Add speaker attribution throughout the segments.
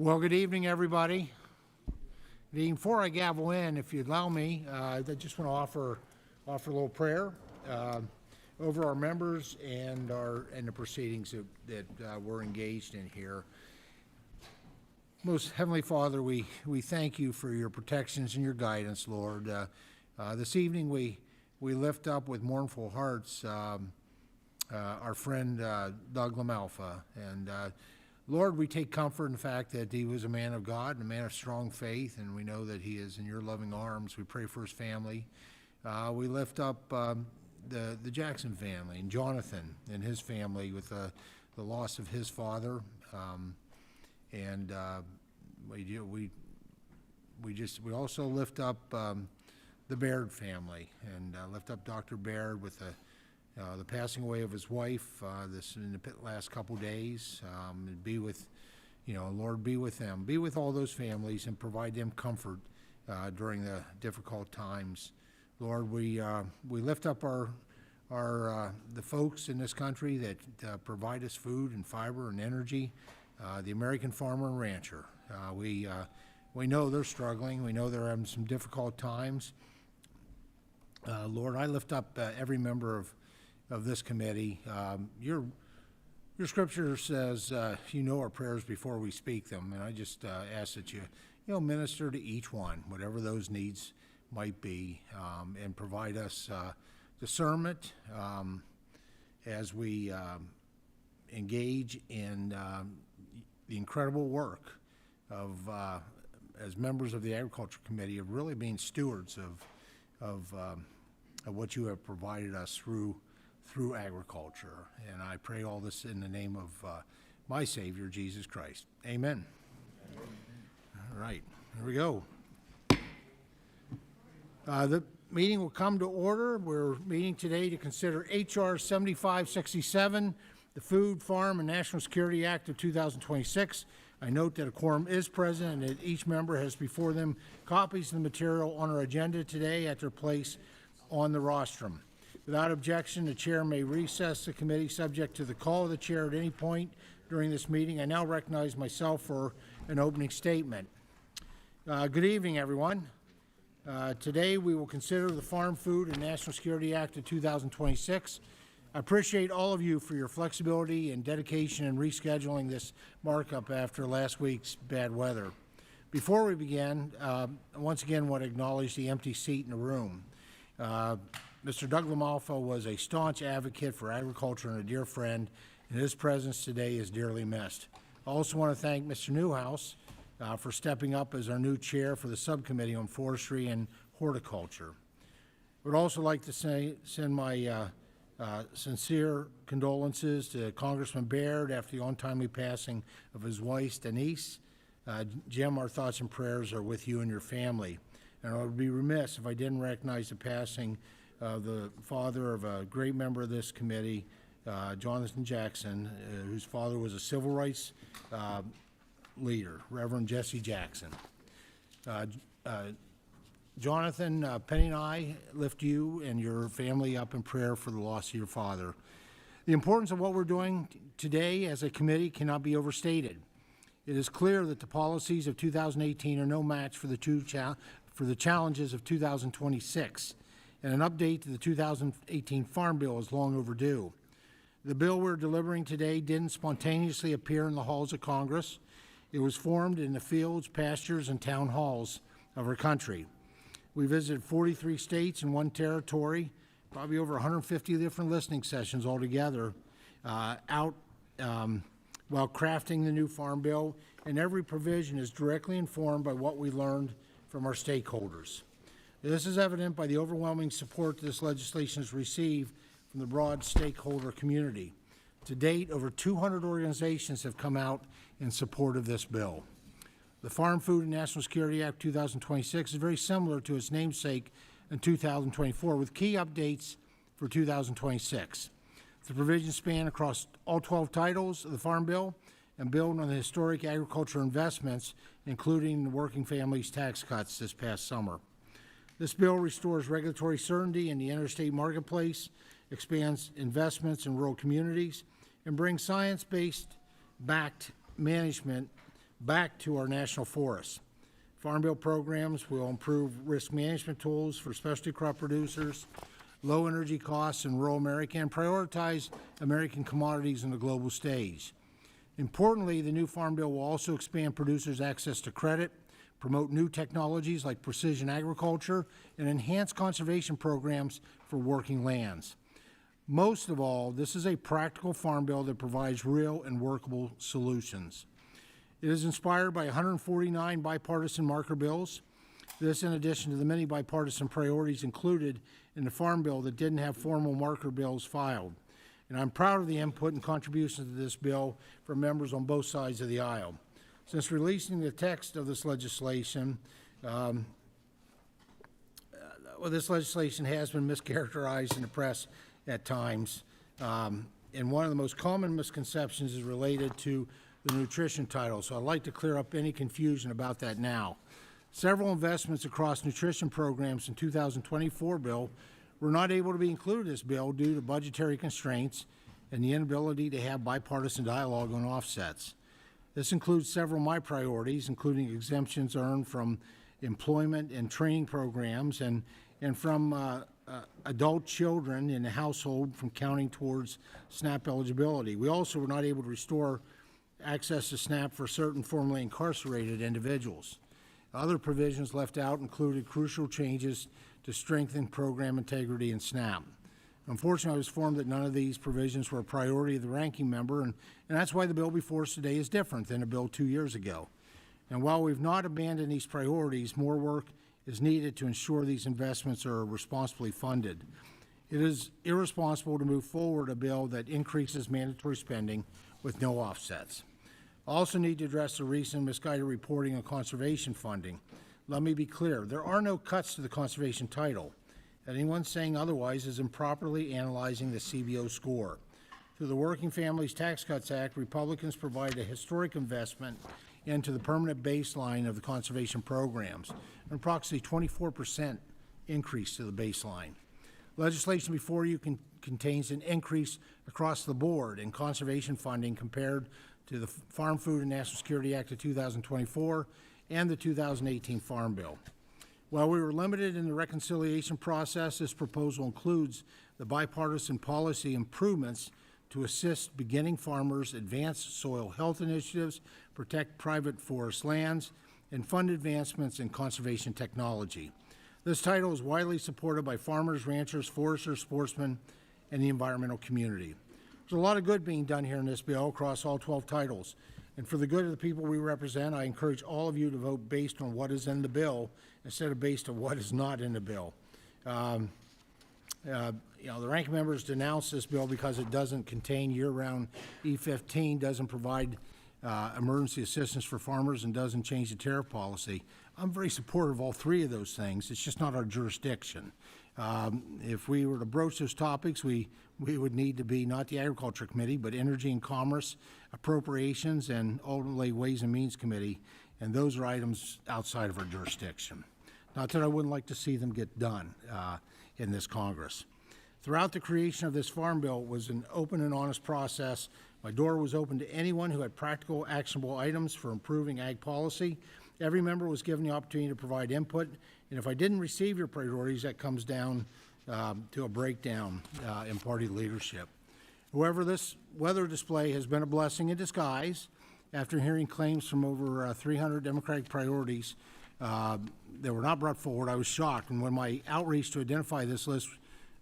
Speaker 1: Well, good evening, everybody. Good evening. Before I gavel in, if you'd allow me, I just want to offer a little prayer over our members and the proceedings that we're engaged in here. Most Heavenly Father, we thank you for your protections and your guidance, Lord. This evening we lift up with mournful hearts our friend Doug LaMalfa, and Lord, we take comfort in the fact that he was a man of God and a man of strong faith, and we know that he is in your loving arms. We pray for his family. We lift up the Jackson family and Jonathan and his family with the loss of his father, and we also lift up the Baird family and lift up Dr. Baird with the passing away of his wife this in the last couple days. And be with, Lord, be with them, be with all those families, and provide them comfort during the difficult times. Lord, we lift up the folks in this country that provide us food and fiber and energy. The American farmer and rancher. We know they're struggling. We know they're having some difficult times. Lord, I lift up every member of this committee. Your scripture says you know our prayers before we speak them, and I just ask that you minister to each one, whatever those needs might be, and provide us discernment as we engage in the incredible work of as members of the Agriculture Committee of really being stewards of what you have provided us through agriculture. And I pray all this in the name of my Savior, Jesus Christ. Amen. All right, here we go. The meeting will come to order. We're meeting today to consider H.R. 7567, the Food, Farm, and National Security Act of 2026. I note that a quorum is present and that each member has before them copies of the material on our agenda today at their place on the rostrum. Without objection, the chair may recess the committee subject to the call of the chair at any point during this meeting. I now recognize myself for an opening statement. Good evening, everyone. Today we will consider the Farm, Food, and National Security Act of 2026. I appreciate all of you for your flexibility and dedication in rescheduling this markup after last week's bad weather. Before we begin, I once again want to acknowledge the empty seat in the room. Mr. Doug LaMalfa was a staunch advocate for agriculture and a dear friend, and his presence today is dearly missed. I also want to thank Mr. Newhouse for stepping up as our new chair for the subcommittee on forestry and horticulture. I would also like to send my sincere condolences to Congressman Baird after the untimely passing of his wife, Denise. Jim, our thoughts and prayers are with you and your family. And I would be remiss if I didn't recognize the passing of the father of a great member of this committee, Jonathan Jackson, whose father was a civil rights leader, Reverend Jesse Jackson. Jonathan, Penny and I lift you and your family up in prayer for the loss of your father. The importance of what we're doing today as a committee cannot be overstated. It is clear that the policies of 2018 are no match for the challenges of 2026, and an update to the 2018 Farm Bill is long overdue. The bill we're delivering today didn't spontaneously appear in the halls of Congress. It was formed in the fields, pastures, and town halls of our country. We visited 43 states and one territory, probably over 150 different listening sessions altogether, while crafting the new Farm Bill, and every provision is directly informed by what we learned from our stakeholders. This is evident by the overwhelming support this legislation has received from the broad stakeholder community. To date, over 200 organizations have come out in support of this bill. The Farm, Food, and National Security Act 2026 is very similar to its namesake in 2024, with key updates for 2026. The provisions span across all 12 titles of the Farm Bill and build on the historic agriculture investments, including the working families tax cuts this past summer. This bill restores regulatory certainty in the interstate marketplace, expands investments in rural communities, and brings science-based backed management back to our national forests. Farm Bill programs will improve risk management tools for specialty crop producers, low energy costs in rural America, and prioritize American commodities on the global stage. Importantly, the new Farm Bill will also expand producers' access to credit, promote new technologies like precision agriculture, and enhance conservation programs for working lands. Most of all, this is a practical Farm Bill that provides real and workable solutions. It is inspired by 149 bipartisan marker bills. This in addition to the many bipartisan priorities included in the Farm Bill that didn't have formal marker bills filed. And I'm proud of the input and contributions to this bill from members on both sides of the aisle. Since releasing the text of this legislation, this legislation has been mischaracterized in the press at times, and one of the most common misconceptions is related to the nutrition title, so I'd like to clear up any confusion about that now. Several investments across nutrition programs in 2024 bill were not able to be included in this bill due to budgetary constraints and the inability to have bipartisan dialogue on offsets. This includes several of my priorities, including exemptions earned from employment and training programs and from adult children in the household from counting towards SNAP eligibility. We also were not able to restore access to SNAP for certain formerly incarcerated individuals. Other provisions left out included crucial changes to strengthen program integrity in SNAP. Unfortunately, I was informed that none of these provisions were a priority of the ranking member, and that's why the bill before us today is different than a bill 2 years ago. And while we've not abandoned these priorities, more work is needed to ensure these investments are responsibly funded. It is irresponsible to move forward a bill that increases mandatory spending with no offsets. I also need to address the recent misguided reporting on conservation funding. Let me be clear, there are no cuts to the conservation title. Anyone saying otherwise is improperly analyzing the CBO score. Through the Working Families Tax Cuts Act, Republicans provide a historic investment into the permanent baseline of the conservation programs, an approximately 24% increase to the baseline. Legislation before you contains an increase across the board in conservation funding compared to the Farm Food and National Security Act of 2024 and the 2018 Farm Bill. While we were limited in the reconciliation process, this proposal includes the bipartisan policy improvements to assist beginning farmers, advance soil health initiatives, protect private forest lands, and fund advancements in conservation technology. This title is widely supported by farmers, ranchers, foresters, sportsmen, and the environmental community. There's a lot of good being done here in this bill across all 12 titles. And for the good of the people we represent, I encourage all of you to vote based on what is in the bill instead of based on what is not in the bill. The ranking members denounced this bill because it doesn't contain year-round E15, doesn't provide emergency assistance for farmers, and doesn't change the tariff policy. I'm very supportive of all three of those things. It's just not our jurisdiction. If we were to broach those topics, we would need to be not the Agriculture Committee, but Energy and Commerce, Appropriations, and ultimately Ways and Means Committee, and those are items outside of our jurisdiction. Not that I wouldn't like to see them get done in this Congress. Throughout the creation of this Farm Bill was an open and honest process. My door was open to anyone who had practical, actionable items for improving ag policy. Every member was given the opportunity to provide input, and if I didn't receive your priorities, that comes down to a breakdown in party leadership. However, this weather display has been a blessing in disguise. After hearing claims from over 300 Democratic priorities that were not brought forward, I was shocked, and when my outreach to identify this list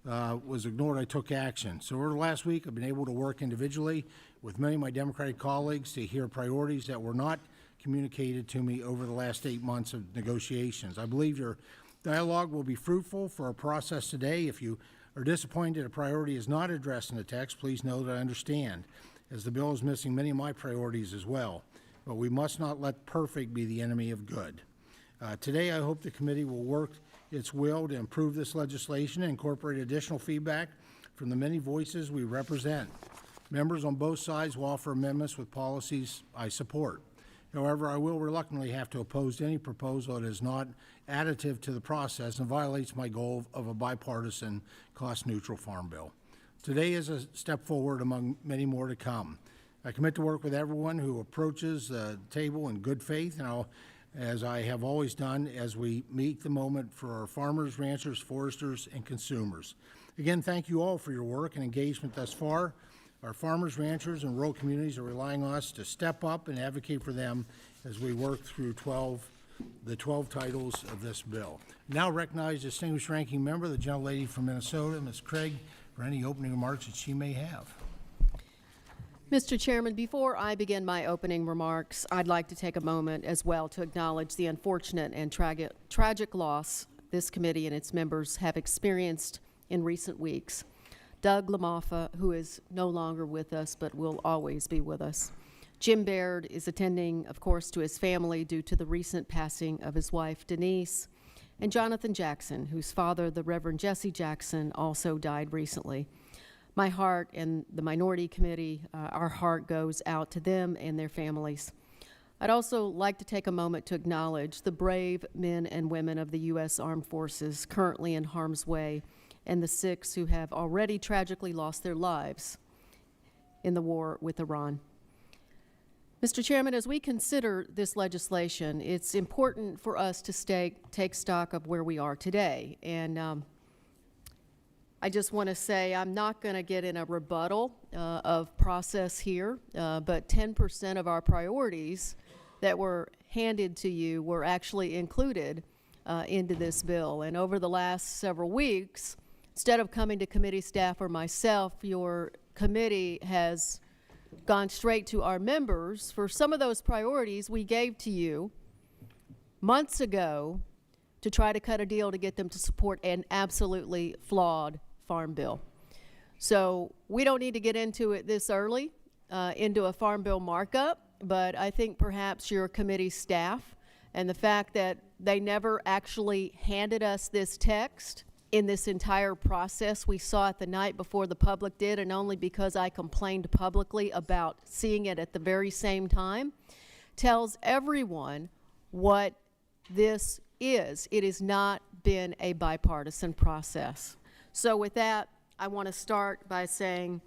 Speaker 1: was ignored, I took action. So over the last week, I've been able to work individually with many of my Democratic colleagues to hear priorities that were not communicated to me over the last 8 months of negotiations. I believe your dialogue will be fruitful for our process today. If you are disappointed a priority is not addressed in the text, please know that I understand, as the bill is missing many of my priorities as well. But we must not let perfect be the enemy of good. Today, I hope the committee will work its will to improve this legislation and incorporate additional feedback from the many voices we represent. Members on both sides will offer amendments with policies I support. However, I will reluctantly have to oppose any proposal that is not additive to the process and violates my goal of a bipartisan, cost-neutral farm bill. Today is a step forward among many more to come. I commit to work with everyone who approaches the table in good faith, and as I have always done, as we meet the moment for our farmers, ranchers, foresters, and consumers. Again, thank you all for your work and engagement thus far. Our farmers, ranchers, and rural communities are relying on us to step up and advocate for them as we work through the 12 titles of this bill. Now recognize distinguished ranking member, the gentlelady from Minnesota, Ms. Craig, for any opening remarks that she may have.
Speaker 2: Mr. Chairman, before I begin my opening remarks, I'd like to take a moment as well to acknowledge the unfortunate and tragic loss this committee and its members have experienced in recent weeks. Doug Lamoffa, who is no longer with us but will always be with us. Jim Baird is attending, of course, to his family due to the recent passing of his wife, Denise, and Jonathan Jackson, whose father, the Reverend Jesse Jackson, also died recently. My heart and the Minority Committee, our heart goes out to them and their families. I'd also like to take a moment to acknowledge the brave men and women of the U.S. Armed Forces currently in harm's way and the 6 who have already tragically lost their lives in the war with Iran. Mr. Chairman, as we consider this legislation, it's important for us to take stock of where we are today. And I just want to say I'm not going to get in a rebuttal of process here, but 10% of our priorities that were handed to you were actually included into this bill. And over the last several weeks, instead of coming to committee staff or myself, your committee has gone straight to our members for some of those priorities we gave to you months ago to try to cut a deal to get them to support an absolutely flawed farm bill. So we don't need to get into it this early, into a farm bill markup, but I think perhaps your committee staff and the fact that they never actually handed us this text in this entire process. We saw it the night before the public did, and only because I complained publicly about seeing it at the very same time, tells everyone what this is. It has not been a bipartisan process. So with that, I want to start by saying,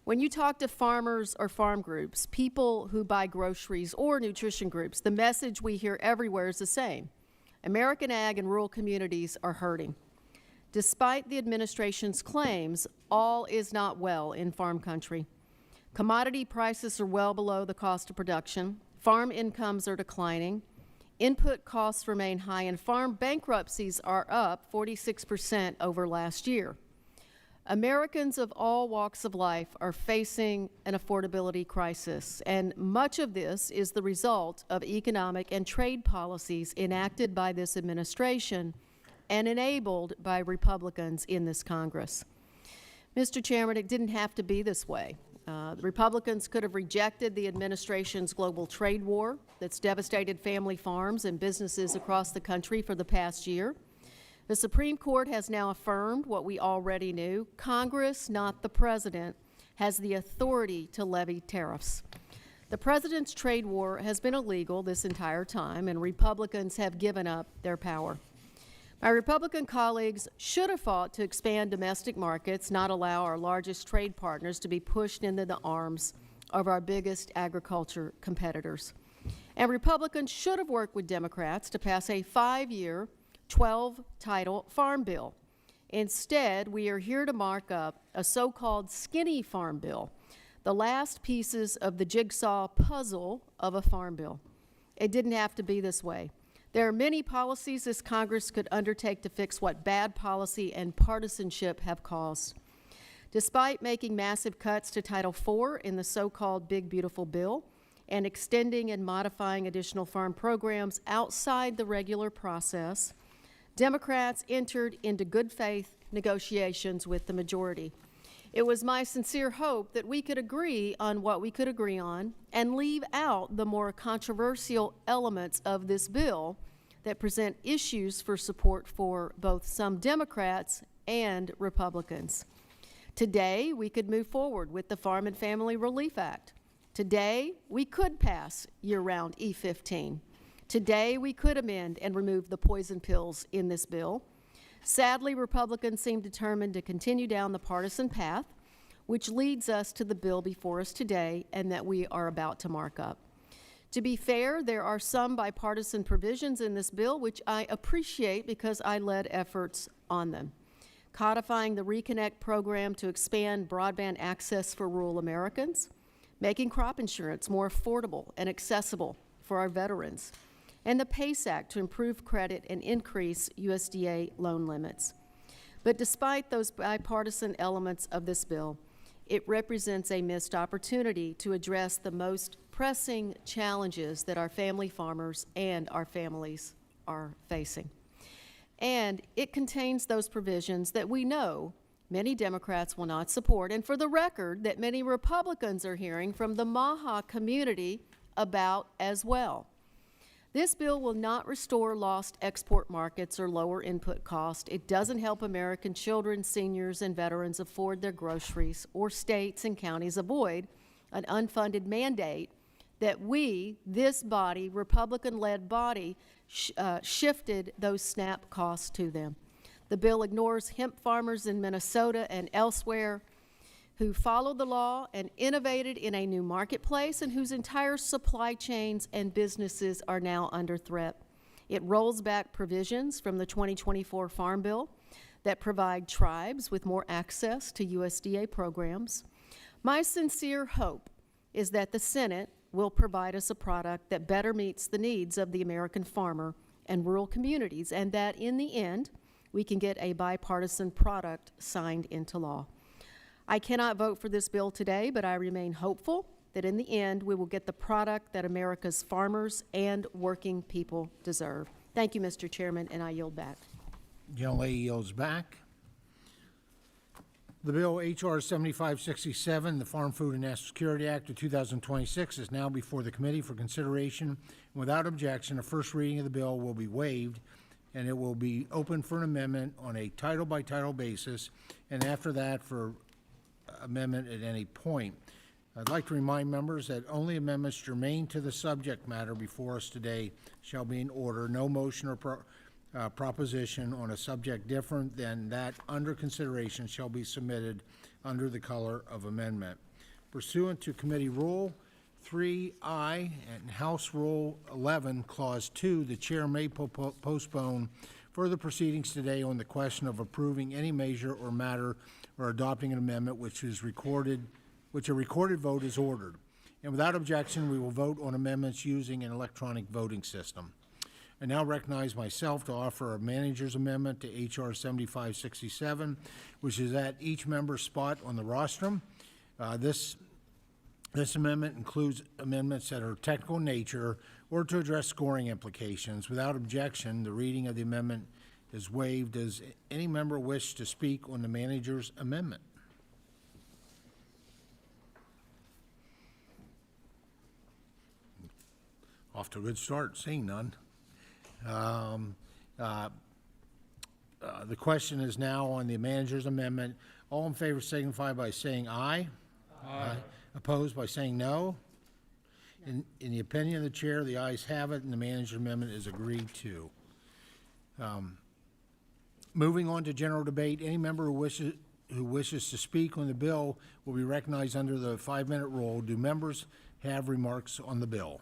Speaker 2: when you talk to farmers or farm groups, people who buy groceries or nutrition groups, the message we hear everywhere is the same. American ag and rural communities are hurting. Despite the administration's claims, all is not well in farm country. Commodity prices are well below the cost of production. Farm incomes are declining. Input costs remain high, and farm bankruptcies are up 46% over last year. Americans of all walks of life are facing an affordability crisis, and much of this is the result of economic and trade policies enacted by this administration and enabled by Republicans in this Congress. Mr. Chairman, it didn't have to be this way. The Republicans could have rejected the administration's global trade war that's devastated family farms and businesses across the country for the past year. The Supreme Court has now affirmed what we already knew. Congress, not the President, has the authority to levy tariffs. The President's trade war has been illegal this entire time, and Republicans have given up their power. My Republican colleagues should have fought to expand domestic markets, not allow our largest trade partners to be pushed into the arms of our biggest agriculture competitors. And Republicans should have worked with Democrats to pass a 5-year, 12-title farm bill. Instead, we are here to mark up a so-called skinny farm bill, the last pieces of the jigsaw puzzle of a farm bill. It didn't have to be this way. There are many policies this Congress could undertake to fix what bad policy and partisanship have caused. Despite making massive cuts to Title IV in the so-called Big Beautiful Bill and extending and modifying additional farm programs outside the regular process, Democrats entered into good faith negotiations with the majority. It was my sincere hope that we could agree on what we could agree on and leave out the more controversial elements of this bill that present issues for support for both some Democrats and Republicans. Today, we could move forward with the Farm and Family Relief Act. Today, we could pass year-round E15. Today, we could amend and remove the poison pills in this bill. Sadly, Republicans seem determined to continue down the partisan path. which leads us to the bill before us today and that we are about to mark up. To be fair, there are some bipartisan provisions in this bill which I appreciate because I led efforts on them. Codifying the Reconnect program to expand broadband access for rural Americans, making crop insurance more affordable and accessible for our veterans, and the PACE Act to improve credit and increase USDA loan limits. But despite those bipartisan elements of this bill, it represents a missed opportunity to address the most pressing challenges that our family farmers and our families are facing. And it contains those provisions that we know many Democrats will not support, and for the record, that many Republicans are hearing from the MAHA community about as well. This bill will not restore lost export markets or lower input cost. It doesn't help American children, seniors, and veterans afford their groceries, or states and counties avoid an unfunded mandate that we, this body, Republican-led body, shifted those SNAP costs to them. The bill ignores hemp farmers in Minnesota and elsewhere who followed the law and innovated in a new marketplace and whose entire supply chains and businesses are now under threat. It rolls back provisions from the 2024 Farm Bill that provide tribes with more access to USDA programs. My sincere hope is that the Senate will provide us a product that better meets the needs of the American farmer and rural communities, and that in the end, we can get a bipartisan product signed into law. I cannot vote for this bill today, but I remain hopeful that in the end, we will get the product that America's farmers and working people deserve. Thank you, Mr. Chairman, and I yield back.
Speaker 1: Gentlelady yields back. The bill H.R. 7567, the Farm Food and National Security Act of 2026, is now before the committee for consideration. Without objection, a first reading of the bill will be waived, and it will be open for an amendment on a title-by-title basis, and after that for amendment at any point. I'd like to remind members that only amendments germane to the subject matter before us today shall be in order. No motion or proposition on a subject different than that under consideration shall be submitted under the color of amendment. Pursuant to Committee Rule 3I and House Rule 11, Clause 2, the Chair may postpone further proceedings today on the question of approving any measure or matter or adopting an amendment which a recorded vote is ordered. And without objection, we will vote on amendments using an electronic voting system. I now recognize myself to offer a manager's amendment to H.R. 7567, which is at each member's spot on the rostrum. This amendment includes amendments that are technical in nature or to address scoring implications. Without objection, the reading of the amendment is waived. Does any member wish to speak on the manager's amendment? Off to a good start, seeing none. The question is now on the manager's amendment. All in favor signify by saying aye. Aye. Opposed by saying no. In the opinion of the chair, the ayes have it, and the manager's amendment is agreed to. Moving on to general debate, any member who wishes to speak on the bill will be recognized under the 5-minute rule. Do members have remarks on the bill?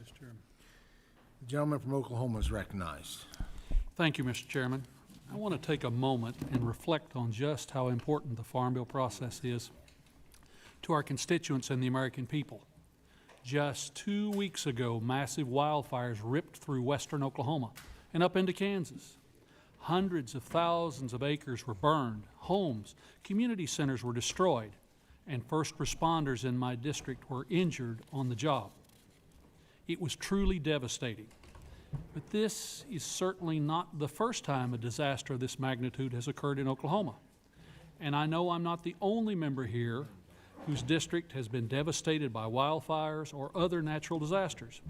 Speaker 3: Mr. Chairman.
Speaker 1: The gentleman from Oklahoma is recognized.
Speaker 3: Thank you, Mr. Chairman. I want to take a moment and reflect on just how important the Farm Bill process is to our constituents and the American people. Just 2 weeks ago, massive wildfires ripped through western Oklahoma and up into Kansas. Hundreds of thousands of acres were burned, homes, community centers were destroyed, and first responders in my district were injured on the job. It was truly devastating. But this is certainly not the first time a disaster of this magnitude has occurred in Oklahoma. And I know I'm not the only member here whose district has been devastated by wildfires or other natural disasters.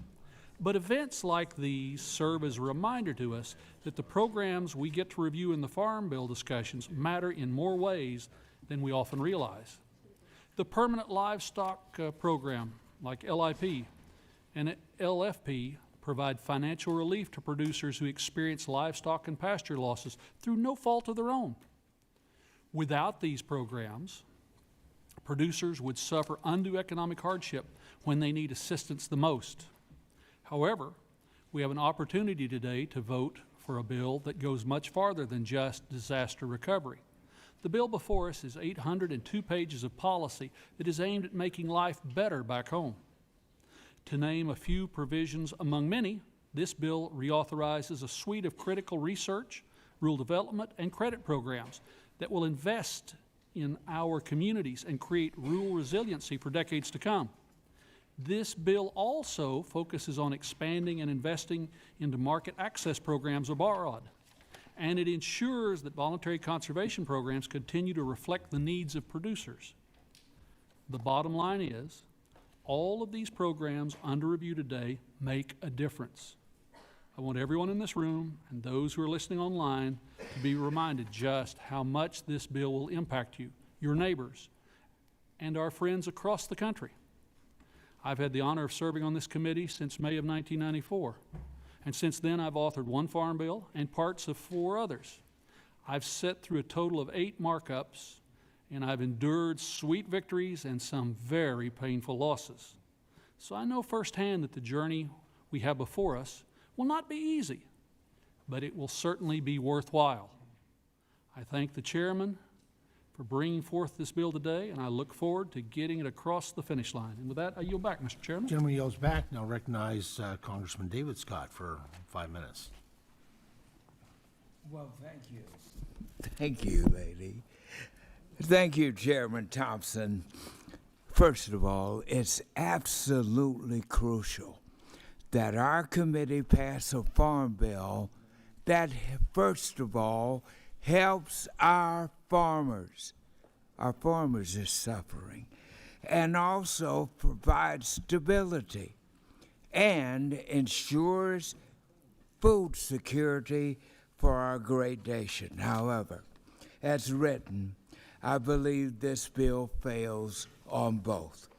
Speaker 3: But events like these serve as a reminder to us that the programs we get to review in the Farm Bill discussions matter in more ways than we often realize. The Permanent Livestock Program, like LIP and LFP, provide financial relief to producers who experience livestock and pasture losses through no fault of their own. Without these programs, producers would suffer undue economic hardship when they need assistance the most. However, we have an opportunity today to vote for a bill that goes much farther than just disaster recovery. The bill before us is 802 pages of policy that is aimed at making life better back home. To name a few provisions among many, this bill reauthorizes a suite of critical research, rule development, and credit programs that will invest in our communities and create rural resiliency for decades to come. This bill also focuses on expanding and investing into market access programs abroad, and it ensures that voluntary conservation programs continue to reflect the needs of producers. The bottom line is, all of these programs under review today make a difference. I want everyone in this room and those who are listening online to be reminded just how much this bill will impact you, your neighbors, and our friends across the country. I've had the honor of serving on this committee since May of 1994, and since then I've authored one farm bill and parts of 4 others. I've sat through a total of 8 markups, and I've endured sweet victories and some very painful losses. So I know firsthand that the journey we have before us will not be easy, but it will certainly be worthwhile. I thank the chairman for bringing forth this bill today, and I look forward to getting it across the finish line. And with that, I yield back, Mr. Chairman.
Speaker 1: Gentleman yields back. Now recognize Congressman David Scott for 5 minutes.
Speaker 4: Well, thank you. Thank you, lady. Thank you, Chairman Thompson. First of all, it's absolutely crucial that our committee pass a farm bill that, first of all, helps our farmers. Our farmers are suffering. And also provides stability and ensures food security for our great nation. However, as written, I believe this bill fails on both.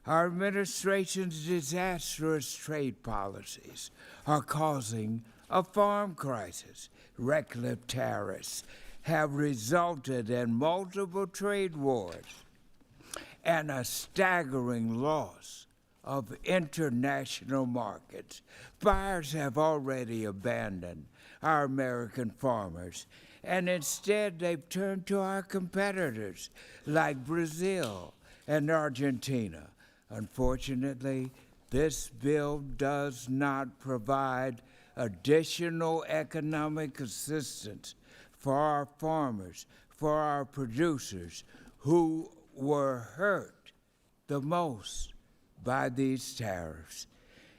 Speaker 4: Our administration's disastrous trade policies are causing a farm crisis. Reckless tariffs have resulted in multiple trade wars and a staggering loss of international markets. Buyers have already abandoned our American farmers, and instead they've turned to our competitors like Brazil and Argentina. Unfortunately, this bill does not provide additional economic assistance for our farmers, for our producers who were hurt the most by these tariffs.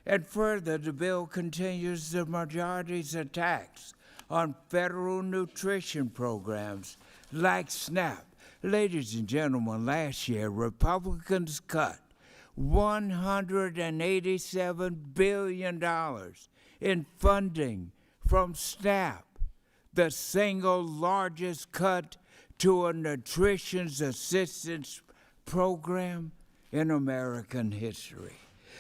Speaker 4: And further, the bill continues the majority's attacks on federal nutrition programs like SNAP. Ladies and gentlemen, last year, Republicans cut $187 billion in funding from SNAP, the single largest cut to a nutrition assistance program in American history.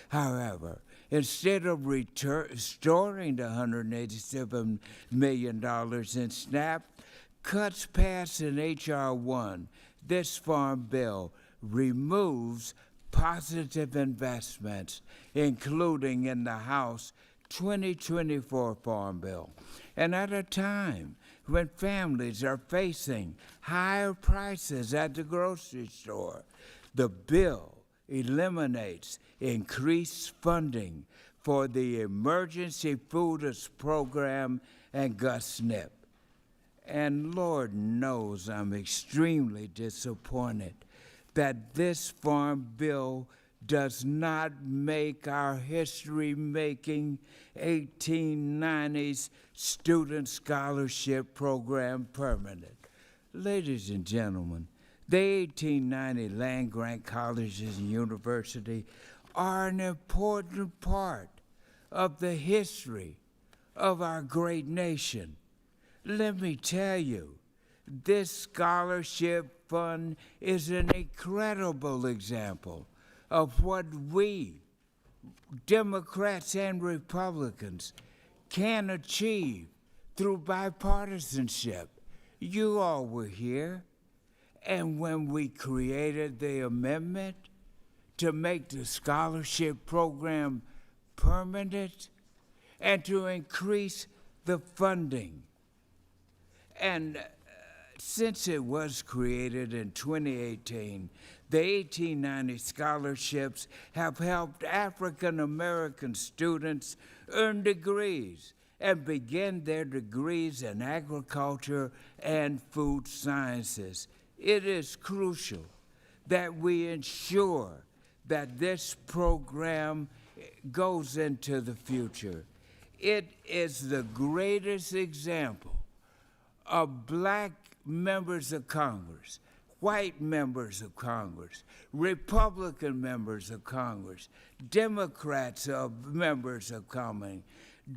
Speaker 4: However, instead of restoring the $187 million in SNAP, cuts passed in H.R. 1, this farm bill removes positive investments, including in the House 2024 Farm Bill. And at a time when families are facing higher prices at the grocery store, the bill eliminates increased funding for the Emergency Food Program and GUSNIP. And Lord knows I'm extremely disappointed that this farm bill does not make our history-making 1890s student scholarship program permanent. Ladies and gentlemen, the 1890 land-grant colleges and universities are an important part of the history of our great nation. Let me tell you, this scholarship fund is an incredible example of what we, Democrats and Republicans, can achieve through bipartisanship. You all were here, And when we created the amendment to make the scholarship program permanent and to increase the funding. And since it was created in 2018, the 1890 scholarships have helped African American students earn degrees and begin their degrees in agriculture and food sciences. It is crucial that we ensure that this program goes into the future. It is the greatest example of black members of Congress, white members of Congress, Republican members of Congress, Democrats of members of Congress,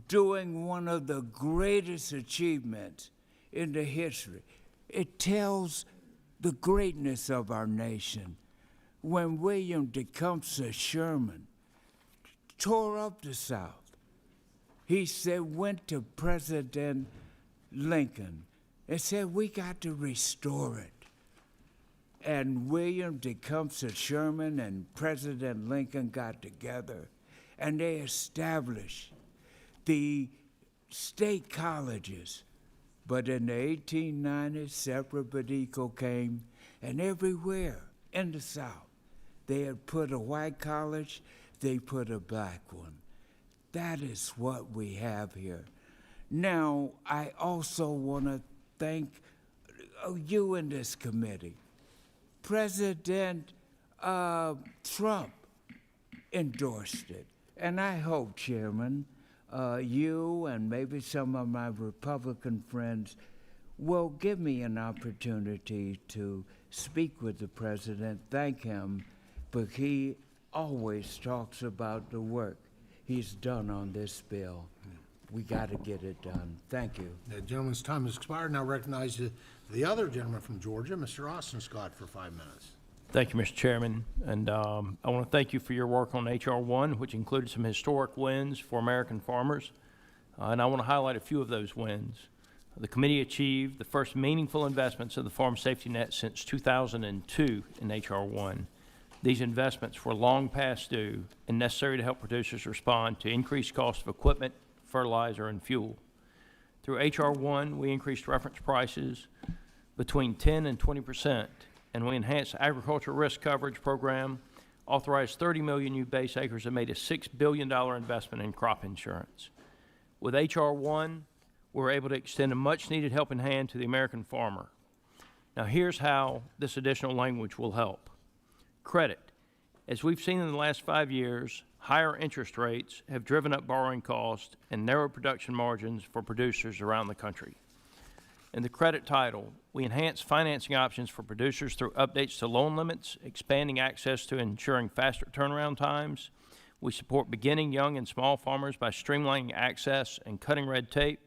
Speaker 4: doing one of the greatest achievements in the history. It tells the greatness of our nation. When William Tecumseh Sherman tore up the South, he said, went to President Lincoln and said, we got to restore it. And William Tecumseh Sherman and President Lincoln got together and they established the state colleges. But in the 1890s, separate but equal came, and everywhere in the South, they had put a white college, they put a black one. That is what we have here. Now, I also want to thank you in this committee. President Trump endorsed it. And I hope, Chairman, you and maybe some of my Republican friends will give me an opportunity to speak with the president, thank him, but he always talks about the work he's done on this bill. We got to get it done. Thank you.
Speaker 1: The gentleman's time has expired. Now recognize the other gentleman from Georgia, Mr. Austin Scott, for 5 minutes.
Speaker 5: Thank you, Mr. Chairman. And I want to thank you for your work on H.R. 1, which included some historic wins for American farmers. And I want to highlight a few of those wins. The committee achieved the first meaningful investments of the farm safety net since 2002 in H.R. 1. These investments were long past due and necessary to help producers respond to increased costs of equipment, fertilizer, and fuel. Through H.R. 1, we increased reference prices between 10 and 20%, and we enhanced the agricultural risk coverage program, authorized 30 million new base acres, and made a $6 billion investment in crop insurance. With H.R. 1, we're able to extend a much-needed helping hand to the American farmer. Now, here's how this additional language will help. Credit. As we've seen in the last 5 years, higher interest rates have driven up borrowing costs and narrowed production margins for producers around the country. In the credit title, we enhance financing options for producers through updates to loan limits, expanding access to ensuring faster turnaround times. We support beginning young and small farmers by streamlining access and cutting red tape.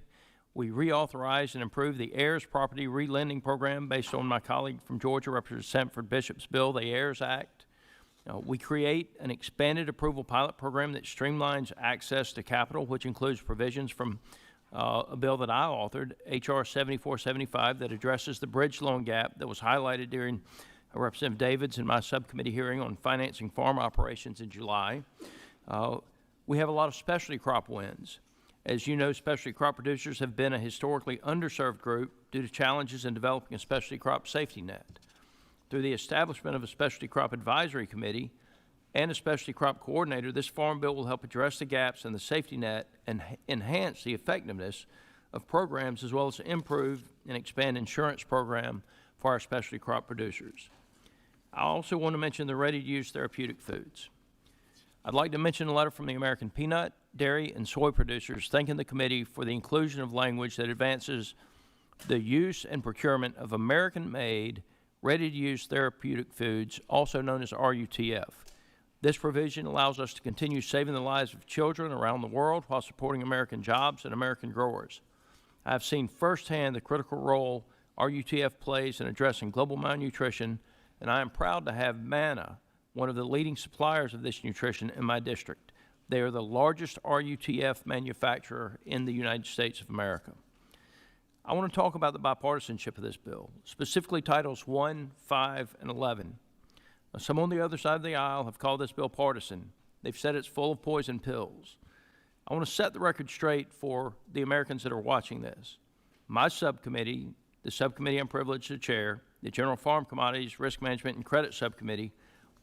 Speaker 5: We reauthorized and improved the heirs property relending program based on my colleague from Georgia, Representative Sanford Bishop's bill, the Heirs Act. We create an expanded approval pilot program that streamlines access to capital, which includes provisions from a bill that I authored, H.R. 7475, that addresses the bridge loan gap that was highlighted during Representative David's and my subcommittee hearing on financing farm operations in July. We have a lot of specialty crop wins. As you know, specialty crop producers have been a historically underserved group due to challenges in developing a specialty crop safety net. Through the establishment of a specialty crop advisory committee and a specialty crop coordinator, this farm bill will help address the gaps in the safety net and enhance the effectiveness of programs, as well as improve and expand insurance program for our specialty crop producers. I also want to mention the ready-to-use therapeutic foods. I'd like to mention a letter from the American peanut, dairy, and soy producers thanking the committee for the inclusion of language that advances the use and procurement of American-made, ready-to-use therapeutic foods, also known as RUTF. This provision allows us to continue saving the lives of children around the world while supporting American jobs and American growers. I've seen firsthand the critical role RUTF plays in addressing global malnutrition, and I am proud to have Manna, one of the leading suppliers of this nutrition, in my district. They are the largest RUTF manufacturer in the United States of America. I want to talk about the bipartisanship of this bill, specifically Titles 1, 5, and 11. Now, some on the other side of the aisle have called this bill partisan. They've said it's full of poison pills. I want to set the record straight for the Americans that are watching this. My subcommittee, the subcommittee I'm privileged to chair, the General Farm Commodities, Risk Management, and Credit Subcommittee,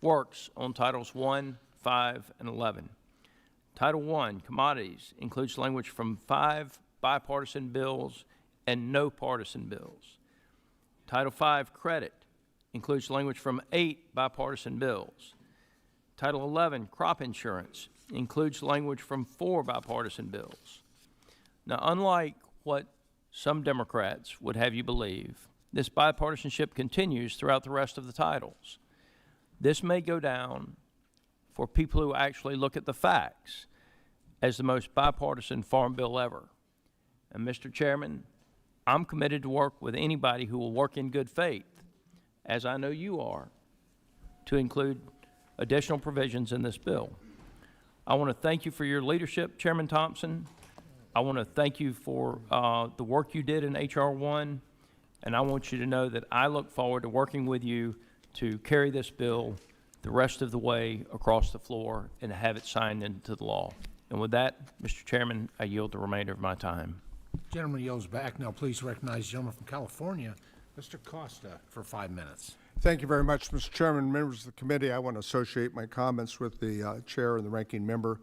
Speaker 5: works on Titles 1, 5, and 11. Title 1, Commodities, includes language from 5 bipartisan bills and no partisan bills. Title 5, Credit, includes language from 8 bipartisan bills. Title 11, Crop Insurance, includes language from 4 bipartisan bills. Now, unlike what some Democrats would have you believe, this bipartisanship continues throughout the rest of the titles. This may go down for people who actually look at the facts as the most bipartisan farm bill ever. And Mr. Chairman, I'm committed to work with anybody who will work in good faith, as I know you are, to include additional provisions in this bill. I want to thank you for your leadership, Chairman Thompson. I want to thank you for the work you did in H.R. 1, and I want you to know that I look forward to working with you to carry this bill the rest of the way across the floor and have it signed into the law. And with that, Mr. Chairman, I yield the remainder of my time.
Speaker 1: Gentleman yields back. Now please recognize the gentleman from California, Mr. Costa, for 5 minutes.
Speaker 6: Thank you very much, Mr. Chairman. Members of the committee, I want to associate my comments with the chair and the ranking member.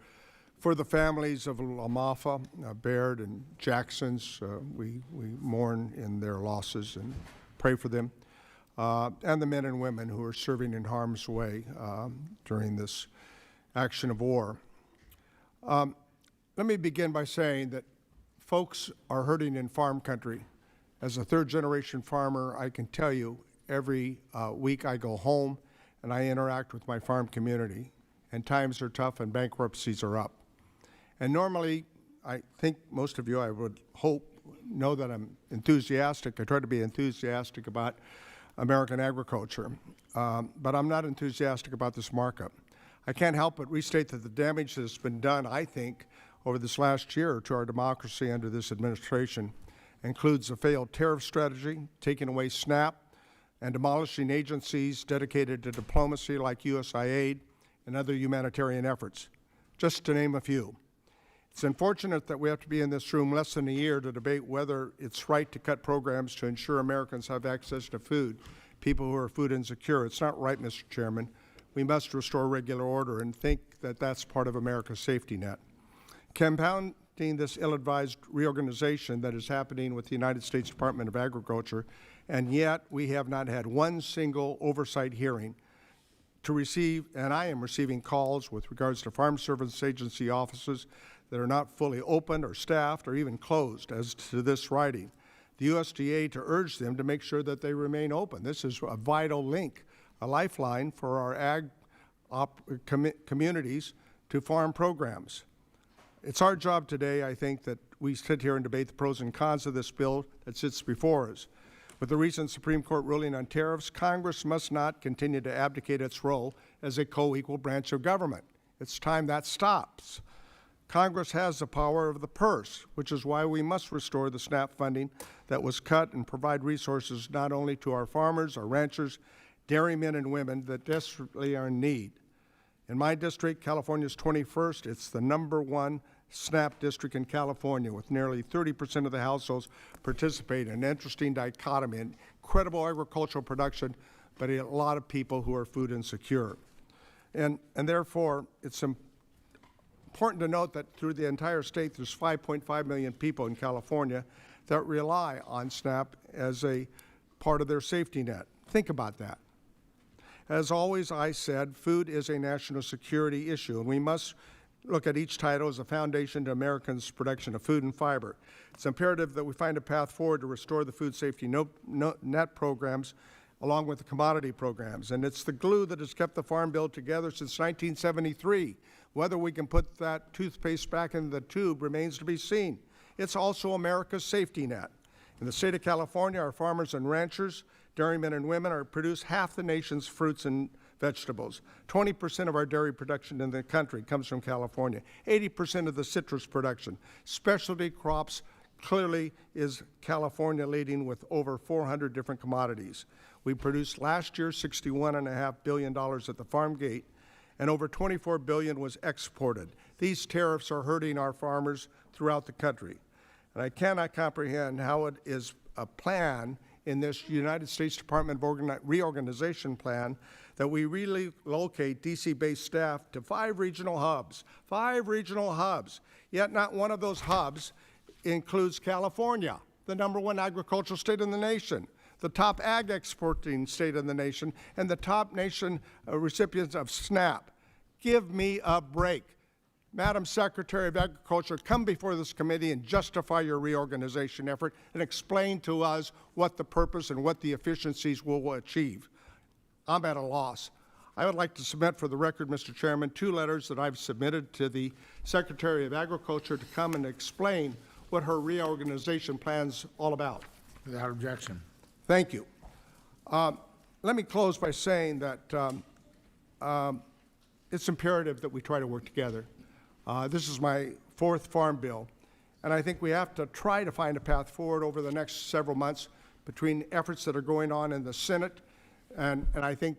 Speaker 6: For the families of Lamafa, Baird, and Jacksons, we mourn in their losses and pray for them, and the men and women who are serving in harm's way during this action of war. Let me begin by saying that folks are hurting in farm country. As a third-generation farmer, I can tell you every week I go home and I interact with my farm community, and times are tough and bankruptcies are up. And normally, I think most of you, I would hope, know that I'm enthusiastic. I try to be enthusiastic about American agriculture, but I'm not enthusiastic about this markup. I can't help but restate that the damage that has been done, I think, over this last year to our democracy under this administration includes a failed tariff strategy, taking away SNAP, and demolishing agencies dedicated to diplomacy like USAID and other humanitarian efforts, just to name a few. It's unfortunate that we have to be in this room less than a year to debate whether it's right to cut programs to ensure Americans have access to food, people who are food insecure. It's not right, Mr. Chairman. We must restore regular order and think that that's part of America's safety net. Compounding this ill-advised reorganization that is happening with the United States Department of Agriculture, and yet we have not had one single oversight hearing to receive, and I am receiving calls with regards to Farm Service Agency offices that are not fully open or staffed or even closed as to this writing. The USDA to urge them to make sure that they remain open. This is a vital link, a lifeline for our ag communities to farm programs. It's our job today, I think, that we sit here and debate the pros and cons of this bill that sits before us. With the recent Supreme Court ruling on tariffs, Congress must not continue to abdicate its role as a co-equal branch of government. It's time that stops. Congress has the power of the purse, which is why we must restore the SNAP funding that was cut and provide resources not only to our farmers, our ranchers, dairymen and women that desperately are in need. In my district, California's 21st, it's the #1 SNAP district in California, with nearly 30% of the households participating. An interesting dichotomy, incredible agricultural production, but a lot of people who are food insecure. And therefore, it's important to note that through the entire state, there's 5.5 million people in California that rely on SNAP as a part of their safety net. Think about that. As always, I said, food is a national security issue, and we must look at each title as a foundation to Americans' production of food and fiber. It's imperative that we find a path forward to restore the food safety net programs along with the commodity programs. And it's the glue that has kept the Farm Bill together since 1973. Whether we can put that toothpaste back in the tube remains to be seen. It's also America's safety net. In the state of California, our farmers and ranchers, dairymen and women, produce half the nation's fruits and vegetables. 20% of our dairy production in the country comes from California. 80% of the citrus production. Specialty crops clearly is California leading with over 400 different commodities. We produced last year $61.5 billion at the farm gate, and over $24 billion was exported. These tariffs are hurting our farmers throughout the country. And I cannot comprehend how it is a plan in this United States Department of Reorganization plan that we relocate DC-based staff to 5 regional hubs, yet not one of those hubs includes California, the #1 agricultural state in the nation, the top ag exporting state in the nation, and the top nation recipients of SNAP. Give me a break. Madam Secretary of Agriculture, come before this committee and justify your reorganization effort and explain to us what the purpose and what the efficiencies will achieve. I'm at a loss. I would like to submit for the record, Mr. Chairman, 2 letters that I've submitted to the Secretary of Agriculture to come and explain what her reorganization plan's all about.
Speaker 1: Without objection.
Speaker 6: Thank you. Let me close by saying that it's imperative that we try to work together. This is my 4th farm bill, and I think we have to try to find a path forward over the next several months between efforts that are going on in the Senate, and I think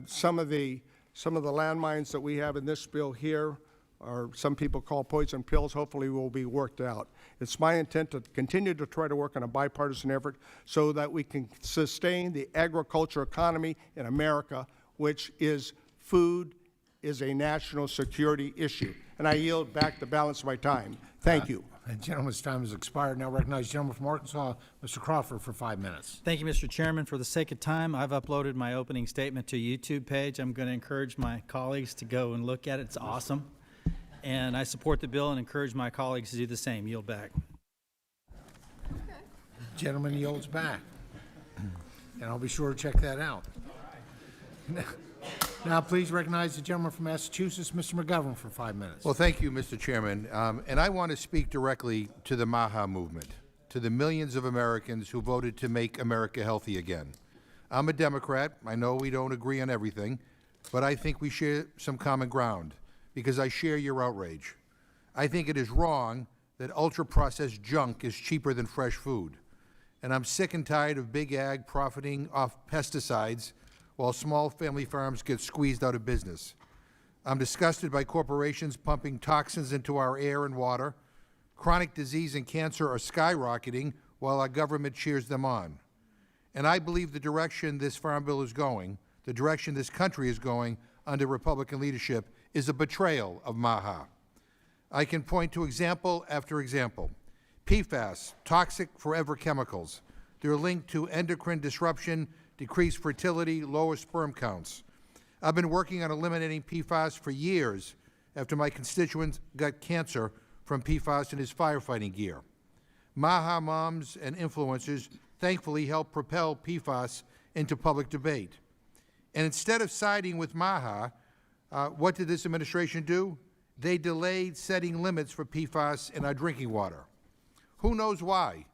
Speaker 6: some of the landmines that we have in this bill here, or some people call poison pills, hopefully will be worked out. It's my intent to continue to try to work on a bipartisan effort so that we can sustain the agriculture economy in America, which is food is a national security issue. And I yield back the balance of my time. Thank you.
Speaker 1: The gentleman's time has expired. Now recognize the gentleman from Arkansas, Mr. Crawford, for 5 minutes.
Speaker 7: Thank you, Mr. Chairman. For the sake of time, I've uploaded my opening statement to a YouTube page. I'm going to encourage my colleagues to go and look at it. It's awesome. And I support the bill and encourage my colleagues to do the same. Yield back.
Speaker 1: Gentleman yields back. And I'll be sure to check that out. Now, please recognize the gentleman from Massachusetts, Mr. McGovern, for 5 minutes.
Speaker 8: Well, thank you, Mr. Chairman. And I want to speak directly to the MAHA movement, to the millions of Americans who voted to make America healthy again. I'm a Democrat. I know we don't agree on everything, but I think we share some common ground because I share your outrage. I think it is wrong that ultra-processed junk is cheaper than fresh food. And I'm sick and tired of big ag profiting off pesticides while small family farms get squeezed out of business. I'm disgusted by corporations pumping toxins into our air and water. Chronic disease and cancer are skyrocketing while our government cheers them on. And I believe the direction this Farm Bill is going, the direction this country is going under Republican leadership, is a betrayal of MAHA. I can point to example after example. PFAS, toxic forever chemicals. They're linked to endocrine disruption, decreased fertility, lower sperm counts. I've been working on eliminating PFAS for years after my constituent got cancer from PFAS in his firefighting gear. MAHA moms and influencers thankfully helped propel PFAS into public debate. And instead of siding with MAHA, what did this administration do? They delayed setting limits for PFAS in our drinking water. Who knows why?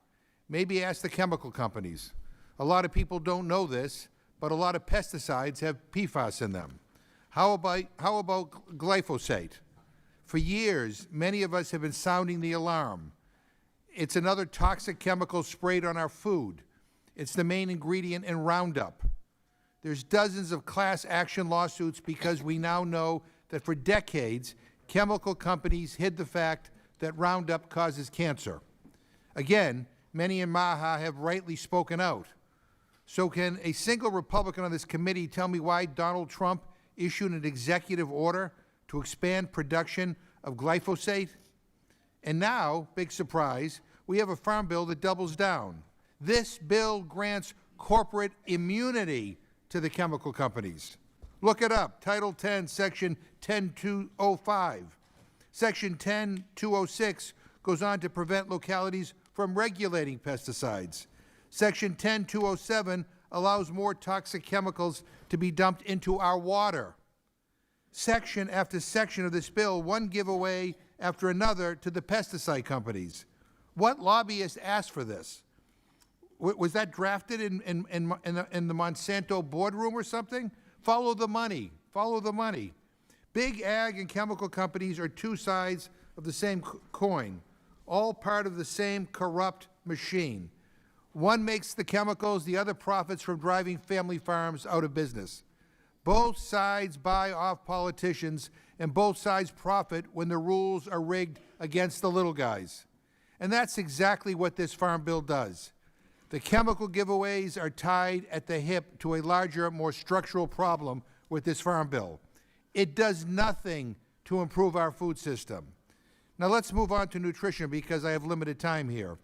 Speaker 8: Maybe ask the chemical companies. A lot of people don't know this, but a lot of pesticides have PFAS in them. How about glyphosate? For years, many of us have been sounding the alarm. It's another toxic chemical sprayed on our food. It's the main ingredient in Roundup. There's dozens of class action lawsuits because we now know that for decades, chemical companies hid the fact that Roundup causes cancer. Again, many in MAHA have rightly spoken out. So can a single Republican on this committee tell me why Donald Trump issued an executive order to expand production of glyphosate? And now, big surprise, we have a farm bill that doubles down. This bill grants corporate immunity to the chemical companies. Look it up, Title 10, Section 10205. Section 10206 goes on to prevent localities from regulating pesticides. Section 10207 allows more toxic chemicals to be dumped into our water. Section after section of this bill, one giveaway after another to the pesticide companies. What lobbyist asked for this? Was that drafted in the Monsanto boardroom or something? Follow the money. Follow the money. Big ag and chemical companies are two sides of the same coin. all part of the same corrupt machine. One makes the chemicals, the other profits from driving family farms out of business. Both sides buy off politicians, and both sides profit when the rules are rigged against the little guys. And that's exactly what this farm bill does. The chemical giveaways are tied at the hip to a larger, more structural problem with this farm bill. It does nothing to improve our food system. Now let's move on to nutrition because I have limited time here.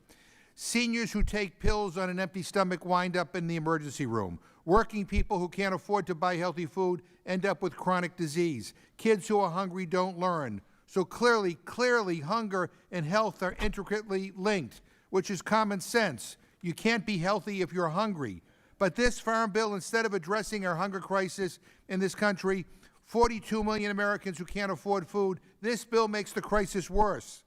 Speaker 8: Seniors who take pills on an empty stomach wind up in the emergency room. Working people who can't afford to buy healthy food end up with chronic disease. Kids who are hungry don't learn. So clearly, hunger and health are intricately linked, which is common sense. You can't be healthy if you're hungry. But this farm bill, instead of addressing our hunger crisis in this country, 42 million Americans who can't afford food, this bill makes the crisis worse.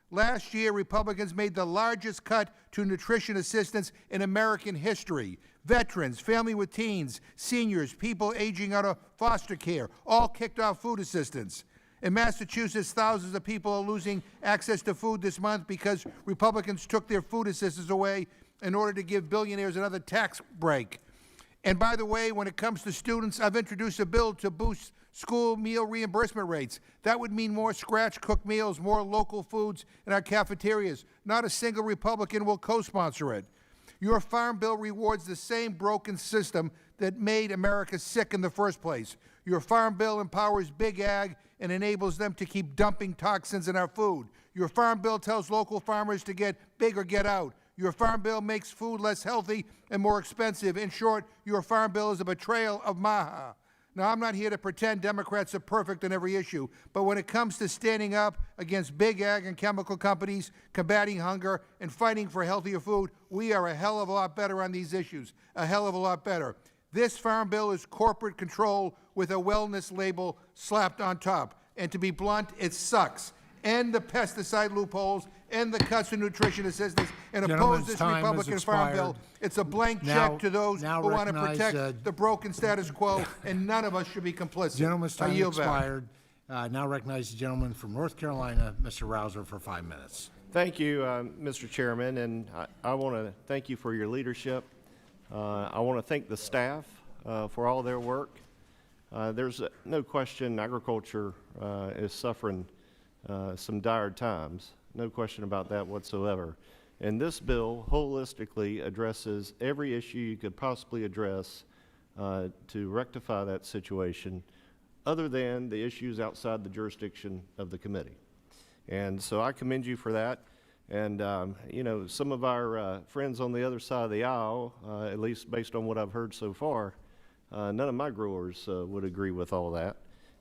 Speaker 8: Last year, Republicans made the largest cut to nutrition assistance in American history. Veterans, family with teens, seniors, people aging out of foster care, all kicked off food assistance. In Massachusetts, thousands of people are losing access to food this month because Republicans took their food assistance away in order to give billionaires another tax break. And by the way, when it comes to students, I've introduced a bill to boost school meal reimbursement rates. That would mean more scratch-cooked meals, more local foods in our cafeterias. Not a single Republican will co-sponsor it. Your farm bill rewards the same broken system that made America sick in the first place. Your farm bill empowers big ag and enables them to keep dumping toxins in our food. Your farm bill tells local farmers to get big or get out. Your farm bill makes food less healthy and more expensive. In short, your farm bill is a betrayal of MAHA. Now, I'm not here to pretend Democrats are perfect on every issue, but when it comes to standing up against big ag and chemical companies, combating hunger, and fighting for healthier food, we are a hell of a lot better on these issues, a hell of a lot better. This farm bill is corporate control with a wellness label slapped on top. And to be blunt, it sucks. End the pesticide loopholes, end the cuts to nutrition assistance, and oppose this Republican farm bill. It's a blank check to those who want to protect the broken status quo, and none of us should be complicit.
Speaker 1: Gentleman's time
Speaker 8: yield back.
Speaker 1: expired. Now recognize the gentleman from North Carolina, Mr. Rouser, for 5 minutes.
Speaker 9: Thank you, Mr. Chairman, and I want to thank you for your leadership. I want to thank the staff for all their work. There's no question agriculture is suffering some dire times. No question about that whatsoever. And this bill holistically addresses every issue you could possibly address to rectify that situation, other than the issues outside the jurisdiction of the committee. And so I commend you for that. And, you know, some of our friends on the other side of the aisle, at least based on what I've heard so far, none of my growers would agree with all that.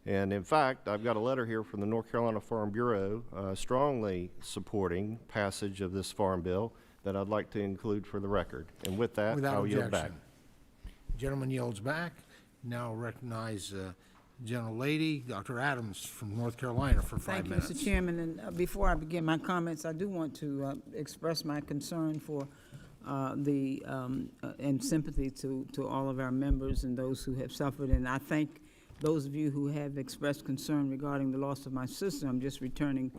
Speaker 9: And in fact, I've got a letter here from the North Carolina Farm Bureau strongly supporting passage of this farm bill that I'd like to include for the record. And with that,
Speaker 1: Without
Speaker 9: I'll yield
Speaker 1: objection.
Speaker 9: back.
Speaker 1: Gentleman yields back. Now recognize gentlelady, Dr. Adams from North Carolina, for 5 minutes.
Speaker 10: Thank you, Mr. Chairman. And before I begin my comments, I do want to express my concern for and sympathy to all of our members and those who have suffered. And I thank those of you who have expressed concern regarding the loss of my sister. I'm just returning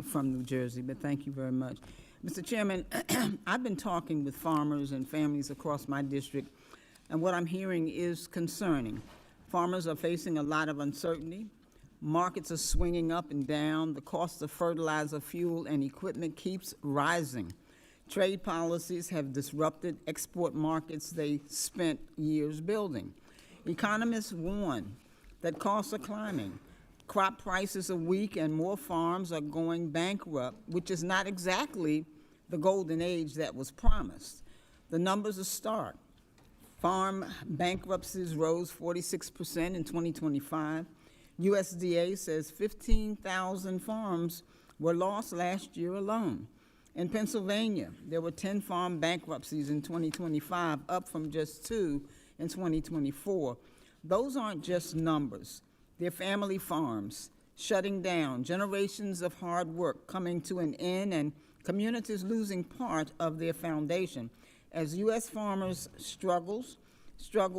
Speaker 10: from New Jersey, but thank you very much. Mr. Chairman, I've been talking with farmers and families across my district, and what I'm hearing is concerning. Farmers are facing a lot of uncertainty. Markets are swinging up and down. The cost of fertilizer, fuel, and equipment keeps rising. Trade policies have disrupted export markets they spent years building. Economists warn that costs are climbing. Crop prices are weak and more farms are going bankrupt, which is not exactly the golden age that was promised. The numbers are stark. Farm bankruptcies rose 46% in 2025. USDA says 15,000 farms were lost last year alone. In Pennsylvania, there were 10 farm bankruptcies in 2025, up from just 2 in 2024. Those aren't just numbers. They're family farms shutting down, generations of hard work coming to an end, and communities losing part of their foundation. As U.S. farmers struggle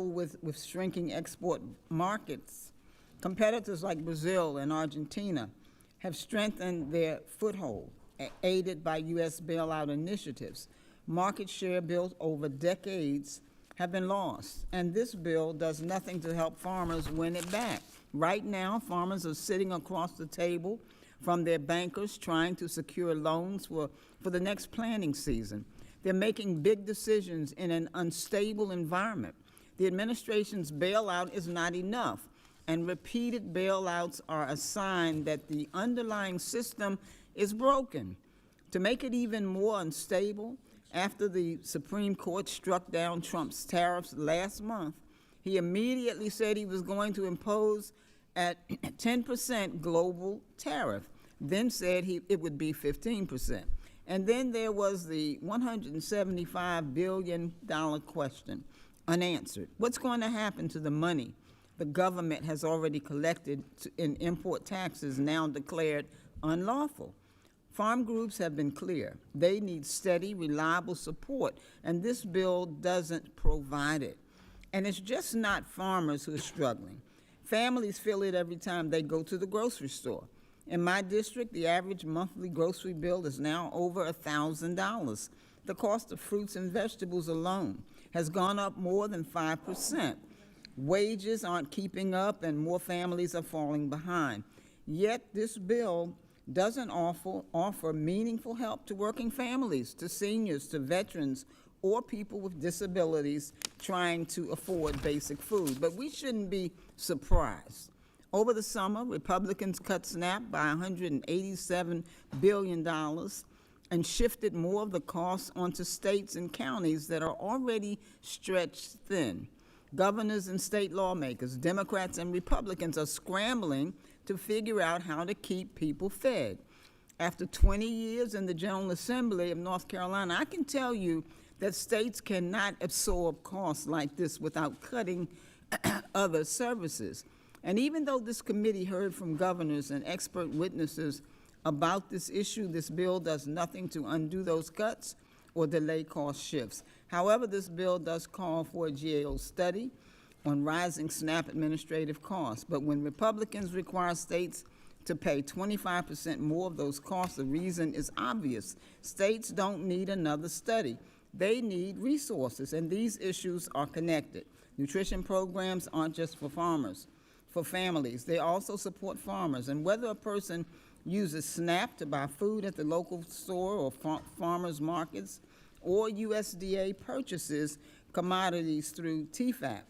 Speaker 10: with shrinking export markets, competitors like Brazil and Argentina have strengthened their foothold. aided by U.S. bailout initiatives. Market share built over decades have been lost, and this bill does nothing to help farmers win it back. Right now, farmers are sitting across the table from their bankers trying to secure loans for the next planting season. They're making big decisions in an unstable environment. The administration's bailout is not enough, and repeated bailouts are a sign that the underlying system is broken. To make it even more unstable, after the Supreme Court struck down Trump's tariffs last month, he immediately said he was going to impose a 10% global tariff, then said it would be 15%. And then there was the $175 billion question, unanswered. What's going to happen to the money the government has already collected in import taxes now declared unlawful? Farm groups have been clear. They need steady, reliable support, and this bill doesn't provide it. And it's just not farmers who are struggling. Families feel it every time they go to the grocery store. In my district, the average monthly grocery bill is now over $1,000. The cost of fruits and vegetables alone has gone up more than 5%. Wages aren't keeping up, and more families are falling behind. Yet this bill doesn't offer meaningful help to working families, to seniors, to veterans, or people with disabilities trying to afford basic food. But we shouldn't be surprised. Over the summer, Republicans cut SNAP by $187 billion and shifted more of the costs onto states and counties that are already stretched thin. Governors and state lawmakers, Democrats and Republicans, are scrambling to figure out how to keep people fed. After 20 years in the General Assembly of North Carolina, I can tell you that states cannot absorb costs like this without cutting other services. And even though this committee heard from governors and expert witnesses about this issue, this bill does nothing to undo those cuts or delay cost shifts. However, this bill does call for a GAO study on rising SNAP administrative costs. But when Republicans require states to pay 25% more of those costs, the reason is obvious. States don't need another study. They need resources, and these issues are connected. Nutrition programs aren't just for farmers, for families. They also support farmers. And whether a person uses SNAP to buy food at the local store or farmers markets, or USDA purchases commodities through TFAP,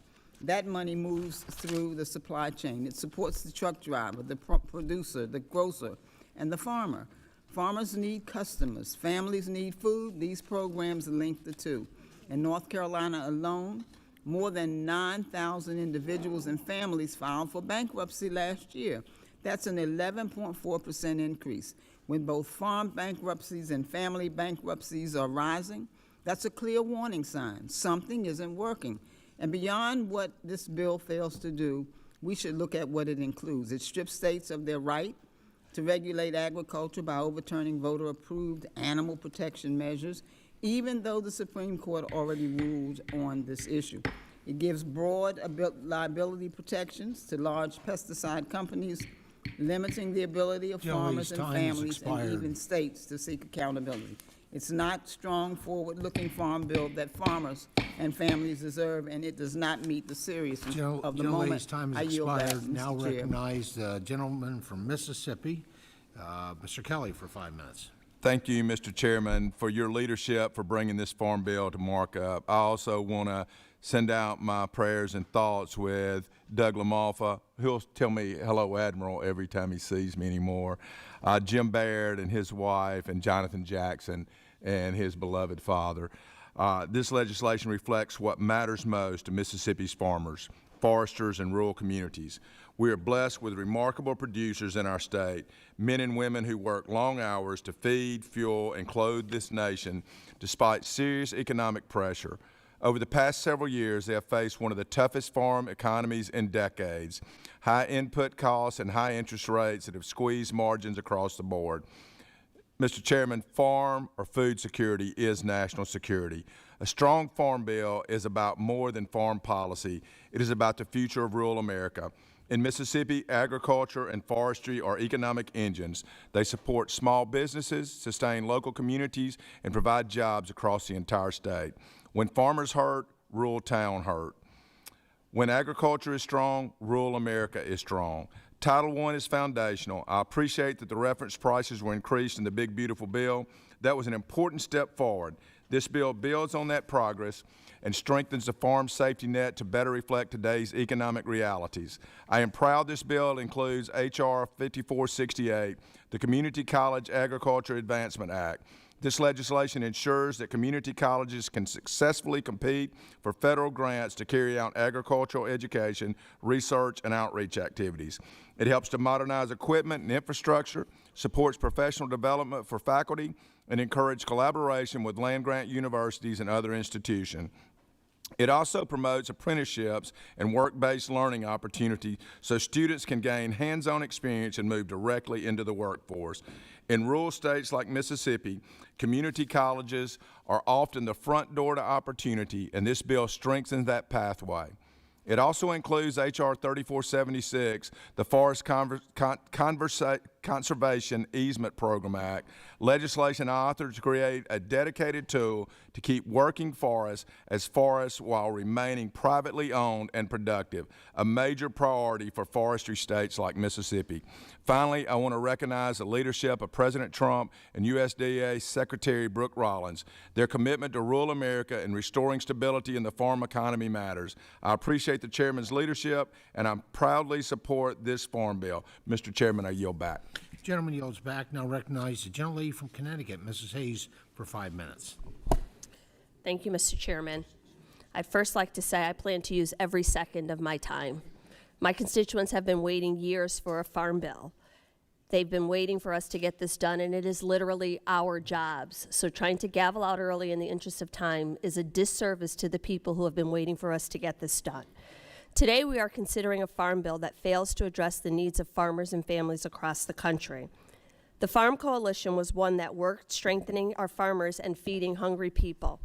Speaker 10: that money moves through the supply chain. It supports the truck driver, the producer, the grocer, and the farmer. Farmers need customers. Families need food. These programs link the two. In North Carolina alone, more than 9,000 individuals and families filed for bankruptcy last year. That's an 11.4% increase. When both farm bankruptcies and family bankruptcies are rising, that's a clear warning sign. Something isn't working. And beyond what this bill fails to do, we should look at what it includes. It strips states of their right to regulate agriculture by overturning voter-approved animal protection measures, even though the Supreme Court already ruled on this issue. It gives broad liability protections to large pesticide companies, limiting the ability of farmers and families and even states to seek accountability. It's not strong, forward-looking farm bill that farmers and families deserve, and it does not meet the seriousness of the moment.
Speaker 1: Time
Speaker 10: I
Speaker 1: has
Speaker 10: yield back,
Speaker 1: expired. Now
Speaker 10: Mr. Chair.
Speaker 1: recognize the gentleman from Mississippi, Mr. Kelly, for 5 minutes.
Speaker 11: Thank you, Mr. Chairman, for your leadership for bringing this farm bill to markup. I also want to send out my prayers and thoughts with Doug LaMalfa, who'll tell me hello, Admiral, every time he sees me anymore, Jim Baird and his wife, and Jonathan Jackson and his beloved father. This legislation reflects what matters most to Mississippi's farmers, foresters, and rural communities. We are blessed with remarkable producers in our state, men and women who work long hours to feed, fuel, and clothe this nation despite serious economic pressure. Over the past several years, they have faced one of the toughest farm economies in decades, high input costs and high interest rates that have squeezed margins across the board. Mr. Chairman, farm or food security is national security. A strong farm bill is about more than farm policy. It is about the future of rural America. In Mississippi, agriculture and forestry are economic engines. They support small businesses, sustain local communities, and provide jobs across the entire state. When farmers hurt, rural town hurt. When agriculture is strong, rural America is strong. Title I is foundational. I appreciate that the reference prices were increased in the big, beautiful bill. That was an important step forward. This bill builds on that progress and strengthens the farm safety net to better reflect today's economic realities. I am proud this bill includes H.R. 5468, the Community College Agriculture Advancement Act. This legislation ensures that community colleges can successfully compete for federal grants to carry out agricultural education, research, and outreach activities. It helps to modernize equipment and infrastructure, supports professional development for faculty, and encourages collaboration with land-grant universities and other institutions. It also promotes apprenticeships and work-based learning opportunities so students can gain hands-on experience and move directly into the workforce. In rural states like Mississippi, community colleges are often the front door to opportunity, and this bill strengthens that pathway. It also includes H.R. 3476, the Forest Conservation Easement Program Act, legislation authored to create a dedicated tool to keep working forests as forests while remaining privately owned and productive, a major priority for forestry states like Mississippi. Finally, I want to recognize the leadership of President Trump and USDA Secretary Brooke Rollins. Their commitment to rural America and restoring stability in the farm economy matters. I appreciate the Chairman's leadership, and I proudly support this farm bill. Mr. Chairman, I yield back.
Speaker 1: Gentleman yields back. Now recognize the gentlelady from Connecticut, Mrs. Hayes, for 5 minutes.
Speaker 12: Thank you, Mr. Chairman. I'd first like to say I plan to use every second of my time. My constituents have been waiting years for a farm bill. They've been waiting for us to get this done, and it is literally our jobs. So trying to gavel out early in the interest of time is a disservice to the people who have been waiting for us to get this done. Today, we are considering a farm bill that fails to address the needs of farmers and families across the country. The Farm Coalition was one that worked strengthening our farmers and feeding hungry people.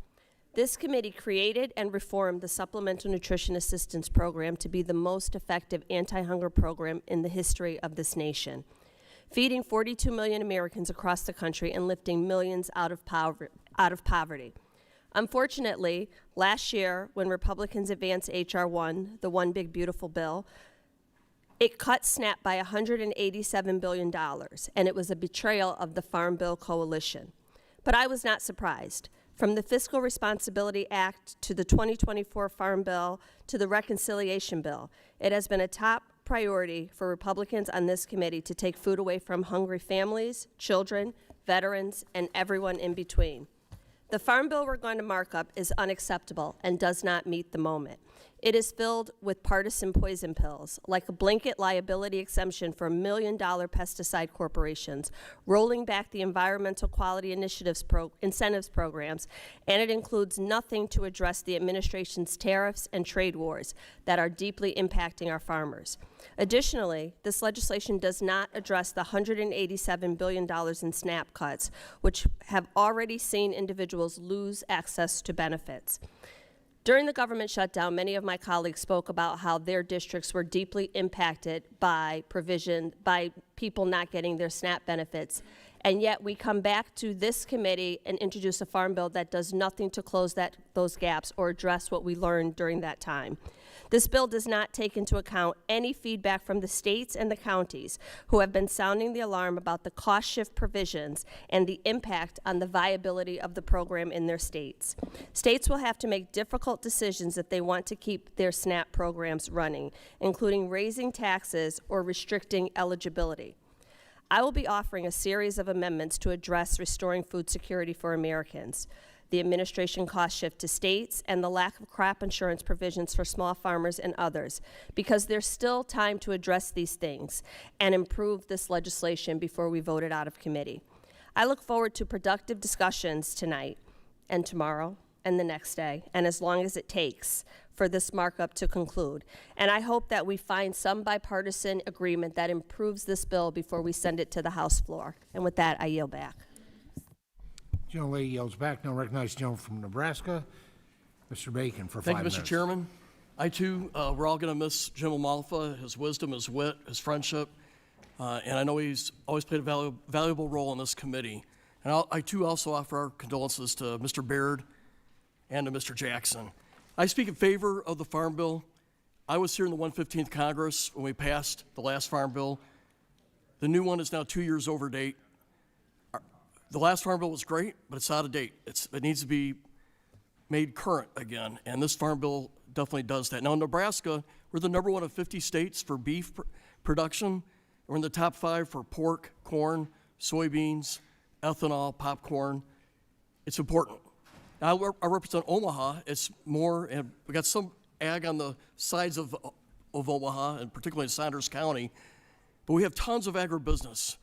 Speaker 12: This committee created and reformed the Supplemental Nutrition Assistance Program to be the most effective anti-hunger program in the history of this nation, feeding 42 million Americans across the country and lifting millions out of poverty. Unfortunately, last year, when Republicans advanced H.R. 1, the One Big Beautiful Bill, it cut SNAP by $187 billion, and it was a betrayal of the Farm Bill Coalition. But I was not surprised. From the Fiscal Responsibility Act to the 2024 Farm Bill to the Reconciliation Bill, it has been a top priority for Republicans on this committee to take food away from hungry families, children, veterans, and everyone in between. The farm bill we're going to mark up is unacceptable and does not meet the moment. It is filled with partisan poison pills, like a blanket liability exemption for $1 million pesticide corporations, rolling back the Environmental Quality Initiatives incentives programs, and it includes nothing to address the administration's tariffs and trade wars that are deeply impacting our farmers. Additionally, this legislation does not address the $187 billion in SNAP cuts, which have already seen individuals lose access to benefits. During the government shutdown, many of my colleagues spoke about how their districts were deeply impacted by people not getting their SNAP benefits. And yet we come back to this committee and introduce a farm bill that does nothing to close those gaps or address what we learned during that time. This bill does not take into account any feedback from the states and the counties who have been sounding the alarm about the cost shift provisions and the impact on the viability of the program in their states. States will have to make difficult decisions if they want to keep their SNAP programs running, including raising taxes or restricting eligibility. I will be offering a series of amendments to address restoring food security for Americans, the administration cost shift to states, and the lack of crop insurance provisions for small farmers and others, because there's still time to address these things and improve this legislation before we vote it out of committee. I look forward to productive discussions tonight and tomorrow and the next day, and as long as it takes for this markup to conclude. And I hope that we find some bipartisan agreement that improves this bill before we send it to the House floor. And with that, I yield back.
Speaker 1: Gentlelady yields back. Now recognize the gentleman from Nebraska, Mr. Bacon, for 5
Speaker 13: Thank you,
Speaker 1: minutes.
Speaker 13: Mr. Chairman. I too, we're all going to miss Jim Amalfa, his wisdom, his wit, his friendship, and I know he's always played a valuable role in this committee. And I too also offer our condolences to Mr. Baird and to Mr. Jackson. I speak in favor of the Farm Bill. I was here in the 115th Congress when we passed the last Farm Bill. The new one is now 2 years over date. The last Farm Bill was great, but it's out of date. It needs to be made current again, and this Farm Bill definitely does that. Now in Nebraska, we're the #1 of 50 states for beef production. We're in the top 5 for pork, corn, soybeans, ethanol, popcorn. It's important. Now I represent Omaha. It's more, and we got some ag on the sides of Omaha, and particularly in Saunders County, but we have tons of agribusiness.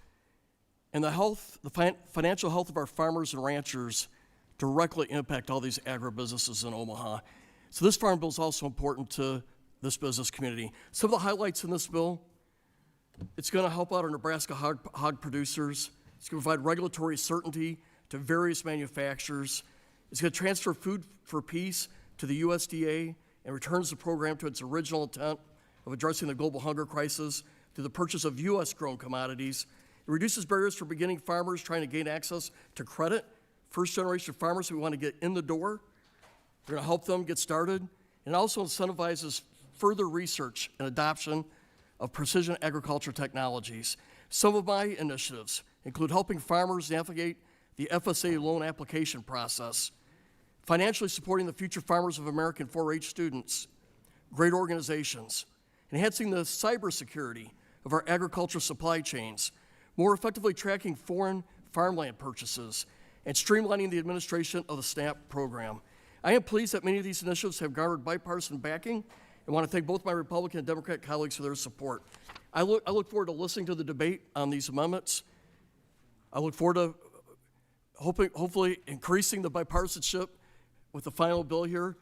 Speaker 13: And the financial health of our farmers and ranchers directly impact all these agribusinesses in Omaha. So this Farm Bill is also important to this business community. Some of the highlights in this bill: it's going to help out our Nebraska hog producers. It's going to provide regulatory certainty to various manufacturers. It's going to transfer Food for Peace to the USDA and returns the program to its original intent of addressing the global hunger crisis through the purchase of U.S.-grown commodities. It reduces barriers for beginning farmers trying to gain access to credit. First-generation farmers who want to get in the door, we're going to help them get started. And it also incentivizes further research and adoption of precision agriculture technologies. Some of my initiatives include helping farmers navigate the FSA loan application process, financially supporting the future farmers of American 4-H students, great organizations, enhancing the cybersecurity of our agriculture supply chains, more effectively tracking foreign farmland purchases, and streamlining the administration of the SNAP program. I am pleased that many of these initiatives have garnered bipartisan backing, and want to thank both my Republican and Democrat colleagues for their support. I look forward to listening to the debate on these amendments. I look forward to hopefully increasing the bipartisanship with the final bill here.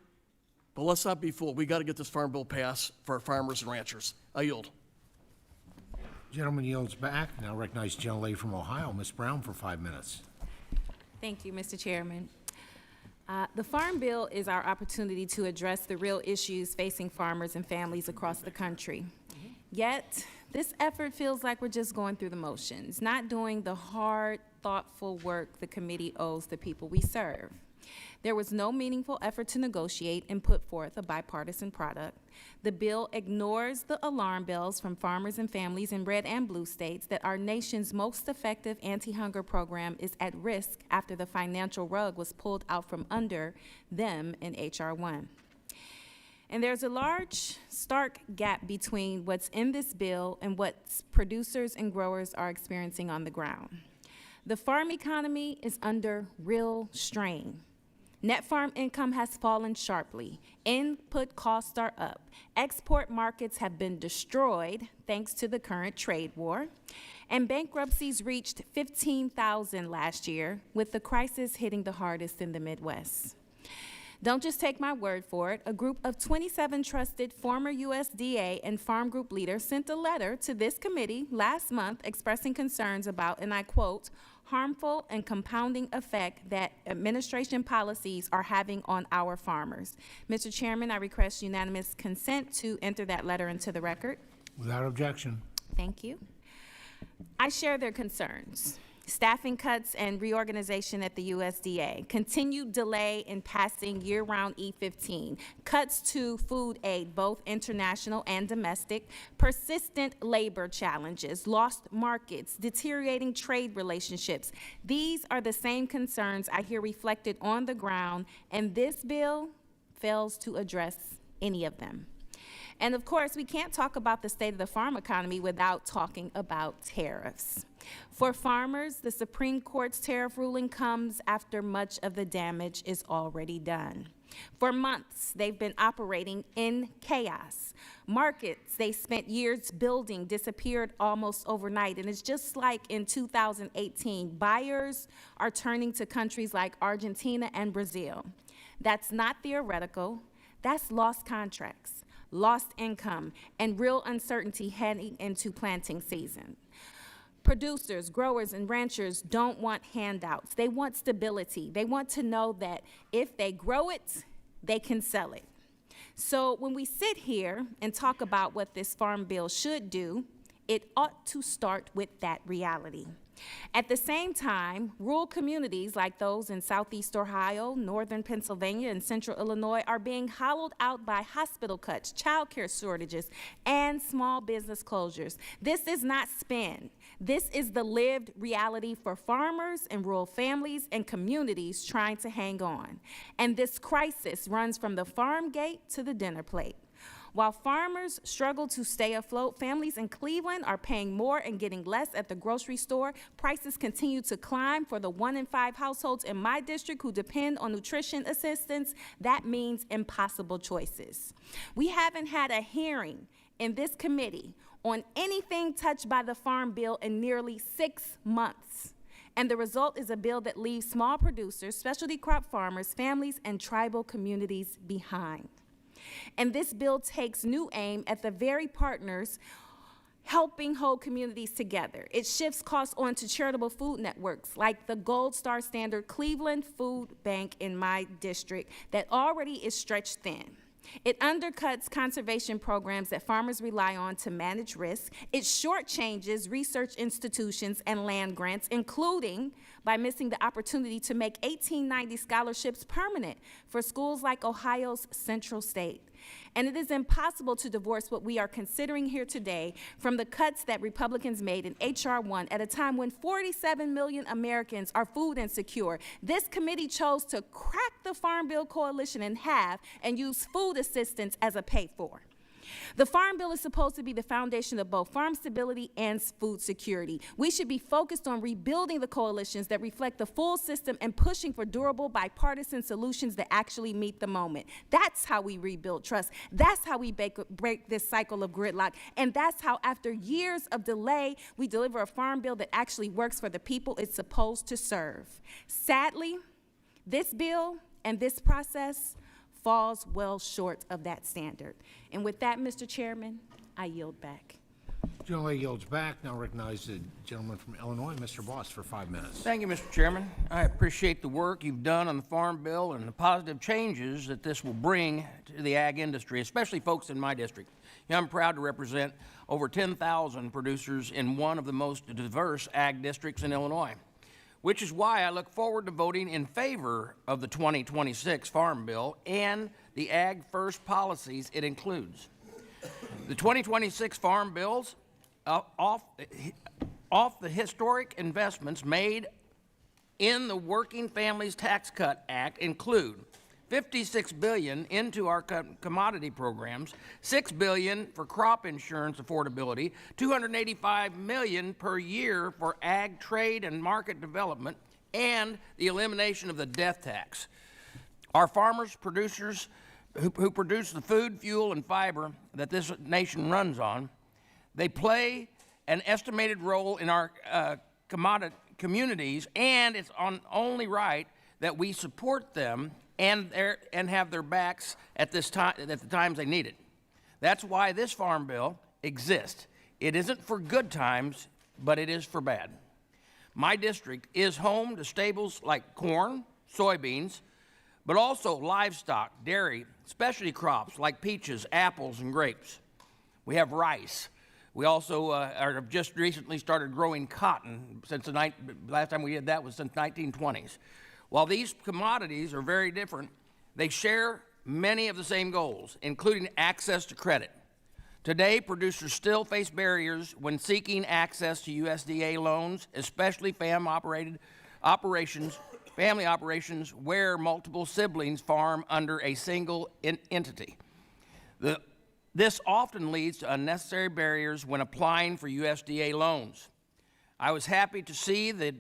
Speaker 13: But let's not be fooled. We got to get this Farm Bill passed for our farmers and ranchers. I yield.
Speaker 1: Gentleman yields back. Now recognize the gentlelady from Ohio, Ms. Brown, for 5 minutes.
Speaker 14: Thank you, Mr. Chairman. The Farm Bill is our opportunity to address the real issues facing farmers and families across the country. Yet, this effort feels like we're just going through the motions, not doing the hard, thoughtful work the committee owes the people we serve. There was no meaningful effort to negotiate and put forth a bipartisan product. The bill ignores the alarm bells from farmers and families in red and blue states that our nation's most effective anti-hunger program is at risk after the financial rug was pulled out from under them in H.R. 1. And there's a large, stark gap between what's in this bill and what producers and growers are experiencing on the ground. The farm economy is under real strain. Net farm income has fallen sharply. Input costs are up. Export markets have been destroyed thanks to the current trade war. And bankruptcies reached 15,000 last year, with the crisis hitting the hardest in the Midwest. Don't just take my word for it. A group of 27 trusted former USDA and farm group leaders sent a letter to this committee last month expressing concerns about, and I quote, harmful and compounding effect that administration policies are having on our farmers. Mr. Chairman, I request unanimous consent to enter that letter into the record.
Speaker 1: Without objection.
Speaker 14: Thank you. I share their concerns. Staffing cuts and reorganization at the USDA, continued delay in passing year-round E15, cuts to food aid, both international and domestic, persistent labor challenges, lost markets, deteriorating trade relationships. These are the same concerns I hear reflected on the ground, and this bill fails to address any of them. And of course, we can't talk about the state of the farm economy without talking about tariffs. For farmers, the Supreme Court's tariff ruling comes after much of the damage is already done. For months, they've been operating in chaos. Markets they spent years building disappeared almost overnight, and it's just like in 2018, buyers are turning to countries like Argentina and Brazil. That's not theoretical, that's lost contracts, lost income, and real uncertainty heading into planting season. Producers, growers, and ranchers don't want handouts. They want stability. They want to know that if they grow it, they can sell it. So when we sit here and talk about what this farm bill should do, it ought to start with that reality. At the same time, rural communities like those in Southeast Ohio, Northern Pennsylvania, and Central Illinois are being hollowed out by hospital cuts, child care shortages, and small business closures. This is not spin. This is the lived reality for farmers and rural families and communities trying to hang on. And this crisis runs from the farm gate to the dinner plate. While farmers struggle to stay afloat, families in Cleveland are paying more and getting less at the grocery store. Prices continue to climb for the 1 in 5 households in my district who depend on nutrition assistance. That means impossible choices. We haven't had a hearing in this committee on anything touched by the Farm Bill in nearly 6 months. And the result is a bill that leaves small producers, specialty crop farmers, families, and tribal communities behind. And this bill takes new aim at the very partners helping hold communities together. It shifts costs onto charitable food networks like the Gold Star Standard Cleveland Food Bank in my district that already is stretched thin. It undercuts conservation programs that farmers rely on to manage risk. It shortchanges research institutions and land grants, including by missing the opportunity to make 1890 scholarships permanent for schools like Ohio's Central State. And it is impossible to divorce what we are considering here today from the cuts that Republicans made in H.R. 1 at a time when 47 million Americans are food insecure. This committee chose to crack the Farm Bill coalition in half and use food assistance as a pay-for. The Farm Bill is supposed to be the foundation of both farm stability and food security. We should be focused on rebuilding the coalitions that reflect the full system and pushing for durable bipartisan solutions that actually meet the moment. That's how we rebuild trust. That's how we break this cycle of gridlock. And that's how, after years of delay, we deliver a Farm Bill that actually works for the people it's supposed to serve. Sadly, this bill and this process falls well short of that standard. And with that, Mr. Chairman, I yield back.
Speaker 1: Gentleman yields back. Now recognize the gentleman from Illinois, Mr. Voss, for 5 minutes.
Speaker 15: Thank you, Mr. Chairman. I appreciate the work you've done on the Farm Bill and the positive changes that this will bring to the ag industry, especially folks in my district. I'm proud to represent over 10,000 producers in one of the most diverse ag districts in Illinois, which is why I look forward to voting in favor of the 2026 Farm Bill and the Ag First policies it includes. The 2026 Farm Bills, off the historic investments made in the Working Families Tax Cut Act, include $56 billion into our commodity programs, $6 billion for crop insurance affordability, $285 million per year for ag trade and market development, and the elimination of the death tax. Our farmers, producers who produce the food, fuel, and fiber that this nation runs on, they play an estimated role in our communities, and it's only right that we support them and have their backs at the times they need it. That's why this Farm Bill exists. It isn't for good times, but it is for bad. My district is home to staples like corn, soybeans, but also livestock, dairy, specialty crops like peaches, apples, and grapes. We have rice. We also have just recently started growing cotton. Since last time we did that was since 1920s. While these commodities are very different, they share many of the same goals, including access to credit. Today, producers still face barriers when seeking access to USDA loans, especially family operations where multiple siblings farm under a single entity. This often leads to unnecessary barriers when applying for USDA loans. I was happy to see the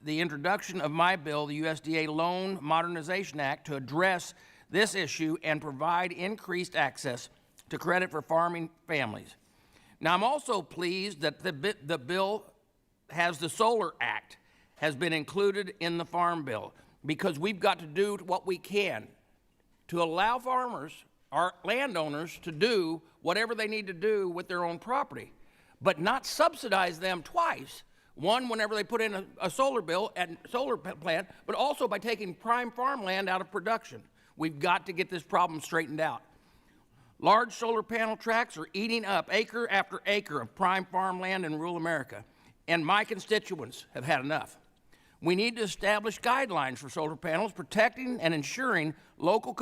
Speaker 15: introduction of my bill, the USDA Loan Modernization Act, to address this issue and provide increased access to credit for farming families. Now, I'm also pleased that the bill has the Solar Act has been included in the Farm Bill, because we've got to do what we can to allow farmers, our landowners, to do whatever they need to do with their own property, but not subsidize them twice One, whenever they put in a solar plant, but also by taking prime farmland out of production. We've got to get this problem straightened out. Large solar panel tracts are eating up acre after acre of prime farmland in rural America, and my constituents have had enough. We need to establish guidelines for solar panels, protecting and ensuring local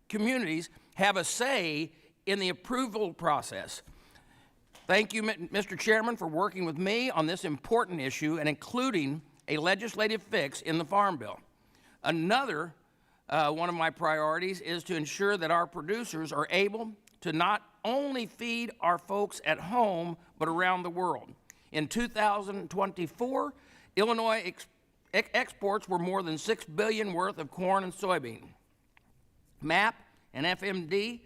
Speaker 15: communities have a say in the approval process. Thank you, Mr. Chairman, for working with me on this important issue and including a legislative fix in the Farm Bill. Another one of my priorities is to ensure that our producers are able to not only feed our folks at home, but around the world. In 2024, Illinois exports were more than $6 billion worth of corn and soybean. MAP and FMD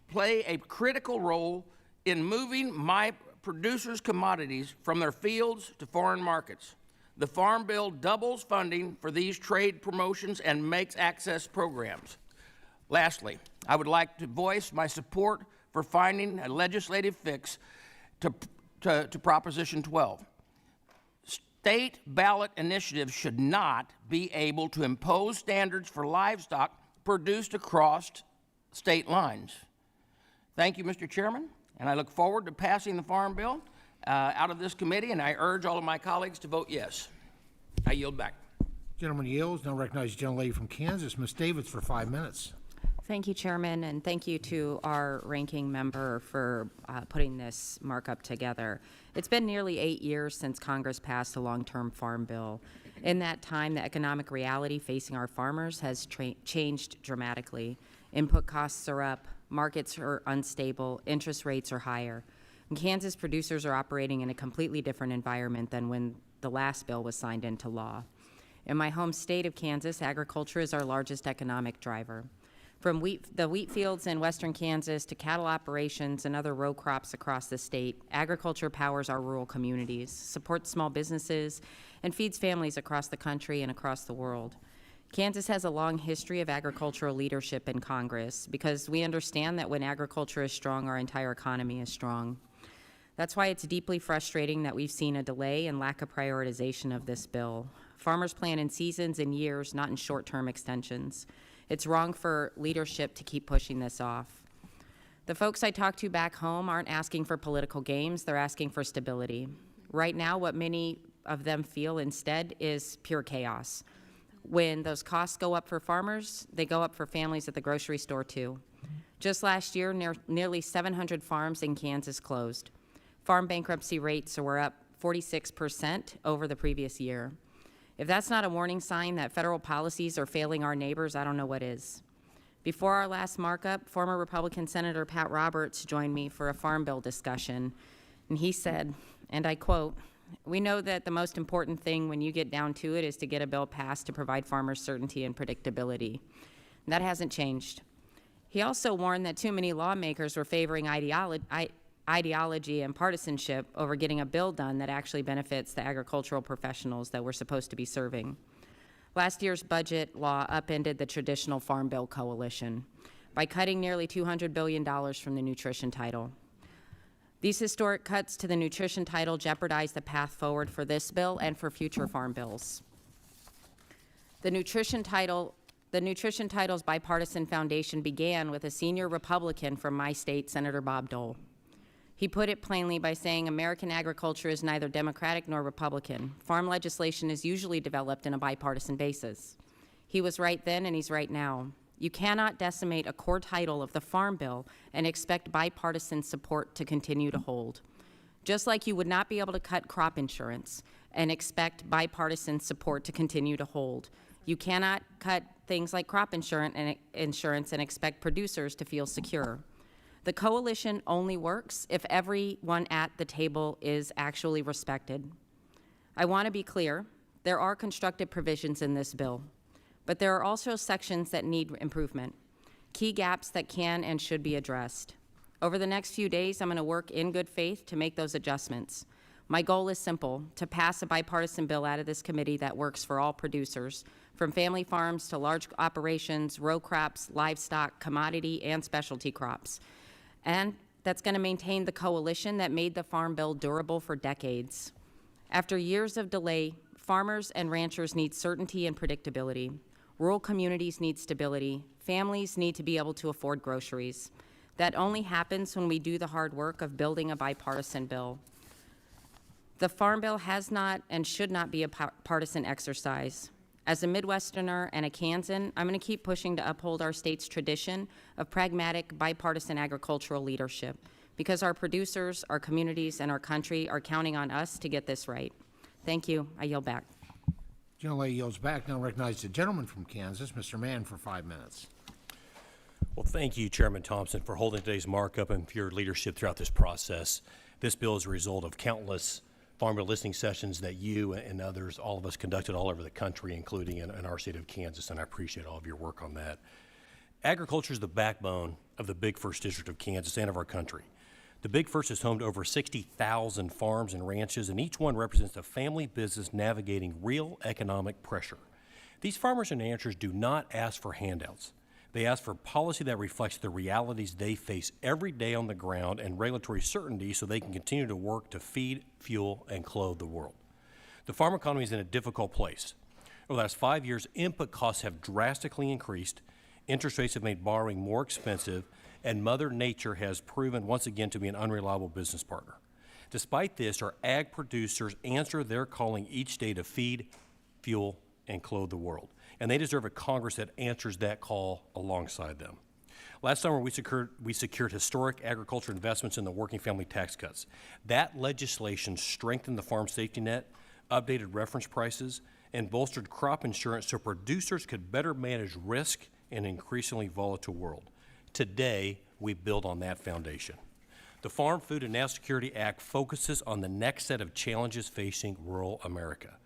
Speaker 15: play a critical role in moving my producers' commodities from their fields to foreign markets. The Farm Bill doubles funding for these trade promotions and makes access programs. Lastly, I would like to voice my support for finding a legislative fix to Proposition 12. State ballot initiatives should not be able to impose standards for livestock produced across state lines. Thank you, Mr. Chairman, and I look forward to passing the Farm Bill out of this committee, and I urge all of my colleagues to vote yes. I yield back.
Speaker 1: Gentleman yields. Now recognize the gentlelady from Kansas, Ms. Davids, for 5 minutes.
Speaker 16: Thank you, Chairman, and thank you to our ranking member for putting this markup together. It's been nearly 8 years since Congress passed the long-term farm bill. In that time, the economic reality facing our farmers has changed dramatically. Input costs are up, markets are unstable, interest rates are higher. And Kansas producers are operating in a completely different environment than when the last bill was signed into law. In my home state of Kansas, agriculture is our largest economic driver. From the wheat fields in western Kansas to cattle operations and other row crops across the state, agriculture powers our rural communities, supports small businesses, and feeds families across the country and across the world. Kansas has a long history of agricultural leadership in Congress because we understand that when agriculture is strong, our entire economy is strong. That's why it's deeply frustrating that we've seen a delay and lack of prioritization of this bill. Farmers plan in seasons and years, not in short-term extensions. It's wrong for leadership to keep pushing this off. The folks I talk to back home aren't asking for political games, they're asking for stability. Right now, what many of them feel instead is pure chaos. When those costs go up for farmers, they go up for families at the grocery store too. Just last year, nearly 700 farms in Kansas closed. Farm bankruptcy rates were up 46% over the previous year. If that's not a warning sign that federal policies are failing our neighbors, I don't know what is. Before our last markup, former Republican Senator Pat Roberts joined me for a farm bill discussion, and he said, and I quote, "We know that the most important thing when you get down to it is to get a bill passed to provide farmers certainty and predictability." And that hasn't changed. He also warned that too many lawmakers were favoring ideology and partisanship over getting a bill done that actually benefits the agricultural professionals that we're supposed to be serving. Last year's budget law upended the traditional Farm Bill coalition by cutting nearly $200 billion from the nutrition title. These historic cuts to the nutrition title jeopardize the path forward for this bill and for future farm bills. The nutrition title's bipartisan foundation began with a senior Republican from my state, Senator Bob Dole. He put it plainly by saying American agriculture is neither Democratic nor Republican. Farm legislation is usually developed in a bipartisan basis. He was right then and he's right now. You cannot decimate a core title of the Farm Bill and expect bipartisan support to continue to hold. Just like you would not be able to cut crop insurance and expect bipartisan support to continue to hold. You cannot cut things like crop insurance and expect producers to feel secure. The coalition only works if everyone at the table is actually respected. I want to be clear, there are constructive provisions in this bill, but there are also sections that need improvement, key gaps that can and should be addressed. Over the next few days, I'm going to work in good faith to make those adjustments. My goal is simple, to pass a bipartisan bill out of this committee that works for all producers, from family farms to large operations, row crops, livestock, commodity, and specialty crops. And that's going to maintain the coalition that made the Farm Bill durable for decades. After years of delay, farmers and ranchers need certainty and predictability. Rural communities need stability. Families need to be able to afford groceries. That only happens when we do the hard work of building a bipartisan bill. The Farm Bill has not and should not be a partisan exercise. As a Midwesterner and a Kansan, I'm going to keep pushing to uphold our state's tradition of pragmatic, bipartisan agricultural leadership, because our producers, our communities, and our country are counting on us to get this right. Thank you. I yield back.
Speaker 1: Gentlelady yields back. Now recognize the gentleman from Kansas, Mr. Mann, for 5 minutes.
Speaker 17: Well, thank you, Chairman Thompson, for holding today's markup and for your leadership throughout this process. This bill is a result of countless Farm Bill listening sessions that you and others, all of us, conducted all over the country, including in our state of Kansas, and I appreciate all of your work on that. Agriculture is the backbone of the Big First District of Kansas and of our country. The Big First is home to over 60,000 farms and ranches, and each one represents a family business navigating real economic pressure. These farmers and ranchers do not ask for handouts. They ask for policy that reflects the realities they face every day on the ground and regulatory certainty so they can continue to work to feed, fuel, and clothe the world. The farm economy is in a difficult place. Over the last 5 years, input costs have drastically increased, interest rates have made borrowing more expensive, and Mother Nature has proven once again to be an unreliable business partner. Despite this, our ag producers answer their calling each day to feed, fuel, and clothe the world. And they deserve a Congress that answers that call alongside them. Last summer, we secured historic agriculture investments in the working family tax cuts. That legislation strengthened the farm safety net, updated reference prices, and bolstered crop insurance so producers could better manage risk in an increasingly volatile world. Today, we build on that foundation. The Farm, Food, and National Security Act focuses on the next set of challenges facing rural America.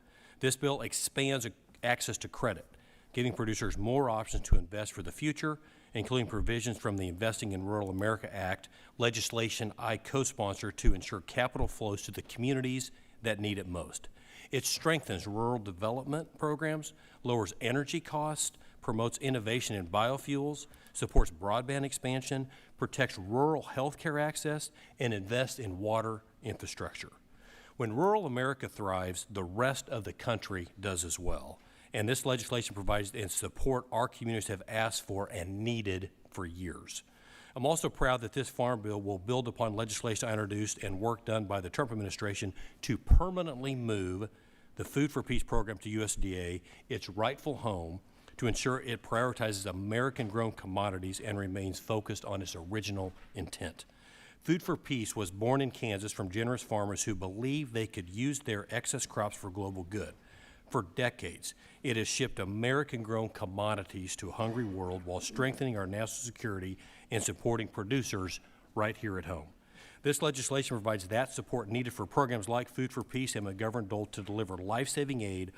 Speaker 17: This bill expands access to credit, giving producers more options to invest for the future, including provisions from the Investing in Rural America Act, legislation I co-sponsor to ensure capital flows to the communities that need it most. It strengthens rural development programs, lowers energy costs, promotes innovation in biofuels, supports broadband expansion, protects rural health care access, and invests in water infrastructure. When rural America thrives, the rest of the country does as well. And this legislation provides and support our communities have asked for and needed for years. I'm also proud that this Farm Bill will build upon legislation I introduced and work done by the Trump administration to permanently move the Food for Peace program to USDA, its rightful home, to ensure it prioritizes American-grown commodities and remains focused on its original intent. Food for Peace was born in Kansas from generous farmers who believed they could use their excess crops for global good. For decades, it has shipped American-grown commodities to a hungry world while strengthening our national security and supporting producers right here at home. This legislation provides that support needed for programs like Food for Peace and McGovern Dole to deliver life-saving aid,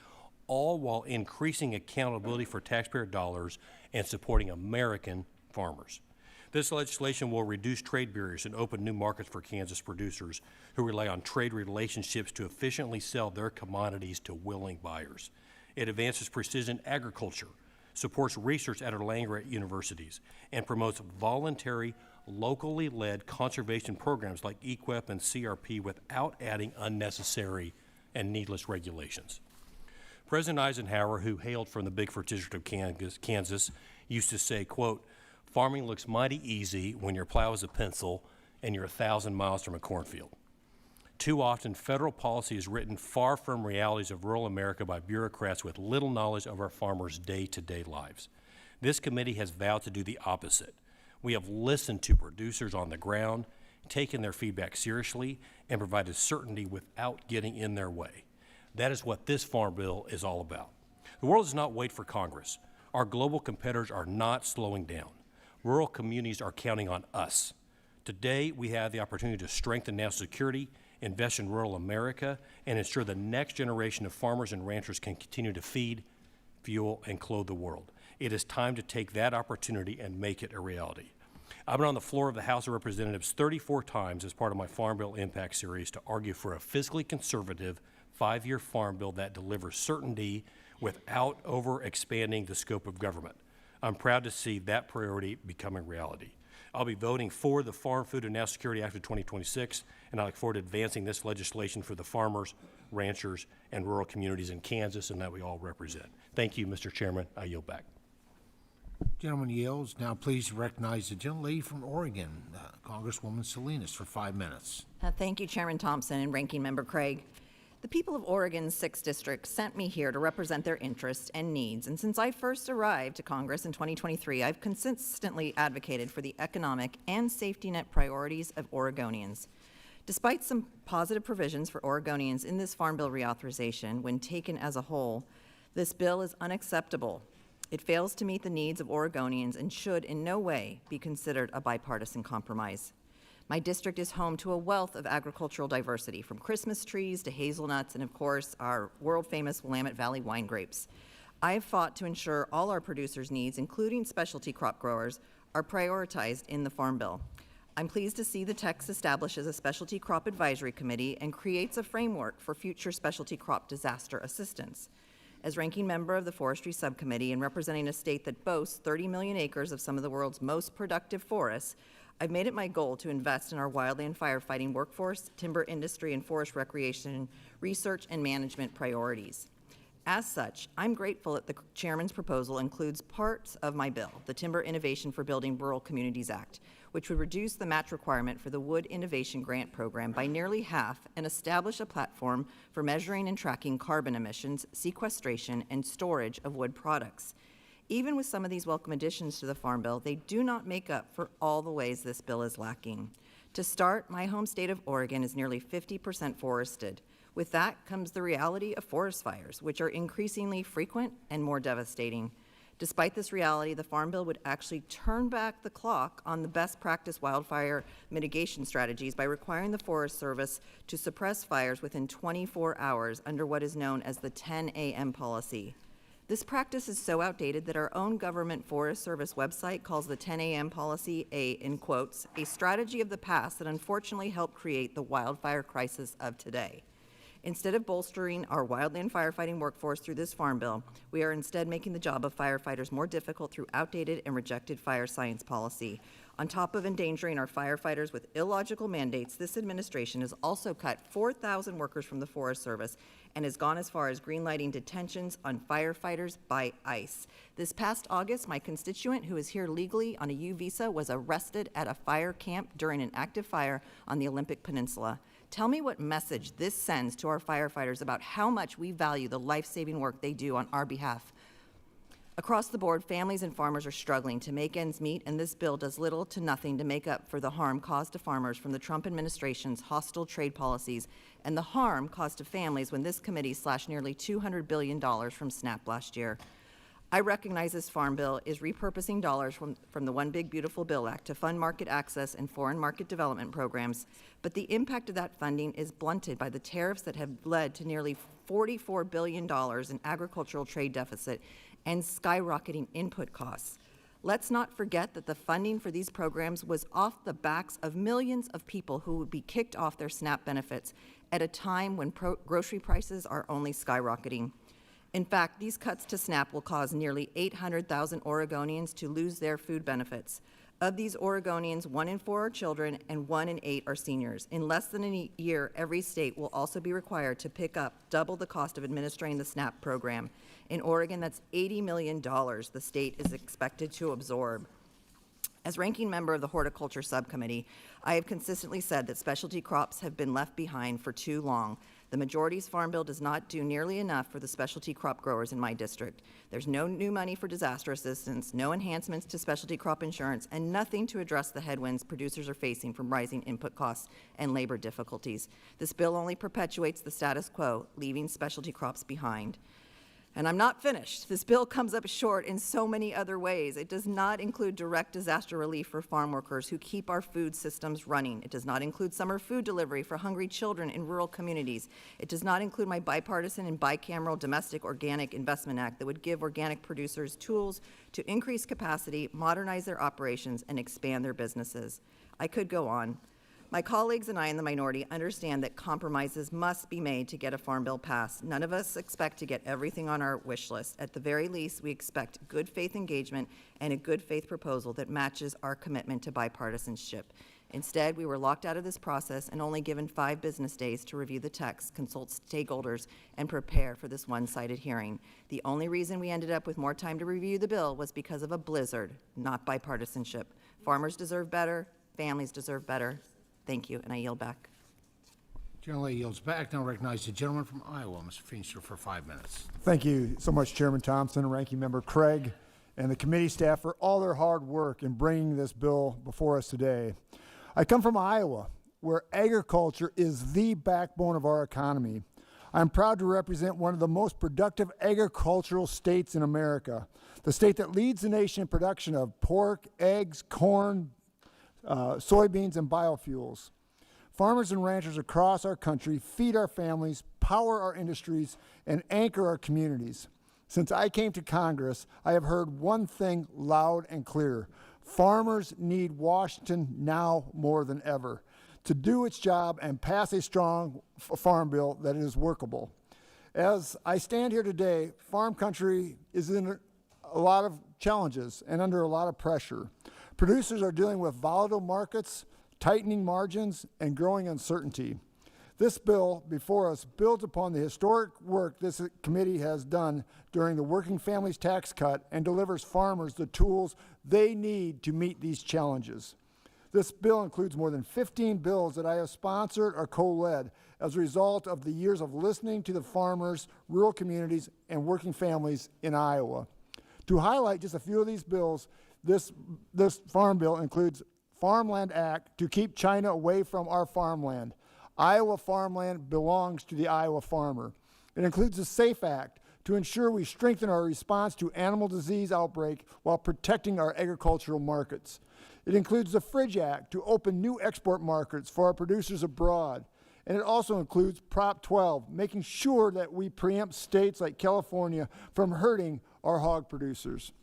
Speaker 17: all while increasing accountability for taxpayer dollars and supporting American farmers. This legislation will reduce trade barriers and open new markets for Kansas producers who rely on trade relationships to efficiently sell their commodities to willing buyers. It advances precision agriculture, supports research at our land-grant universities, and promotes voluntary, locally led conservation programs like EQIP and CRP without adding unnecessary and needless regulations. President Eisenhower, who hailed from the Big First District of Kansas, used to say, quote, "Farming looks mighty easy when your plow is a pencil and you're 1,000 miles from a cornfield." Too often, federal policy is written far from realities of rural America by bureaucrats with little knowledge of our farmers' day-to-day lives. This committee has vowed to do the opposite. We have listened to producers on the ground, taken their feedback seriously, and provided certainty without getting in their way. That is what this Farm Bill is all about. The world does not wait for Congress. Our global competitors are not slowing down. Rural communities are counting on us. Today, we have the opportunity to strengthen national security, invest in rural America, and ensure the next generation of farmers and ranchers can continue to feed, fuel, and clothe the world. It is time to take that opportunity and make it a reality. I've been on the floor of the House of Representatives 34 times as part of my Farm Bill Impact Series to argue for a fiscally conservative 5-year farm bill that delivers certainty without over-expanding the scope of government. I'm proud to see that priority becoming reality. I'll be voting for the Farm Food and National Security Act of 2026, and I look forward to advancing this legislation for the farmers, ranchers, and rural communities in Kansas and that we all represent. Thank you, Mr. Chairman. I yield back.
Speaker 1: Gentleman yields. Now please recognize the gentlelady from Oregon, Congresswoman Salinas, for 5 minutes.
Speaker 18: Thank you, Chairman Thompson and Ranking Member Craig. The people of Oregon's 6th District sent me here to represent their interests and needs, and since I first arrived to Congress in 2023, I've consistently advocated for the economic and safety net priorities of Oregonians. Despite some positive provisions for Oregonians in this Farm Bill reauthorization, when taken as a whole, this bill is unacceptable. It fails to meet the needs of Oregonians and should in no way be considered a bipartisan compromise. My district is home to a wealth of agricultural diversity, from Christmas trees to hazelnuts and, of course, our world-famous Willamette Valley wine grapes. I have fought to ensure all our producers' needs, including specialty crop growers, are prioritized in the Farm Bill. I'm pleased to see the text establishes a specialty crop advisory committee and creates a framework for future specialty crop disaster assistance. As ranking member of the Forestry Subcommittee and representing a state that boasts 30 million acres of some of the world's most productive forests, I've made it my goal to invest in our wildland firefighting workforce, timber industry, and forest recreation research and management priorities. As such, I'm grateful that the chairman's proposal includes parts of my bill, the Timber Innovation for Building Rural Communities Act, which would reduce the match requirement for the Wood Innovation Grant Program by nearly half and establish a platform for measuring and tracking carbon emissions, sequestration, and storage of wood products. Even with some of these welcome additions to the Farm Bill, they do not make up for all the ways this bill is lacking. To start, my home state of Oregon is nearly 50% forested. With that comes the reality of forest fires, which are increasingly frequent and more devastating. Despite this reality, the Farm Bill would actually turn back the clock on the best practice wildfire mitigation strategies by requiring the Forest Service to suppress fires within 24 hours under what is known as the 10 a.m. policy. This practice is so outdated that our own government Forest Service website calls the 10 a.m. policy in quotes, a strategy of the past that unfortunately helped create the wildfire crisis of today. Instead of bolstering our wildland firefighting workforce through this Farm Bill, we are instead making the job of firefighters more difficult through outdated and rejected fire science policy. On top of endangering our firefighters with illogical mandates, this administration has also cut 4,000 workers from the Forest Service and has gone as far as greenlighting detentions on firefighters by ICE. This past August, my constituent, who is here legally on a U visa, was arrested at a fire camp during an active fire on the Olympic Peninsula. Tell me what message this sends to our firefighters about how much we value the life-saving work they do on our behalf. Across the board, families and farmers are struggling to make ends meet, and this bill does little to nothing to make up for the harm caused to farmers from the Trump administration's hostile trade policies and the harm caused to families when this committee slashed nearly $200 billion from SNAP last year. I recognize this Farm Bill is repurposing dollars from the One Big Beautiful Bill Act to fund market access and foreign market development programs, but the impact of that funding is blunted by the tariffs that have led to nearly $44 billion in agricultural trade deficit and skyrocketing input costs. Let's not forget that the funding for these programs was off the backs of millions of people who would be kicked off their SNAP benefits at a time when grocery prices are only skyrocketing. In fact, these cuts to SNAP will cause nearly 800,000 Oregonians to lose their food benefits. Of these Oregonians, 1 in 4 are children and 1 in 8 are seniors. In less than a year, every state will also be required to pick up double the cost of administering the SNAP program. In Oregon, that's $80 million the state is expected to absorb. As ranking member of the Horticulture Subcommittee, I have consistently said that specialty crops have been left behind for too long. The majority's Farm Bill does not do nearly enough for the specialty crop growers in my district. There's no new money for disaster assistance, no enhancements to specialty crop insurance, and nothing to address the headwinds producers are facing from rising input costs and labor difficulties. This bill only perpetuates the status quo, leaving specialty crops behind. And I'm not finished. This bill comes up short in so many other ways. It does not include direct disaster relief for farm workers who keep our food systems running. It does not include summer food delivery for hungry children in rural communities. It does not include my bipartisan and bicameral Domestic Organic Investment Act that would give organic producers tools to increase capacity, modernize their operations, and expand their businesses. I could go on. My colleagues and I in the minority understand that compromises must be made to get a farm bill passed. None of us expect to get everything on our wish list. At the very least, we expect good faith engagement and a good faith proposal that matches our commitment to bipartisanship. Instead, we were locked out of this process and only given 5 business days to review the text, consult stakeholders, and prepare for this one-sided hearing. The only reason we ended up with more time to review the bill was because of a blizzard, not bipartisanship. Farmers deserve better. Families deserve better. Thank you, and I yield back.
Speaker 1: Generally yields back. Now recognize the gentleman from Iowa, Mr. Feenstra, for 5 minutes.
Speaker 19: Thank you so much, Chairman Thompson, Ranking Member Craig, and the committee staff for all their hard work in bringing this bill before us today. I come from Iowa, where agriculture is the backbone of our economy. I'm proud to represent one of the most productive agricultural states in America, the state that leads the nation in production of pork, eggs, corn, soybeans, and biofuels. Farmers and ranchers across our country feed our families, power our industries, and anchor our communities. Since I came to Congress, I have heard one thing loud and clear. Farmers need Washington now more than ever to do its job and pass a strong farm bill that is workable. As I stand here today, farm country is in a lot of challenges and under a lot of pressure. Producers are dealing with volatile markets, tightening margins, and growing uncertainty. This bill before us builds upon the historic work this committee has done during the Working Families Tax Cut and delivers farmers the tools they need to meet these challenges. This bill includes more than 15 bills that I have sponsored or co-led as a result of the years of listening to the farmers, rural communities, and working families in Iowa. To highlight just a few of these bills, this farm bill includes Farmland Act to keep China away from our farmland. Iowa farmland belongs to the Iowa farmer. It includes the SAFE Act to ensure we strengthen our response to animal disease outbreak while protecting our agricultural markets. It includes the Fridge Act to open new export markets for our producers abroad. And it also includes Prop 12, making sure that we preempt states like California from hurting our hog producers.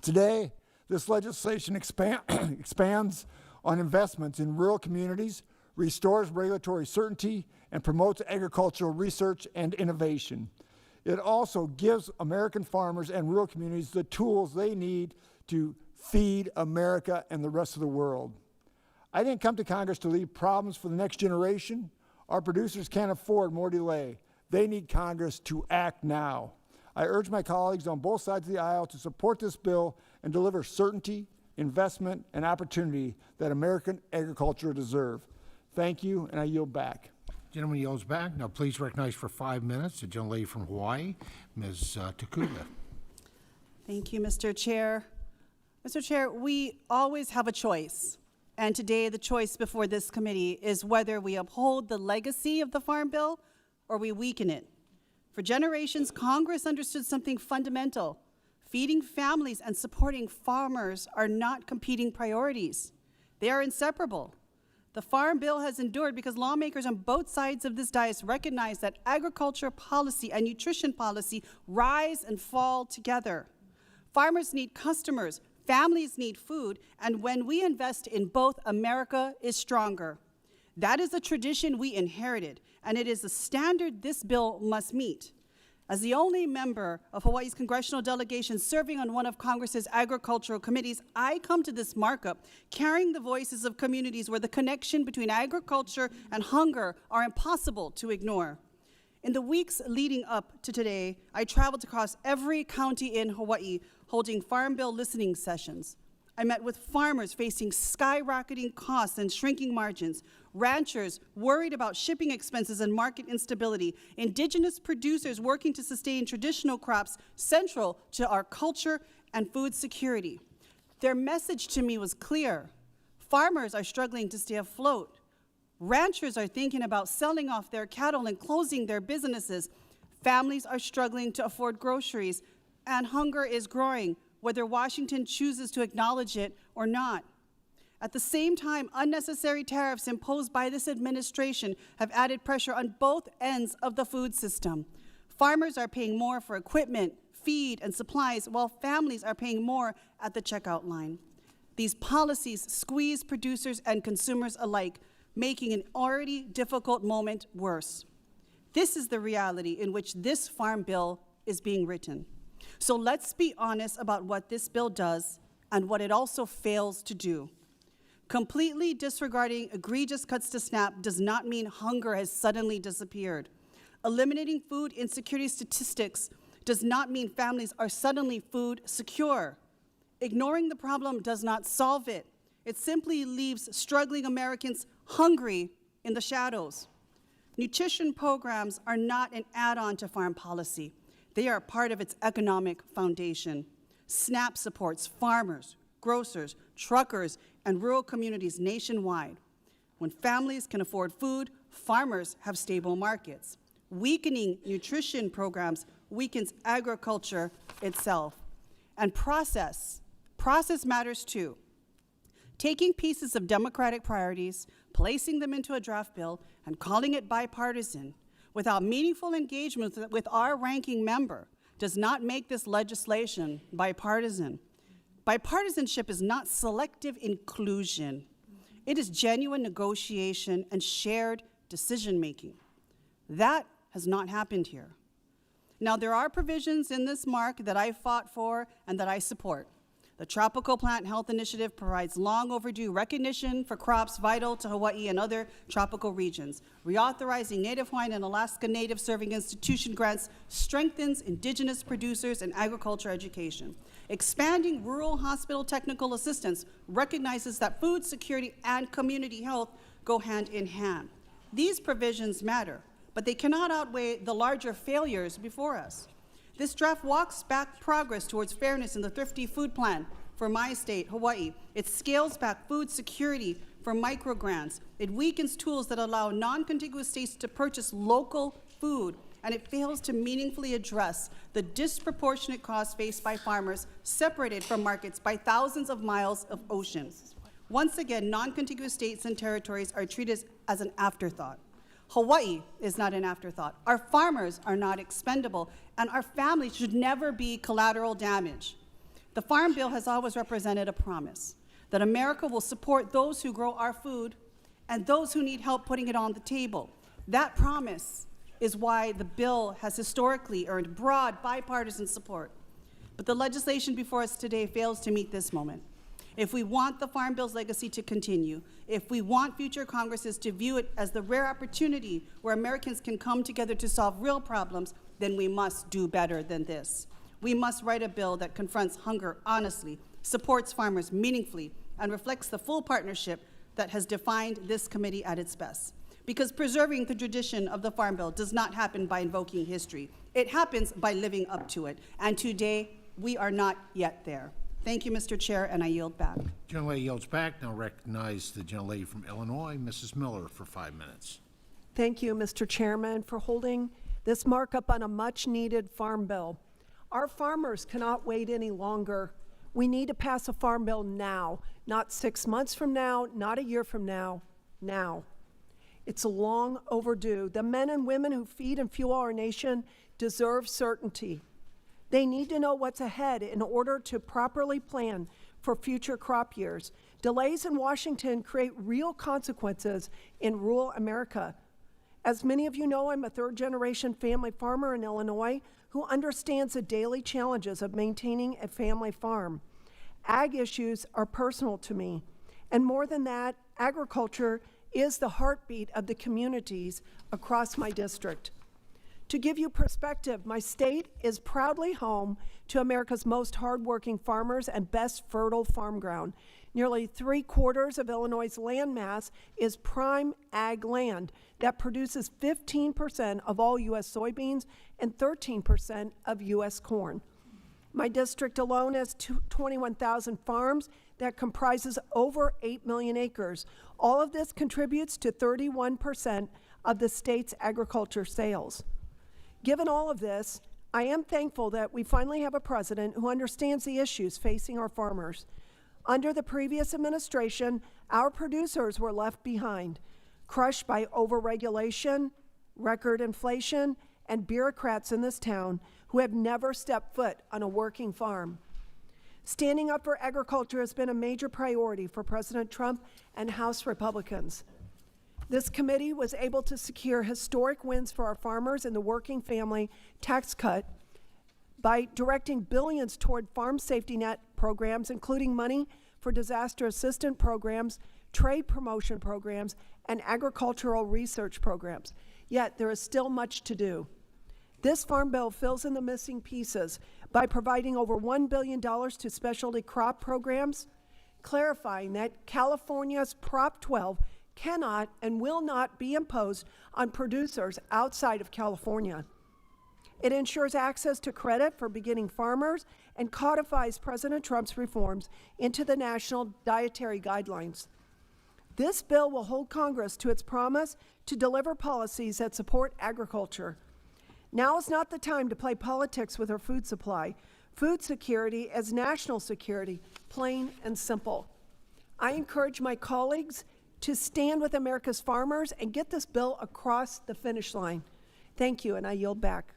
Speaker 19: Today, this legislation expands on investments in rural communities, restores regulatory certainty, and promotes agricultural research and innovation. It also gives American farmers and rural communities the tools they need to feed America and the rest of the world. I didn't come to Congress to leave problems for the next generation. Our producers can't afford more delay. They need Congress to act now. I urge my colleagues on both sides of the aisle to support this bill and deliver certainty, investment, and opportunity that American agriculture deserves. Thank you, and I yield back.
Speaker 1: Gentleman yields back. Now please recognize for 5 minutes the gentlelady from Hawaii, Ms. Takuda.
Speaker 20: Thank you, Mr. Chair. Mr. Chair, we always have a choice, and today the choice before this committee is whether we uphold the legacy of the Farm Bill or we weaken it. For generations, Congress understood something fundamental. Feeding families and supporting farmers are not competing priorities. They are inseparable. The Farm Bill has endured because lawmakers on both sides of this dais recognize that agriculture policy and nutrition policy rise and fall together. Farmers need customers, families need food, and when we invest in both, America is stronger. That is a tradition we inherited, and it is a standard this bill must meet. As the only member of Hawaii's congressional delegation serving on one of Congress's agricultural committees, I come to this markup carrying the voices of communities where the connection between agriculture and hunger are impossible to ignore. In the weeks leading up to today, I traveled across every county in Hawaii holding Farm Bill listening sessions. I met with farmers facing skyrocketing costs and shrinking margins, ranchers worried about shipping expenses and market instability, indigenous producers working to sustain traditional crops central to our culture and food security. Their message to me was clear. Farmers are struggling to stay afloat. Ranchers are thinking about selling off their cattle and closing their businesses. Families are struggling to afford groceries, and hunger is growing, whether Washington chooses to acknowledge it or not. At the same time, unnecessary tariffs imposed by this administration have added pressure on both ends of the food system. Farmers are paying more for equipment, feed, and supplies, while families are paying more at the checkout line. These policies squeeze producers and consumers alike, making an already difficult moment worse. This is the reality in which this farm bill is being written. So let's be honest about what this bill does and what it also fails to do. Completely disregarding egregious cuts to SNAP does not mean hunger has suddenly disappeared. Eliminating food insecurity statistics does not mean families are suddenly food secure. Ignoring the problem does not solve it. It simply leaves struggling Americans hungry in the shadows. Nutrition programs are not an add-on to farm policy. They are part of its economic foundation. SNAP supports farmers, grocers, truckers, and rural communities nationwide. When families can afford food, farmers have stable markets. Weakening nutrition programs weakens agriculture itself. And process matters too. Taking pieces of Democratic priorities, placing them into a draft bill, and calling it bipartisan without meaningful engagement with our ranking member does not make this legislation bipartisan. Bipartisanship is not selective inclusion. It is genuine negotiation and shared decision-making. That has not happened here. Now, there are provisions in this mark that I fought for and that I support. The Tropical Plant Health Initiative provides long overdue recognition for crops vital to Hawaii and other tropical regions. Reauthorizing Native Hawaiian and Alaska Native Serving Institution grants strengthens indigenous producers and agriculture education. Expanding rural hospital technical assistance recognizes that food security and community health go hand in hand. These provisions matter, but they cannot outweigh the larger failures before us. This draft walks back progress towards fairness in the Thrifty Food Plan for my state, Hawaii. It scales back food security for microgrants. It weakens tools that allow non-contiguous states to purchase local food, and it fails to meaningfully address the disproportionate costs faced by farmers separated from markets by thousands of miles of ocean. Once again, non-contiguous states and territories are treated as an afterthought. Hawaii is not an afterthought. Our farmers are not expendable, and our families should never be collateral damage. The Farm Bill has always represented a promise that America will support those who grow our food and those who need help putting it on the table. That promise is why the bill has historically earned broad bipartisan support. But the legislation before us today fails to meet this moment. If we want the Farm Bill's legacy to continue, if we want future Congresses to view it as the rare opportunity where Americans can come together to solve real problems, then we must do better than this. We must write a bill that confronts hunger honestly, supports farmers meaningfully, and reflects the full partnership that has defined this committee at its best. Because preserving the tradition of the Farm Bill does not happen by invoking history. It happens by living up to it. And today, we are not yet there. Thank you, Mr. Chair, and I yield back.
Speaker 1: Gentlelady yields back. Now recognize the gentlelady from Illinois, Mrs. Miller, for 5 minutes.
Speaker 21: Thank you, Mr. Chairman, for holding this markup on a much-needed farm bill. Our farmers cannot wait any longer. We need to pass a farm bill now, not 6 months from now, not a year from now, now. It's long overdue. The men and women who feed and fuel our nation deserve certainty. They need to know what's ahead in order to properly plan for future crop years. Delays in Washington create real consequences in rural America. As many of you know, I'm a third-generation family farmer in Illinois who understands the daily challenges of maintaining a family farm. Ag issues are personal to me, and more than that, agriculture is the heartbeat of the communities across my district. To give you perspective, my state is proudly home to America's most hardworking farmers and best fertile farm ground. Nearly 3/4 of Illinois' land mass is prime ag land that produces 15% of all U.S. soybeans and 13% of U.S. corn. My district alone has 21,000 farms that comprises over 8 million acres. All of this contributes to 31% of the state's agriculture sales. Given all of this, I am thankful that we finally have a president who understands the issues facing our farmers. Under the previous administration, our producers were left behind, crushed by overregulation, record inflation, and bureaucrats in this town who have never stepped foot on a working farm. Standing up for agriculture has been a major priority for President Trump and House Republicans. This committee was able to secure historic wins for our farmers and the working family tax cut by directing billions toward farm safety net programs, including money for disaster assistance programs, trade promotion programs, and agricultural research programs. Yet there is still much to do. This farm bill fills in the missing pieces by providing over $1 billion to specialty crop programs, clarifying that California's Prop 12 cannot and will not be imposed on producers outside of California. It ensures access to credit for beginning farmers and codifies President Trump's reforms into the national dietary guidelines. This bill will hold Congress to its promise to deliver policies that support agriculture. Now is not the time to play politics with our food supply. Food security is national security, plain and simple. I encourage my colleagues to stand with America's farmers and get this bill across the finish line. Thank you, and I yield back.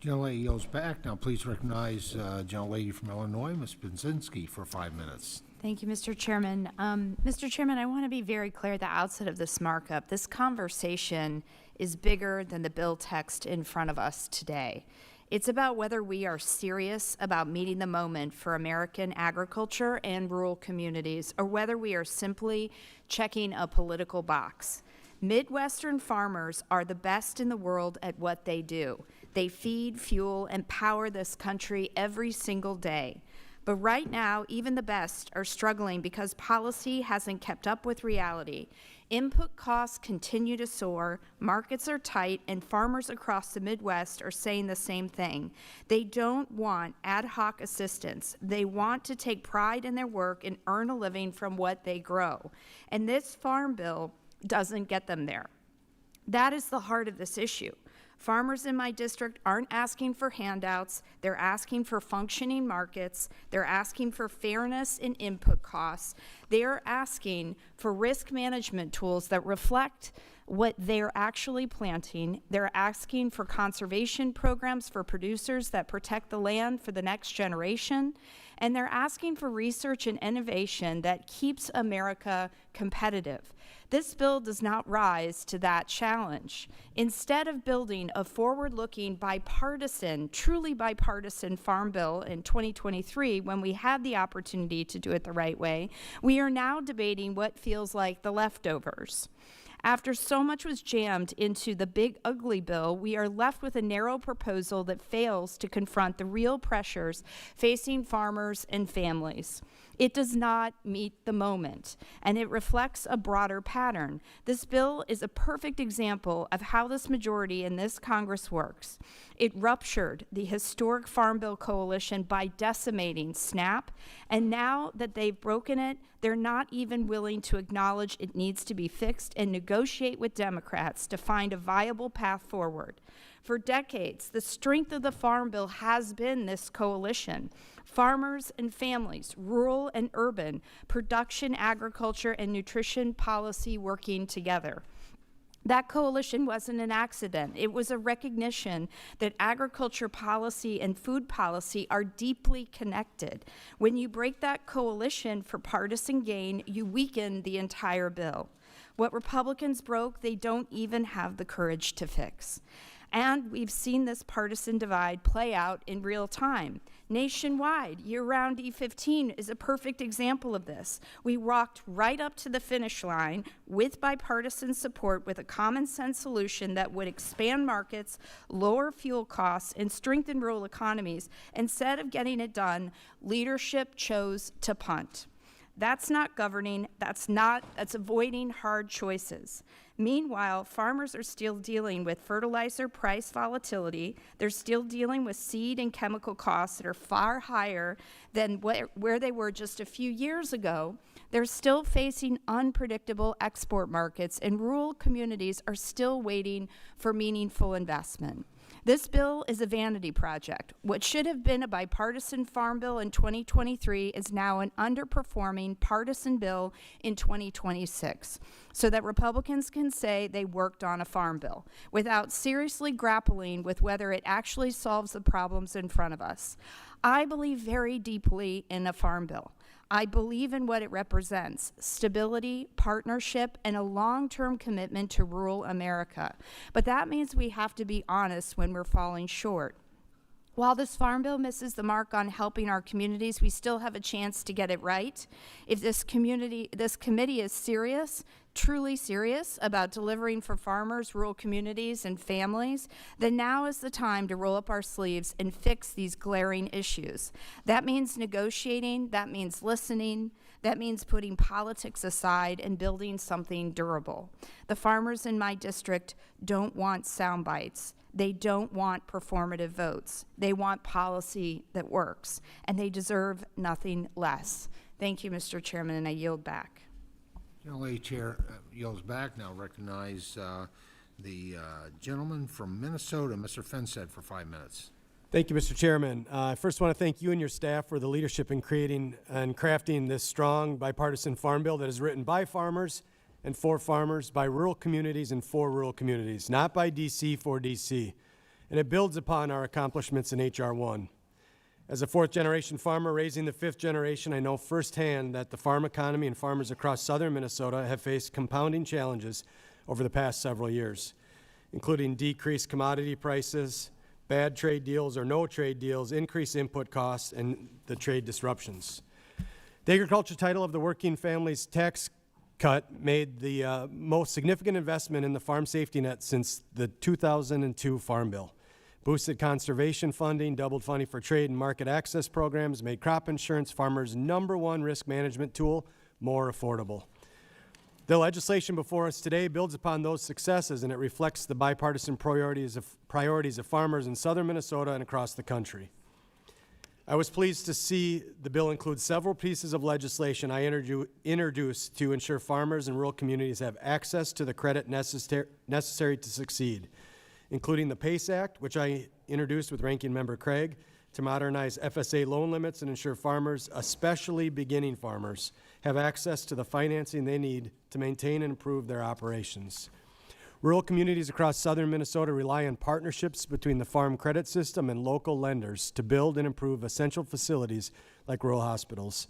Speaker 1: Gentlelady yields back. Now please recognize Gentlelady from Illinois, Ms. Benzinski, for 5 minutes.
Speaker 2: Thank you, Mr. Chairman. Mr. Chairman, I want to be very clear at the outset of this markup. This conversation is bigger than the bill text in front of us today. It's about whether we are serious about meeting the moment for American agriculture and rural communities, or whether we are simply checking a political box. Midwestern farmers are the best in the world at what they do. They feed, fuel, and power this country every single day. But right now, even the best are struggling because policy hasn't kept up with reality. Input costs continue to soar, markets are tight, and farmers across the Midwest are saying the same thing. They don't want ad hoc assistance. They want to take pride in their work and earn a living from what they grow. And this farm bill doesn't get them there. That is the heart of this issue. Farmers in my district aren't asking for handouts. They're asking for functioning markets. They're asking for fairness in input costs. They're asking for risk management tools that reflect what they're actually planting. They're asking for conservation programs for producers that protect the land for the next generation. And they're asking for research and innovation that keeps America competitive. This bill does not rise to that challenge. Instead of building a forward-looking, bipartisan, truly bipartisan farm bill in 2023, when we had the opportunity to do it the right way, we are now debating what feels like the leftovers. After so much was jammed into the big ugly bill, we are left with a narrow proposal that fails to confront the real pressures facing farmers and families. It does not meet the moment, and it reflects a broader pattern. This bill is a perfect example of how this majority in this Congress works. It ruptured the historic Farm Bill coalition by decimating SNAP, and now that they've broken it, they're not even willing to acknowledge it needs to be fixed and negotiate with Democrats to find a viable path forward. For decades, the strength of the Farm Bill has been this coalition. Farmers and families, rural and urban, production, agriculture, and nutrition policy working together. That coalition wasn't an accident. It was a recognition that agriculture policy and food policy are deeply connected. When you break that coalition for partisan gain, you weaken the entire bill. What Republicans broke, they don't even have the courage to fix. And we've seen this partisan divide play out in real time. Nationwide, year-round E15 is a perfect example of this. We walked right up to the finish line with bipartisan support with a common-sense solution that would expand markets, lower fuel costs, and strengthen rural economies. Instead of getting it done, leadership chose to punt. That's not governing, that's avoiding hard choices. Meanwhile, farmers are still dealing with fertilizer price volatility. They're still dealing with seed and chemical costs that are far higher than where they were just a few years ago. They're still facing unpredictable export markets, and rural communities are still waiting for meaningful investment. This bill is a vanity project. What should have been a bipartisan farm bill in 2023 is now an underperforming partisan bill in 2026, so that Republicans can say they worked on a farm bill without seriously grappling with whether it actually solves the problems in front of us. I believe very deeply in a farm bill. I believe in what it represents: stability, partnership, and a long-term commitment to rural America. But that means we have to be honest when we're falling short. While this Farm Bill misses the mark on helping our communities, we still have a chance to get it right. If this committee is serious, truly serious about delivering for farmers, rural communities, and families, then now is the time to roll up our sleeves and fix these glaring issues. That means negotiating, that means listening, that means putting politics aside and building something durable. The farmers in my district don't want sound bites. They don't want performative votes. They want policy that works, and they deserve nothing less. Thank you, Mr. Chairman, and I yield back.
Speaker 1: General Chair yields back. Now recognize the gentleman from Minnesota, Mr. Fenseth, for 5 minutes.
Speaker 3: Thank you, Mr. Chairman. I first want to thank you and your staff for the leadership in creating and crafting this strong bipartisan farm bill that is written by farmers and for farmers, by rural communities and for rural communities, not by D.C. for D.C. And it builds upon our accomplishments in H.R. 1. As a fourth-generation farmer raising the fifth generation, I know firsthand that the farm economy and farmers across southern Minnesota have faced compounding challenges over the past several years, including decreased commodity prices, bad trade deals or no trade deals, increased input costs, and the trade disruptions. The agriculture title of the Working Families Tax Cut made the most significant investment in the farm safety net since the 2002 Farm Bill. Boosted conservation funding, doubled funding for trade and market access programs, made crop insurance, farmers' #1 risk management tool, more affordable. The legislation before us today builds upon those successes, and it reflects the bipartisan priorities of farmers in southern Minnesota and across the country. I was pleased to see the bill include several pieces of legislation I introduced to ensure farmers and rural communities have access to the credit necessary to succeed, including the PACE Act, which I introduced with Ranking Member Craig, to modernize FSA loan limits and ensure farmers, especially beginning farmers, have access to the financing they need to maintain and improve their operations. Rural communities across southern Minnesota rely on partnerships between the farm credit system and local lenders to build and improve essential facilities like rural hospitals.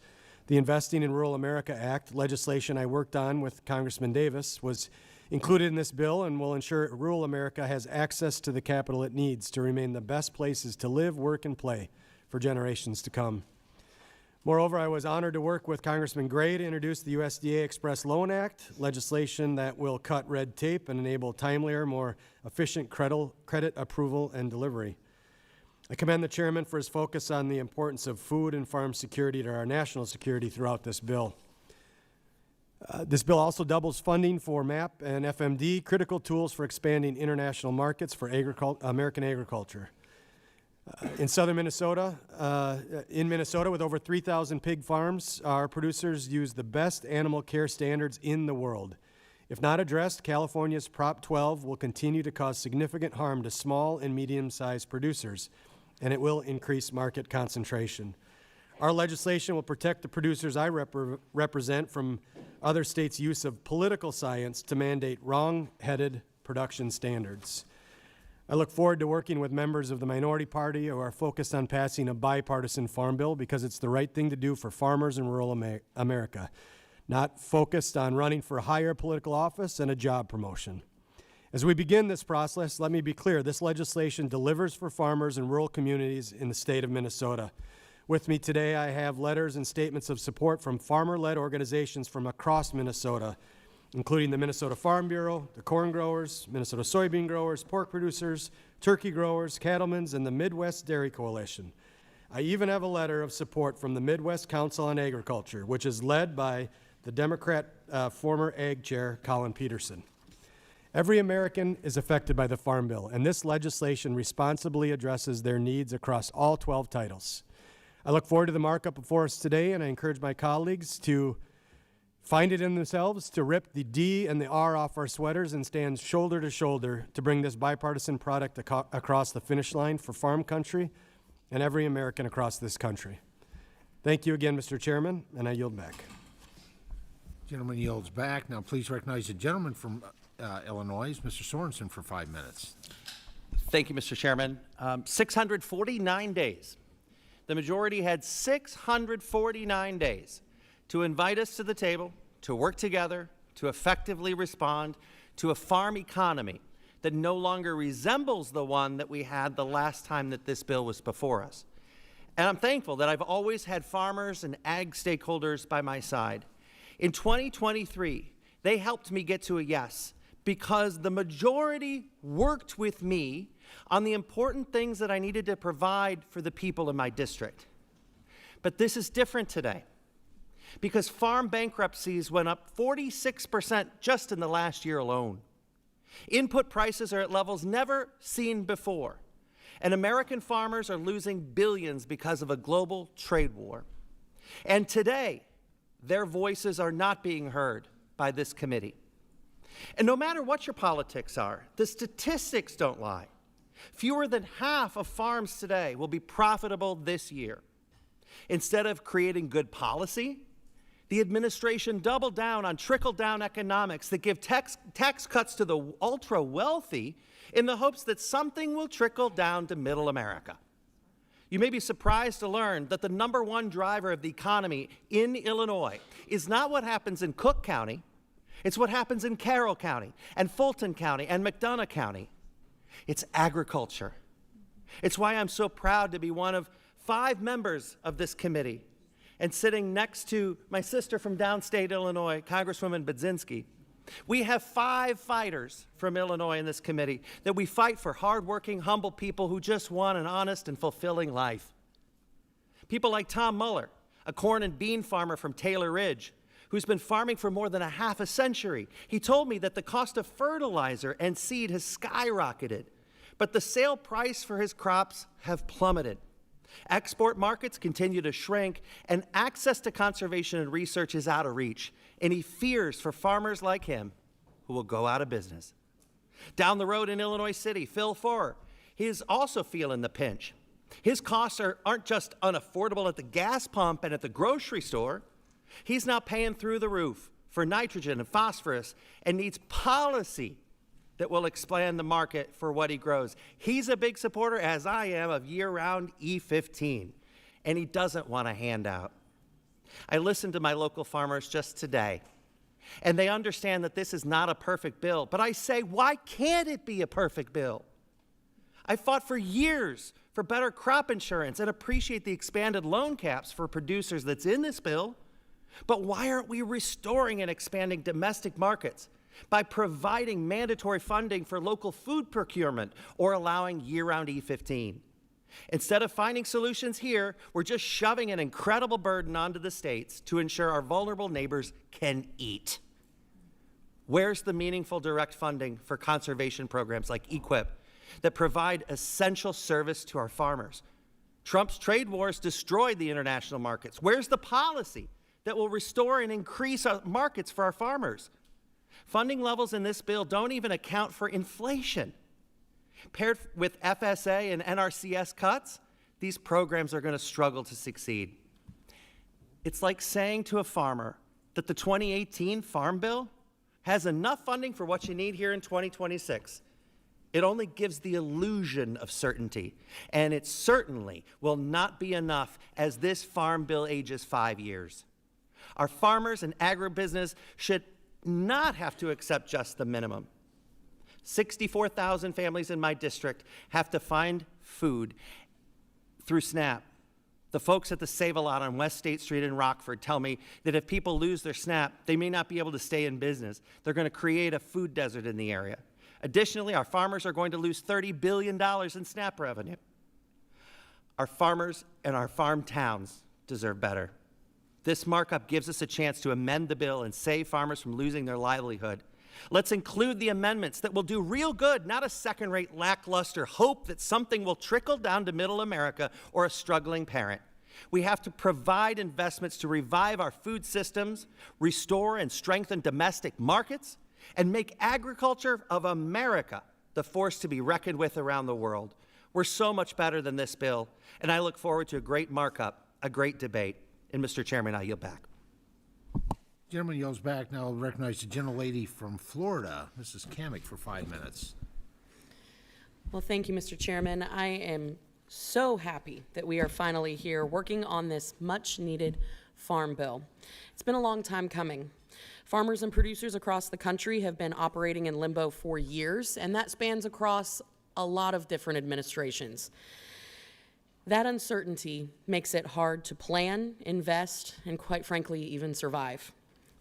Speaker 3: The Investing in Rural America Act, legislation I worked on with Congressman Davis, was included in this bill and will ensure rural America has access to the capital it needs to remain the best places to live, work, and play for generations to come. Moreover, I was honored to work with Congressman Gray to introduce the USDA Express Loan Act, legislation that will cut red tape and enable timelier, more efficient credit approval and delivery. I commend the chairman for his focus on the importance of food and farm security to our national security throughout this bill. This bill also doubles funding for MAP and FMD, critical tools for expanding international markets for American agriculture. In southern Minnesota, with over 3,000 pig farms, our producers use the best animal care standards in the world. If not addressed, California's Prop 12 will continue to cause significant harm to small and medium-sized producers, and it will increase market concentration. Our legislation will protect the producers I represent from other states' use of political science to mandate wrong-headed production standards. I look forward to working with members of the minority party who are focused on passing a bipartisan farm bill because it's the right thing to do for farmers in rural America, not focused on running for a higher political office and a job promotion. As we begin this process, let me be clear, this legislation delivers for farmers and rural communities in the state of Minnesota. With me today, I have letters and statements of support from farmer-led organizations from across Minnesota, including the Minnesota Farm Bureau, the corn growers, Minnesota soybean growers, pork producers, turkey growers, cattlemen's, and the Midwest Dairy Coalition. I even have a letter of support from the Midwest Council on Agriculture, which is led by the Democrat former Ag Chair, Colin Peterson. Every American is affected by the Farm Bill, and this legislation responsibly addresses their needs across all 12 titles. I look forward to the markup before us today, and I encourage my colleagues to find it in themselves to rip the D and the R off our sweaters and stand shoulder to shoulder to bring this bipartisan product across the finish line for farm country and every American across this country. Thank you again, Mr. Chairman, and I yield back.
Speaker 1: Gentleman yields back. Now please recognize the gentleman from Illinois, Mr. Sorensen, for 5 minutes.
Speaker 22: Thank you, Mr. Chairman. 649 days. The majority had 649 days
Speaker 4: to invite us to the table, to work together, to effectively respond to a farm economy that no longer resembles the one that we had the last time that this bill was before us. And I'm thankful that I've always had farmers and ag stakeholders by my side. In 2023, they helped me get to a yes because the majority worked with me on the important things that I needed to provide for the people in my district. But this is different today because farm bankruptcies went up 46% just in the last year alone. Input prices are at levels never seen before, and American farmers are losing billions because of a global trade war. And today, their voices are not being heard by this committee. And no matter what your politics are, the statistics don't lie. Fewer than half of farms today will be profitable this year. Instead of creating good policy, the administration doubled down on trickle-down economics that give tax cuts to the ultra-wealthy in the hopes that something will trickle down to middle America. You may be surprised to learn that the #1 driver of the economy in Illinois is not what happens in Cook County, it's what happens in Carroll County and Fulton County and McDonough County. It's agriculture. It's why I'm so proud to be one of 5 members of this committee and sitting next to my sister from downstate Illinois, Congresswoman Budzinski. We have 5 fighters from Illinois in this committee that we fight for hardworking, humble people who just want an honest and fulfilling life. People like Tom Muller, a corn and bean farmer from Taylor Ridge, who's been farming for more than a half a century. He told me that the cost of fertilizer and seed has skyrocketed, but the sale price for his crops have plummeted. Export markets continue to shrink, and access to conservation and research is out of reach, and he fears for farmers like him who will go out of business. Down the road in Illinois City, Phil Forer, he is also feeling the pinch. His costs aren't just unaffordable at the gas pump and at the grocery store. He's now paying through the roof for nitrogen and phosphorus and needs policy that will expand the market for what he grows. He's a big supporter, as I am, of year-round E15, and he doesn't want a handout. I listened to my local farmers just today, and they understand that this is not a perfect bill, but I say, why can't it be a perfect bill? I fought for years for better crop insurance and appreciate the expanded loan caps for producers that's in this bill, but why aren't we restoring and expanding domestic markets by providing mandatory funding for local food procurement or allowing year-round E15? Instead of finding solutions here, we're just shoving an incredible burden onto the states to ensure our vulnerable neighbors can eat. Where's the meaningful direct funding for conservation programs like EQIP that provide essential service to our farmers? Trump's trade wars destroyed the international markets. Where's the policy that will restore and increase our markets for our farmers? Funding levels in this bill don't even account for inflation. Paired with FSA and NRCS cuts, these programs are going to struggle to succeed. It's like saying to a farmer that the 2018 Farm Bill has enough funding for what you need here in 2026. It only gives the illusion of certainty, and it certainly will not be enough as this Farm Bill ages 5 years. Our farmers and agribusiness should not have to accept just the minimum. 64,000 families in my district have to find food through SNAP. The folks at the Save-A-Lot on West State Street in Rockford tell me that if people lose their SNAP, they may not be able to stay in business. They're going to create a food desert in the area. Additionally, our farmers are going to lose $30 billion in SNAP revenue. Our farmers and our farm towns deserve better. This markup gives us a chance to amend the bill and save farmers from losing their livelihood. Let's include the amendments that will do real good, not a second-rate, lackluster hope that something will trickle down to middle America or a struggling parent. We have to provide investments to revive our food systems, restore and strengthen domestic markets, and make agriculture of America the force to be reckoned with around the world. We're so much better than this bill, and I look forward to a great markup, a great debate. And Mr. Chairman, I yield back.
Speaker 1: Gentleman yields back. Now I'll recognize the gentlelady from Florida, Mrs. Kamick, for 5 minutes.
Speaker 5: Well, thank you, Mr. Chairman. I am so happy that we are finally here working on this much-needed Farm Bill. It's been a long time coming. Farmers and producers across the country have been operating in limbo for years, and that spans across a lot of different administrations. That uncertainty makes it hard to plan, invest, and quite frankly, even survive.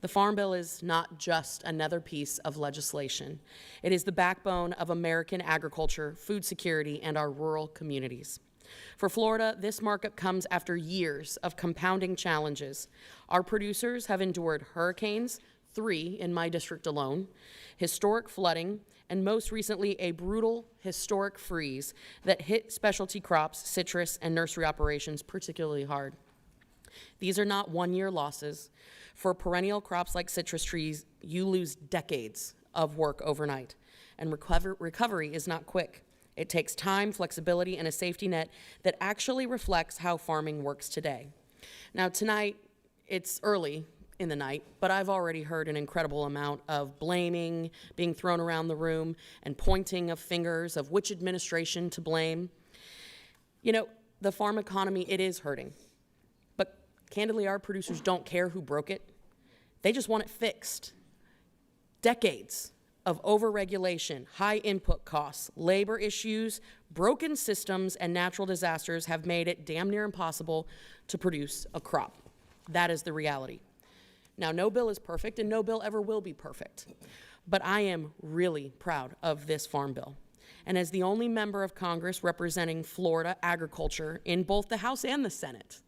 Speaker 5: The Farm Bill is not just another piece of legislation. It is the backbone of American agriculture, food security, and our rural communities. For Florida, this markup comes after years of compounding challenges. Our producers have endured hurricanes, 3 in my district alone, historic flooding, and most recently a brutal historic freeze that hit specialty crops, citrus, and nursery operations particularly hard. These are not one-year losses. For perennial crops like citrus trees, you lose decades of work overnight, and recovery is not quick. It takes time, flexibility, and a safety net that actually reflects how farming works today. Now tonight, it's early in the night, but I've already heard an incredible amount of blaming being thrown around the room and pointing of fingers of which administration to blame. You know, the farm economy, it is hurting. But candidly, our producers don't care who broke it. They just want it fixed. Decades of overregulation, high input costs, labor issues, broken systems, and natural disasters have made it damn near impossible to produce a crop. That is the reality. Now, no bill is perfect, and no bill ever will be perfect. But I am really proud of this Farm Bill. And as the only member of Congress representing Florida agriculture in both the House and the Senate,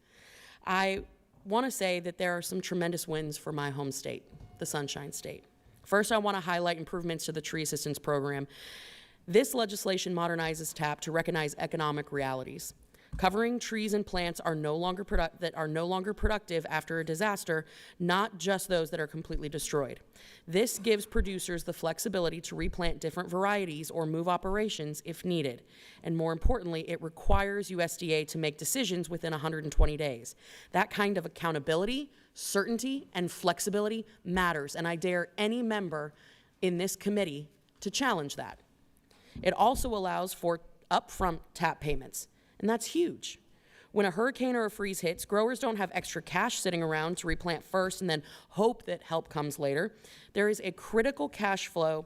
Speaker 5: I want to say that there are some tremendous wins for my home state, the Sunshine State. First, I want to highlight improvements to the tree assistance program. This legislation modernizes TAP to recognize economic realities. Covering trees and plants that are no longer productive after a disaster, not just those that are completely destroyed. This gives producers the flexibility to replant different varieties or move operations if needed. And more importantly, it requires USDA to make decisions within 120 days. That kind of accountability, certainty, and flexibility matters, and I dare any member in this committee to challenge that. It also allows for upfront TAP payments. And that's huge. When a hurricane or a freeze hits, growers don't have extra cash sitting around to replant first and then hope that help comes later. There is a critical cash flow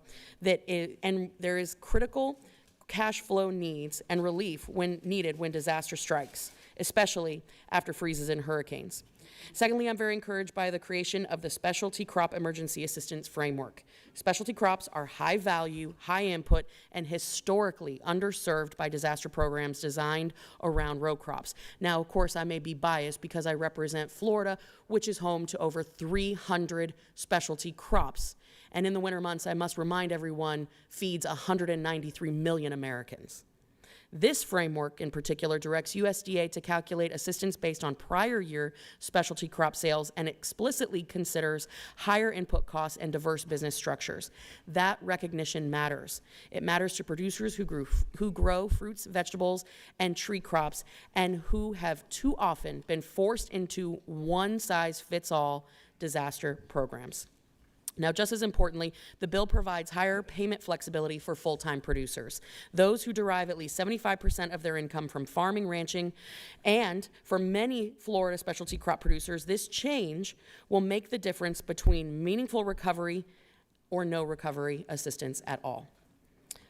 Speaker 5: critical cash flow needs and relief when needed when disaster strikes, especially after freezes and hurricanes. Secondly, I'm very encouraged by the creation of the Specialty Crop Emergency Assistance Framework. Specialty crops are high value, high input, and historically underserved by disaster programs designed around row crops. Now, of course, I may be biased because I represent Florida, which is home to over 300 specialty crops. And in the winter months, I must remind everyone, feeds 193 million Americans. This framework in particular directs USDA to calculate assistance based on prior year specialty crop sales and explicitly considers higher input costs and diverse business structures. That recognition matters. It matters to producers who grow fruits, vegetables, and tree crops and who have too often been forced into one-size-fits-all disaster programs. Now, just as importantly, the bill provides higher payment flexibility for full-time producers, those who derive at least 75% of their income from farming, ranching, and for many Florida specialty crop producers, this change will make the difference between meaningful recovery or no recovery assistance at all.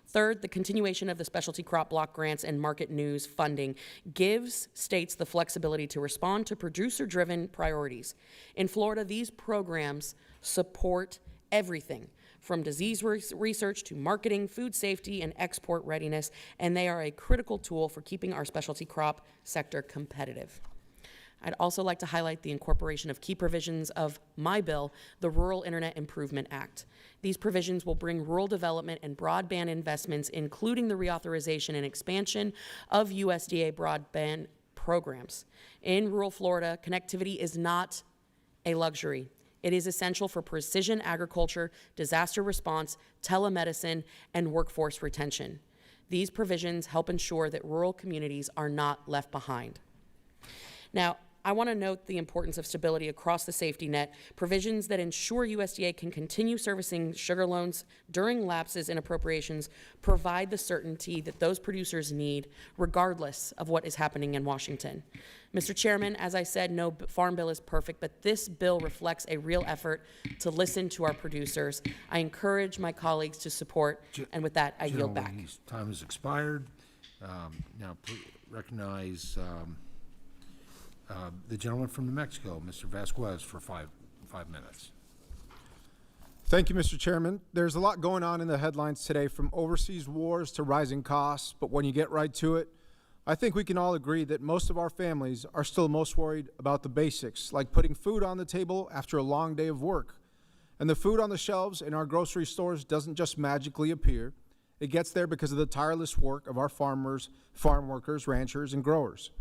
Speaker 5: Third, the continuation of the specialty crop block grants and market news funding gives states the flexibility to respond to producer-driven priorities. In Florida, these programs support everything from disease research to marketing, food safety, and export readiness, and they are a critical tool for keeping our specialty crop sector competitive. I'd also like to highlight the incorporation of key provisions of my bill, the Rural Internet Improvement Act. These provisions will bring rural development and broadband investments, including the reauthorization and expansion of USDA broadband programs. In rural Florida, connectivity is not a luxury. It is essential for precision agriculture, disaster response, telemedicine, and workforce retention. These provisions help ensure that rural communities are not left behind. Now, I want to note the importance of stability across the safety net, provisions that ensure USDA can continue servicing sugar loans during lapses in appropriations provide the certainty that those producers need, regardless of what is happening in Washington. Mr. Chairman, as I said, no farm bill is perfect, but this bill reflects a real effort to listen to our producers. I encourage my colleagues to support, and with that, I yield back.
Speaker 1: His time has expired. Now, please recognize the gentleman from New Mexico, Mr. Vasquez, for five minutes.
Speaker 6: Thank you, Mr. Chairman. There's a lot going on in the headlines today, from overseas wars to rising costs, but when you get right to it, I think we can all agree that most of our families are still most worried about the basics, like putting food on the table after a long day of work. And the food on the shelves in our grocery stores doesn't just magically appear. It gets there because of the tireless work of our farmers, farm workers, ranchers, and growers.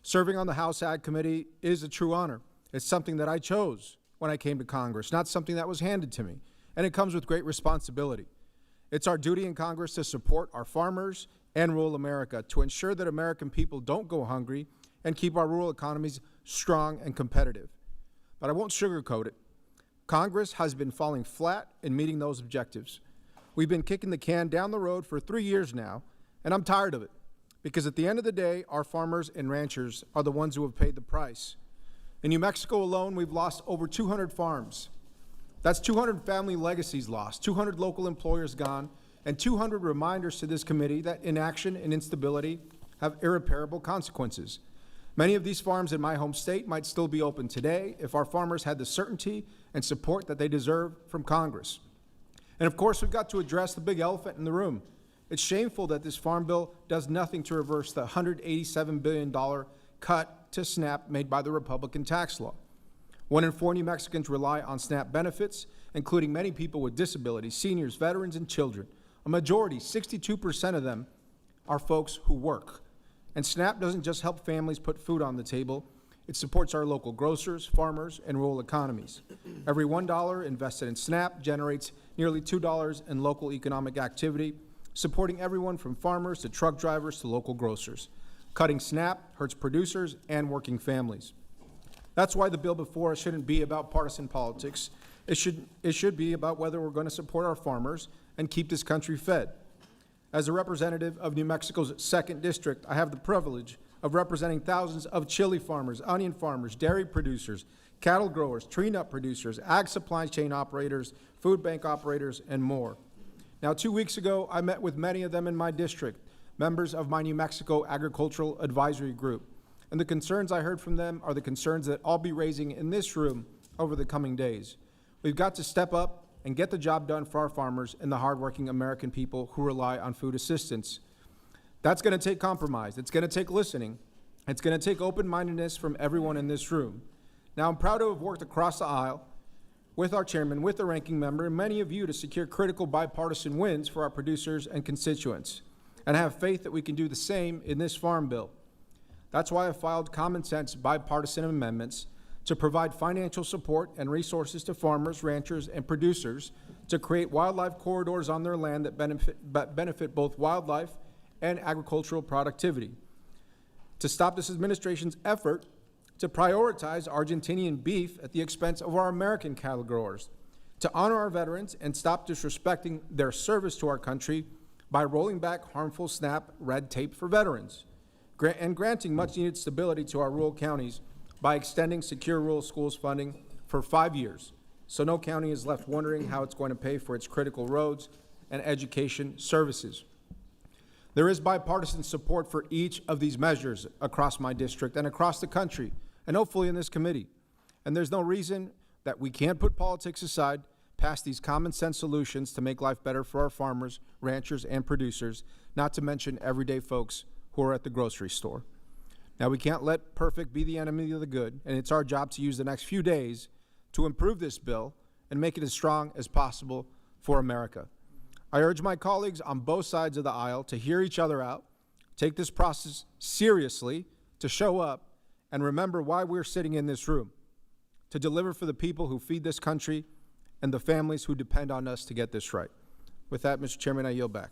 Speaker 6: Serving on the House Ag Committee is a true honor. It's something that I chose when I came to Congress, not something that was handed to me. And it comes with great responsibility. It's our duty in Congress to support our farmers and rural America, to ensure that American people don't go hungry and keep our rural economies strong and competitive. But I won't sugarcoat it. Congress has been falling flat in meeting those objectives. We've been kicking the can down the road for 3 years now, and I'm tired of it, because at the end of the day, our farmers and ranchers are the ones who have paid the price. In New Mexico alone, we've lost over 200 farms. That's 200 family legacies lost, 200 local employers gone, and 200 reminders to this committee that inaction and instability have irreparable consequences. Many of these farms in my home state might still be open today if our farmers had the certainty and support that they deserve from Congress. And of course, we've got to address the big elephant in the room. It's shameful that this farm bill does nothing to reverse the $187 billion cut to SNAP made by the Republican tax law. 1 in 4 New Mexicans rely on SNAP benefits, including many people with disabilities, seniors, veterans, and children. A majority, 62% of them, are folks who work. And SNAP doesn't just help families put food on the table, it supports our local grocers, farmers, and rural economies. Every $1 invested in SNAP generates nearly $2 in local economic activity, supporting everyone from farmers to truck drivers to local grocers. Cutting SNAP hurts producers and working families. That's why the bill before us shouldn't be about partisan politics. It should be about whether we're going to support our farmers and keep this country fed. As a representative of New Mexico's 2nd District, I have the privilege of representing thousands of chili farmers, onion farmers, dairy producers, cattle growers, tree nut producers, ag supply chain operators, food bank operators, and more. Now, 2 weeks ago, I met with many of them in my district, members of my New Mexico Agricultural Advisory Group. And the concerns I heard from them are the concerns that I'll be raising in this room over the coming days. We've got to step up and get the job done for our farmers and the hardworking American people who rely on food assistance. That's going to take compromise. It's going to take listening. It's going to take open-mindedness from everyone in this room. Now, I'm proud to have worked across the aisle with our chairman, with the ranking member, and many of you to secure critical bipartisan wins for our producers and constituents, and I have faith that we can do the same in this farm bill. That's why I filed common-sense bipartisan amendments to provide financial support and resources to farmers, ranchers, and producers to create wildlife corridors on their land that benefit both wildlife and agricultural productivity, to stop this administration's effort to prioritize Argentinian beef at the expense of our American cattle growers, to honor our veterans and stop disrespecting their service to our country by rolling back harmful SNAP red tape for veterans, and granting much-needed stability to our rural counties by extending Secure Rural Schools funding for 5 years, so no county is left wondering how it's going to pay for its critical roads and education services. There is bipartisan support for each of these measures across my district and across the country, and hopefully in this committee. And there's no reason that we can't put politics aside, pass these common-sense solutions to make life better for our farmers, ranchers, and producers, not to mention everyday folks who are at the grocery store. Now, we can't let perfect be the enemy of the good, and it's our job to use the next few days to improve this bill and make it as strong as possible for America. I urge my colleagues on both sides of the aisle to hear each other out, take this process seriously, to show up, and remember why we're sitting in this room, to deliver for the people who feed this country and the families who depend on us to get this right. With that, Mr. Chairman, I yield back.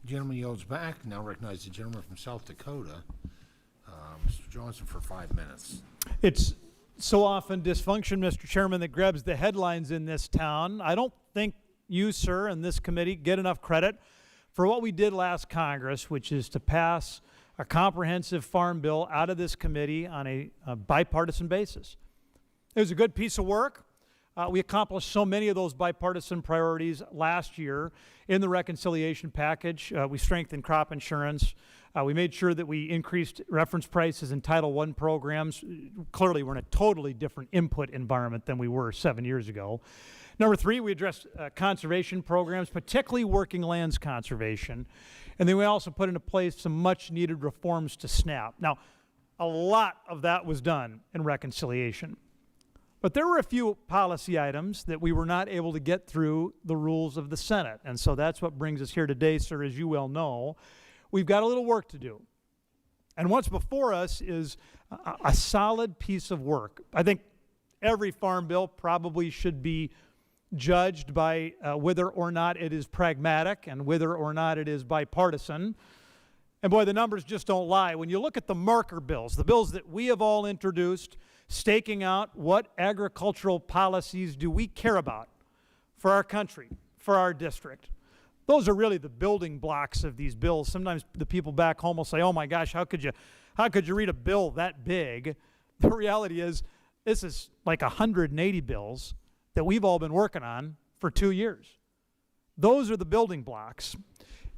Speaker 1: Gentleman yields back. Now recognize the gentleman from South Dakota, Mr. Johnson for 5 minutes.
Speaker 7: It's so often dysfunction, Mr. Chairman, that grabs the headlines in this town. I don't think you, sir, and this committee get enough credit for what we did last Congress, which is to pass a comprehensive farm bill out of this committee on a bipartisan basis. It was a good piece of work. We accomplished so many of those bipartisan priorities last year in the reconciliation package. We strengthened crop insurance. We made sure that we increased reference prices in Title I programs. Clearly, we're in a totally different input environment than we were 7 years ago. Number 3, we addressed conservation programs, particularly working lands conservation. And then we also put into place some much-needed reforms to SNAP. Now, a lot of that was done in reconciliation. But there were a few policy items that we were not able to get through the rules of the Senate. And so that's what brings us here today, sir, as you well know. We've got a little work to do. And what's before us is a solid piece of work. I think every farm bill probably should be judged by whether or not it is pragmatic and whether or not it is bipartisan. And boy, the numbers just don't lie. When you look at the marker bills, the bills that we have all introduced, staking out what agricultural policies do we care about for our country, for our district. Those are really the building blocks of these bills. Sometimes the people back home will say, oh my gosh, how could you read a bill that big? The reality is, this is like 180 bills that we've all been working on for 2 years. Those are the building blocks.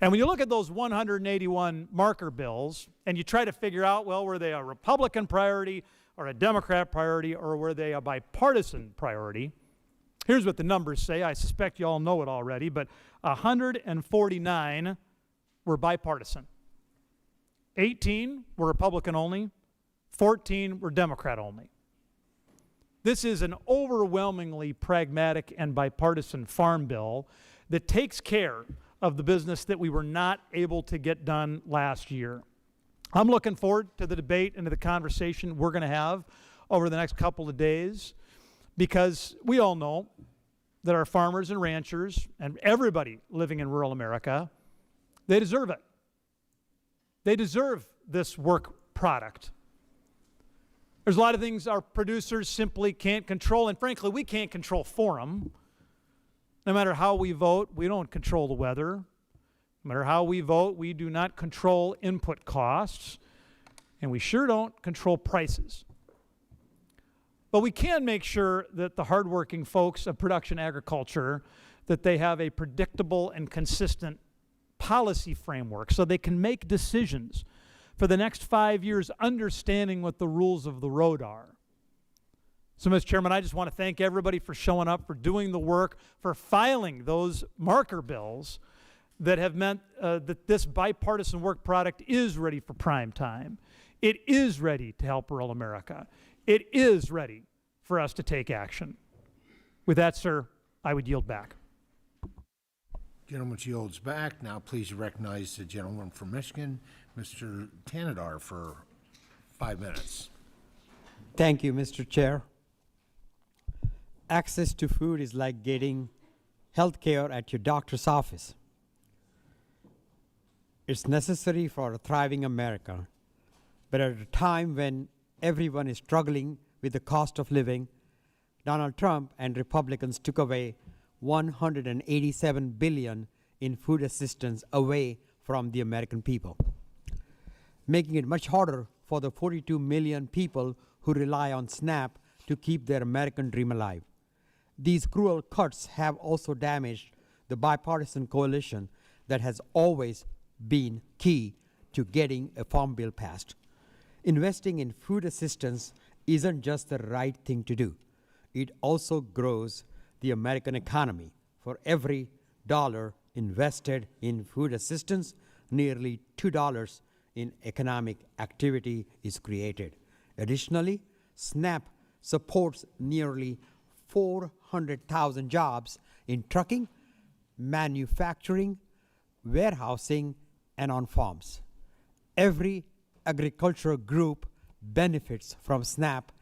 Speaker 7: And when you look at those 181 marker bills and you try to figure out, well, were they a Republican priority or a Democrat priority, or were they a bipartisan priority? Here's what the numbers say. I suspect you all know it already, but 149 were bipartisan. 18 were Republican only. 14 were Democrat only. This is an overwhelmingly pragmatic and bipartisan farm bill that takes care of the business that we were not able to get done last year. I'm looking forward to the debate and to the conversation we're going to have over the next couple of days, because we all know that our farmers and ranchers and everybody living in rural America, they deserve it. They deserve this work product. There's a lot of things our producers simply can't control, and frankly, we can't control for them. No matter how we vote, we don't control the weather. No matter how we vote, we do not control input costs, and we sure don't control prices. But we can make sure that the hardworking folks of production agriculture, that they have a predictable and consistent policy framework so they can make decisions for the next 5 years, understanding what the rules of the road are. So, Mr. Chairman, I just want to thank everybody for showing up, for doing the work, for filing those marker bills that have meant that this bipartisan work product is ready for prime time. It is ready to help rural America. It is ready for us to take action. With that, sir, I would yield back.
Speaker 1: Gentleman yields back. Now please recognize the gentleman from Michigan, Mr. Tanadar, for 5 minutes.
Speaker 8: Thank you, Mr. Chair. Access to food is like getting health care at your doctor's office. It's necessary for a thriving America, but at a time when everyone is struggling with the cost of living, Donald Trump and Republicans took away $187 billion in food assistance away from the American people, making it much harder for the 42 million people who rely on SNAP to keep their American dream alive. These cruel cuts have also damaged the bipartisan coalition that has always been key to getting a farm bill passed. Investing in food assistance isn't just the right thing to do. It also grows the American economy. For every dollar invested in food assistance, nearly $2 in economic activity is created. Additionally, SNAP supports nearly 400,000 jobs in trucking, manufacturing, warehousing, and on farms. Every agricultural group benefits from SNAP,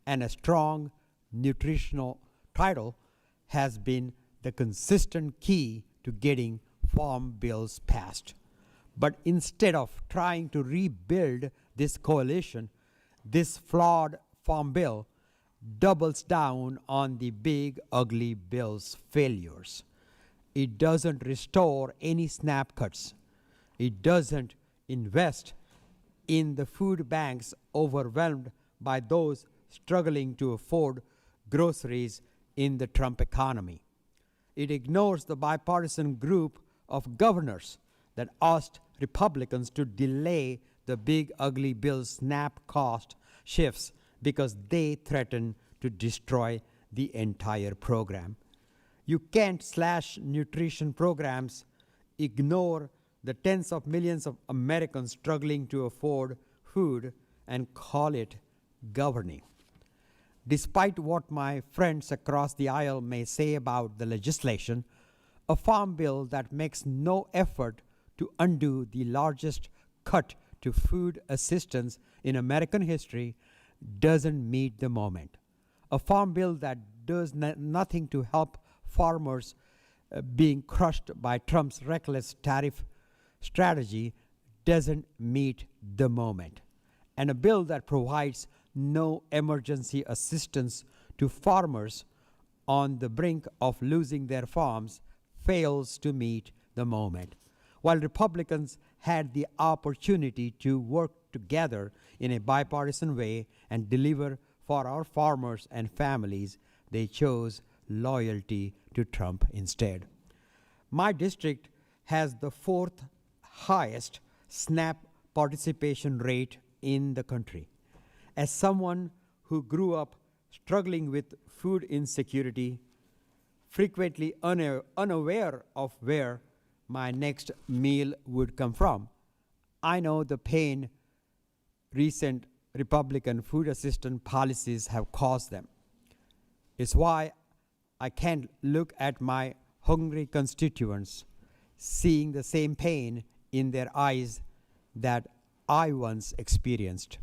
Speaker 8: and a strong nutritional title has been the consistent key to getting farm bills passed. But instead of trying to rebuild this coalition, this flawed farm bill doubles down on the big, ugly bill's failures. It doesn't restore any SNAP cuts. It doesn't invest in the food banks overwhelmed by those struggling to afford groceries in the Trump economy. It ignores the bipartisan group of governors that asked Republicans to delay the big, ugly bill's SNAP cost shifts because they threaten to destroy the entire program. You can't slash nutrition programs, ignore the tens of millions of Americans struggling to afford food, and call it governing. Despite what my friends across the aisle may say about the legislation, a farm bill that makes no effort to undo the largest cut to food assistance in American history doesn't meet the moment. A farm bill that does nothing to help farmers being crushed by Trump's reckless tariff strategy doesn't meet the moment. And a bill that provides no emergency assistance to farmers on the brink of losing their farms fails to meet the moment. While Republicans had the opportunity to work together in a bipartisan way and deliver for our farmers and families, they chose loyalty to Trump instead. My district has the fourth highest SNAP participation rate in the country. As someone who grew up struggling with food insecurity, frequently unaware of where my next meal would come from, I know the pain recent Republican food assistance policies have caused them. It's why I can't look at my hungry constituents seeing the same pain in their eyes that I once experienced,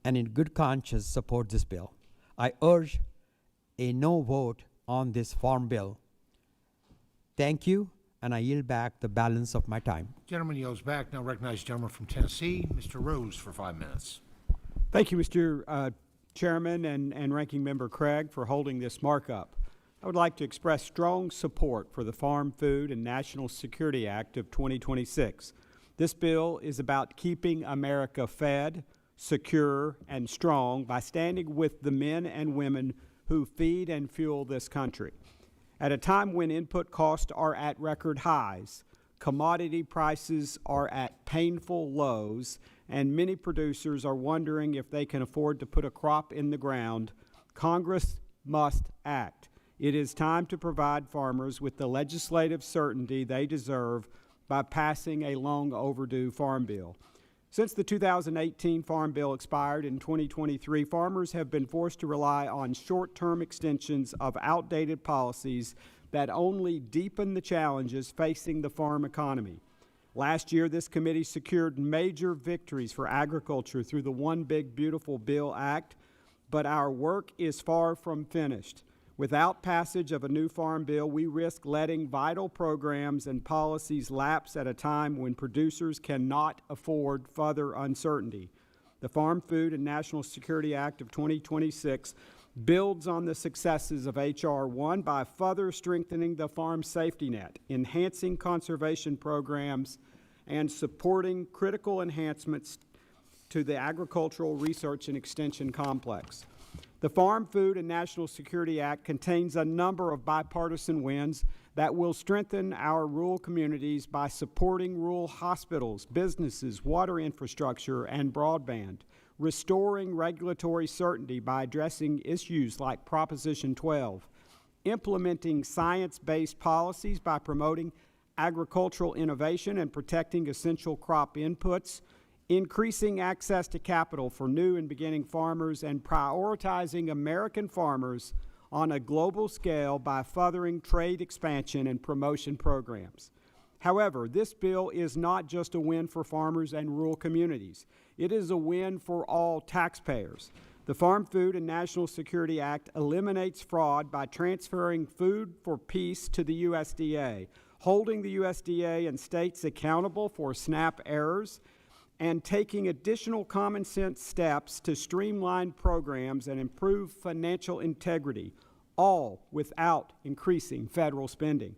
Speaker 8: and in good conscience support this bill. I urge a no vote on this farm bill. Thank you, and I yield back the balance of my time.
Speaker 1: Gentleman yields back. Now recognize the gentleman from Tennessee, Mr. Rose, for 5 minutes.
Speaker 9: Thank you, Mr. Chairman and Ranking Member Craig, for holding this markup. I would like to express strong support for the Farm, Food, and National Security Act of 2026. This bill is about keeping America fed, secure, and strong by standing with the men and women who feed and fuel this country. At a time when input costs are at record highs, commodity prices are at painful lows, and many producers are wondering if they can afford to put a crop in the ground, Congress must act. It is time to provide farmers with the legislative certainty they deserve by passing a long overdue farm bill. Since the 2018 Farm Bill expired in 2023, farmers have been forced to rely on short-term extensions of outdated policies that only deepen the challenges facing the farm economy. Last year, this committee secured major victories for agriculture through the One Big Beautiful Bill Act, but our work is far from finished. Without passage of a new farm bill, we risk letting vital programs and policies lapse at a time when producers cannot afford further uncertainty. The Farm, Food, and National Security Act of 2026 builds on the successes of H.R. 1 by further strengthening the farm safety net, enhancing conservation programs, and supporting critical enhancements to the agricultural research and extension complex. The Farm, Food, and National Security Act contains a number of bipartisan wins that will strengthen our rural communities by supporting rural hospitals, businesses, water infrastructure, and broadband, restoring regulatory certainty by addressing issues like Proposition 12, implementing science-based policies by promoting agricultural innovation and protecting essential crop inputs, increasing access to capital for new and beginning farmers, and prioritizing American farmers on a global scale by furthering trade expansion and promotion programs. However, this bill is not just a win for farmers and rural communities. It is a win for all taxpayers. The Farm, Food, and National Security Act eliminates fraud by transferring Food for Peace to the USDA, holding the USDA and states accountable for SNAP errors, and taking additional common sense steps to streamline programs and improve financial integrity, all without increasing federal spending.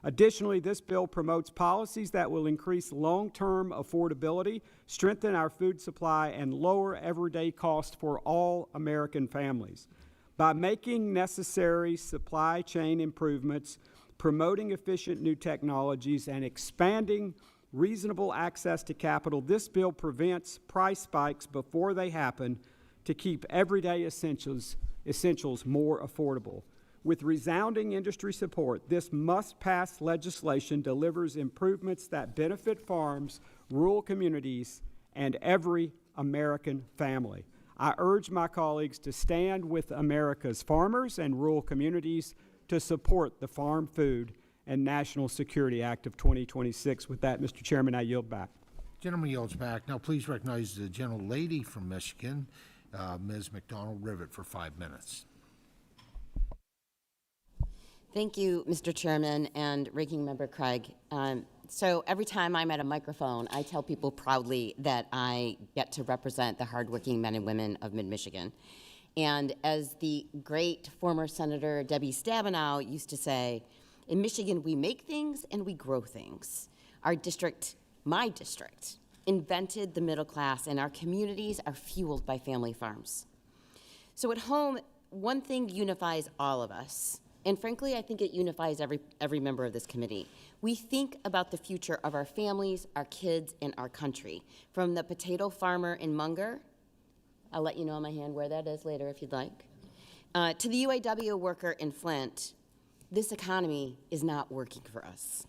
Speaker 9: Additionally, this bill promotes policies that will increase long-term affordability, strengthen our food supply, and lower everyday costs for all American families. By making necessary supply chain improvements, promoting efficient new technologies, and expanding reasonable access to capital, this bill prevents price spikes before they happen to keep everyday essentials more affordable. With resounding industry support, this must-pass legislation delivers improvements that benefit farms, rural communities, and every American family. I urge my colleagues to stand with America's farmers and rural communities to support the Farm Food and National Security Act of 2026. With that, Mr. Chairman, I yield back.
Speaker 1: Gentleman yields back. Now please recognize the gentlelady from Michigan, Ms. McDonald-Rivet, for 5 minutes.
Speaker 10: Thank you, Mr. Chairman and Ranking Member Craig. So every time I'm at a microphone, I tell people proudly that I get to represent the hardworking men and women of mid-Michigan. And as the great former Senator Debbie Stabenow used to say, in Michigan, we make things and we grow things. Our district, my district, invented the middle class, and our communities are fueled by family farms. So at home, one thing unifies all of us. And frankly, I think it unifies every member of this committee. We think about the future of our families, our kids, and our country. From the potato farmer in Munger, I'll let you know on my hand where that is later if you'd like, to the UAW worker in Flint, this economy is not working for us.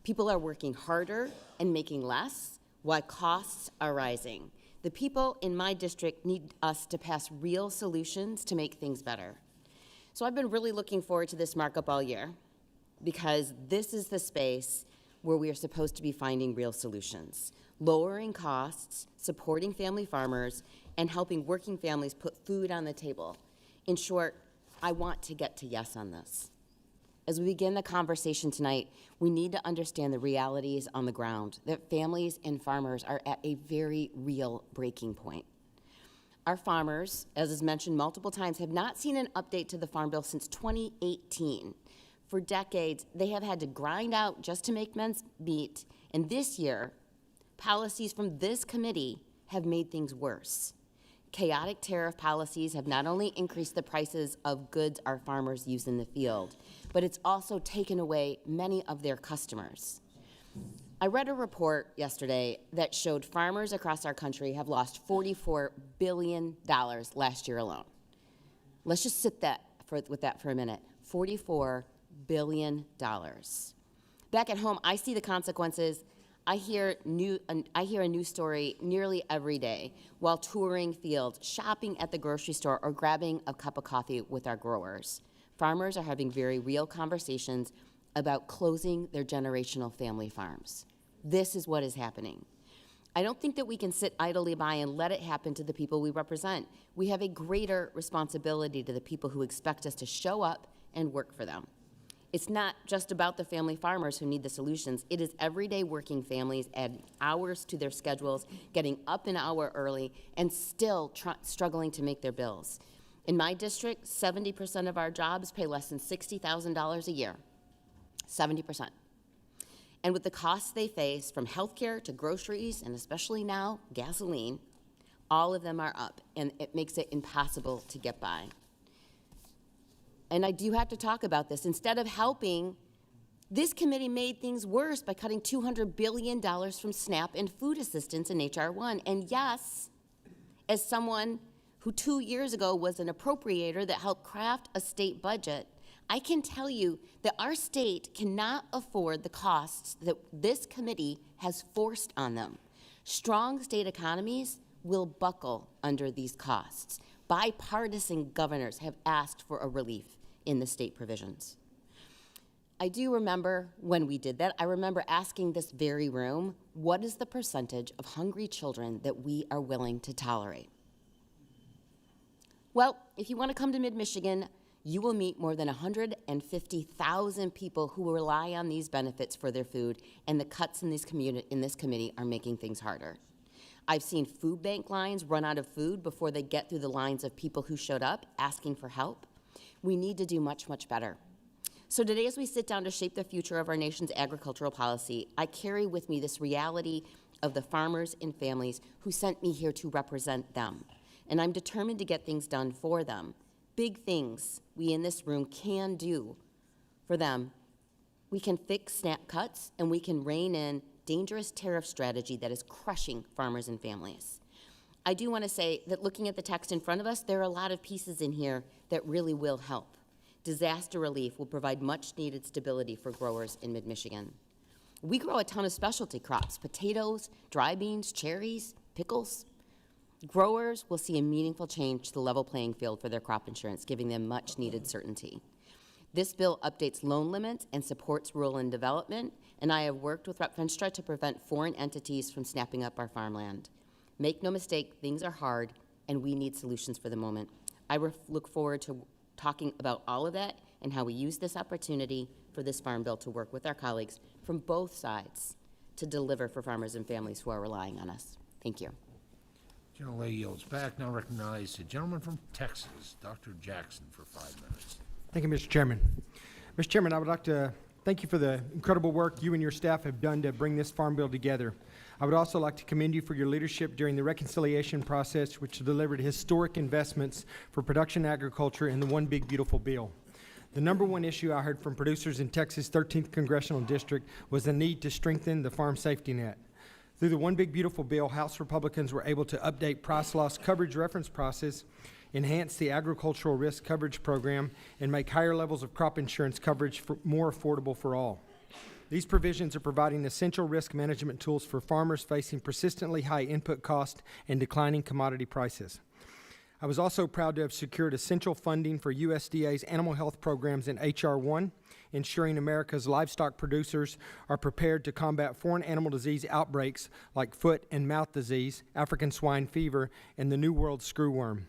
Speaker 10: People are working harder and making less while costs are rising. The people in my district need us to pass real solutions to make things better. So I've been really looking forward to this markup all year, because this is the space where we are supposed to be finding real solutions, lowering costs, supporting family farmers, and helping working families put food on the table. In short, I want to get to yes on this. As we begin the conversation tonight, we need to understand the realities on the ground, that families and farmers are at a very real breaking point. Our farmers, as is mentioned multiple times, have not seen an update to the Farm Bill since 2018. For decades, they have had to grind out just to make ends meet, and this year, policies from this committee have made things worse. Chaotic tariff policies have not only increased the prices of goods our farmers use in the field, but it's also taken away many of their customers. I read a report yesterday that showed farmers across our country have lost $44 billion last year alone. Let's just sit with that for a minute. $44 billion. Back at home, I see the consequences. I hear a news story nearly every day while touring fields, shopping at the grocery store, or grabbing a cup of coffee with our growers. Farmers are having very real conversations about closing their generational family farms. This is what is happening. I don't think that we can sit idly by and let it happen to the people we represent. We have a greater responsibility to the people who expect us to show up and work for them. It's not just about the family farmers who need the solutions. It is everyday working families adding hours to their schedules, getting up an hour early, and still struggling to make their bills. In my district, 70% of our jobs pay less than $60,000 a year. 70%. And with the costs they face, from healthcare to groceries, and especially now, gasoline, all of them are up, and it makes it impossible to get by. And I do have to talk about this. Instead of helping, this committee made things worse by cutting $200 billion from SNAP and food assistance in H.R. 1. And yes, as someone who 2 years ago was an appropriator that helped craft a state budget, I can tell you that our state cannot afford the costs that this committee has forced on them. Strong state economies will buckle under these costs. Bipartisan governors have asked for a relief in the state provisions. I do remember when we did that, I remember asking this very room, what is the percentage of hungry children that we are willing to tolerate? Well, if you want to come to mid-Michigan, you will meet more than 150,000 people who rely on these benefits for their food, and the cuts in this committee are making things harder. I've seen food bank lines run out of food before they get through the lines of people who showed up asking for help. We need to do much, much better. So today, as we sit down to shape the future of our nation's agricultural policy, I carry with me this reality of the farmers and families who sent me here to represent them. And I'm determined to get things done for them. Big things we in this room can do for them. We can fix SNAP cuts, and we can rein in dangerous tariff strategy that is crushing farmers and families. I do want to say that looking at the text in front of us, there are a lot of pieces in here that really will help. Disaster relief will provide much needed stability for growers in mid-Michigan. We grow a ton of specialty crops: potatoes, dry beans, cherries, pickles. Growers will see a meaningful change to the level playing field for their crop insurance, giving them much needed certainty. This bill updates loan limits and supports rural and development, and I have worked with Rep. Venstra to prevent foreign entities from snapping up our farmland. Make no mistake, things are hard, and we need solutions for the moment. I look forward to talking about all of that and how we use this opportunity for this farm bill to work with our colleagues from both sides to deliver for farmers and families who are relying on us. Thank you.
Speaker 1: Gentlelady yields back. Now recognize the gentleman from Texas, Dr. Jackson, for 5 minutes.
Speaker 11: Thank you, Mr. Chairman. Mr. Chairman, I would like to thank you for the incredible work you and your staff have done to bring this farm bill together. I would also like to commend you for your leadership during the reconciliation process, which delivered historic investments for production agriculture in the One Big Beautiful Bill. The number one issue I heard from producers in Texas' 13th Congressional District was the need to strengthen the farm safety net. Through the One Big Beautiful Bill, House Republicans were able to update price loss coverage reference process, enhance the agricultural risk coverage program, and make higher levels of crop insurance coverage more affordable for all. These provisions are providing essential risk management tools for farmers facing persistently high input costs and declining commodity prices. I was also proud to have secured essential funding for USDA's animal health programs in H.R. 1, ensuring America's livestock producers are prepared to combat foreign animal disease outbreaks like foot and mouth disease, African swine fever, and the New World screwworm.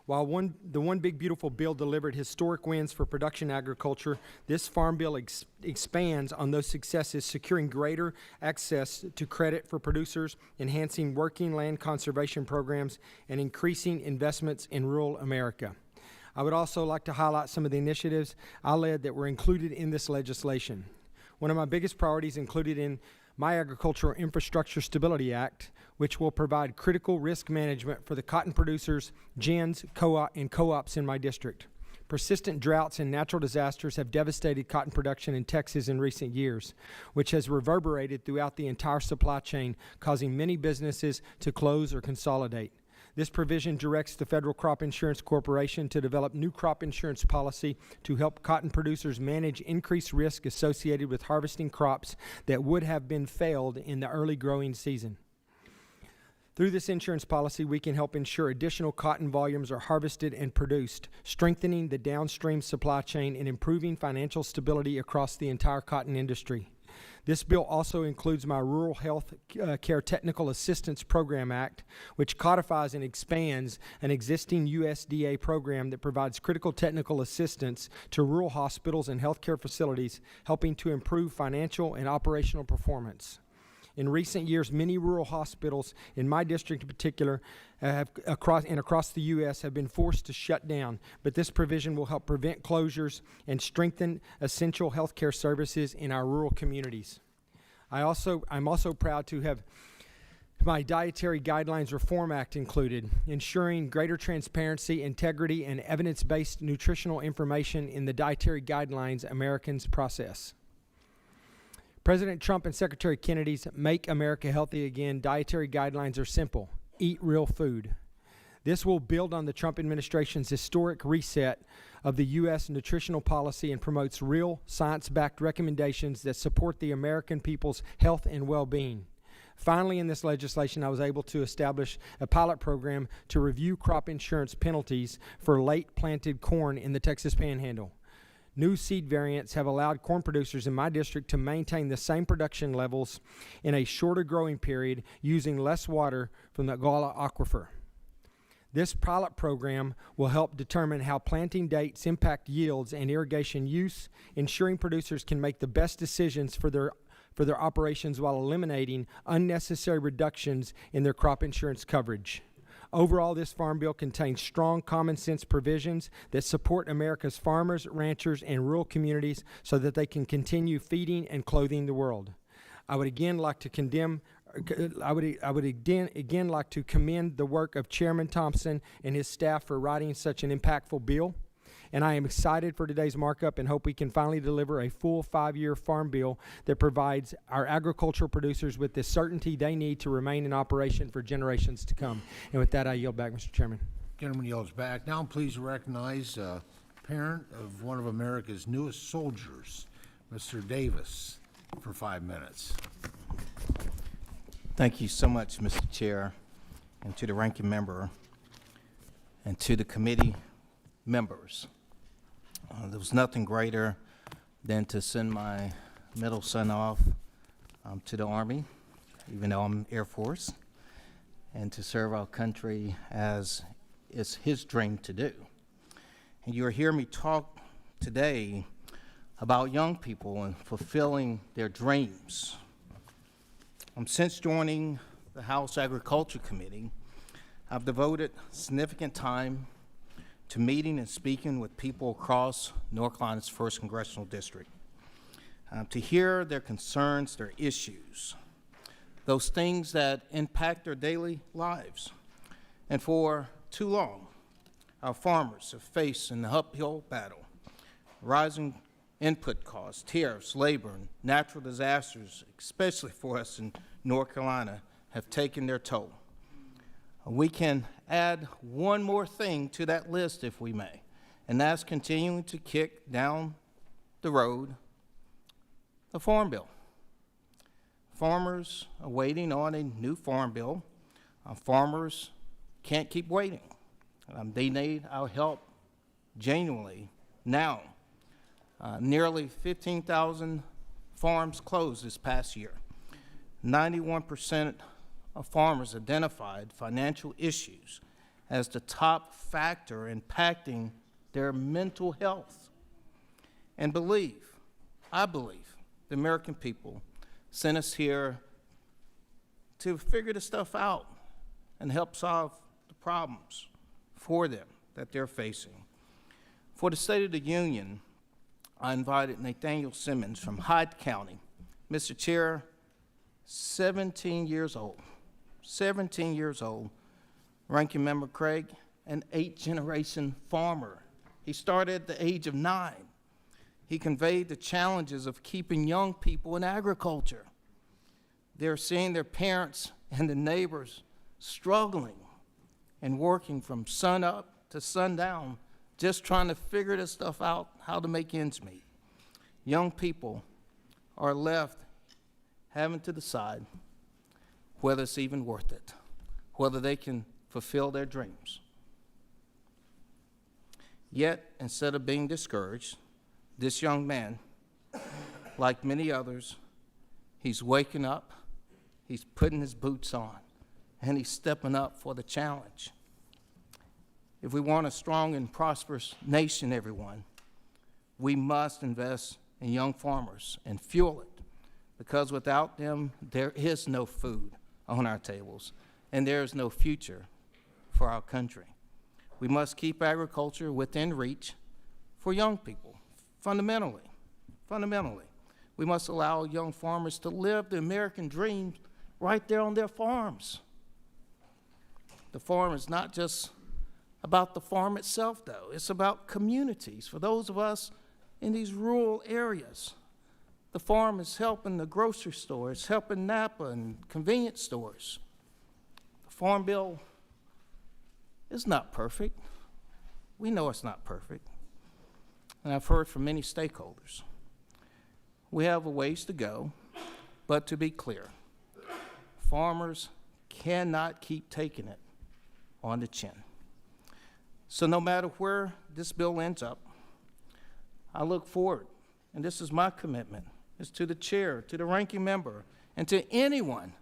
Speaker 11: While the One Big Beautiful Bill delivered historic wins for production agriculture, this farm bill expands on those successes, securing greater access to credit for producers, enhancing working land conservation programs, and increasing investments in rural America. I would also like to highlight some of the initiatives I led that were included in this legislation. One of my biggest priorities included in my Agricultural Infrastructure Stability Act, which will provide critical risk management for the cotton producers, gins, and co-ops in my district. Persistent droughts and natural disasters have devastated cotton production in Texas in recent years, which has reverberated throughout the entire supply chain, causing many businesses to close or consolidate. This provision directs the Federal Crop Insurance Corporation to develop new crop insurance policy to help cotton producers manage increased risk associated with harvesting crops that would have been failed in the early growing season. Through this insurance policy, we can help ensure additional cotton volumes are harvested and produced, strengthening the downstream supply chain and improving financial stability across the entire cotton industry. This bill also includes my Rural Health Care Technical Assistance Program Act, which codifies and expands an existing USDA program that provides critical technical assistance to rural hospitals and healthcare facilities, helping to improve financial and operational performance. In recent years, many rural hospitals, in my district in particular, across the U.S., have been forced to shut down, but this provision will help prevent closures and strengthen essential health care services in our rural communities. I'm also proud to have my Dietary Guidelines Reform Act included, ensuring greater transparency, integrity, and evidence-based nutritional information in the dietary guidelines Americans process. President Trump and Secretary Kennedy's Make America Healthy Again dietary guidelines are simple: eat real food. This will build on the Trump administration's historic reset of the U.S. nutritional policy and promotes real science-backed recommendations that support the American people's health and well-being. Finally, in this legislation, I was able to establish a pilot program to review crop insurance penalties for late-planted corn in the Texas Panhandle. New seed variants have allowed corn producers in my district to maintain the same production levels in a shorter growing period using less water from the Gala Aquifer. This pilot program will help determine how planting dates impact yields and irrigation use, ensuring producers can make the best decisions for their operations while eliminating unnecessary reductions in their crop insurance coverage. Overall, this farm bill contains strong common sense provisions that support America's farmers, ranchers, and rural communities so that they can continue feeding and clothing the world. I would again like to commend the work of Chairman Thompson and his staff for writing such an impactful bill. And I am excited for today's markup and hope we can finally deliver a full 5-year farm bill that provides our agricultural producers with the certainty they need to remain in operation for generations to come. And with that, I yield back, Mr. Chairman.
Speaker 1: Gentleman yields back. Now please recognize parent of one of America's newest soldiers, Mr. Davis, for 5 minutes.
Speaker 12: Thank you so much, Mr. Chair, and to the ranking member, and to the committee members. There was nothing greater than to send my middle son off to the Army, even though I'm Air Force, and to serve our country as it's his dream to do. And you'll hear me talk today about young people and fulfilling their dreams. Since joining the House Agriculture Committee, I've devoted significant time to meeting and speaking with people across North Carolina's 1st Congressional District, to hear their concerns, their issues, those things that impact their daily lives. And for too long, our farmers have faced an uphill battle, rising input costs, tariffs, labor, and natural disasters, especially for us in North Carolina, have taken their toll. We can add one more thing to that list if we may, and that's continuing to kick down the road the Farm Bill. Farmers are waiting on a new Farm Bill. Farmers can't keep waiting. They need our help genuinely now. Nearly 15,000 farms closed this past year. 91% of farmers identified financial issues as the top factor impacting their mental health. And I believe, the American people sent us here to figure this stuff out and help solve the problems for them that they're facing. For the State of the Union, I invited Nathaniel Simmons from Hyde County. Mr. Chair, 17 years old, Ranking Member Craig, an 8th-generation farmer. He started at the age of 9. He conveyed the challenges of keeping young people in agriculture. They're seeing their parents and the neighbors struggling and working from sun up to sundown, just trying to figure this stuff out, how to make ends meet. Young people are left having to decide whether it's even worth it, whether they can fulfill their dreams. Yet, instead of being discouraged, this young man, like many others, he's waking up, he's putting his boots on, and he's stepping up for the challenge. If we want a strong and prosperous nation, everyone, we must invest in young farmers and fuel it, because without them, there is no food on our tables, and there is no future for our country. We must keep agriculture within reach for young people, fundamentally. We must allow young farmers to live the American dream right there on their farms. The farm is not just about the farm itself, though. It's about communities. For those of us in these rural areas, the farm is helping the grocery store, it's helping Napa and convenience stores. The Farm Bill is not perfect. We know it's not perfect. And I've heard from many stakeholders. We have a ways to go, but to be clear, farmers cannot keep taking it on the chin. So no matter where this bill ends up, I look forward, and this is my commitment, is to the chair, to the ranking member, and to anyone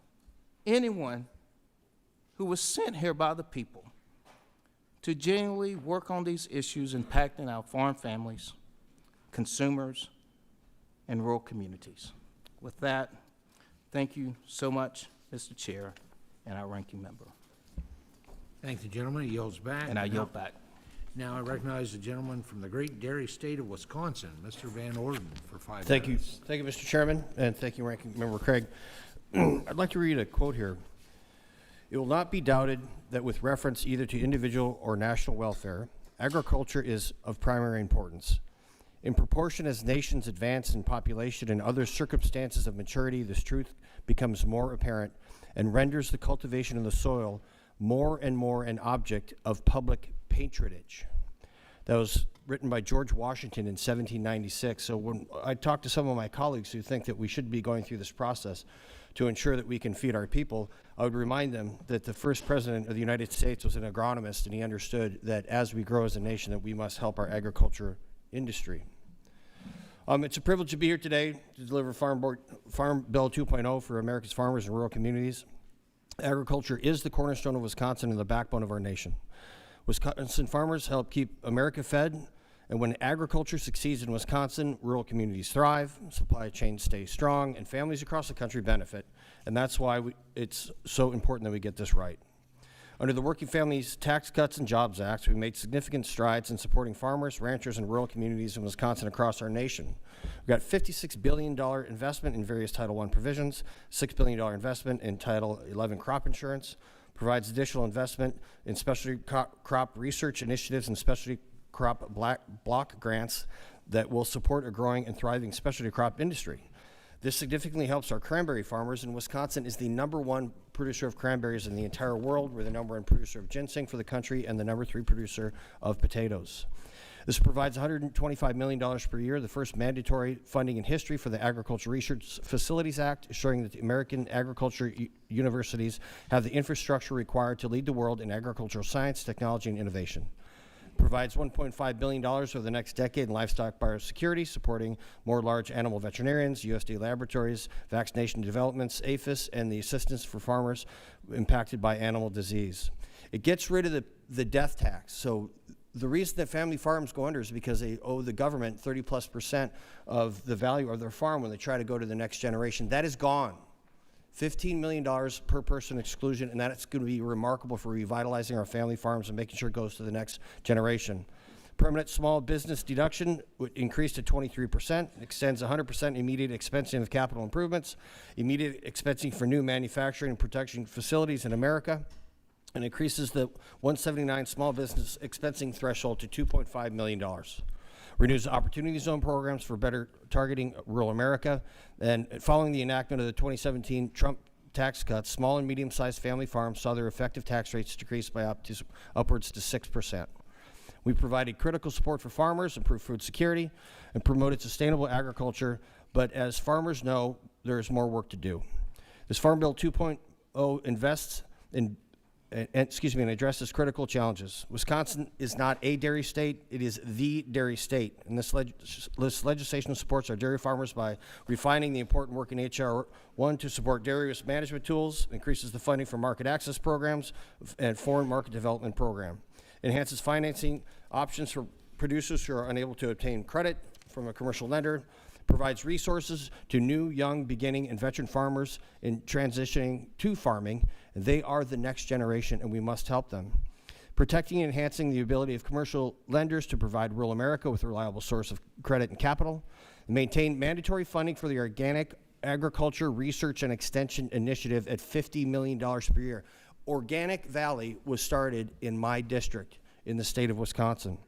Speaker 12: who was sent here by the people, to genuinely work on these issues impacting our farm families, consumers, and rural communities. With that, thank you so much, Mr. Chair and our ranking member.
Speaker 1: Thank the gentleman. He yields back.
Speaker 12: And I yield back.
Speaker 1: Now I recognize the gentleman from the great dairy state of Wisconsin, Mr. Van Orden, for 5
Speaker 13: Thank you.
Speaker 1: minutes.
Speaker 13: Thank you, Mr. Chairman, and thank you, Ranking Member Craig. I'd like to read a quote here. It will not be doubted that with reference either to individual or national welfare, agriculture is of primary importance. In proportion as nations advance in population and other circumstances of maturity, this truth becomes more apparent and renders the cultivation of the soil more and more an object of public patronage. That was written by George Washington in 1796. So when I talk to some of my colleagues who think that we should be going through this process to ensure that we can feed our people, I would remind them that the first president of the United States was an agronomist, and he understood that as we grow as a nation, that we must help our agriculture industry. It's a privilege to be here today to deliver Farm Bill 2.0 for America's farmers and rural communities. Agriculture is the cornerstone of Wisconsin and the backbone of our nation. Wisconsin farmers help keep America fed, and when agriculture succeeds in Wisconsin, rural communities thrive, supply chains stay strong, and families across the country benefit. And that's why it's so important that we get this right. Under the Working Families Tax Cuts and Jobs Act, we made significant strides in supporting farmers, ranchers, and rural communities in Wisconsin across our nation. We've got $56 billion investment in various Title I provisions, $6 billion investment in Title 11 crop insurance, provides additional investment in specialty crop research initiatives and specialty crop block grants that will support a growing and thriving specialty crop industry. This significantly helps our cranberry farmers, and Wisconsin is the #1 producer of cranberries in the entire world. We're the #1 producer of ginseng for the country and the #3 producer of potatoes. This provides $125 million per year, the first mandatory funding in history for the Agricultural Research Facilities Act, ensuring that the American agriculture universities have the infrastructure required to lead the world in agricultural science, technology, and innovation. Provides $1.5 billion over the next decade in livestock biosecurity, supporting more large animal veterinarians, USDA laboratories, vaccination developments, APHIS, and the assistance for farmers impacted by animal disease. It gets rid of the death tax. So the reason that family farms go under is because they owe the government 30+% of the value of their farm when they try to go to the next generation. That is gone. $15 million per person exclusion, and that's going to be remarkable for revitalizing our family farms and making sure it goes to the next generation. Permanent small business deduction would increase to 23%, extends 100% immediate expensing of capital improvements, immediate expensing for new manufacturing and production facilities in America, and increases the 179 small business expensing threshold to $2.5 million. Renews Opportunity Zone programs for better targeting rural America. And following the enactment of the 2017 Trump tax cuts, small and medium-sized family farms saw their effective tax rates decrease by upwards to 6%. We provided critical support for farmers, improved food security, and promoted sustainable agriculture. But as farmers know, there is more work to do. This Farm Bill 2.0 invests in and addresses critical challenges. Wisconsin is not a dairy state, it is the dairy state. And this legislation supports our dairy farmers by refining the important work in H.R. 1 to support dairy risk management tools, increases the funding for market access programs and foreign market development program, enhances financing options for producers who are unable to obtain credit from a commercial lender, provides resources to new, young, beginning, and veteran farmers in transitioning to farming. They are the next generation, and we must help them. Protecting and enhancing the ability of commercial lenders to provide rural America with a reliable source of credit and capital. Maintain mandatory funding for the Organic Agriculture Research and Extension Initiative at $50 million per year. Organic Valley was started in my district in the state of Wisconsin.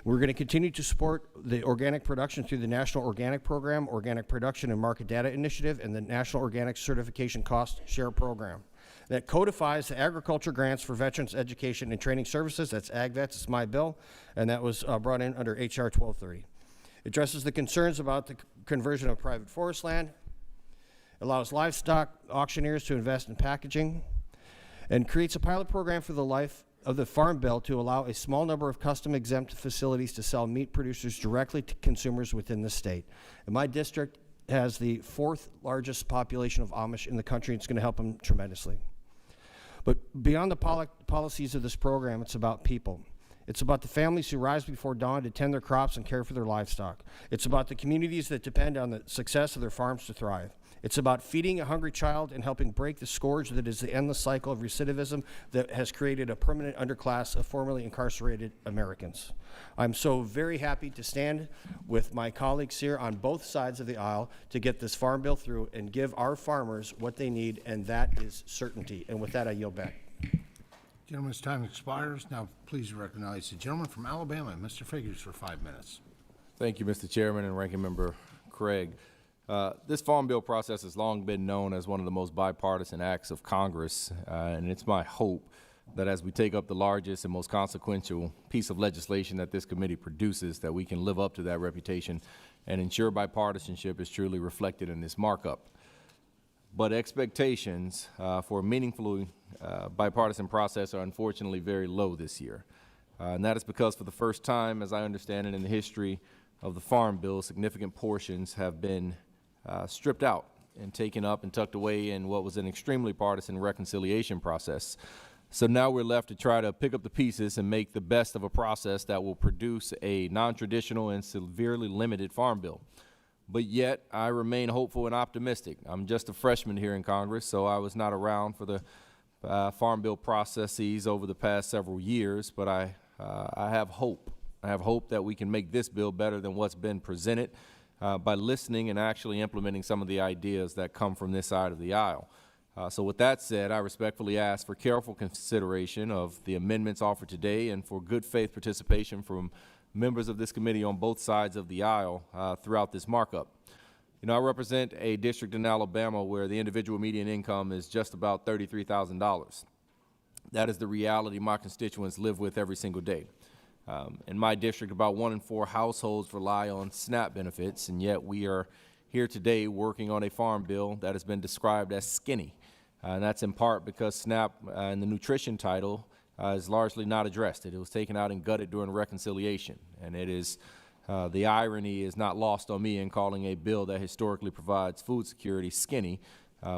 Speaker 13: We're going to continue to support the organic production through the National Organic Program, Organic Production and Market Data Initiative, and the National Organic Certification Cost Share Program. That codifies the agriculture grants for veterans education and training services. That's AgVets, it's my bill, and that was brought in under H.R. 1230. Addresses the concerns about the conversion of private forest land, allows livestock auctioneers to invest in packaging, and creates a pilot program for the life of the Farm Bill to allow a small number of custom-exempt facilities to sell meat producers directly to consumers within the state. And my district has the 4th largest population of Amish in the country. It's going to help them tremendously. But beyond the policies of this program, it's about people. It's about the families who rise before dawn to tend their crops and care for their livestock. It's about the communities that depend on the success of their farms to thrive. It's about feeding a hungry child and helping break the scourge that is the endless cycle of recidivism that has created a permanent underclass of formerly incarcerated Americans. I'm so very happy to stand with my colleagues here on both sides of the aisle to get this farm bill through and give our farmers what they need, and that is certainty. And with that, I yield back.
Speaker 1: Gentleman's time expires. Now, please recognize the gentleman from Alabama, Mr. Figures, for 5 minutes.
Speaker 14: Thank you, Mr. Chairman and Ranking Member Craig. This farm bill process has long been known as one of the most bipartisan acts of Congress, and it's my hope that as we take up the largest and most consequential piece of legislation that this committee produces, that we can live up to that reputation and ensure bipartisanship is truly reflected in this markup. But expectations for a meaningfully bipartisan process are unfortunately very low this year. And that is because for the first time, as I understand it, in the history of the Farm Bill, significant portions have been stripped out and taken up and tucked away in what was an extremely partisan reconciliation process. So now we're left to try to pick up the pieces and make the best of a process that will produce a non-traditional and severely limited Farm Bill. But yet, I remain hopeful and optimistic. I'm just a freshman here in Congress, so I was not around for the Farm Bill processes over the past several years, but I have hope. I have hope that we can make this bill better than what's been presented by listening and actually implementing some of the ideas that come from this side of the aisle. So with that said, I respectfully ask for careful consideration of the amendments offered today and for good faith participation from members of this committee on both sides of the aisle throughout this markup. You know, I represent a district in Alabama where the individual median income is just about $33,000. That is the reality my constituents live with every single day. In my district, about 1 in 4 households rely on SNAP benefits, and yet we are here today working on a farm bill that has been described as skinny. And that's in part because SNAP in the nutrition title is largely not addressed. It was taken out and gutted during reconciliation, and it is the irony is not lost on me in calling a bill that historically provides food security skinny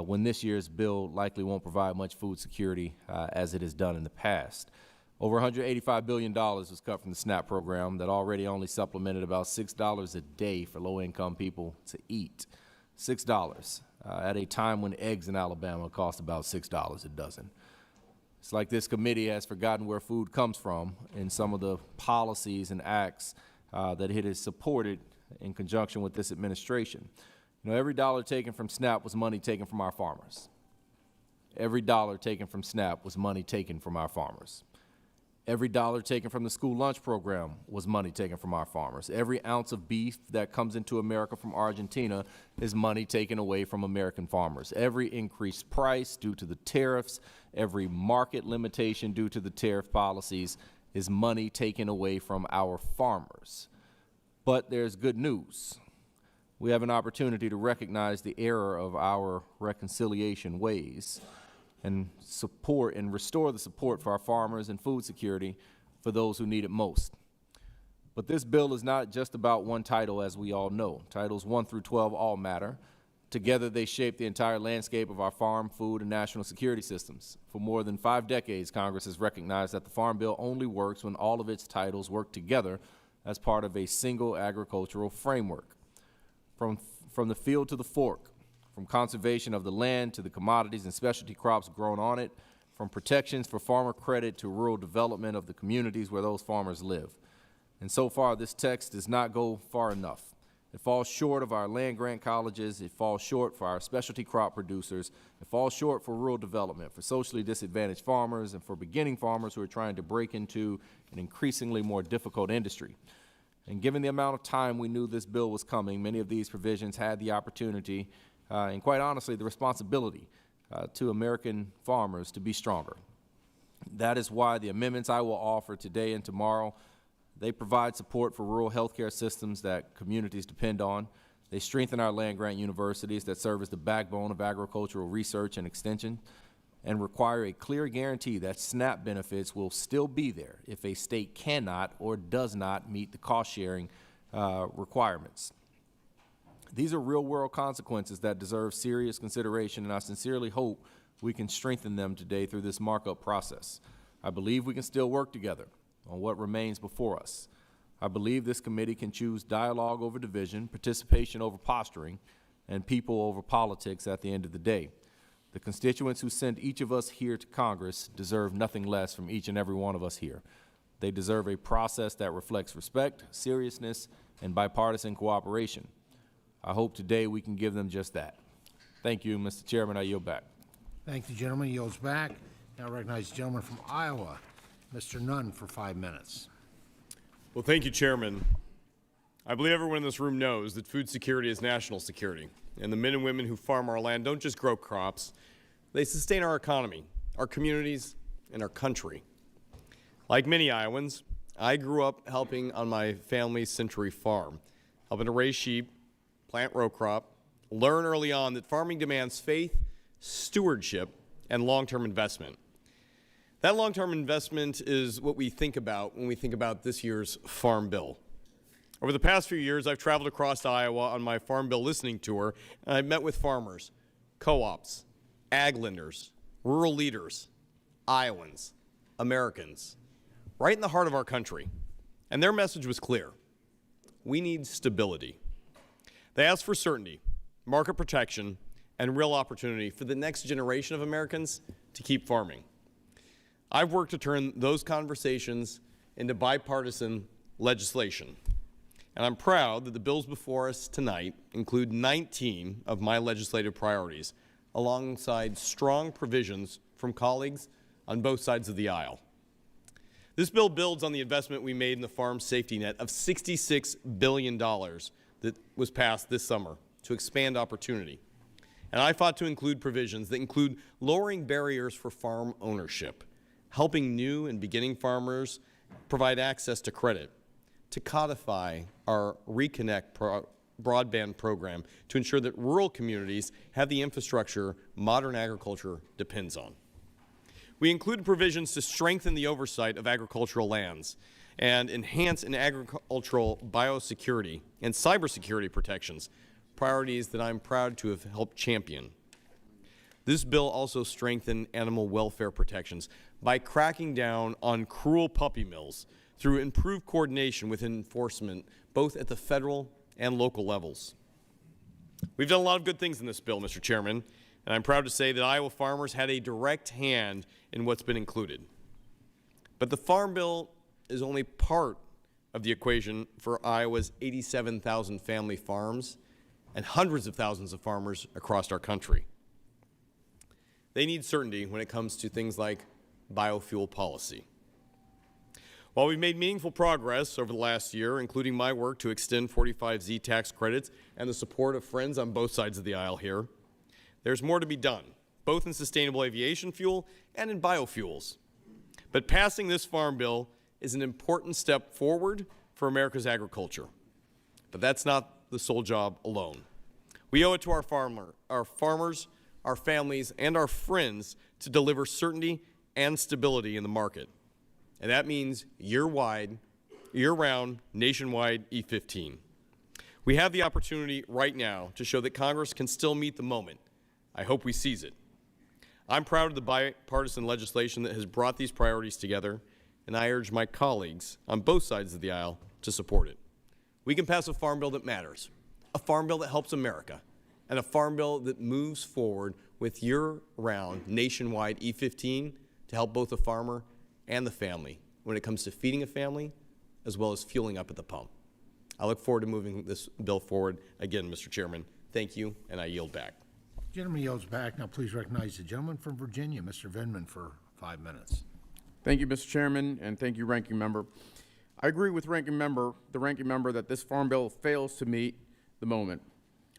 Speaker 14: when this year's bill likely won't provide much food security as it has done in the past. Over $185 billion was cut from the SNAP program that already only supplemented about $6 a day for low-income people to eat. $6 at a time when eggs in Alabama cost about $6 a dozen. It's like this committee has forgotten where food comes from in some of the policies and acts that it has supported in conjunction with this administration. You know, every dollar taken from SNAP was money taken from our farmers. Every dollar taken from SNAP was money taken from our farmers. Every dollar taken from the school lunch program was money taken from our farmers. Every ounce of beef that comes into America from Argentina is money taken away from American farmers. Every increased price due to the tariffs, every market limitation due to the tariff policies is money taken away from our farmers. But there's good news. We have an opportunity to recognize the error of our reconciliation ways and support and restore the support for our farmers and food security for those who need it most. But this bill is not just about one title, as we all know. Titles 1 through 12 all matter. Together they shape the entire landscape of our farm, food, and national security systems. For more than 5 decades, Congress has recognized that the Farm Bill only works when all of its titles work together as part of a single agricultural framework. From the field to the fork, from conservation of the land to the commodities and specialty crops grown on it, from protections for farmer credit to rural development of the communities where those farmers live. And so far, this text does not go far enough. It falls short of our land-grant colleges, it falls short for our specialty crop producers, it falls short for rural development, for socially disadvantaged farmers, and for beginning farmers who are trying to break into an increasingly more difficult industry. And given the amount of time we knew this bill was coming, many of these provisions had the opportunity and quite honestly, the responsibility to American farmers to be stronger. That is why the amendments I will offer today and tomorrow, they provide support for rural healthcare systems that communities depend on. They strengthen our land-grant universities that serve as the backbone of agricultural research and extension, and require a clear guarantee that SNAP benefits will still be there if a state cannot or does not meet the cost-sharing requirements. These are real-world consequences that deserve serious consideration, and I sincerely hope we can strengthen them today through this markup process. I believe we can still work together on what remains before us. I believe this committee can choose dialogue over division, participation over posturing, and people over politics at the end of the day. The constituents who sent each of us here to Congress deserve nothing less from each and every one of us here. They deserve a process that reflects respect, seriousness, and bipartisan cooperation. I hope today we can give them just that. Thank you, Mr. Chairman. I yield back.
Speaker 1: Thank the gentleman. He yields back. Now recognize the gentleman from Iowa, Mr. Nunn, for 5 minutes.
Speaker 15: Well, thank you, Chairman. I believe everyone in this room knows that food security is national security, and the men and women who farm our land don't just grow crops, they sustain our economy, our communities, and our country. Like many Iowans, I grew up helping on my family's Century farm, helping to raise sheep, plant row crop, learn early on that farming demands faith, stewardship, and long-term investment. That long-term investment is what we think about when we think about this year's Farm Bill. Over the past few years, I've traveled across Iowa on my Farm Bill listening tour, and I've met with farmers, co-ops, ag lenders, rural leaders, Iowans, Americans, right in the heart of our country. And their message was clear. We need stability. They asked for certainty, market protection, and real opportunity for the next generation of Americans to keep farming. I've worked to turn those conversations into bipartisan legislation. And I'm proud that the bills before us tonight include 19 of my legislative priorities, alongside strong provisions from colleagues on both sides of the aisle. This bill builds on the investment we made in the farm safety net of $66 billion that was passed this summer to expand opportunity. And I fought to include provisions that include lowering barriers for farm ownership, helping new and beginning farmers provide access to credit, to codify our Reconnect broadband program to ensure that rural communities have the infrastructure modern agriculture depends on. We included provisions to strengthen the oversight of agricultural lands and enhance in agricultural biosecurity and cybersecurity protections, priorities that I'm proud to have helped champion. This bill also strengthened animal welfare protections by cracking down on cruel puppy mills through improved coordination with enforcement both at the federal and local levels. We've done a lot of good things in this bill, Mr. Chairman, and I'm proud to say that Iowa farmers had a direct hand in what's been included. But the Farm Bill is only part of the equation for Iowa's 87,000 family farms and hundreds of thousands of farmers across our country. They need certainty when it comes to things like biofuel policy. While we've made meaningful progress over the last year, including my work to extend 45Z tax credits and the support of friends on both sides of the aisle here, there's more to be done, both in sustainable aviation fuel and in biofuels. But passing this Farm Bill is an important step forward for America's agriculture. But that's not the sole job alone. We owe it to our farmers, our families, and our friends to deliver certainty and stability in the market. And that means year-round, nationwide E15. We have the opportunity right now to show that Congress can still meet the moment. I hope we seize it. I'm proud of the bipartisan legislation that has brought these priorities together, and I urge my colleagues on both sides of the aisle to support it. We can pass a farm bill that matters, a farm bill that helps America, and a farm bill that moves forward with year-round nationwide E15 to help both the farmer and the family when it comes to feeding a family as well as fueling up at the pump. I look forward to moving this bill forward. Again, Mr. Chairman, thank you, and I yield back.
Speaker 1: Gentleman yields back. Now please recognize the gentleman from Virginia, Mr. Vindman, for 5 minutes.
Speaker 16: Thank you, Mr. Chairman, and thank you, Ranking Member. I agree with the Ranking Member that this Farm Bill fails to meet the moment.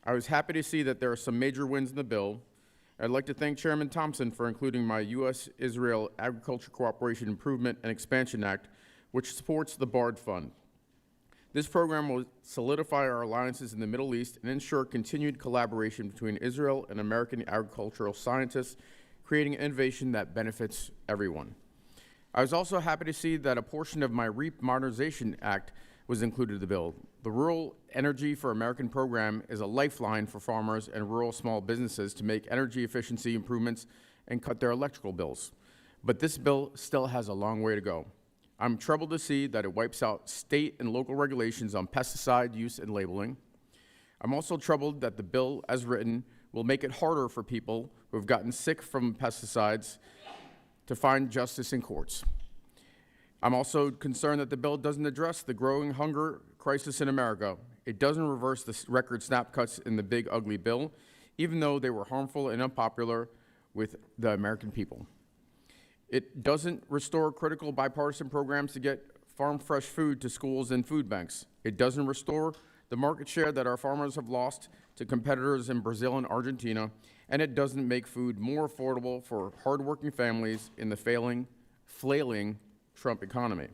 Speaker 16: I was happy to see that there are some major wins in the bill. I'd like to thank Chairman Thompson for including my U.S.-Israel Agriculture Cooperation Improvement and Expansion Act, which supports the BARD Fund. This program will solidify our alliances in the Middle East and ensure continued collaboration between Israel and American agricultural scientists, creating innovation that benefits everyone. I was also happy to see that a portion of my REAP Modernization Act was included in the bill. The Rural Energy for American program is a lifeline for farmers and rural small businesses to make energy efficiency improvements and cut their electrical bills. But this bill still has a long way to go. I'm troubled to see that it wipes out state and local regulations on pesticide use and labeling. I'm also troubled that the bill, as written, will make it harder for people who have gotten sick from pesticides to find justice in courts. I'm also concerned that the bill doesn't address the growing hunger crisis in America. It doesn't reverse the record SNAP cuts in the big ugly bill, even though they were harmful and unpopular with the American people. It doesn't restore critical bipartisan programs to get farm fresh food to schools and food banks. It doesn't restore the market share that our farmers have lost to competitors in Brazil and Argentina, and it doesn't make food more affordable for hardworking families in the flailing Trump economy.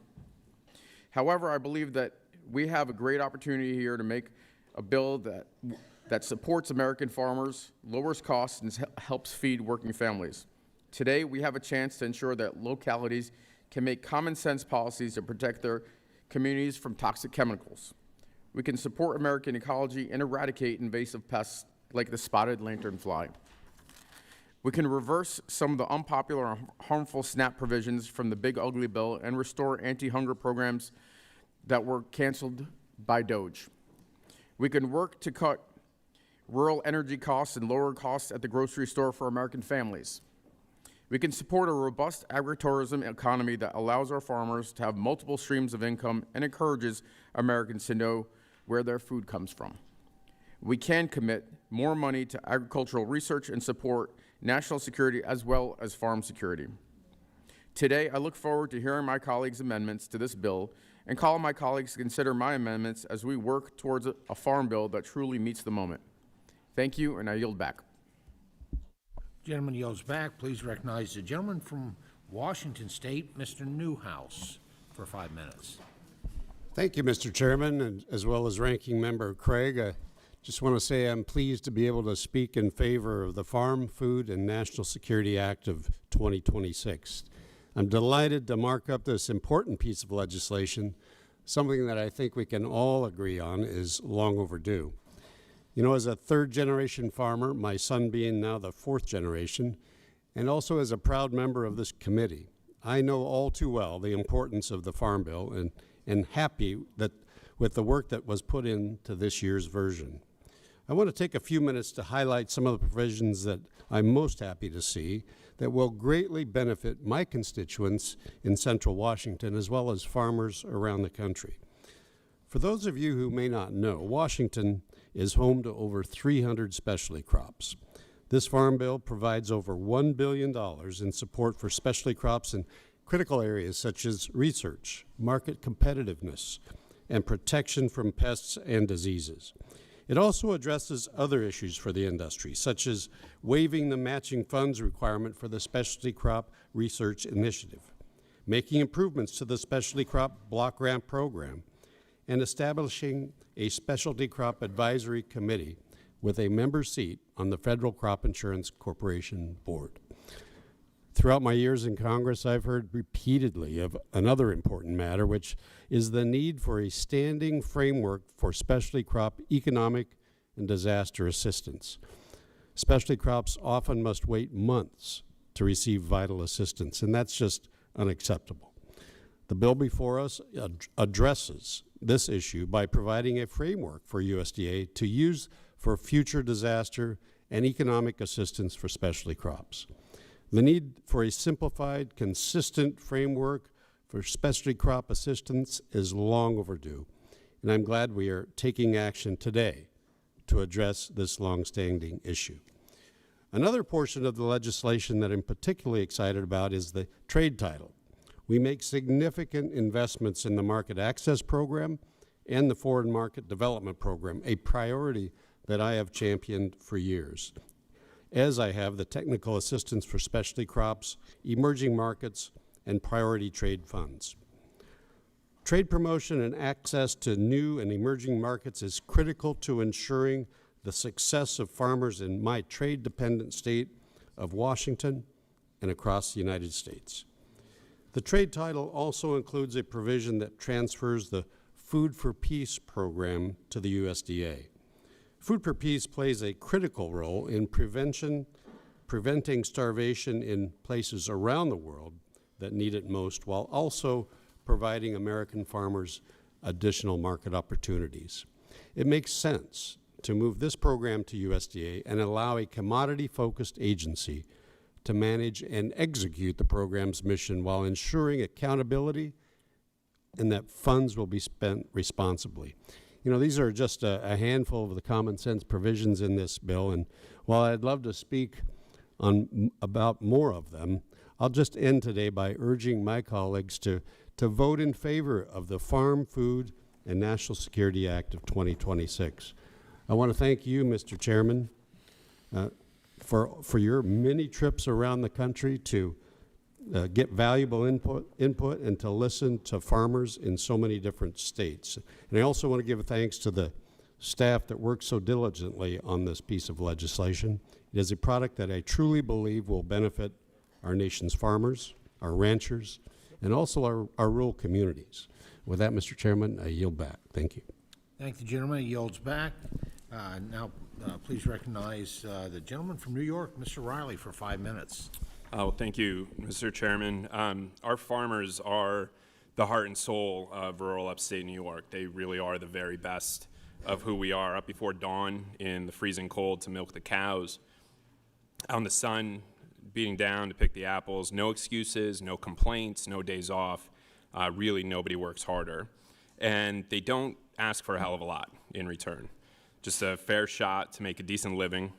Speaker 16: However, I believe that we have a great opportunity here to make a bill that supports American farmers, lowers costs, and helps feed working families. Today, we have a chance to ensure that localities can make common sense policies to protect their communities from toxic chemicals. We can support American ecology and eradicate invasive pests like the spotted lanternfly. We can reverse some of the unpopular and harmful SNAP provisions from the big ugly bill and restore anti-hunger programs that were canceled by DOGE. We can work to cut rural energy costs and lower costs at the grocery store for American families. We can support a robust agritourism economy that allows our farmers to have multiple streams of income and encourages Americans to know where their food comes from. We can commit more money to agricultural research and support national security as well as farm security. Today, I look forward to hearing my colleagues' amendments to this bill and call on my colleagues to consider my amendments as we work towards a farm bill that truly meets the moment. Thank you, and I yield back.
Speaker 1: Gentleman yields back. Please recognize the gentleman from Washington State, Mr. Newhouse, for 5 minutes.
Speaker 17: Thank you, Mr. Chairman, and as well as Ranking Member Craig. I just want to say I'm pleased to be able to speak in favor of the Farm, Food, and National Security Act of 2026. I'm delighted to mark up this important piece of legislation, something that I think we can all agree on is long overdue. You know, as a third-generation farmer, my son being now the fourth generation, and also as a proud member of this committee, I know all too well the importance of the Farm Bill and happy that with the work that was put into this year's version. I want to take a few minutes to highlight some of the provisions that I'm most happy to see that will greatly benefit my constituents in Central Washington as well as farmers around the country. For those of you who may not know, Washington is home to over 300 specialty crops. This Farm Bill provides over $1 billion in support for specialty crops in critical areas such as research, market competitiveness, and protection from pests and diseases. It also addresses other issues for the industry, such as waiving the matching funds requirement for the Specialty Crop Research Initiative, making improvements to the Specialty Crop Block Grant Program, and establishing a Specialty Crop Advisory Committee with a member seat on the Federal Crop Insurance Corporation Board. Throughout my years in Congress, I've heard repeatedly of another important matter, which is the need for a standing framework for specialty crop economic and disaster assistance. Specialty crops often must wait months to receive vital assistance, and that's just unacceptable. The bill before us addresses this issue by providing a framework for USDA to use for future disaster and economic assistance for specialty crops. The need for a simplified, consistent framework for specialty crop assistance is long overdue, and I'm glad we are taking action today to address this long-standing issue. Another portion of the legislation that I'm particularly excited about is the trade title. We make significant investments in the Market Access Program and the Foreign Market Development Program, a priority that I have championed for years, as I have the Technical Assistance for Specialty Crops, Emerging Markets, and Priority Trade Funds. Trade promotion and access to new and emerging markets is critical to ensuring the success of farmers in my trade-dependent state of Washington and across the United States. The trade title also includes a provision that transfers the Food for Peace program to the USDA. Food for Peace plays a critical role in preventing starvation in places around the world that need it most, while also providing American farmers additional market opportunities. It makes sense to move this program to USDA and allow a commodity-focused agency to manage and execute the program's mission while ensuring accountability and that funds will be spent responsibly. You know, these are just a handful of the common sense provisions in this bill, and while I'd love to speak about more of them, I'll just end today by urging my colleagues to vote in favor of the Farm, Food, and National Security Act of 2026. I want to thank you, Mr. Chairman, for your many trips around the country to get valuable input and to listen to farmers in so many different states. And I also want to give thanks to the staff that worked so diligently on this piece of legislation. It is a product that I truly believe will benefit our nation's farmers, our ranchers, and also our rural communities. With that, Mr. Chairman, I yield back. Thank you.
Speaker 1: Thank the gentleman. He yields back. Now, please recognize the gentleman from New York, Mr. Riley, for 5 minutes.
Speaker 18: Oh, thank you, Mr. Chairman. Our farmers are the heart and soul of rural upstate New York. They really are the very best of who we are. Up before dawn in the freezing cold to milk the cows, out in the sun, beating down to pick the apples. No excuses, no complaints, no days off. Really, nobody works harder. And they don't ask for a hell of a lot in return. Just a fair shot to make a decent living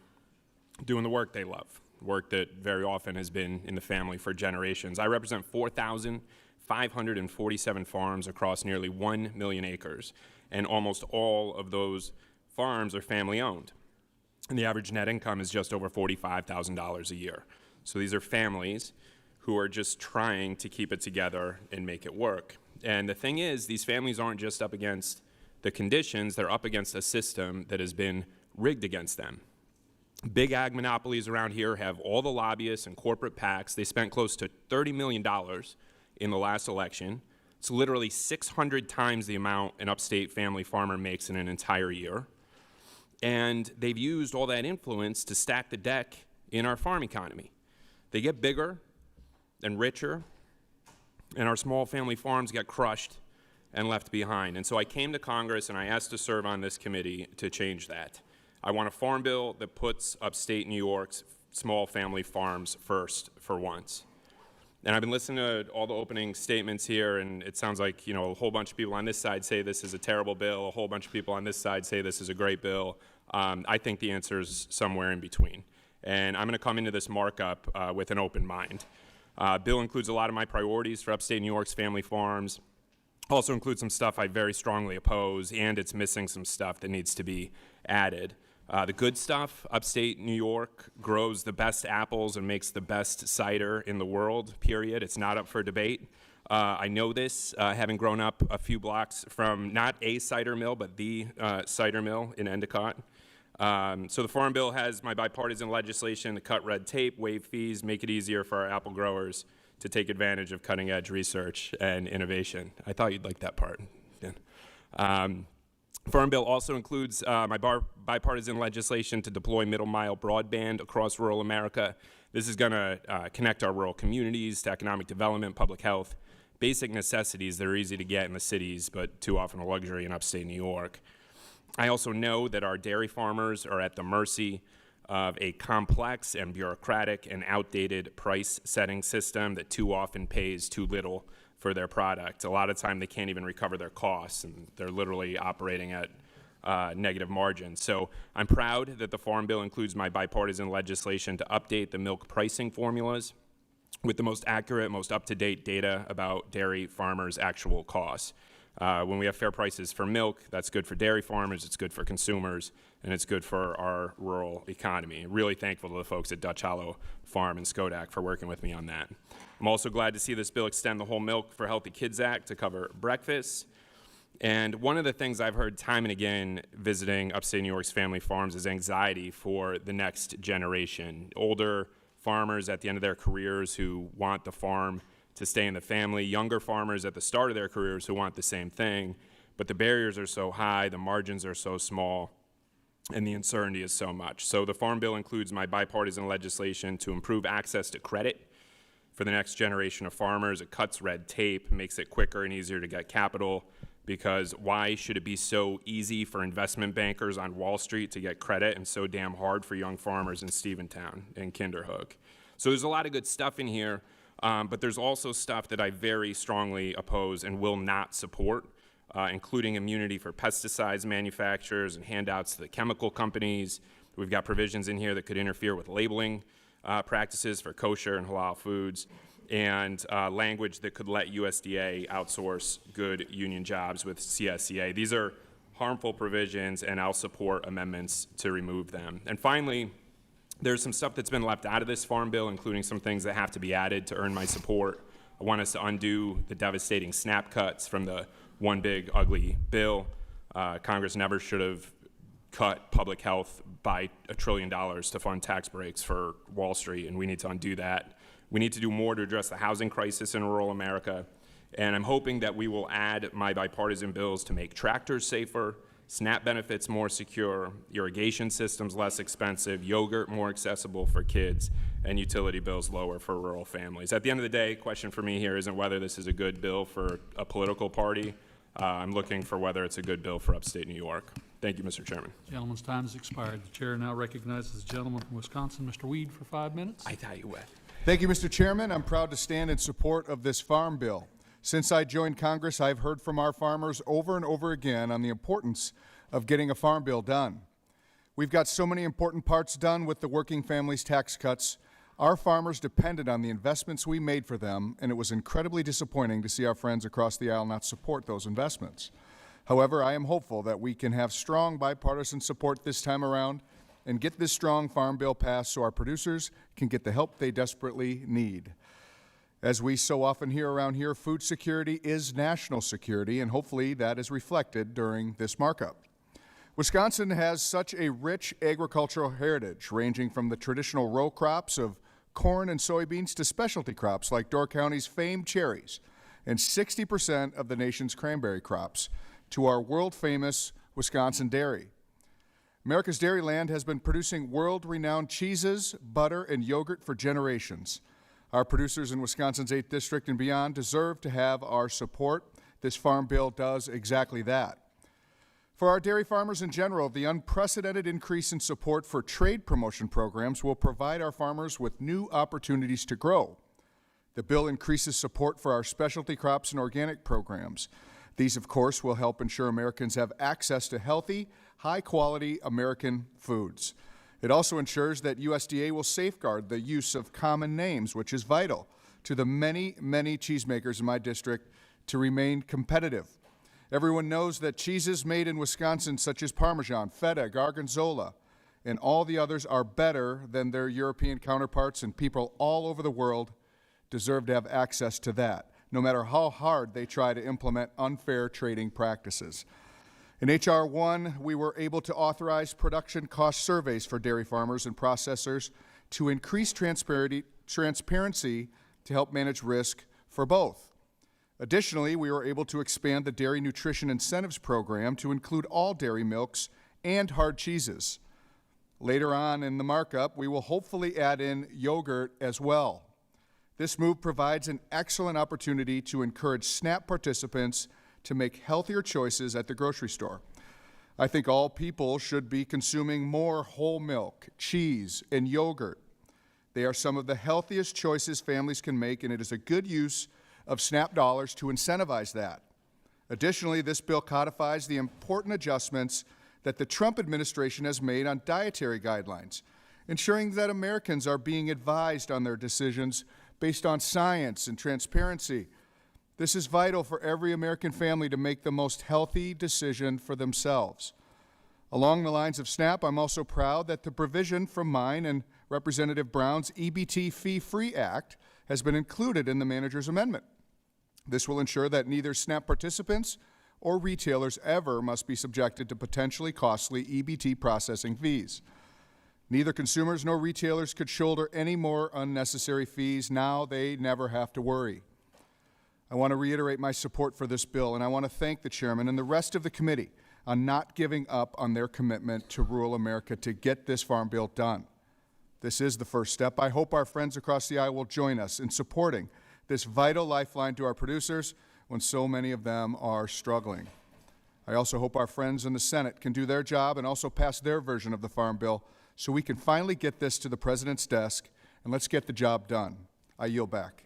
Speaker 18: doing the work they love, work that very often has been in the family for generations. I represent 4,547 farms across nearly 1 million acres, and almost all of those farms are family owned. And the average net income is just over $45,000 a year. So these are families who are just trying to keep it together and make it work. And the thing is, these families aren't just up against the conditions, they're up against a system that has been rigged against them. Big ag monopolies around here have all the lobbyists and corporate PACs. They spent close to $30 million in the last election. It's literally 600 times the amount an upstate family farmer makes in an entire year. And they've used all that influence to stack the deck in our farm economy. They get bigger and richer, and our small family farms get crushed and left behind. And so I came to Congress and I asked to serve on this committee to change that. I want a farm bill that puts upstate New York's small family farms first for once. And I've been listening to all the opening statements here, and it sounds like, you know, a whole bunch of people on this side say this is a terrible bill, a whole bunch of people on this side say this is a great bill. I think the answer is somewhere in between. And I'm going to come into this markup with an open mind. Bill includes a lot of my priorities for upstate New York's family farms. Also includes some stuff I very strongly oppose, and it's missing some stuff that needs to be added. The good stuff, upstate New York grows the best apples and makes the best cider in the world, period. It's not up for debate. I know this, having grown up a few blocks from not a cider mill, but the cider mill in Endicott. So the Farm Bill has my bipartisan legislation to cut red tape, waive fees, make it easier for our apple growers to take advantage of cutting-edge research and innovation. I thought you'd like that part. Yeah. Farm Bill also includes my bipartisan legislation to deploy middle-mile broadband across rural America. This is going to connect our rural communities to economic development, public health, basic necessities that are easy to get in the cities, but too often a luxury in upstate New York. I also know that our dairy farmers are at the mercy of a complex and bureaucratic and outdated price-setting system that too often pays too little for their product. A lot of time they can't even recover their costs, and they're literally operating at negative margins. So I'm proud that the Farm Bill includes my bipartisan legislation to update the milk pricing formulas with the most accurate, most up-to-date data about dairy farmers' actual costs. When we have fair prices for milk, that's good for dairy farmers, it's good for consumers, and it's good for our rural economy. Really thankful to the folks at Dutch Hollow Farm and Skodak for working with me on that. I'm also glad to see this bill extend the Whole Milk for Healthy Kids Act to cover breakfast. And one of the things I've heard time and again visiting upstate New York's family farms is anxiety for the next generation. Older farmers at the end of their careers who want the farm to stay in the family, younger farmers at the start of their careers who want the same thing, but the barriers are so high, the margins are so small, and the uncertainty is so much. So the Farm Bill includes my bipartisan legislation to improve access to credit for the next generation of farmers. It cuts red tape, makes it quicker and easier to get capital, because why should it be so easy for investment bankers on Wall Street to get credit and so damn hard for young farmers in Steventown and Kinderhook? So there's a lot of good stuff in here, but there's also stuff that I very strongly oppose and will not support, including immunity for pesticides manufacturers and handouts to the chemical companies. We've got provisions in here that could interfere with labeling practices for kosher and halal foods, and language that could let USDA outsource good union jobs with CSEA. These are harmful provisions, and I'll support amendments to remove them. And finally, there's some stuff that's been left out of this farm bill, including some things that have to be added to earn my support. I want us to undo the devastating SNAP cuts from the one big ugly bill. Congress never should have cut public health by $1 trillion to fund tax breaks for Wall Street, and we need to undo that. We need to do more to address the housing crisis in rural America, and I'm hoping that we will add my bipartisan bills to make tractors safer, SNAP benefits more secure, irrigation systems less expensive, yogurt more accessible for kids, and utility bills lower for rural families. At the end of the day, the question for me here isn't whether this is a good bill for a political party. I'm looking for whether it's a good bill for upstate New York. Thank you, Mr. Chairman.
Speaker 19: Gentleman's time has expired. The chair now recognizes the gentleman from Wisconsin, Mr. Weed, for 5 minutes.
Speaker 4: I tell you what.
Speaker 20: Thank you, Mr. Chairman. I'm proud to stand in support of this farm bill. Since I joined Congress, I've heard from our farmers over and over again on the importance of getting a farm bill done. We've got so many important parts done with the working families tax cuts. Our farmers depended on the investments we made for them, and it was incredibly disappointing to see our friends across the aisle not support those investments. However, I am hopeful that we can have strong bipartisan support this time around and get this strong farm bill passed so our producers can get the help they desperately need. As we so often hear around here, food security is national security, and hopefully that is reflected during this markup. Wisconsin has such a rich agricultural heritage, ranging from the traditional row crops of corn and soybeans to specialty crops like Door County's famed cherries and 60% of the nation's cranberry crops, to our world-famous Wisconsin dairy. America's dairy land has been producing world-renowned cheeses, butter, and yogurt for generations. Our producers in Wisconsin's 8th District and beyond deserve to have our support. This farm bill does exactly that. For our dairy farmers in general, the unprecedented increase in support for trade promotion programs will provide our farmers with new opportunities to grow. The bill increases support for our specialty crops and organic programs. These, of course, will help ensure Americans have access to healthy, high-quality American foods. It also ensures that USDA will safeguard the use of common names, which is vital to the many, many cheesemakers in my district to remain competitive. Everyone knows that cheeses made in Wisconsin, such as Parmesan, Feta, Gorgonzola, and all the others, are better than their European counterparts, and people all over the world deserve to have access to that, no matter how hard they try to implement unfair trading practices. In H.R. 1, we were able to authorize production cost surveys for dairy farmers and processors to increase transparency to help manage risk for both. Additionally, we were able to expand the Dairy Nutrition Incentives Program to include all dairy milks and hard cheeses. Later on in the markup, we will hopefully add in yogurt as well. This move provides an excellent opportunity to encourage SNAP participants to make healthier choices at the grocery store. I think all people should be consuming more whole milk, cheese, and yogurt. They are some of the healthiest choices families can make, and it is a good use of SNAP dollars to incentivize that. Additionally, this bill codifies the important adjustments that the Trump administration has made on dietary guidelines, ensuring that Americans are being advised on their decisions based on science and transparency. This is vital for every American family to make the most healthy decision for themselves. Along the lines of SNAP, I'm also proud that the provision from mine and Representative Brown's EBT Fee-Free Act has been included in the manager's amendment. This will ensure that neither SNAP participants or retailers ever must be subjected to potentially costly EBT processing fees. Neither consumers nor retailers could shoulder any more unnecessary fees. Now they never have to worry. I want to reiterate my support for this bill, and I want to thank the chairman and the rest of the committee on not giving up on their commitment to rural America to get this farm bill done. This is the first step. I hope our friends across the aisle will join us in supporting this vital lifeline to our producers when so many of them are struggling. I also hope our friends in the Senate can do their job and also pass their version of the Farm Bill so we can finally get this to the President's desk, and let's get the job done. I yield back.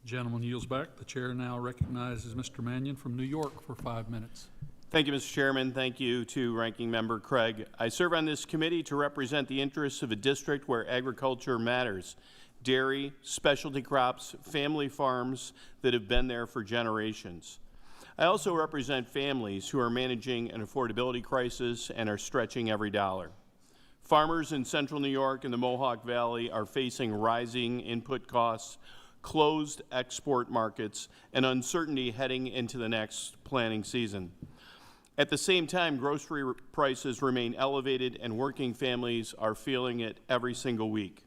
Speaker 19: Gentleman yields back. The chair now recognizes Mr. Mannion from New York for 5 minutes.
Speaker 2: Thank you, Mr. Chairman. Thank you to Ranking Member Craig. I serve on this committee to represent the interests of a district where agriculture matters. Dairy, specialty crops, family farms that have been there for generations. I also represent families who are managing an affordability crisis and are stretching every dollar. Farmers in central New York and the Mohawk Valley are facing rising input costs, closed export markets, and uncertainty heading into the next planting season. At the same time, grocery prices remain elevated and working families are feeling it every single week.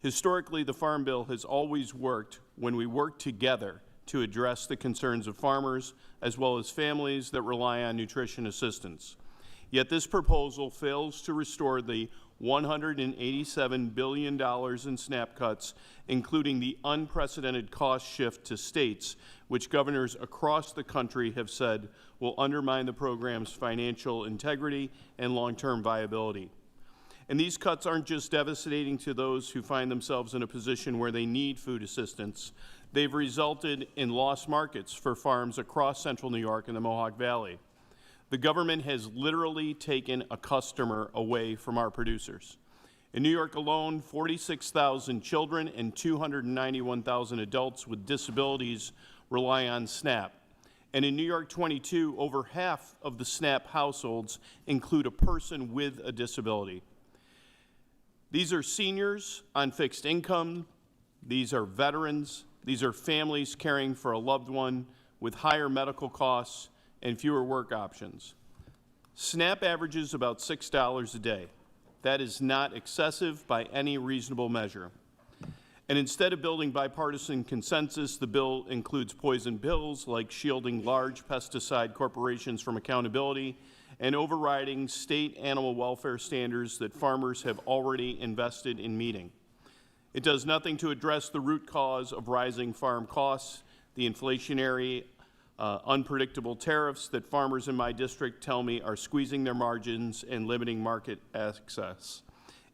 Speaker 2: Historically, the Farm Bill has always worked when we work together to address the concerns of farmers as well as families that rely on nutrition assistance. Yet this proposal fails to restore the $187 billion in SNAP cuts, including the unprecedented cost shift to states, which governors across the country have said will undermine the program's financial integrity and long-term viability. And these cuts aren't just devastating to those who find themselves in a position where they need food assistance. They've resulted in lost markets for farms across central New York and the Mohawk Valley. The government has literally taken a customer away from our producers. In New York alone, 46,000 children and 291,000 adults with disabilities rely on SNAP. And in New York 22, over half of the SNAP households include a person with a disability. These are seniors on fixed income, these are veterans, these are families caring for a loved one with higher medical costs and fewer work options. SNAP averages about $6 a day. That is not excessive by any reasonable measure. And instead of building bipartisan consensus, the bill includes poison pills like shielding large pesticide corporations from accountability and overriding state animal welfare standards that farmers have already invested in meeting. It does nothing to address the root cause of rising farm costs, the inflationary, unpredictable tariffs that farmers in my district tell me are squeezing their margins and limiting market access.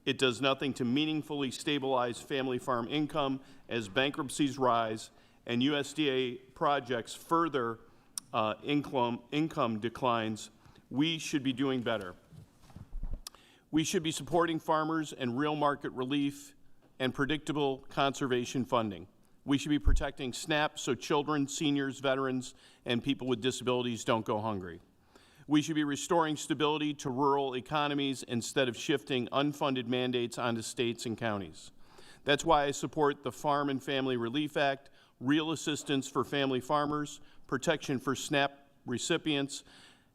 Speaker 2: It does nothing to meaningfully stabilize family farm income as bankruptcies rise and USDA projects further income declines. We should be doing better. We should be supporting farmers and real market relief and predictable conservation funding. We should be protecting SNAP so children, seniors, veterans, and people with disabilities don't go hungry. We should be restoring stability to rural economies instead of shifting unfunded mandates onto states and counties. That's why I support the Farm and Family Relief Act, real assistance for family farmers, protection for SNAP recipients,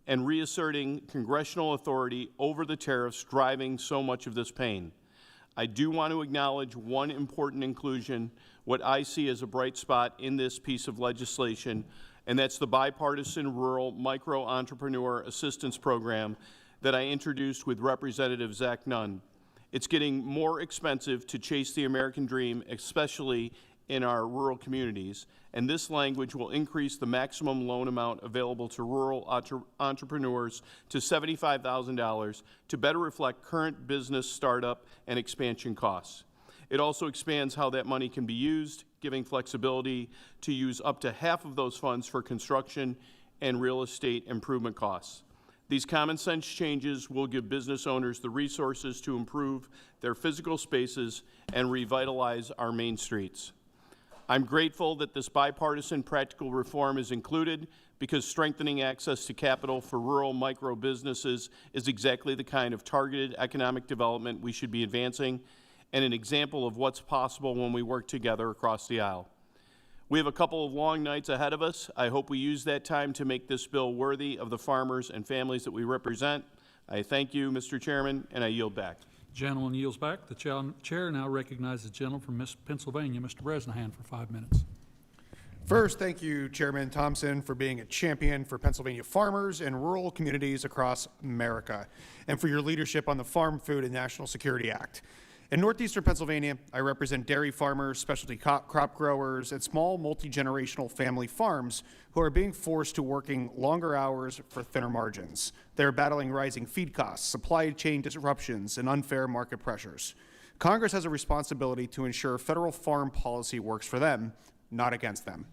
Speaker 2: and reasserting congressional authority over the tariffs driving so much of this pain. I do want to acknowledge one important inclusion, what I see as a bright spot in this piece of legislation, and that's the bipartisan Rural Micro-Entrepreneur Assistance Program that I introduced with Representative Zach Nunn. It's getting more expensive to chase the American dream, especially in our rural communities, and this language will increase the maximum loan amount available to rural entrepreneurs to $75,000 to better reflect current business startup and expansion costs. It also expands how that money can be used, giving flexibility to use up to half of those funds for construction and real estate improvement costs. These common sense changes will give business owners the resources to improve their physical spaces and revitalize our main streets. I'm grateful that this bipartisan practical reform is included because strengthening access to capital for rural micro businesses is exactly the kind of targeted economic development we should be advancing and an example of what's possible when we work together across the aisle. We have a couple of long nights ahead of us. I hope we use that time to make this bill worthy of the farmers and families that we represent. I thank you, Mr. Chairman, and I yield back.
Speaker 19: Gentleman yields back. The chair now recognizes the gentleman from Pennsylvania, Mr. Bresnahan, for 5 minutes.
Speaker 21: First, thank you, Chairman Thompson, for being a champion for Pennsylvania farmers and rural communities across America, and for your leadership on the Farm, Food, and National Security Act. In northeastern Pennsylvania, I represent dairy farmers, specialty crop growers, and small multi-generational family farms who are being forced to working longer hours for thinner margins. They're battling rising feed costs, supply chain disruptions, and unfair market pressures. Congress has a responsibility to ensure federal farm policy works for them, not against them.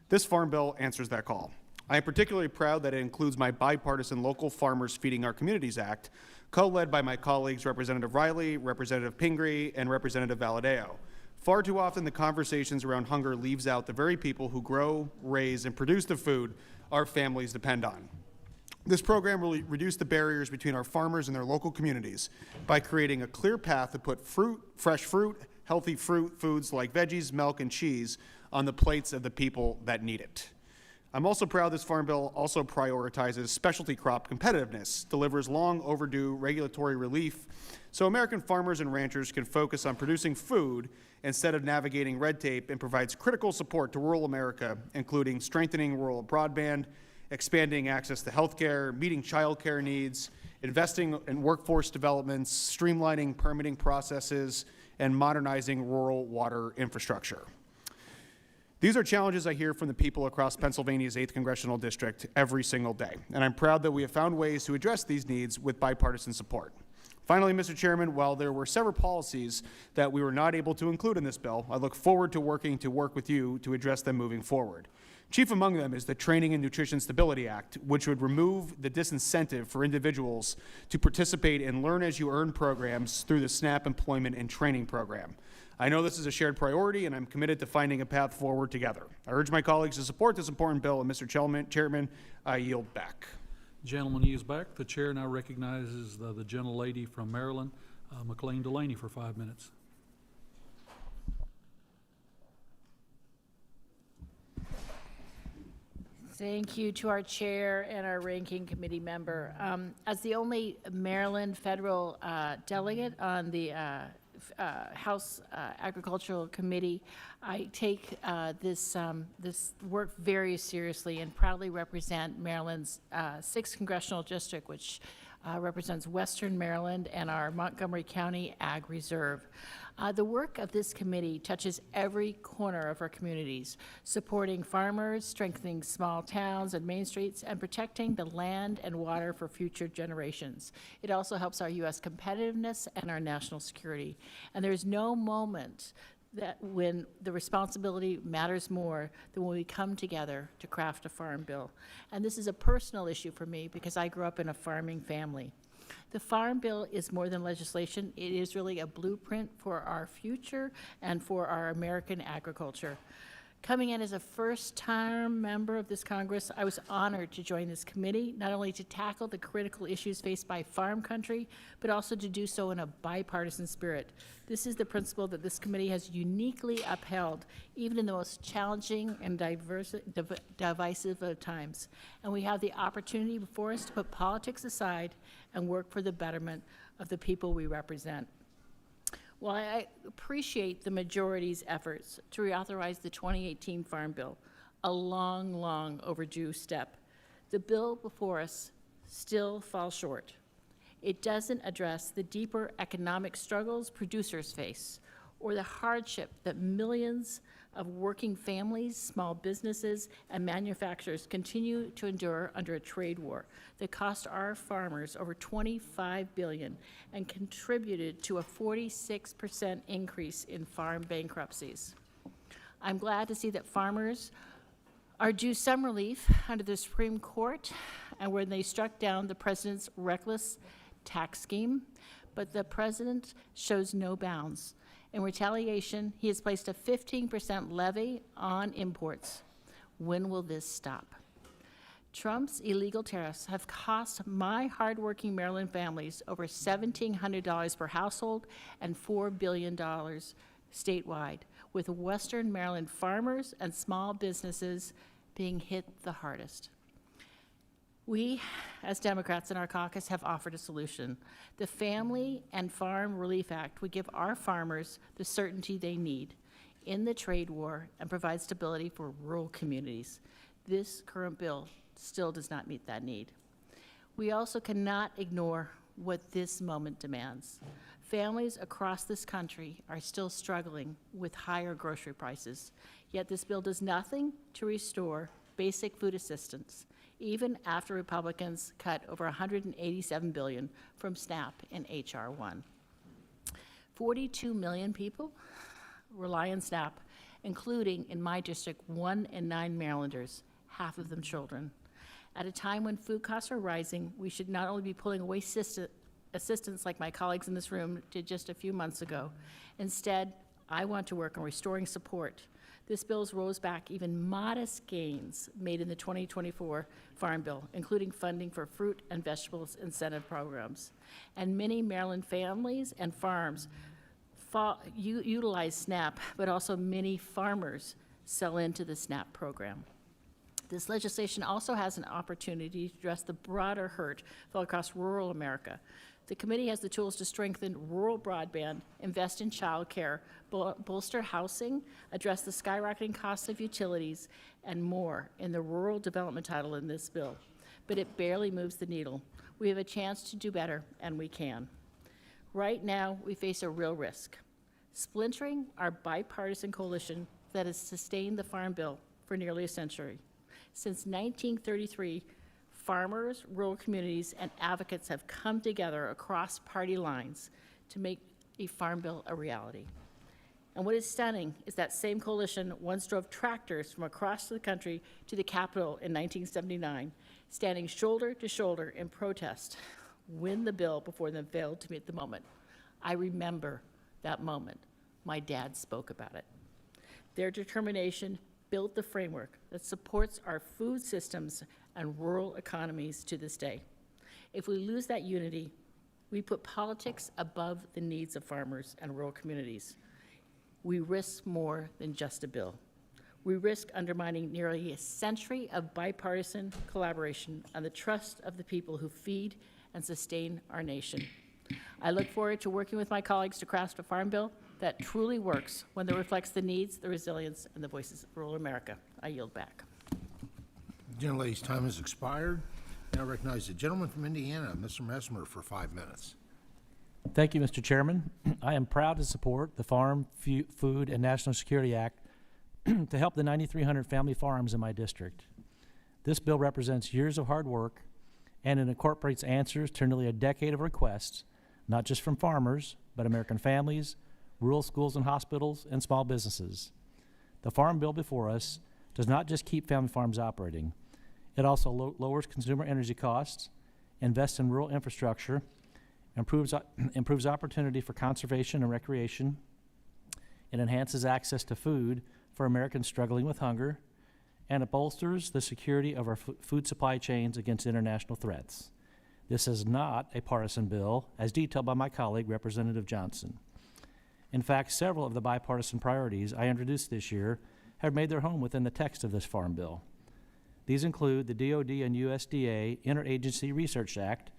Speaker 21: This farm bill answers that call. I am particularly proud that it includes my bipartisan Local Farmers Feeding Our Communities Act, co-led by my colleagues Representative Riley, Representative Pingree, and Representative Valadao. Far too often, the conversations around hunger leaves out the very people who grow, raise, and produce the food our families depend on. This program will reduce the barriers between our farmers and their local communities by creating a clear path to put fresh fruit, healthy foods like veggies, milk, and cheese on the plates of the people that need it. I'm also proud this Farm Bill also prioritizes specialty crop competitiveness, delivers long overdue regulatory relief, so American farmers and ranchers can focus on producing food instead of navigating red tape, and provides critical support to rural America, including strengthening rural broadband, expanding access to health care, meeting child care needs, investing in workforce developments, streamlining permitting processes, and modernizing rural water infrastructure. These are challenges I hear from the people across Pennsylvania's 8th Congressional District every single day, and I'm proud that we have found ways to address these needs with bipartisan support. Finally, Mr. Chairman, while there were several policies that we were not able to include in this bill, I look forward to working with you to address them moving forward. Chief among them is the Training and Nutrition Stability Act, which would remove the disincentive for individuals to participate in Learn As You Earn programs through the SNAP Employment and Training Program. I know this is a shared priority, and I'm committed to finding a path forward together. I urge my colleagues to support this important bill, and Mr. Chairman, I yield back.
Speaker 19: Gentleman yields back. The chair now recognizes the gentlelady from Maryland, McLean Delaney, for 5 minutes.
Speaker 3: Thank you to our chair and our ranking committee member. As the only Maryland federal delegate on the House Agricultural Committee, I take this work very seriously and proudly represent Maryland's 6th Congressional District, which represents Western Maryland and our Montgomery County Ag Reserve. The work of this committee touches every corner of our communities, supporting farmers, strengthening small towns and main streets, and protecting the land and water for future generations. It also helps our U.S. competitiveness and our national security. And there is no moment that when the responsibility matters more than when we come together to craft a farm bill. And this is a personal issue for me because I grew up in a farming family. The Farm Bill is more than legislation. It is really a blueprint for our future and for our American agriculture. Coming in as a first-time member of this Congress, I was honored to join this committee, not only to tackle the critical issues faced by farm country, but also to do so in a bipartisan spirit. This is the principle that this committee has uniquely upheld, even in the most challenging and divisive of times. And we have the opportunity before us to put politics aside and work for the betterment of the people we represent. While I appreciate the majority's efforts to reauthorize the 2018 Farm Bill, a long, long overdue step, the bill before us still falls short. It doesn't address the deeper economic struggles producers face or the hardship that millions of working families, small businesses, and manufacturers continue to endure under a trade war that cost our farmers over $25 billion and contributed to a 46% increase in farm bankruptcies. I'm glad to see that farmers are due some relief under the Supreme Court and when they struck down the president's reckless tax scheme, but the president shows no bounds. In retaliation, he has placed a 15% levy on imports. When will this stop? Trump's illegal tariffs have cost my hardworking Maryland families over $1,700 per household and $4 billion statewide, with Western Maryland farmers and small businesses being hit the hardest. We, as Democrats in our caucus, have offered a solution. The Family and Farm Relief Act would give our farmers the certainty they need in the trade war and provide stability for rural communities. This current bill still does not meet that need. We also cannot ignore what this moment demands. Families across this country are still struggling with higher grocery prices, yet this bill does nothing to restore basic food assistance, even after Republicans cut over $187 billion from SNAP in H.R. 1. 42 million people rely on SNAP, including in my district 1 in 9 Marylanders, half of them children. At a time when food costs are rising, we should not only be pulling away assistance like my colleagues in this room did just a few months ago. Instead, I want to work on restoring support. This bill rolls back even modest gains made in the 2024 Farm Bill, including funding for fruit and vegetables incentive programs. And many Maryland families and farms utilize SNAP, but also many farmers sell into the SNAP program. This legislation also has an opportunity to address the broader hurt felt across rural America. The committee has the tools to strengthen rural broadband, invest in child care, bolster housing, address the skyrocketing costs of utilities, and more in the rural development title in this bill. But it barely moves the needle. We have a chance to do better, and we can. Right now, we face a real risk: splintering our bipartisan coalition that has sustained the Farm Bill for nearly a century. Since 1933, farmers, rural communities, and advocates have come together across party lines to make a Farm Bill a reality. And what is stunning is that same coalition once drove tractors from across the country to the Capitol in 1979, standing shoulder to shoulder in protest when the bill before them failed to meet the moment. I remember that moment. My dad spoke about it. Their determination built the framework that supports our food systems and rural economies to this day. If we lose that unity, we put politics above the needs of farmers and rural communities. We risk more than just a bill. We risk undermining nearly a century of bipartisan collaboration and the trust of the people who feed and sustain our nation. I look forward to working with my colleagues to craft a Farm Bill that truly works, one that reflects the needs, the resilience, and the voices of rural America. I yield back.
Speaker 1: The gentlelady's time has expired. Now recognize the gentleman from Indiana, Mr. Messmer, for 5 minutes.
Speaker 5: Thank you, Mr. Chairman. I am proud to support the Farm, Food, and National Security Act to help the 9,300 family farms in my district. This bill represents years of hard work, and it incorporates answers to nearly a decade of requests, not just from farmers, but American families, rural schools and hospitals, and small businesses. The Farm Bill before us does not just keep family farms operating. It also lowers consumer energy costs, invests in rural infrastructure, improves opportunity for conservation and recreation, it enhances access to food for Americans struggling with hunger, and it bolsters the security of our food supply chains against international threats. This is not a partisan bill, as detailed by my colleague, Representative Johnson. In fact, several of the bipartisan priorities I introduced this year have made their home within the text of this Farm Bill. These include the DoD and USDA Interagency Research Act,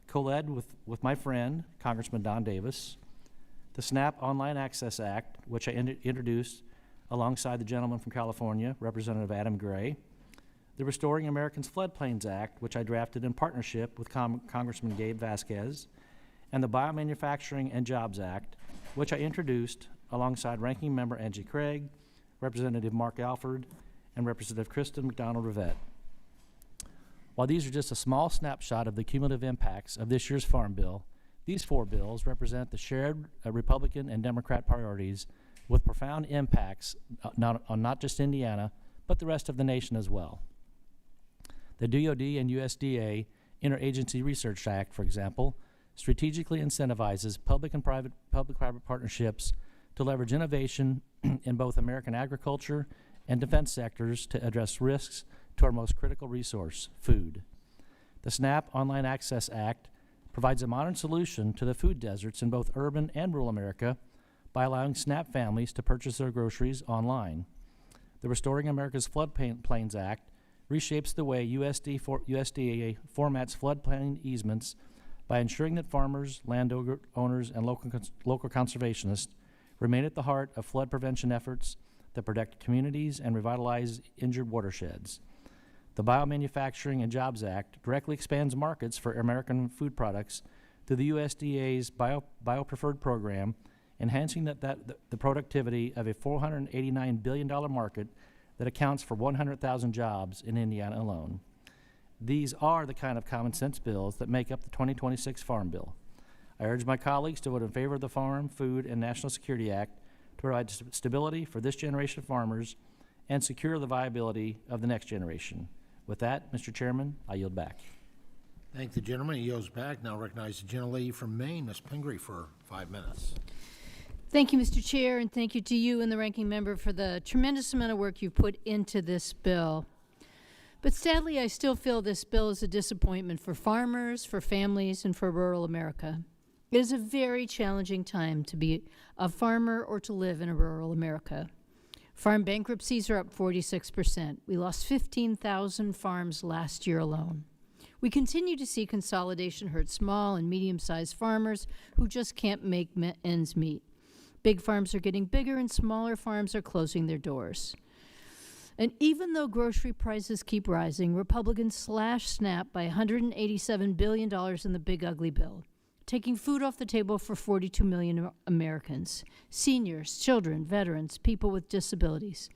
Speaker 5: co-led with my friend, Congressman Don Davis, the SNAP Online Access Act, which I introduced alongside the gentleman from California, Representative Adam Gray, the Restoring America's Floodplains Act, which I drafted in partnership with Congressman Gabe Vasquez, and the Biomanufacturing and Jobs Act, which I introduced alongside Ranking Member Angie Craig, Representative Mark Alford, and Representative Kristen McDonald-Rivette. While these are just a small snapshot of the cumulative impacts of this year's Farm Bill, these 4 bills represent the shared Republican and Democrat priorities with profound impacts on not just Indiana, but the rest of the nation as well. The DoD and USDA Interagency Research Act, for example, strategically incentivizes public and private partnerships to leverage innovation in both American agriculture and defense sectors to address risks to our most critical resource, food. The SNAP Online Access Act provides a modern solution to the food deserts in both urban and rural America by allowing SNAP families to purchase their groceries online. The Restoring America's Floodplains Act reshapes the way USDA formats floodplain easements by ensuring that farmers, landowners, and local conservationists remain at the heart of flood prevention efforts that protect communities and revitalize injured watersheds. The Biomanufacturing and Jobs Act directly expands markets for American food products through the USDA's BioPreferred program, enhancing the productivity of a $489 billion market that accounts for 100,000 jobs in Indiana alone. These are the kind of common sense bills that make up the 2026 Farm Bill. I urge my colleagues to vote in favor of the Farm, Food, and National Security Act to provide stability for this generation of farmers and secure the viability of the next generation. With that, Mr. Chairman, I yield back.
Speaker 1: Thank the gentleman. He yields back. Now recognize the gentlelady from Maine, Ms. Pingree, for 5 minutes.
Speaker 6: Thank you, Mr. Chair, and thank you to you and the ranking member for the tremendous amount of work you've put into this bill. But sadly, I still feel this bill is a disappointment for farmers, for families, and for rural America. It is a very challenging time to be a farmer or to live in a rural America. Farm bankruptcies are up 46%. We lost 15,000 farms last year alone. We continue to see consolidation hurt small and medium-sized farmers who just can't make ends meet. Big farms are getting bigger and smaller farms are closing their doors. And even though grocery prices keep rising, Republicans slash SNAP by $187 billion in the big ugly bill, taking food off the table for 42 million Americans, seniors, children, veterans, people with disabilities.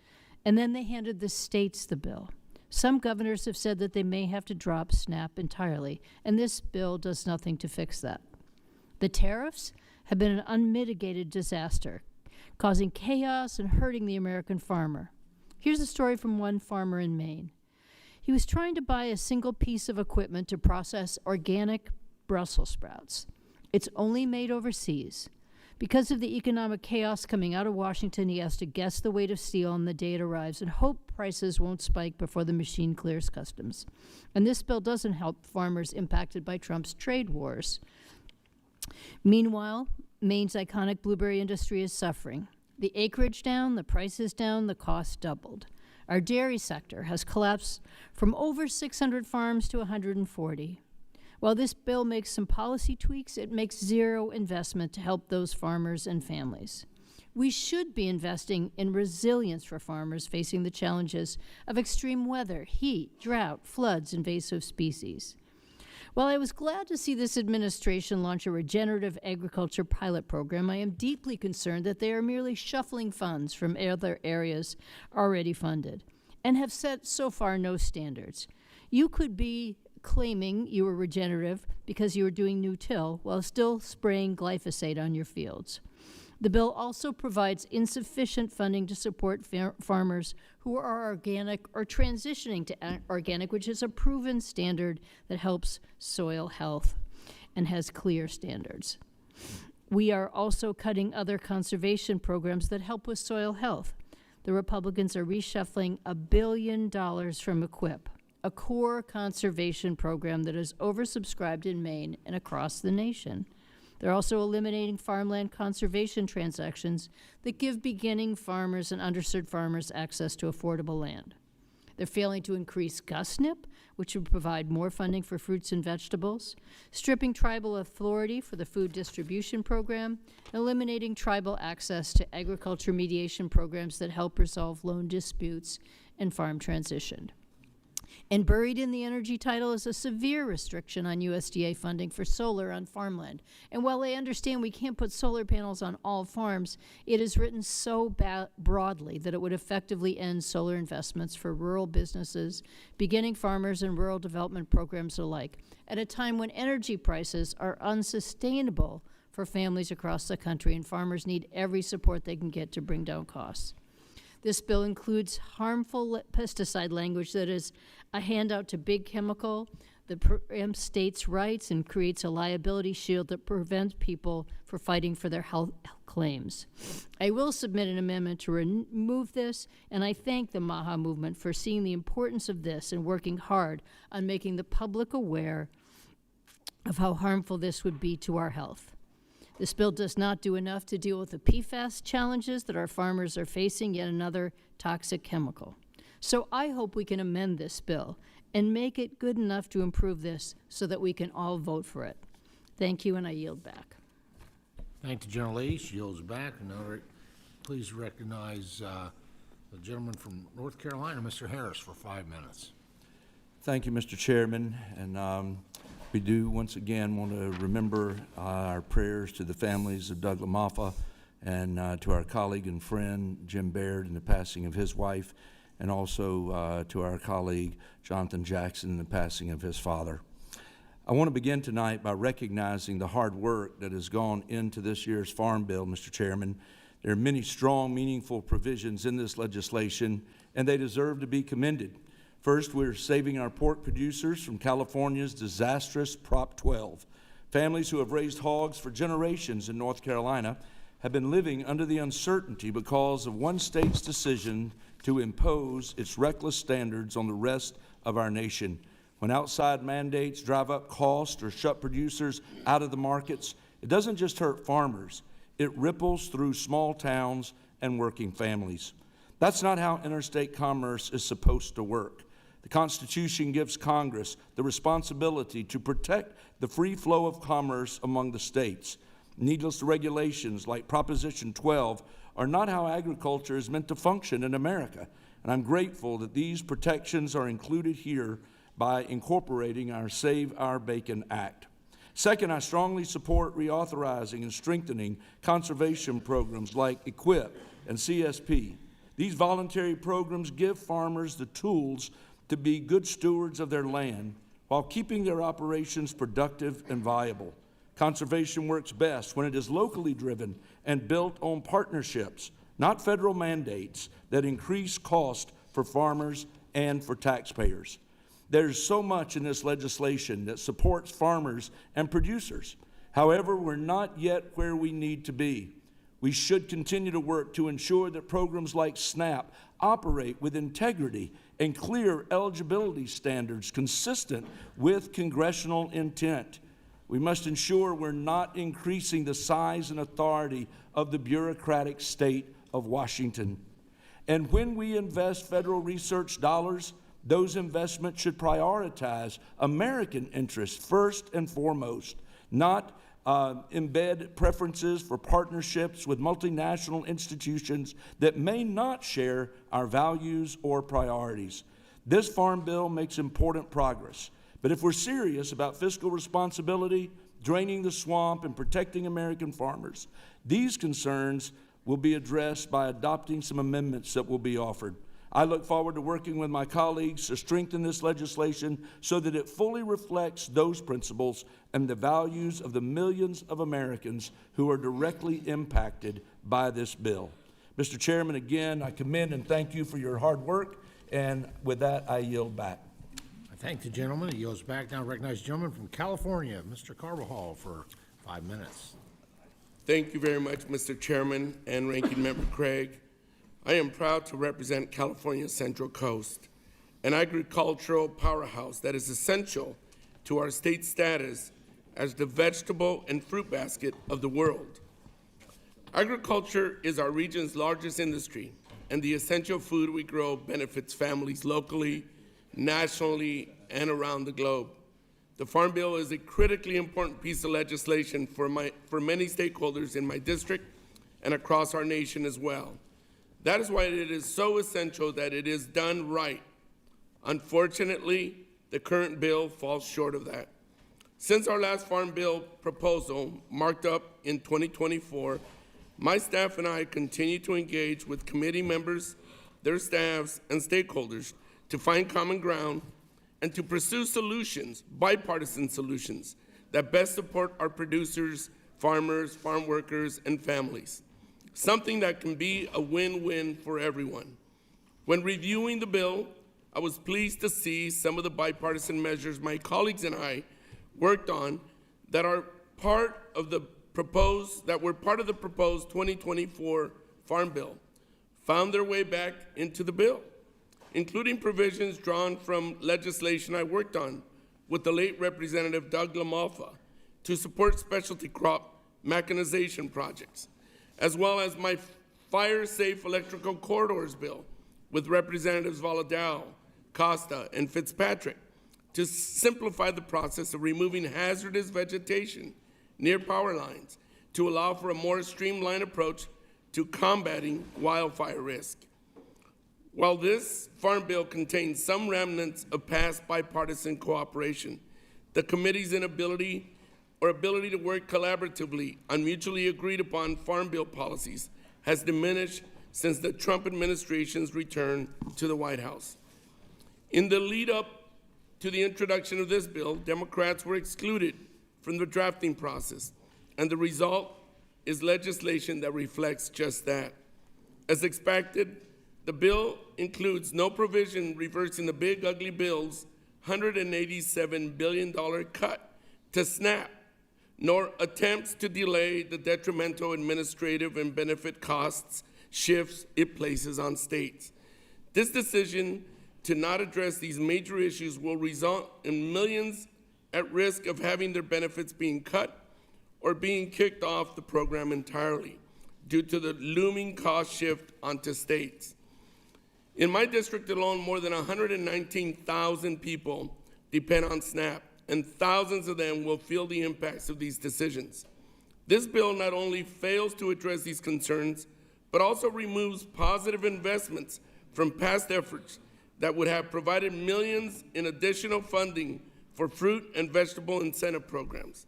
Speaker 6: And then they handed the states the bill. Some governors have said that they may have to drop SNAP entirely, and this bill does nothing to fix that. The tariffs have been an unmitigated disaster, causing chaos and hurting the American farmer. Here's a story from one farmer in Maine. He was trying to buy a single piece of equipment to process organic Brussels sprouts. It's only made overseas. Because of the economic chaos coming out of Washington, he has to guess the weight of steel on the day it arrives and hope prices won't spike before the machine clears customs. And this bill doesn't help farmers impacted by Trump's trade wars. Meanwhile, Maine's iconic blueberry industry is suffering. The acreage down, the prices down, the cost doubled. Our dairy sector has collapsed from over 600 farms to 140. While this bill makes some policy tweaks, it makes zero investment to help those farmers and families. We should be investing in resilience for farmers facing the challenges of extreme weather, heat, drought, floods, invasive species. While I was glad to see this administration launch a regenerative agriculture pilot program, I am deeply concerned that they are merely shuffling funds from other areas already funded and have set so far no standards. You could be claiming you were regenerative because you were doing no-till while still spraying glyphosate on your fields. The bill also provides insufficient funding to support farmers who are organic or transitioning to organic, which is a proven standard that helps soil health and has clear standards. We are also cutting other conservation programs that help with soil health. The Republicans are reshuffling $1 billion from EQIP, a core conservation program that is oversubscribed in Maine and across the nation. They're also eliminating farmland conservation transactions that give beginning farmers and underserved farmers access to affordable land. They're failing to increase GUSNIP, which would provide more funding for fruits and vegetables, stripping tribal authority for the food distribution program, and eliminating tribal access to agriculture mediation programs that help resolve loan disputes and farm transition. And buried in the energy title is a severe restriction on USDA funding for solar on farmland. And while I understand we can't put solar panels on all farms, it is written so broadly that it would effectively end solar investments for rural businesses, beginning farmers, and rural development programs alike, at a time when energy prices are unsustainable for families across the country, and farmers need every support they can get to bring down costs. This bill includes harmful pesticide language that is a handout to big chemical, that preempts states' rights and creates a liability shield that prevents people from fighting for their health claims. I will submit an amendment to remove this, and I thank the MAHA movement for seeing the importance of this and working hard on making the public aware of how harmful this would be to our health. This bill does not do enough to deal with the PFAS challenges that our farmers are facing, yet another toxic chemical. So I hope we can amend this bill and make it good enough to improve this so that we can all vote for it. Thank you, and I yield back.
Speaker 1: Thank the gentlelady. She yields back. And now please recognize the gentleman from North Carolina, Mr. Harris, for 5 minutes.
Speaker 22: Thank you, Mr. Chairman. And
Speaker 7: We do once again want to remember our prayers to the families of Doug LaMaffa and to our colleague and friend Jim Baird in the passing of his wife, and also to our colleague Jonathan Jackson in the passing of his father. I want to begin tonight by recognizing the hard work that has gone into this year's Farm Bill, Mr. Chairman. There are many strong, meaningful provisions in this legislation, and they deserve to be commended. First, we're saving our pork producers from California's disastrous Prop 12. Families who have raised hogs for generations in North Carolina have been living under the uncertainty because of one state's decision to impose its reckless standards on the rest of our nation. When outside mandates drive up costs or shut producers out of the markets, it doesn't just hurt farmers, it ripples through small towns and working families. That's not how interstate commerce is supposed to work. The Constitution gives Congress the responsibility to protect the free flow of commerce among the states. Needless regulations like Proposition 12 are not how agriculture is meant to function in America, and I'm grateful that these protections are included here by incorporating our Save Our Bacon Act. Second, I strongly support reauthorizing and strengthening conservation programs like EQIP and CSP. These voluntary programs give farmers the tools to be good stewards of their land while keeping their operations productive and viable. Conservation works best when it is locally driven and built on partnerships, not federal mandates that increase cost for farmers and for taxpayers. There's so much in this legislation that supports farmers and producers. However, we're not yet where we need to be. We should continue to work to ensure that programs like SNAP operate with integrity and clear eligibility standards consistent with congressional intent. We must ensure we're not increasing the size and authority of the bureaucratic state of Washington. And when we invest federal research dollars, those investments should prioritize American interests first and foremost, not embed preferences for partnerships with multinational institutions that may not share our values or priorities. This Farm Bill makes important progress, but if we're serious about fiscal responsibility, draining the swamp, and protecting American farmers, these concerns will be addressed by adopting some amendments that will be offered. I look forward to working with my colleagues to strengthen this legislation so that it fully reflects those principles and the values of the millions of Americans who are directly impacted by this bill. Mr. Chairman, again, I commend and thank you for your hard work, and with that, I yield back.
Speaker 1: I thank the gentleman. He yields back. Now recognize the gentleman from California, Mr. Carvajal, for 5 minutes.
Speaker 22: Thank you very much, Mr. Chairman and Ranking Member Craig. I am proud to represent California's Central Coast, an agricultural powerhouse that is essential to our state's status as the vegetable and fruit basket of the world. Agriculture is our region's largest industry, and the essential food we grow benefits families locally, nationally, and around the globe. The Farm Bill is a critically important piece of legislation for many stakeholders in my district and across our nation as well. That is why it is so essential that it is done right. Unfortunately, the current bill falls short of that. Since our last Farm Bill proposal, marked up in 2024, my staff and I continue to engage with committee members, their staffs, and stakeholders to find common ground and to pursue solutions, bipartisan solutions, that best support our producers, farmers, farm workers, and families. Something that can be a win-win for everyone. When reviewing the bill, I was pleased to see some of the bipartisan measures my colleagues and I worked on that are part of the proposed 2024 Farm Bill found their way back into the bill, including provisions drawn from legislation I worked on with the late Representative Doug LaMalfa to support specialty crop mechanization projects, as well as my Fire-Safe Electrical Corridors bill with Representatives Valadao, Costa, and Fitzpatrick to simplify the process of removing hazardous vegetation near power lines to allow for a more streamlined approach to combating wildfire risk. While this Farm Bill contains some remnants of past bipartisan cooperation, the committee's ability to work collaboratively on mutually agreed upon Farm Bill policies has diminished since the Trump administration's return to the White House. In the lead up to the introduction of this bill, Democrats were excluded from the drafting process, and the result is legislation that reflects just that. As expected, the bill includes no provision reversing the big ugly bill's $187 billion cut to SNAP, nor attempts to delay the detrimental administrative and benefit costs shifts it places on states. This decision to not address these major issues will result in millions at risk of having their benefits being cut or being kicked off the program entirely due to the looming cost shift onto states. In my district alone, more than 119,000 people depend on SNAP, and thousands of them will feel the impacts of these decisions. This bill not only fails to address these concerns, but also removes positive investments from past efforts that would have provided millions in additional funding for fruit and vegetable incentive programs.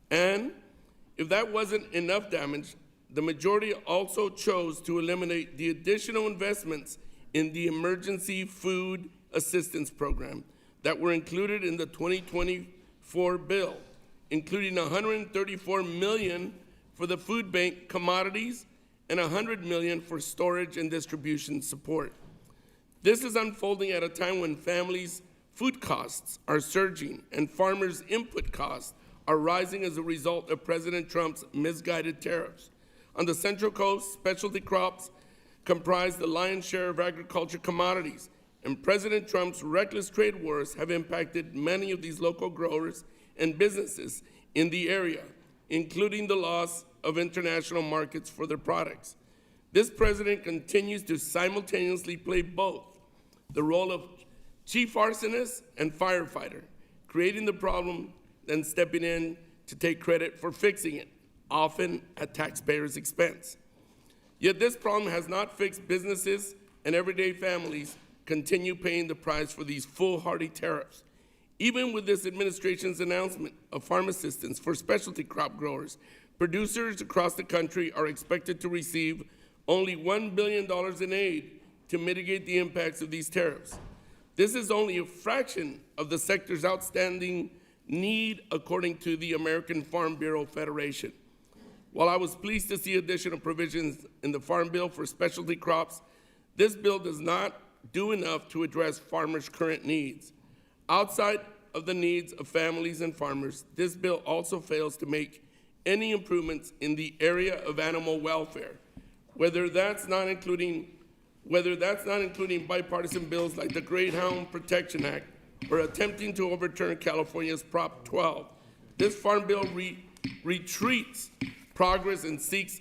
Speaker 22: And if that wasn't enough damage, the majority also chose to eliminate the additional investments in the Emergency Food Assistance Program that were included in the 2024 bill, including $134 million for the food bank commodities and $100 million for storage and distribution support. This is unfolding at a time when families' food costs are surging and farmers' input costs are rising as a result of President Trump's misguided tariffs. On the Central Coast, specialty crops comprise the lion's share of agriculture commodities, and President Trump's reckless trade wars have impacted many of these local growers and businesses in the area, including the loss of international markets for their products. This president continues to simultaneously play both the role of chief arsonist and firefighter, creating the problem, then stepping in to take credit for fixing it, often at taxpayers' expense. Yet this problem has not fixed businesses, and everyday families continue paying the price for these foolhardy tariffs. Even with this administration's announcement of farm assistance for specialty crop growers, producers across the country are expected to receive only $1 billion in aid to mitigate the impacts of these tariffs. This is only a fraction of the sector's outstanding need, according to the American Farm Bureau Federation. While I was pleased to see additional provisions in the Farm Bill for specialty crops, this bill does not do enough to address farmers' current needs. Outside of the needs of families and farmers, this bill also fails to make any improvements in the area of animal welfare, whether that's not including bipartisan bills like the Greyhound Protection Act or attempting to overturn California's Prop 12. This Farm Bill retreats progress and seeks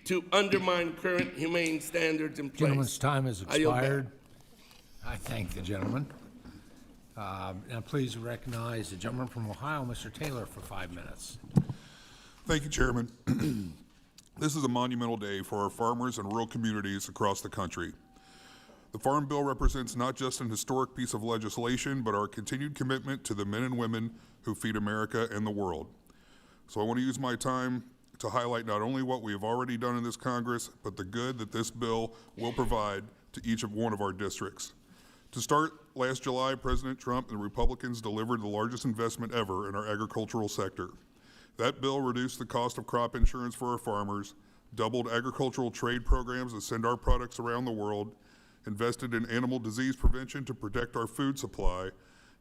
Speaker 22: to undermine current humane standards in place.
Speaker 1: Gentleman's time has
Speaker 22: I yield back.
Speaker 1: expired. I thank the gentleman. Now please recognize the gentleman from Ohio, Mr. Taylor, for 5 minutes.
Speaker 8: Thank you, Chairman. This is a monumental day for our farmers and rural communities across the country. The Farm Bill represents not just an historic piece of legislation, but our continued commitment to the men and women who feed America and the world. So I want to use my time to highlight not only what we have already done in this Congress, but the good that this bill will provide to each one of our districts. To start, last July, President Trump and the Republicans delivered the largest investment ever in our agricultural sector. That bill reduced the cost of crop insurance for our farmers, doubled agricultural trade programs that send our products around the world, invested in animal disease prevention to protect our food supply,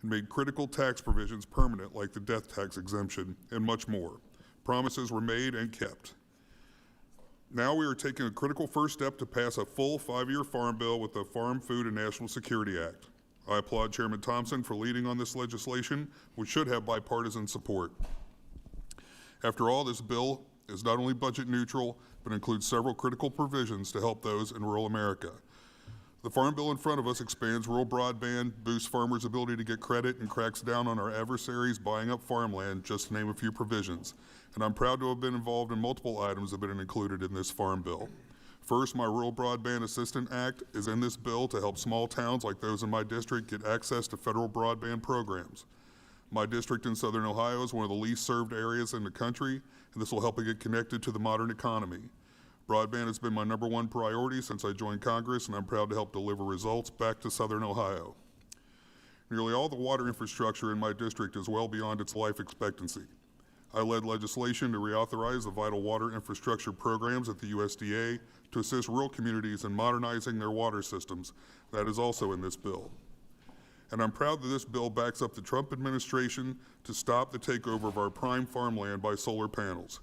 Speaker 8: and made critical tax provisions permanent like the death tax exemption, and much more. Promises were made and kept. Now we are taking a critical first step to pass a full 5-year farm bill with the Farm, Food, and National Security Act. I applaud Chairman Thompson for leading on this legislation, which should have bipartisan support. After all, this bill is not only budget neutral, but includes several critical provisions to help those in rural America. The Farm Bill in front of us expands rural broadband, boosts farmers' ability to get credit, and cracks down on our adversaries buying up farmland, just to name a few provisions. And I'm proud to have been involved in multiple items that have been included in this Farm Bill. First, my Rural Broadband Assistance Act is in this bill to help small towns like those in my district get access to federal broadband programs. My district in Southern Ohio is one of the least served areas in the country, and this will help it get connected to the modern economy. Broadband has been my #1 priority since I joined Congress, and I'm proud to help deliver results back to Southern Ohio. Nearly all the water infrastructure in my district is well beyond its life expectancy. I led legislation to reauthorize the vital water infrastructure programs at the USDA to assist rural communities in modernizing their water systems. That is also in this bill. And I'm proud that this bill backs up the Trump administration to stop the takeover of our prime farmland by solar panels.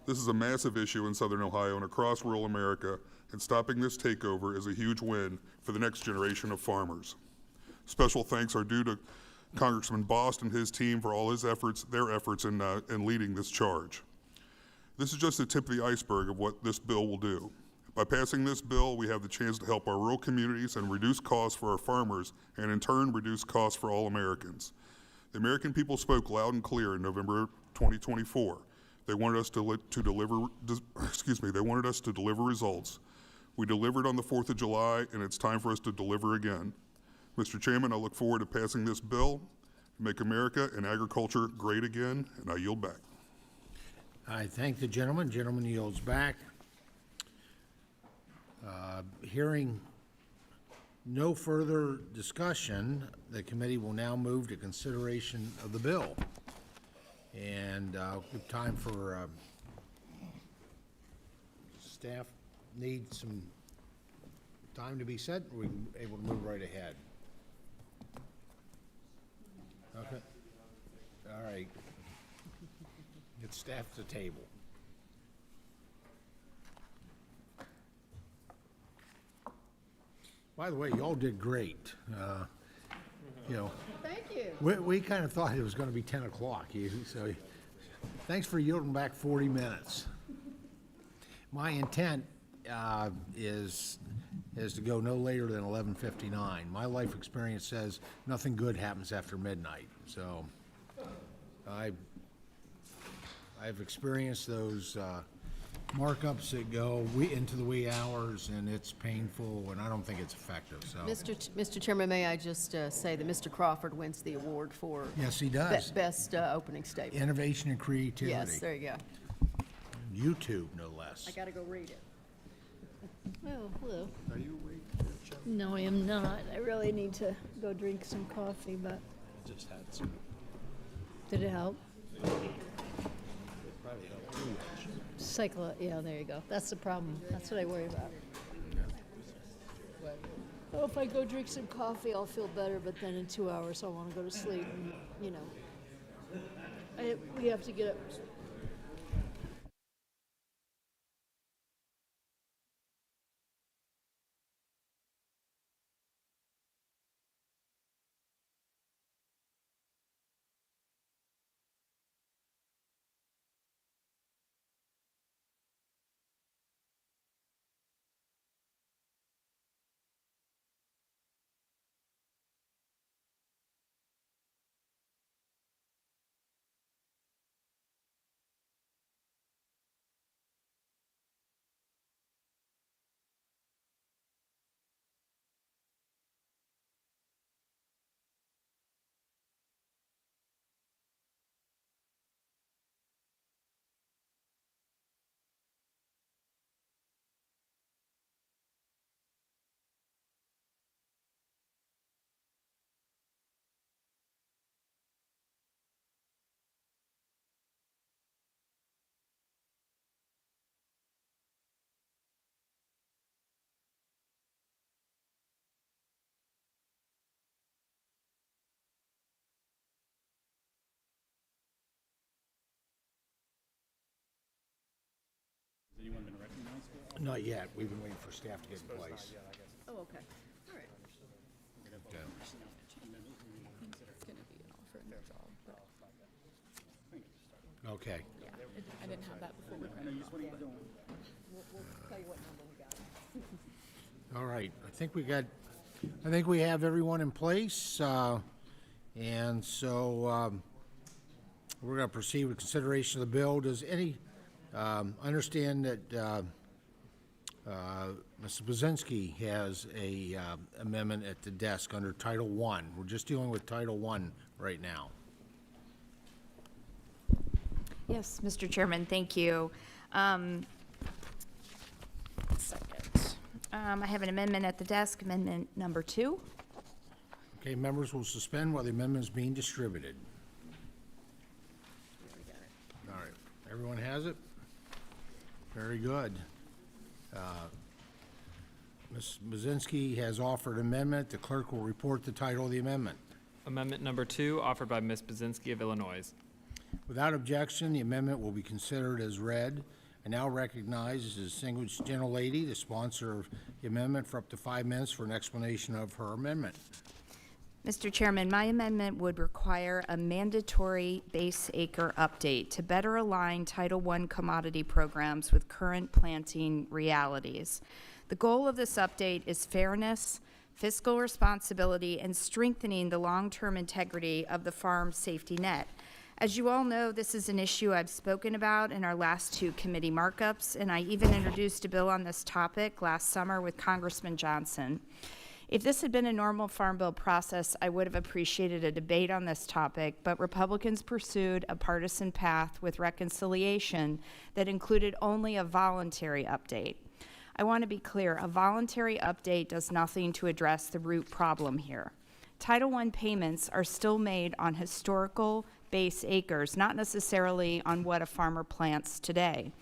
Speaker 8: This is a massive issue in Southern Ohio and across rural America, and stopping this takeover is a huge win for the next generation of farmers. Special thanks are due to Congressman Bost and his team for all their efforts in leading this charge. This is just the tip of the iceberg of what this bill will do. By passing this bill, we have the chance to help our rural communities and reduce costs for our farmers, and in turn, reduce costs for all Americans. The American people spoke loud and clear in November 2024. They wanted us to deliver results. We delivered on the 4th of July, and it's time for us to deliver again. Mr. Chairman, I look forward to passing this bill to make America and agriculture great again, and I yield back.
Speaker 1: I thank the gentleman. Gentleman yields back. Hearing no further discussion, the committee will now move to consideration of the bill. And give time for staff need some time to be set. We're able to move right ahead. Okay. All right. Get staff at the table. By the way, y'all did great. You know,
Speaker 6: Thank you.
Speaker 1: we kind of thought it was going to be 10 o'clock, so thanks for yielding back 40 minutes. My intent is to go no later than 11:59. My life experience says nothing good happens after midnight, so I've experienced those markups that go into the wee hours, and it's painful, and I don't think it's effective, so.
Speaker 9: Mr. Chairman, may I just say that Mr. Crawford wins the award for
Speaker 1: Yes, he does.
Speaker 9: best opening statement.
Speaker 1: Innovation and creativity.
Speaker 9: Yes, there you go.
Speaker 1: YouTube, no less.
Speaker 9: I got to go read it.
Speaker 6: Oh, hello.
Speaker 1: Are you awake?
Speaker 6: No, I am not. I really need to go drink some coffee, but
Speaker 5: Just had some.
Speaker 6: did it help?
Speaker 5: Probably helped too much.
Speaker 6: Yeah, there you go. That's the problem. That's what I worry about. Oh, if I go drink some coffee, I'll feel better, but then in 2 hours, I'll want to go to sleep, and, you know. We have to get up.
Speaker 19: Anyone been recognized?
Speaker 1: Not yet. We've been waiting for staff to get in place.
Speaker 9: Oh, okay. All right.
Speaker 1: Okay.
Speaker 9: Yeah, I didn't have that before. We'll tell you what number we got.
Speaker 1: All right. I think we have everyone in place. And so we're going to proceed with consideration of the bill. Does any, understand that Mr. Blazinski has a amendment at the desk under Title I. We're just dealing with Title I right now.
Speaker 10: Yes, Mr. Chairman, thank you. Second. I have an amendment at the desk, amendment number 2.
Speaker 1: Okay, members will suspend while the amendment is being distributed. All right, everyone has it? Very good. Ms. Buzinski has offered amendment. The clerk will report the title of the amendment.
Speaker 11: Amendment number 2, offered by Ms. Buzinski of Illinois.
Speaker 1: Without objection, the amendment will be considered as read. I now recognize the distinguished gentlelady, the sponsor of the amendment, for up to 5 minutes for an explanation of her amendment.
Speaker 10: Mr. Chairman, my amendment would require a mandatory base acre update to better align Title I commodity programs with current planting realities. The goal of this update is fairness, fiscal responsibility, and strengthening the long-term integrity of the farm safety net. As you all know, this is an issue I've spoken about in our last 2 committee markups, and I even introduced a bill on this topic last summer with Congressman Johnson. If this had been a normal farm bill process, I would have appreciated a debate on this topic, but Republicans pursued a partisan path with reconciliation that included only a voluntary update. I want to be clear, a voluntary update does nothing to address the root problem here. Title I payments are still made on historical base acres, not necessarily on what a farmer plants today.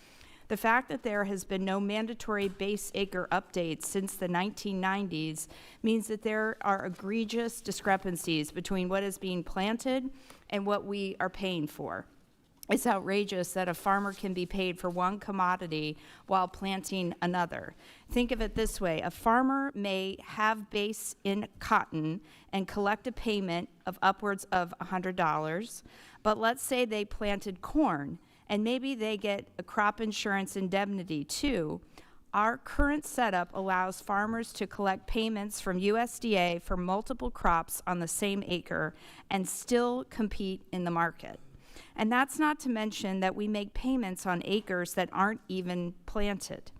Speaker 10: The fact that there has been no mandatory base acre updates since the 1990s means that there are egregious discrepancies between what is being planted and what we are paying for. It's outrageous that a farmer can be paid for one commodity while planting another. Think of it this way. A farmer may have base in cotton and collect a payment of upwards of $100, but let's say they planted corn, and maybe they get a crop insurance indemnity too. Our current setup allows farmers to collect payments from USDA for multiple crops on the same acre and still compete in the market. And that's not to mention that we make payments on acres that aren't even planted.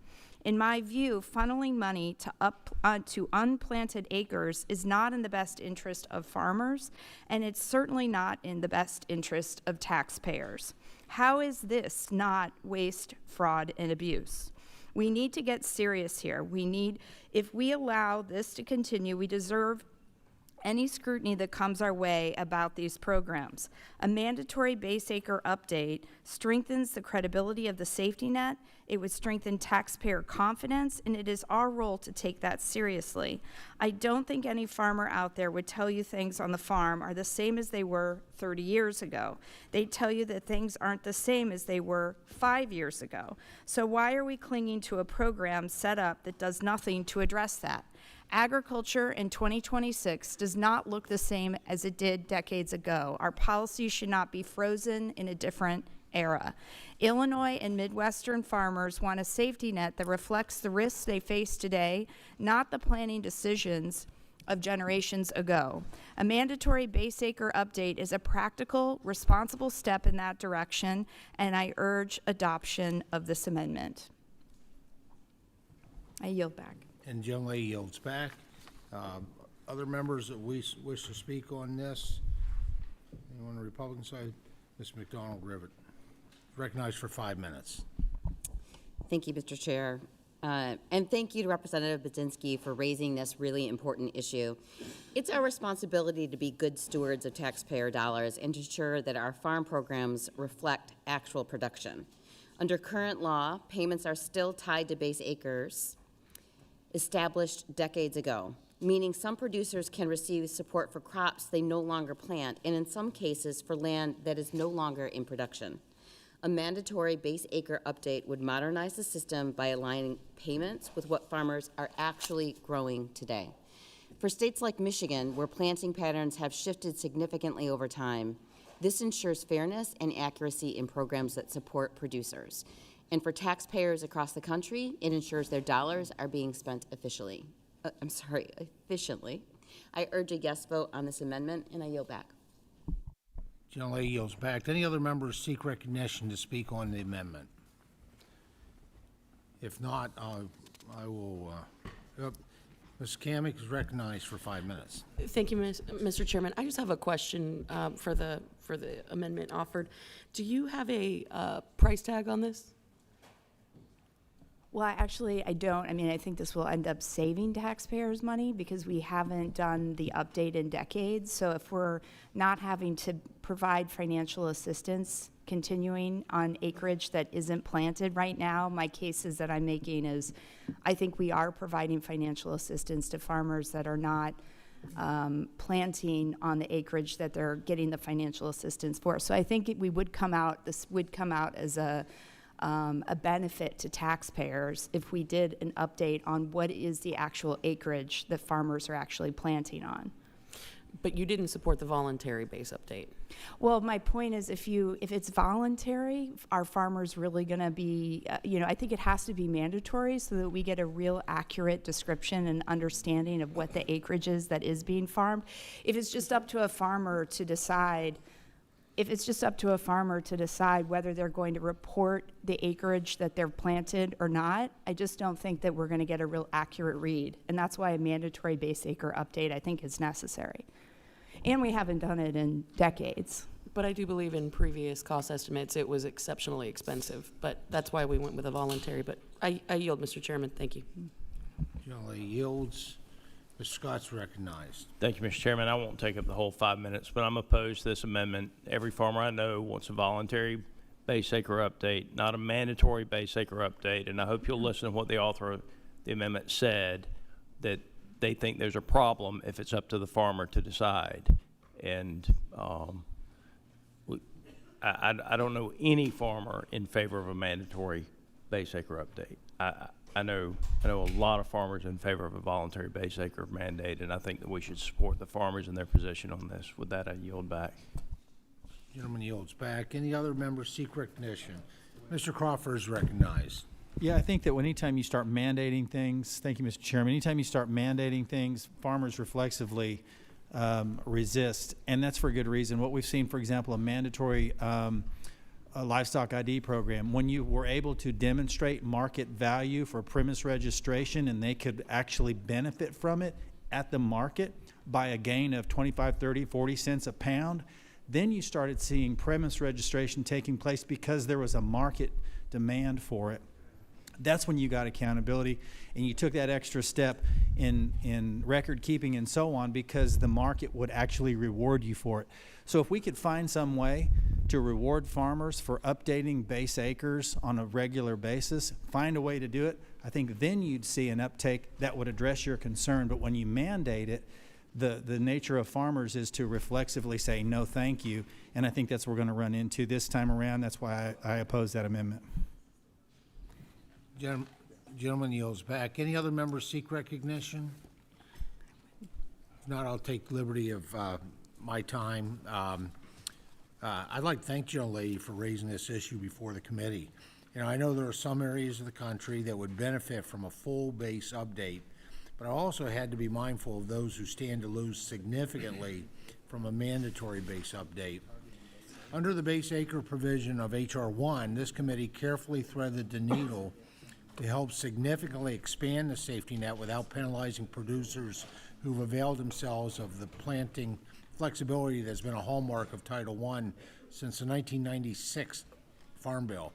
Speaker 10: In my view, funneling money to unplanted acres is not in the best interest of farmers, and it's certainly not in the best interest of taxpayers. How is this not waste, fraud, and abuse? We need to get serious here. If we allow this to continue, we deserve any scrutiny that comes our way about these programs. A mandatory base acre update strengthens the credibility of the safety net, it would strengthen taxpayer confidence, and it is our role to take that seriously. I don't think any farmer out there would tell you things on the farm are the same as they were 30 years ago. They'd tell you that things aren't the same as they were 5 years ago. So why are we clinging to a program set up that does nothing to address that? Agriculture in 2026 does not look the same as it did decades ago. Our policies should not be frozen in a different era. Illinois and Midwestern farmers want a safety net that reflects the risks they face today, not the planning decisions of generations ago. A mandatory base acre update is a practical, responsible step in that direction, and I urge adoption of this amendment. I yield back.
Speaker 1: And gentlelady yields back. Other members that wish to speak on this? Anyone on the Republican side? Ms. McDonald-Rivet, recognized for 5 minutes.
Speaker 23: Thank you, Mr. Chair. And thank you to Representative Budzinski for raising this really important issue. It's our responsibility to be good stewards of taxpayer dollars and to ensure that our farm programs reflect actual production. Under current law, payments are still tied to base acres established decades ago, meaning some producers can receive support for crops they no longer plant, and in some cases for land that is no longer in production. A mandatory base acre update would modernize the system by aligning payments with what farmers are actually growing today. For states like Michigan, where planting patterns have shifted significantly over time, this ensures fairness and accuracy in programs that support producers. And for taxpayers across the country, it ensures their dollars are being spent efficiently. I urge a yes vote on this amendment, and I yield back.
Speaker 1: Gentlelady yields back. Any other members seek recognition to speak on the amendment? If not, I will. Ms. Kamick is recognized for 5 minutes.
Speaker 12: Thank you, Mr. Chairman. I just have a question for the amendment offered. Do you have a price tag on this?
Speaker 10: Well, actually, I don't. I mean, I think this will end up saving taxpayers money because we haven't done the update in decades. So if we're not having to provide financial assistance continuing on acreage that isn't planted right now, my cases that I'm making is I think we are providing financial assistance to farmers that are not planting on the acreage that they're getting the financial assistance for. So I think this would come out as a benefit to taxpayers if we did an update on what is the actual acreage that farmers are actually planting on.
Speaker 12: But you didn't support the voluntary base update.
Speaker 10: Well, my point is if it's voluntary, are farmers really going to be, I think it has to be mandatory so that we get a real accurate description and understanding of what the acreage is that is being farmed. If it's just up to a farmer to decide whether they're going to report the acreage that they're planted or not, I just don't think that we're going to get a real accurate read. And that's why a mandatory base acre update, I think, is necessary. And we haven't done it in decades.
Speaker 12: But I do believe in previous cost estimates it was exceptionally expensive. But that's why we went with a voluntary. But I yield, Mr. Chairman. Thank you.
Speaker 1: Generally yields. Mr. Scott's recognized.
Speaker 2: Thank you, Mr. Chairman. I won't take up the whole 5 minutes, but I'm opposed to this amendment. Every farmer I know wants a voluntary base acre update, not a mandatory base acre update. And I hope you'll listen to what the author of the amendment said, that they think there's a problem if it's up to the farmer to decide. And I don't know any farmer in favor of a mandatory base acre update. I know a lot of farmers in favor of a voluntary base acre mandate, and I think that we should support the farmers in their position on this. With that, I yield back.
Speaker 1: Gentleman yields back. Any other members seek recognition? Mr. Crawford is recognized.
Speaker 13: Yeah, I think that anytime you start mandating things, thank you, Mr. Chairman, anytime you start mandating things, farmers reflexively resist, and that's for good reason. What we've seen, for example, a mandatory livestock ID program, when you were able to demonstrate market value for premise registration and they could actually benefit from it at the market by a gain of 25, 30, 40 cents a pound, then you started seeing premise registration taking place because there was a market demand for it. That's when you got accountability, and you took that extra step in record keeping and so on because the market would actually reward you for it. So if we could find some way to reward farmers for updating base acres on a regular basis, find a way to do it, I think then you'd see an uptake that would address your concern. But when you mandate it, the nature of farmers is to reflexively say no thank you, and I think that's what we're going to run into this time around. That's why I oppose that amendment.
Speaker 1: Gentleman yields back. Any other members seek recognition? If not, I'll take liberty of my time. I'd like to thank General Lady for raising this issue before the committee. I know there are some areas of the country that would benefit from a full base update, but I also had to be mindful of those who stand to lose significantly from a mandatory base update. Under the base acre provision of H.R. 1, this committee carefully threaded the needle to help significantly expand the safety net without penalizing producers who've availed themselves of the planting flexibility that's been a hallmark of Title I since the 1996 Farm Bill.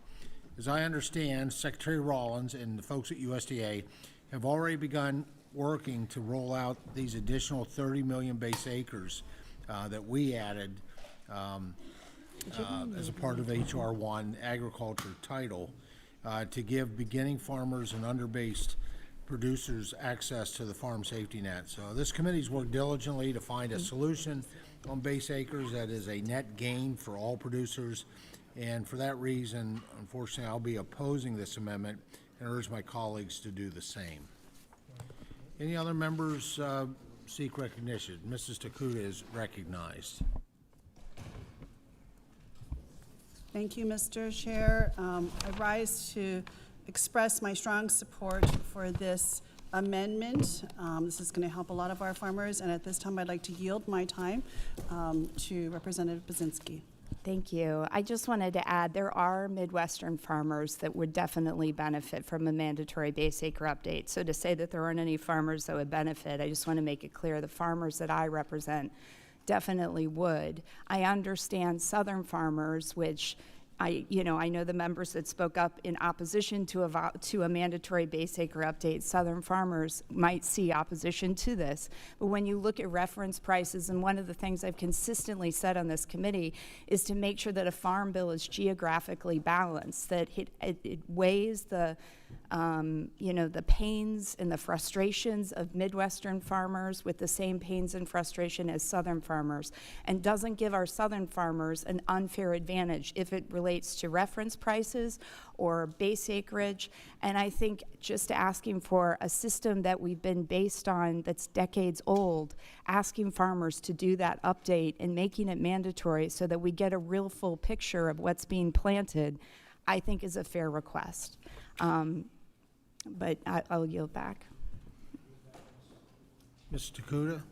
Speaker 1: As I understand, Secretary Rollins and the folks at USDA have already begun working to roll out these additional 30 million base acres that we added as a part of H.R. 1 agriculture title to give beginning farmers and underbased producers access to the farm safety net. So this committee's worked diligently to find a solution on base acres that is a net gain for all producers. And for that reason, unfortunately, I'll be opposing this amendment and urge my colleagues to do the same. Any other members seek recognition? Mrs. Takuda is recognized.
Speaker 9: Thank you, Mr. Chair. I rise to express my strong support for this amendment. This is going to help a lot of our farmers, and at this time I'd like to yield my time to Representative Baczynski.
Speaker 10: Thank you. I just wanted to add, there are Midwestern farmers that would definitely benefit from a mandatory base acre update. So to say that there aren't any farmers that would benefit, I just want to make it clear the farmers that I represent definitely would. I understand southern farmers, which I know the members that spoke up in opposition to a mandatory base acre update. Southern farmers might see opposition to this, but when you look at reference prices, and one of the things I've consistently said on this committee is to make sure that a farm bill is geographically balanced, that it weighs the the pains and the frustrations of Midwestern farmers with the same pains and frustration as Southern farmers, and doesn't give our Southern farmers an unfair advantage if it relates to reference prices or base acreage. And I think just asking for a system that we've been based on that's decades old, asking farmers to do that update and making it mandatory so that we get a real full picture of what's being planted, I think is a fair request. But I'll yield back.
Speaker 1: Ms. Takuda,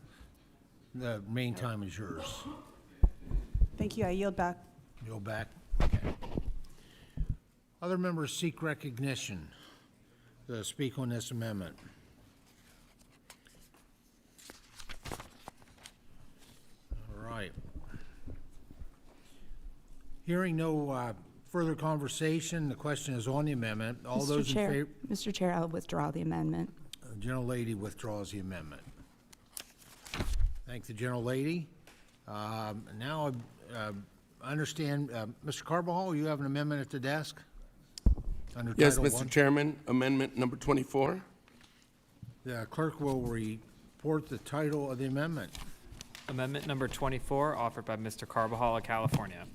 Speaker 1: the main time is yours.
Speaker 9: Thank you. I yield back.
Speaker 1: Yield back? Okay. Other members seek recognition to speak on this amendment. All right. Hearing no further conversation, the question is on the amendment. All those in favor?
Speaker 10: Mr. Chair, I'll withdraw the amendment.
Speaker 1: The gentlelady withdraws the amendment. Thank the gentlelady. Now, I understand, Mr. Carbajal, you have an amendment at the desk? Under
Speaker 22: Yes,
Speaker 1: Title
Speaker 22: Mr.
Speaker 1: I?
Speaker 22: Chairman, amendment number 24.
Speaker 1: The clerk will report the title of the amendment.
Speaker 11: Amendment number 24, offered by Mr. Carbajal of California.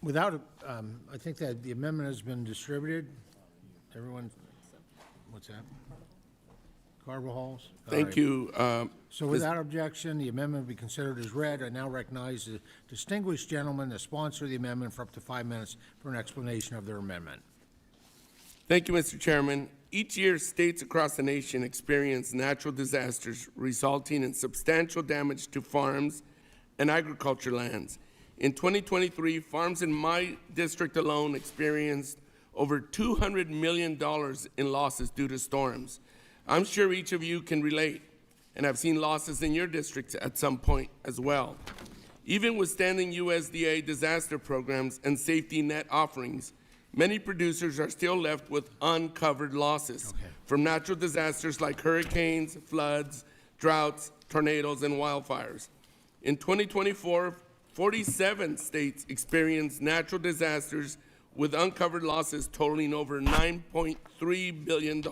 Speaker 1: Without, I think that the amendment has been distributed. Everyone, what's that? Carvajal's?
Speaker 22: Thank you.
Speaker 1: So without objection, the amendment will be considered as read. I now recognize the distinguished gentleman, the sponsor of the amendment, for up to 5 minutes for an explanation of their amendment.
Speaker 22: Thank you, Mr. Chairman. Each year, states across the nation experience natural disasters resulting in substantial damage to farms and agriculture lands. In 2023, farms in my district alone experienced over $200 million in losses due to storms. I'm sure each of you can relate and have seen losses in your districts at some point as well. Even withstanding USDA disaster programs and safety net offerings, many producers are still left with uncovered losses from natural disasters like hurricanes, floods, droughts, tornadoes, and wildfires. In 2024, 47 states experienced natural disasters with uncovered losses totaling over $9.3 billion.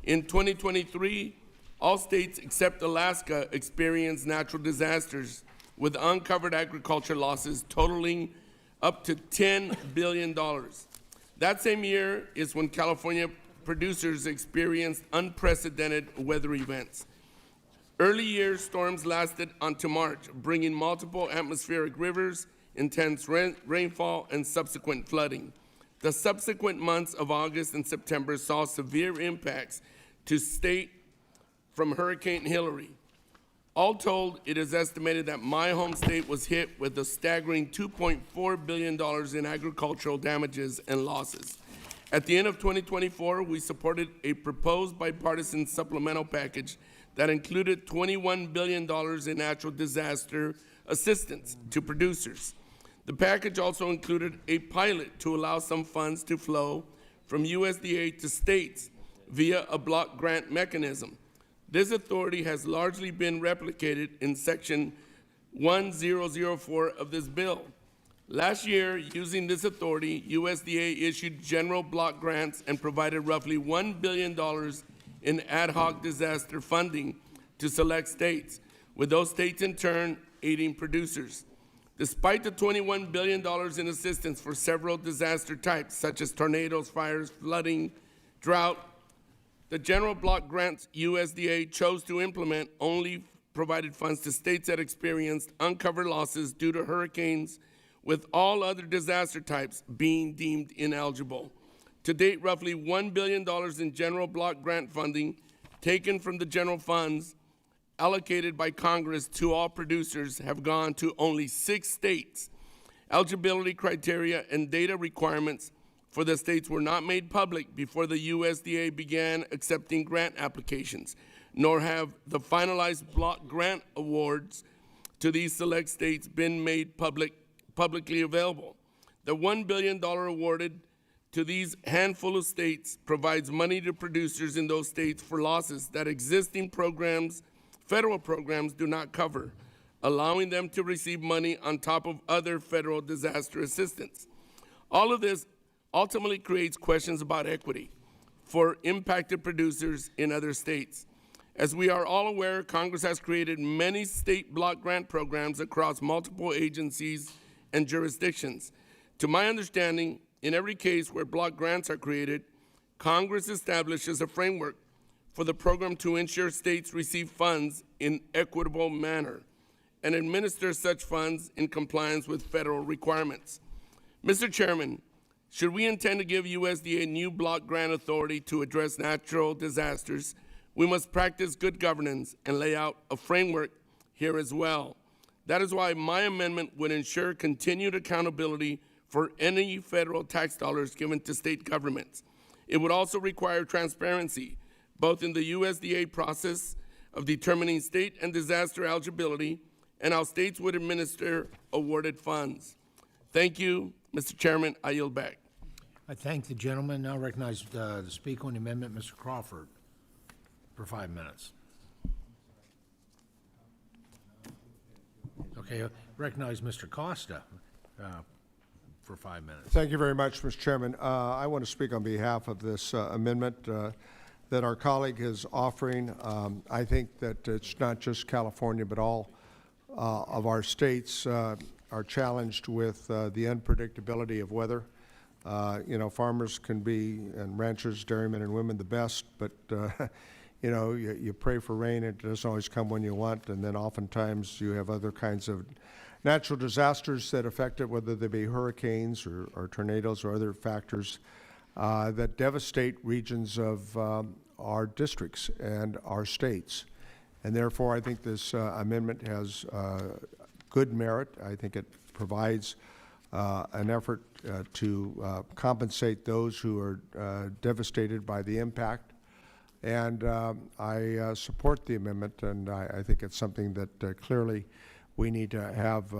Speaker 22: In 2023, all states except Alaska experienced natural disasters with uncovered agriculture losses totaling up to $10 billion. That same year is when California producers experienced unprecedented weather events. Early year storms lasted onto March, bringing multiple atmospheric rivers, intense rainfall, and subsequent flooding. The subsequent months of August and September saw severe impacts to state from Hurricane Hillary. All told, it is estimated that my home state was hit with a staggering $2.4 billion in agricultural damages and losses. At the end of 2024, we supported a proposed bipartisan supplemental package that included $21 billion in natural disaster assistance to producers. The package also included a pilot to allow some funds to flow from USDA to states via a block grant mechanism. This authority has largely been replicated in Section 1004 of this bill. Last year, using this authority, USDA issued general block grants and provided roughly $1 billion in ad hoc disaster funding to select states, with those states in turn aiding producers. Despite the $21 billion in assistance for several disaster types, such as tornadoes, fires, flooding, drought, the general block grants USDA chose to implement only provided funds to states that experienced uncovered losses due to hurricanes, with all other disaster types being deemed ineligible. To date, roughly $1 billion in general block grant funding taken from the general funds allocated by Congress to all producers have gone to only 6 states. Eligibility criteria and data requirements for the states were not made public before the USDA began accepting grant applications, nor have the finalized block grant awards to these select states been made publicly available. The $1 billion awarded to these handful of states provides money to producers in those states for losses that existing programs, federal programs, do not cover, allowing them to receive money on top of other federal disaster assistance. All of this ultimately creates questions about equity for impacted producers in other states. As we are all aware, Congress has created many state block grant programs across multiple agencies and jurisdictions. To my understanding, in every case where block grants are created, Congress establishes a framework for the program to ensure states receive funds in equitable manner and administer such funds in compliance with federal requirements. Mr. Chairman, should we intend to give USDA new block grant authority to address natural disasters, we must practice good governance and lay out a framework here as well. That is why my amendment would ensure continued accountability for any federal tax dollars given to state governments. It would also require transparency, both in the USDA process of determining state and disaster eligibility and how states would administer awarded funds. Thank you, Mr. Chairman. I yield back.
Speaker 1: I thank the gentleman. Now recognize the speaker on the amendment, Mr. Crawford, for 5 minutes. Okay, recognize Mr. Costa for 5 minutes.
Speaker 14: Thank you very much, Mr. Chairman. I want to speak on behalf of this amendment that our colleague is offering. I think that it's not just California, but all of our states are challenged with the unpredictability of weather. You know, farmers can be, and ranchers, dairymen and women, the best, but you know, you pray for rain, it doesn't always come when you want, and then oftentimes you have other kinds of natural disasters that affect it, whether they be hurricanes or tornadoes or other factors that devastate regions of our districts and our states. And therefore, I think this amendment has good merit. I think it provides an effort to compensate those who are devastated by the impact. And I support the amendment, and I think it's something that clearly we need to have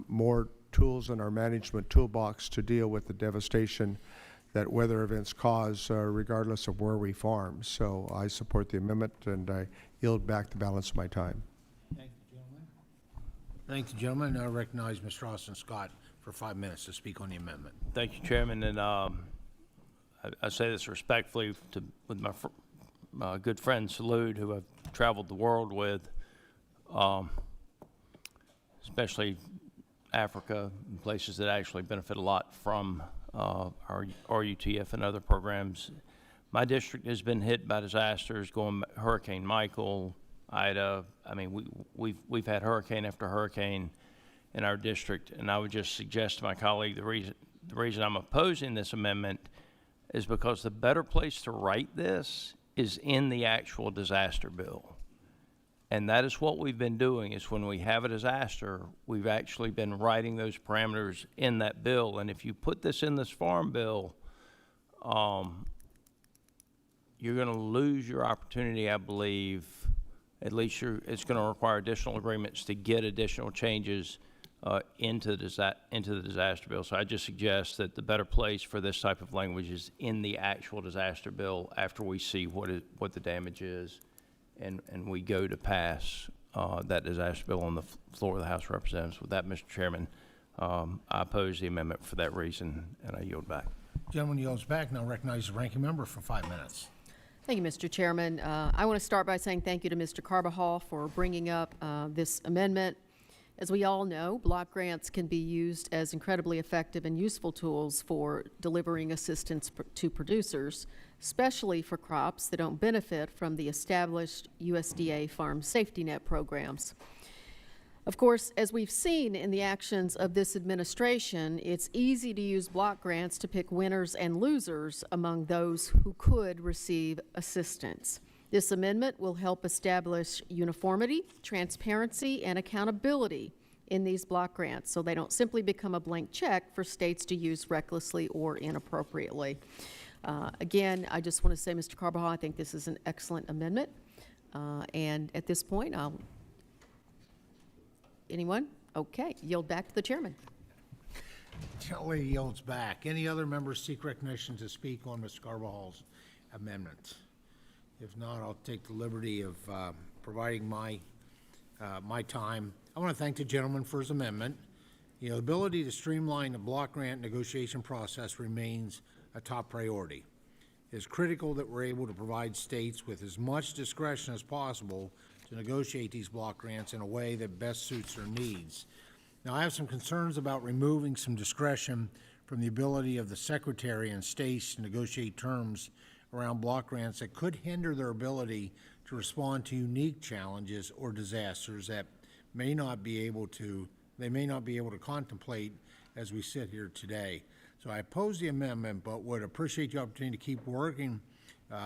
Speaker 14: more tools in our management toolbox to deal with the devastation that weather events cause, regardless of where we farm. So I support the amendment, and I yield back the balance of my time.
Speaker 1: Thank you, gentlemen. Thank you, gentlemen. Now recognize Mr. Austin Scott for 5 minutes to speak on the amendment.
Speaker 15: Thank you, Chairman, and I say this respectfully with my good friend Salud, who I've traveled the world with, especially Africa and places that actually benefit a lot from our RUTF and other programs. My district has been hit by disasters, going Hurricane Michael, Ida. I mean, we've had hurricane after hurricane in our district, and I would just suggest to my colleague the reason I'm opposing this amendment is because the better place to write this is in the actual disaster bill. And that is what we've been doing, is when we have a disaster, we've actually been writing those parameters in that bill. And if you put this in this farm bill, you're going to lose your opportunity, I believe. At least it's going to require additional agreements to get additional changes into the disaster bill. So I just suggest that the better place for this type of language is in the actual disaster bill after we see what the damage is, and we go to pass that disaster bill on the floor of the House of Representatives. With that, Mr. Chairman, I oppose the amendment for that reason, and I yield back.
Speaker 1: Gentleman yields back. Now recognize the ranking member for 5 minutes.
Speaker 16: Thank you, Mr. Chairman. I want to start by saying thank you to Mr. Carbajal for bringing up this amendment. As we all know, block grants can be used as incredibly effective and useful tools for delivering assistance to producers, especially for crops that don't benefit from the established USDA farm safety net programs. Of course, as we've seen in the actions of this administration, it's easy to use block grants to pick winners and losers among those who could receive assistance. This amendment will help establish uniformity, transparency, and accountability in these block grants so they don't simply become a blank check for states to use recklessly or inappropriately. Again, I just want to say, Mr. Carbajal, I think this is an excellent amendment. And at this point, anyone? Okay, yield back to the chairman.
Speaker 1: Kelly yields back. Any other members seek recognition to speak on Mr. Carvajal's amendment? If not, I'll take the liberty of providing my time. I want to thank the gentleman for his amendment. You know, the ability to streamline the block grant negotiation process remains a top priority. It is critical that we're able to provide states with as much discretion as possible to negotiate these block grants in a way that best suits their needs. Now, I have some concerns about removing some discretion from the ability of the Secretary and states to negotiate terms around block grants that could hinder their ability to respond to unique challenges or disasters that they may not be able to contemplate as we sit here today. So I oppose the amendment, but would appreciate the opportunity to keep working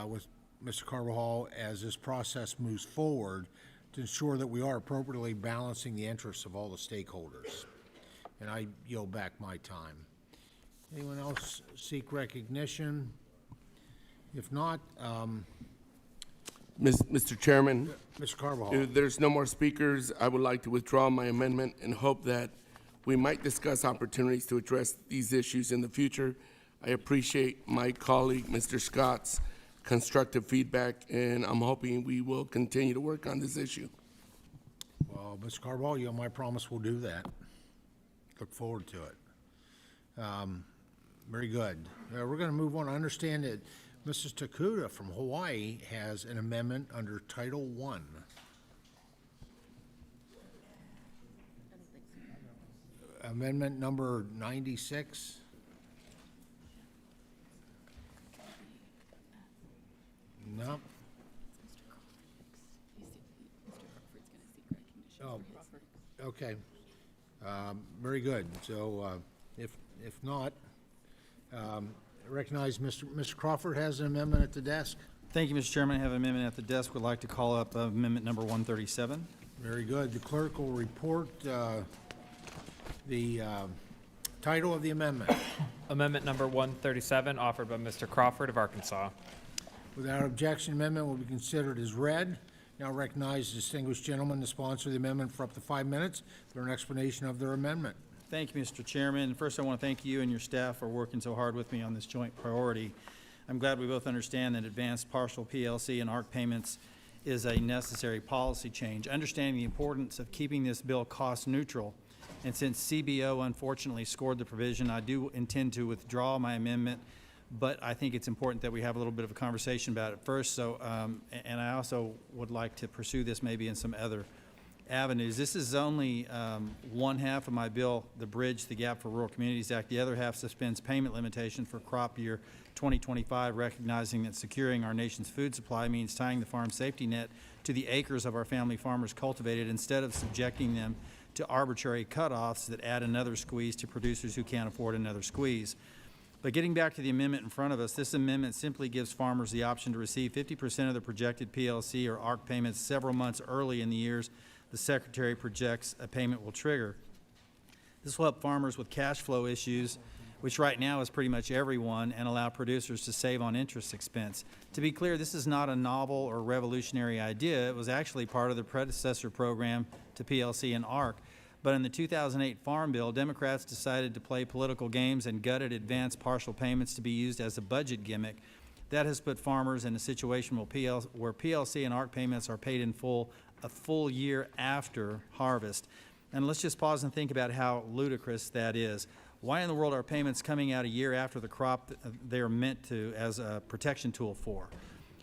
Speaker 1: with Mr. Carvajal as this process moves forward to ensure that we are appropriately balancing the interests of all the stakeholders. And I yield back my time. Anyone else seek recognition? If not,
Speaker 22: Mr. Chairman,
Speaker 1: Mr. Carvajal.
Speaker 22: if there's no more speakers, I would like to withdraw my amendment and hope that we might discuss opportunities to address these issues in the future. I appreciate my colleague, Mr. Scott's constructive feedback, and I'm hoping we will continue to work on this issue.
Speaker 1: Well, Mr. Carvajal, you know my promise we'll do that. Look forward to it. Very good. We're going to move on. I understand that Mrs. Takuda from Hawaii has an amendment under Title I. Amendment number 96. No. Oh, okay. Very good. So if not, recognize Mr. Crawford has an amendment at the desk.
Speaker 13: Thank you, Mr. Chairman. I have an amendment at the desk. Would like to call up amendment number 137.
Speaker 1: Very good. The clerk will report the title of the amendment.
Speaker 11: Amendment number 137, offered by Mr. Crawford of Arkansas.
Speaker 1: Without objection, amendment will be considered as read. Now recognize the distinguished gentleman to sponsor the amendment for up to 5 minutes for an explanation of their amendment.
Speaker 13: Thank you, Mr. Chairman. First, I want to thank you and your staff for working so hard with me on this joint priority. I'm glad we both understand that advanced partial PLC and ARC payments is a necessary policy change. Understanding the importance of keeping this bill cost neutral, and since CBO unfortunately scored the provision, I do intend to withdraw my amendment, but I think it's important that we have a little bit of a conversation about it first. So, and I also would like to pursue this maybe in some other avenues. This is only one half of my bill, the Bridge the Gap for Rural Communities Act. The other half suspends payment limitation for crop year 2025, recognizing that securing our nation's food supply means tying the farm safety net to the acres of our family farmers cultivated instead of subjecting them to arbitrary cutoffs that add another squeeze to producers who can't afford another squeeze. But getting back to the amendment in front of us, this amendment simply gives farmers the option to receive 50% of the projected PLC or ARC payments several months early in the years the Secretary projects a payment will trigger. This will help farmers with cash flow issues, which right now is pretty much everyone, and allow producers to save on interest expense. To be clear, this is not a novel or revolutionary idea. It was actually part of the predecessor program to PLC and ARC. But in the 2008 Farm Bill, Democrats decided to play political games and gutted advanced partial payments to be used as a budget gimmick. That has put farmers in a situation where PLC and ARC payments are paid in full a full year after harvest. And let's just pause and think about how ludicrous that is. Why in the world are payments coming out a year after the crop they're meant to as a protection tool for?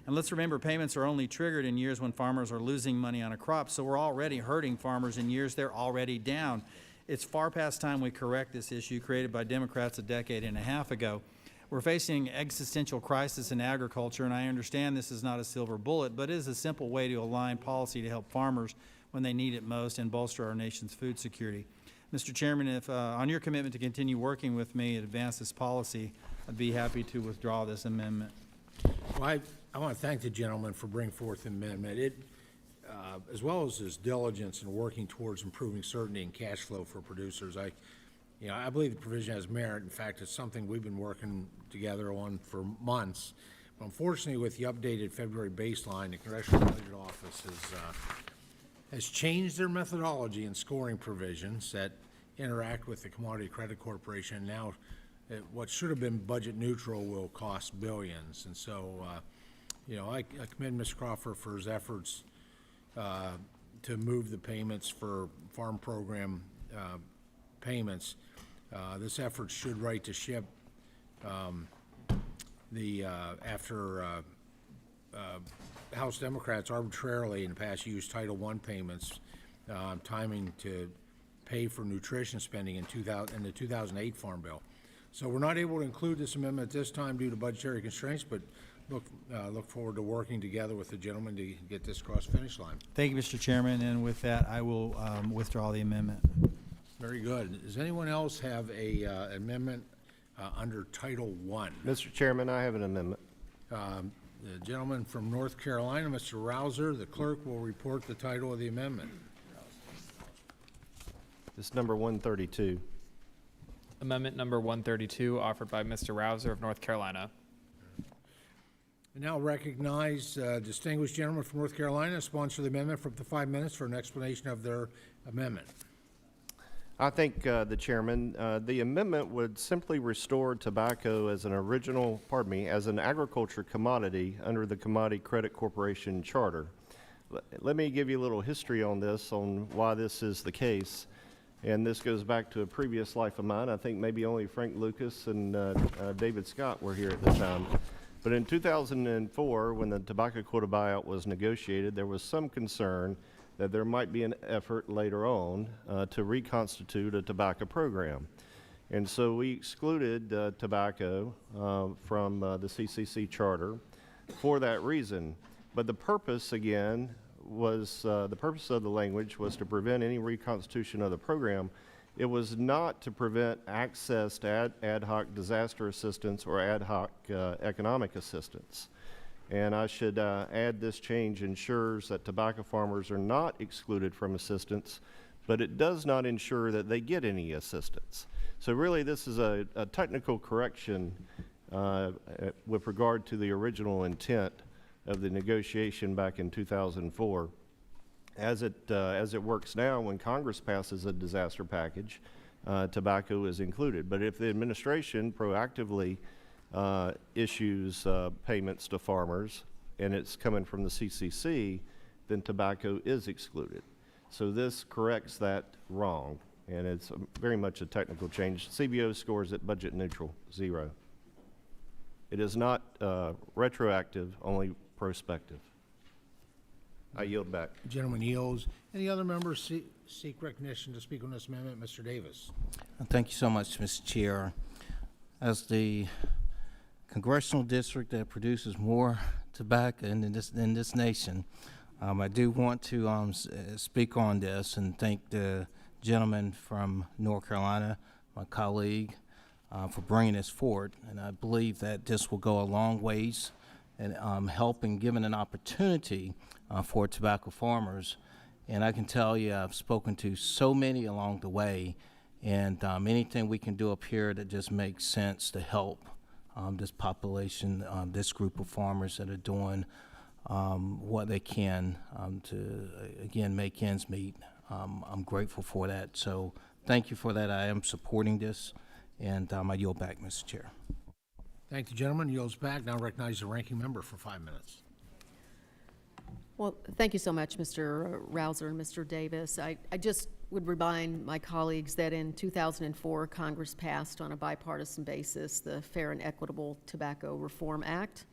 Speaker 13: And let's remember, payments are only triggered in years when farmers are losing money on a crop, so we're already hurting farmers in years they're already down. It's far past time we correct this issue created by Democrats a decade and a half ago. We're facing existential crisis in agriculture, and I understand this is not a silver bullet, but it is a simple way to align policy to help farmers when they need it most and bolster our nation's food security. Mr. Chairman, if on your commitment to continue working with me to advance this policy, I'd be happy to withdraw this amendment.
Speaker 1: Well, I want to thank the gentleman for bringing forth the amendment. It, as well as his diligence in working towards improving certainty and cash flow for producers, I believe the provision has merit. In fact, it's something we've been working together on for months. But unfortunately, with the updated February baseline, the Congressional Budget Office has changed their methodology in scoring provisions that interact with the Commodity Credit Corporation. Now, what should have been budget neutral will cost billions. And so, I commend Mr. Crawford for his efforts to move the payments for farm program payments. This effort should right to ship after House Democrats arbitrarily in the past used Title I payments timing to pay for nutrition spending in the 2008 Farm Bill. So we're not able to include this amendment at this time due to budgetary constraints, but look forward to working together with the gentleman to get this across the finish line.
Speaker 13: Thank you, Mr. Chairman, and with that, I will withdraw the amendment.
Speaker 1: Very good. Does anyone else have a amendment under Title I?
Speaker 4: Mr. Chairman, I have an amendment.
Speaker 1: The gentleman from North Carolina, Mr. Rouser, the clerk will report the title of the amendment.
Speaker 4: It's number 132.
Speaker 11: Amendment number 132, offered by Mr. Rouser of North Carolina.
Speaker 1: I now recognize distinguished gentleman from North Carolina, sponsor the amendment for up to 5 minutes for an explanation of their amendment.
Speaker 4: I thank the chairman. The amendment would simply restore tobacco as an as an agriculture commodity under the Commodity Credit Corporation Charter. Let me give you a little history on this, on why this is the case. And this goes back to a previous life of mine. I think maybe only Frank Lucas and David Scott were here at the time. But in 2004, when the tobacco quota buyout was negotiated, there was some concern that there might be an effort later on to reconstitute a tobacco program. And so we excluded tobacco from the CCC charter for that reason. But the purpose, again, was the purpose of the language was to prevent any reconstitution of the program. It was not to prevent access to ad hoc disaster assistance or ad hoc economic assistance. And I should add, this change ensures that tobacco farmers are not excluded from assistance, but it does not ensure that they get any assistance. So really this is a technical correction with regard to the original intent of the negotiation back in 2004. As it works now, when Congress passes a disaster package, tobacco is included. But if the administration proactively issues payments to farmers and it's coming from the CCC, then tobacco is excluded. So this corrects that wrong, and it's very much a technical change. CBO scores it budget neutral, 0. It is not retroactive, only prospective. I yield back.
Speaker 1: The gentleman yields. Any other members seek recognition to speak on this amendment? Mr. Davis.
Speaker 17: Thank you so much, Mr. Chair. As the congressional district that produces more tobacco in this nation, I do want to speak on this and thank the gentleman from North Carolina, my colleague, for bringing this forward. And I believe that this will go a long ways in helping giving an opportunity for tobacco farmers. And I can tell you, I've spoken to so many along the way, and anything we can do up here that just makes sense to help this population, this group of farmers that are doing what they can to, again, make ends meet. I'm grateful for that. So thank you for that. I am supporting this, and I yield back, Mr. Chair.
Speaker 1: Thank the gentleman. Yields back. Now recognize the ranking member for 5 minutes.
Speaker 16: Well, thank you so much, Mr. Rouser and Mr. Davis. I just would remind my colleagues that in 2004, Congress passed on a bipartisan basis the Fair and Equitable Tobacco Reform Act.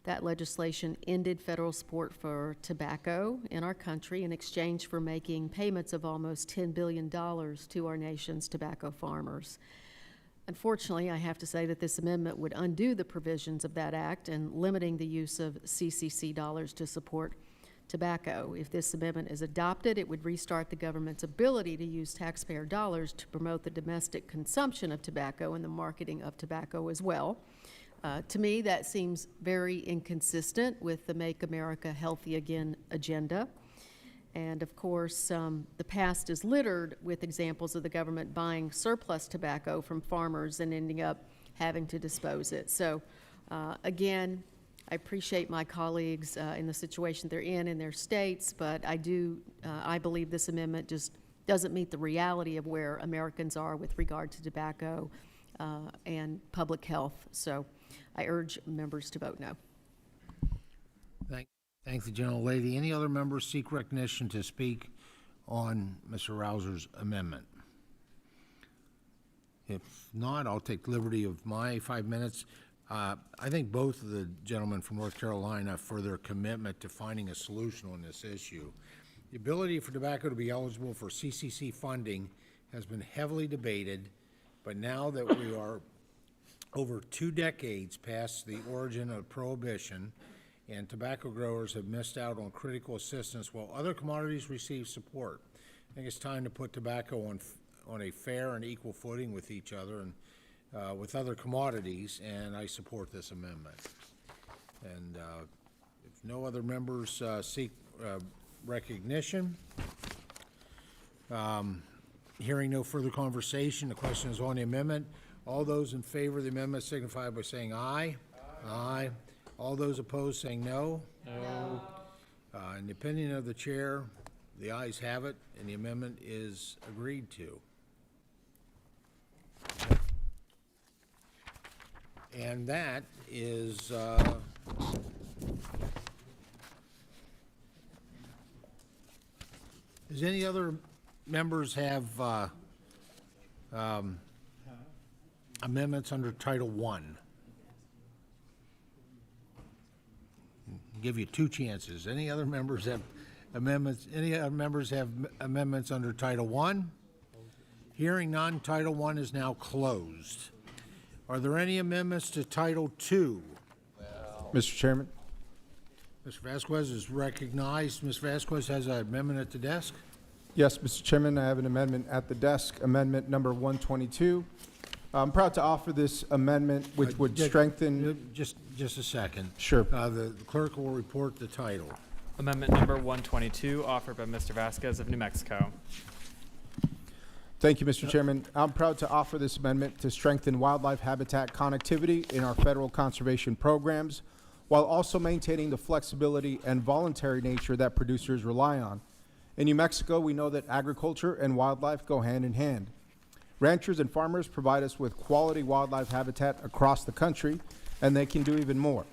Speaker 16: That legislation ended federal support for tobacco in our country in exchange for making payments of almost $10 billion to our nation's tobacco farmers. Unfortunately, I have to say that this amendment would undo the provisions of that act and limiting the use of CCC dollars to support tobacco. If this amendment is adopted, it would restart the government's ability to use taxpayer dollars to promote the domestic consumption of tobacco and the marketing of tobacco as well. To me, that seems very inconsistent with the Make America Healthy Again agenda. And of course, the past is littered with examples of the government buying surplus tobacco from farmers and ending up having to dispose it. So again, I appreciate my colleagues in the situation they're in their states, but I believe this amendment just doesn't meet the reality of where Americans are with regard to tobacco and public health. So I urge members to vote no.
Speaker 1: Thank the gentlelady. Any other members seek recognition to speak on Mr. Rouser's amendment? If not, I'll take liberty of my 5 minutes. I thank both of the gentlemen from North Carolina for their commitment to finding a solution on this issue. The ability for tobacco to be eligible for CCC funding has been heavily debated, but now that we are over 2 decades past the origin of prohibition, and tobacco growers have missed out on critical assistance while other commodities receive support, I think it's time to put tobacco on a fair and equal footing with each other and with other commodities, and I support this amendment. And if no other members seek recognition, hearing no further conversation, the question is on the amendment. All those in favor of the amendment signify by saying aye. Aye. All those opposed saying no.
Speaker 11: No.
Speaker 1: In the opinion of the chair, the ayes have it, and the amendment is agreed to. And that is does any other members have amendments under Title I? Give you 2 chances. Any other members have amendments? Any other members have amendments under Title I? Hearing none, Title I is now closed. Are there any amendments to Title II?
Speaker 18: Mr. Chairman.
Speaker 1: Mr. Vasquez is recognized. Ms. Vasquez has an amendment at the desk.
Speaker 18: Yes, Mr. Chairman, I have an amendment at the desk, amendment number 122. I'm proud to offer this amendment, which would strengthen...
Speaker 1: Just a second.
Speaker 18: Sure.
Speaker 1: The clerk will report the title.
Speaker 11: Amendment number 122, offered by Mr. Vasquez of New Mexico.
Speaker 18: Thank you, Mr. Chairman. I'm proud to offer this amendment to strengthen wildlife habitat connectivity in our federal conservation programs, while also maintaining the flexibility and voluntary nature that producers rely on. In New Mexico, we know that agriculture and wildlife go hand in hand. Ranchers and farmers provide us with quality wildlife habitat across the country, and they can do even more.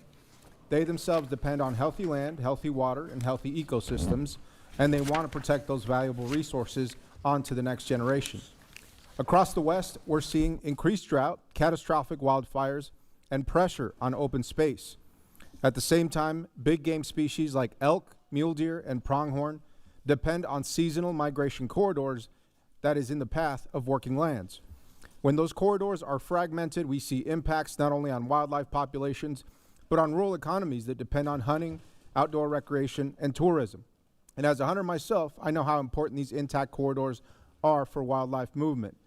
Speaker 18: They themselves depend on healthy land, healthy water, and healthy ecosystems, and they want to protect those valuable resources on to the next generation. Across the West, we're seeing increased drought, catastrophic wildfires, and pressure on open space. At the same time, big game species like elk, mule deer, and pronghorn depend on seasonal migration corridors that is in the path of working lands. When those corridors are fragmented, we see impacts not only on wildlife populations, but on rural economies that depend on hunting, outdoor recreation, and tourism. And as a hunter myself, I know how important these intact corridors are for wildlife movement.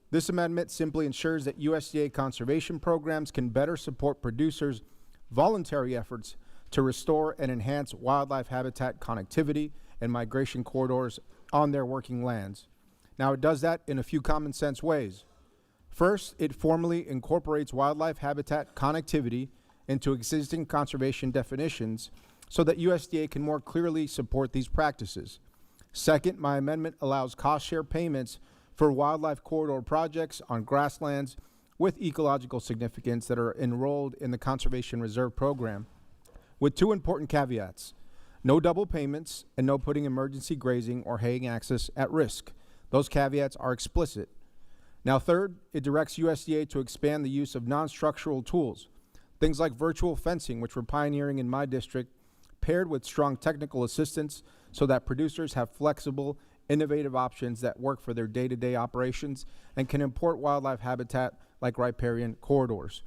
Speaker 18: This amendment simply ensures that USDA conservation programs can better support producers' voluntary efforts to restore and enhance wildlife habitat connectivity and migration corridors on their working lands. Now, it does that in a few common sense ways. First, it formally incorporates wildlife habitat connectivity into existing conservation definitions so that USDA can more clearly support these practices. Second, my amendment allows cost-share payments for wildlife corridor projects on grasslands with ecological significance that are enrolled in the Conservation Reserve Program, with 2 important caveats: no double payments and no putting emergency grazing or haying access at risk. Those caveats are explicit. Now, third, it directs USDA to expand the use of non-structural tools, things like virtual fencing, which we're pioneering in my district, paired with strong technical assistance so that producers have flexible, innovative options that work for their day-to-day operations and can import wildlife habitat like riparian corridors.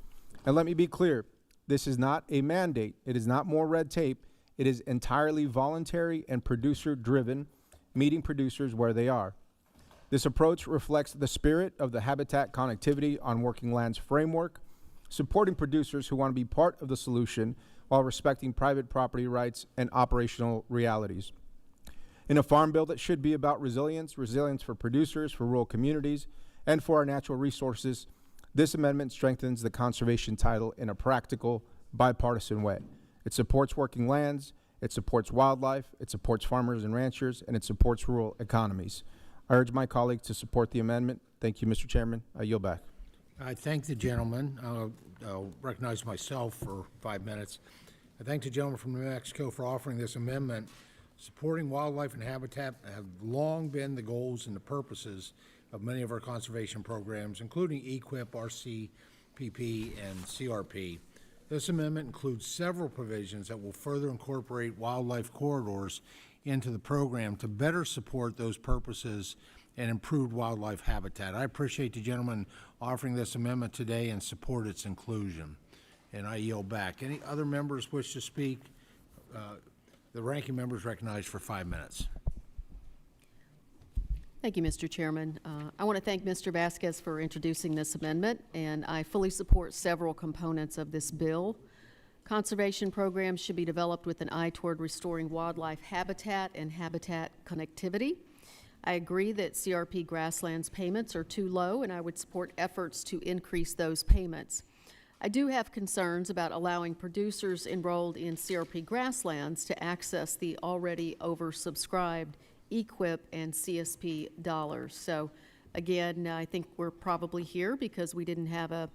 Speaker 18: And let me be clear, this is not a mandate. It is not more red tape. It is entirely voluntary and producer-driven, meeting producers where they are. This approach reflects the spirit of the Habitat Connectivity on Working Lands framework, supporting producers who want to be part of the solution while respecting private property rights and operational realities. In a farm bill that should be about resilience for producers, for rural communities, and for our natural resources, this amendment strengthens the conservation title in a practical, bipartisan way. It supports working lands, it supports wildlife, it supports farmers and ranchers, and it supports rural economies. I urge my colleagues to support the amendment. Thank you, Mr. Chairman. I yield back.
Speaker 1: I thank the gentleman. I'll recognize myself for 5 minutes. I thank the gentleman from New Mexico for offering this amendment. Supporting wildlife and habitat have long been the goals and the purposes of many of our conservation programs, including EQIP, RCPP, and CRP. This amendment includes several provisions that will further incorporate wildlife corridors into the program to better support those purposes and improved wildlife habitat. I appreciate the gentleman offering this amendment today and support its inclusion. And I yield back. Any other members wish to speak? The ranking member is recognized for 5 minutes.
Speaker 16: Thank you, Mr. Chairman. I want to thank Mr. Vasquez for introducing this amendment, and I fully support several components of this bill. Conservation programs should be developed with an eye toward restoring wildlife habitat and habitat connectivity. I agree that CRP grasslands payments are too low, and I would support efforts to increase those payments. I do have concerns about allowing producers enrolled in CRP grasslands to access the already oversubscribed EQIP and CSP dollars. So again, I think we're probably here because we didn't have a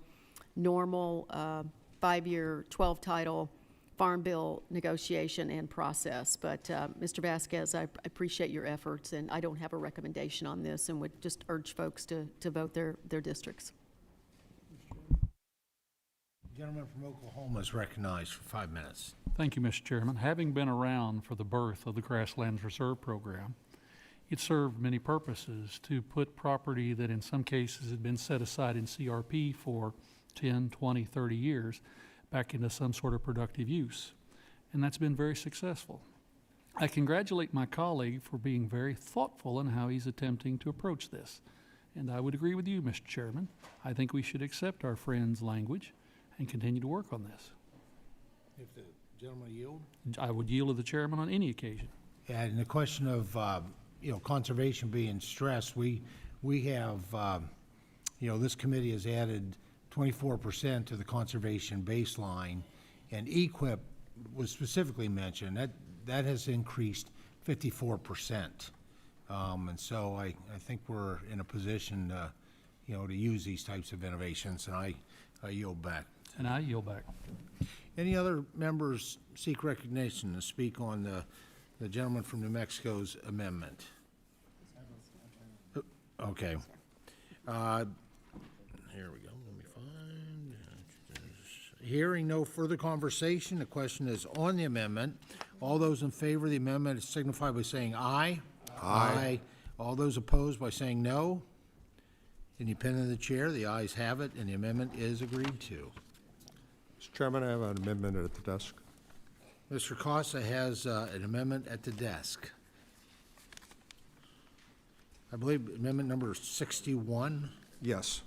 Speaker 16: normal 5-year, 12-title farm bill negotiation and process. But Mr. Vasquez, I appreciate your efforts, and I don't have a recommendation on this and would just urge folks to vote their districts.
Speaker 1: The gentleman from Oklahoma is recognized for 5 minutes.
Speaker 19: Thank you, Mr. Chairman. Having been around for the birth of the Grasslands Reserve Program, it served many purposes to put property that in some cases had been set aside in CRP for 10, 20, 30 years back into some sort of productive use. And that's been very successful. I congratulate my colleague for being very thoughtful in how he's attempting to approach this. And I would agree with you, Mr. Chairman. I think we should accept our friend's language and continue to work on this.
Speaker 1: If the gentleman yield?
Speaker 19: I would yield to the chairman on any occasion.
Speaker 1: Yeah, and the question of, conservation being stressed, we have, this committee has added 24% to the conservation baseline, and EQIP was specifically mentioned. That has increased 54%. And so I think we're in a position, to use these types of innovations, and I yield back.
Speaker 19: And I yield back.
Speaker 1: Any other members seek recognition to speak on the gentleman from New Mexico's amendment? Okay. Here we go. Let me find. Hearing no further conversation, the question is on the amendment. All those in favor of the amendment signify by saying aye. Aye. All those opposed by saying no. Independent of the chair, the ayes have it, and the amendment is agreed to.
Speaker 14: Mr. Chairman, I have an amendment at the desk.
Speaker 1: Mr. Costa has an amendment at the desk. I believe amendment number 61.
Speaker 14: Yes.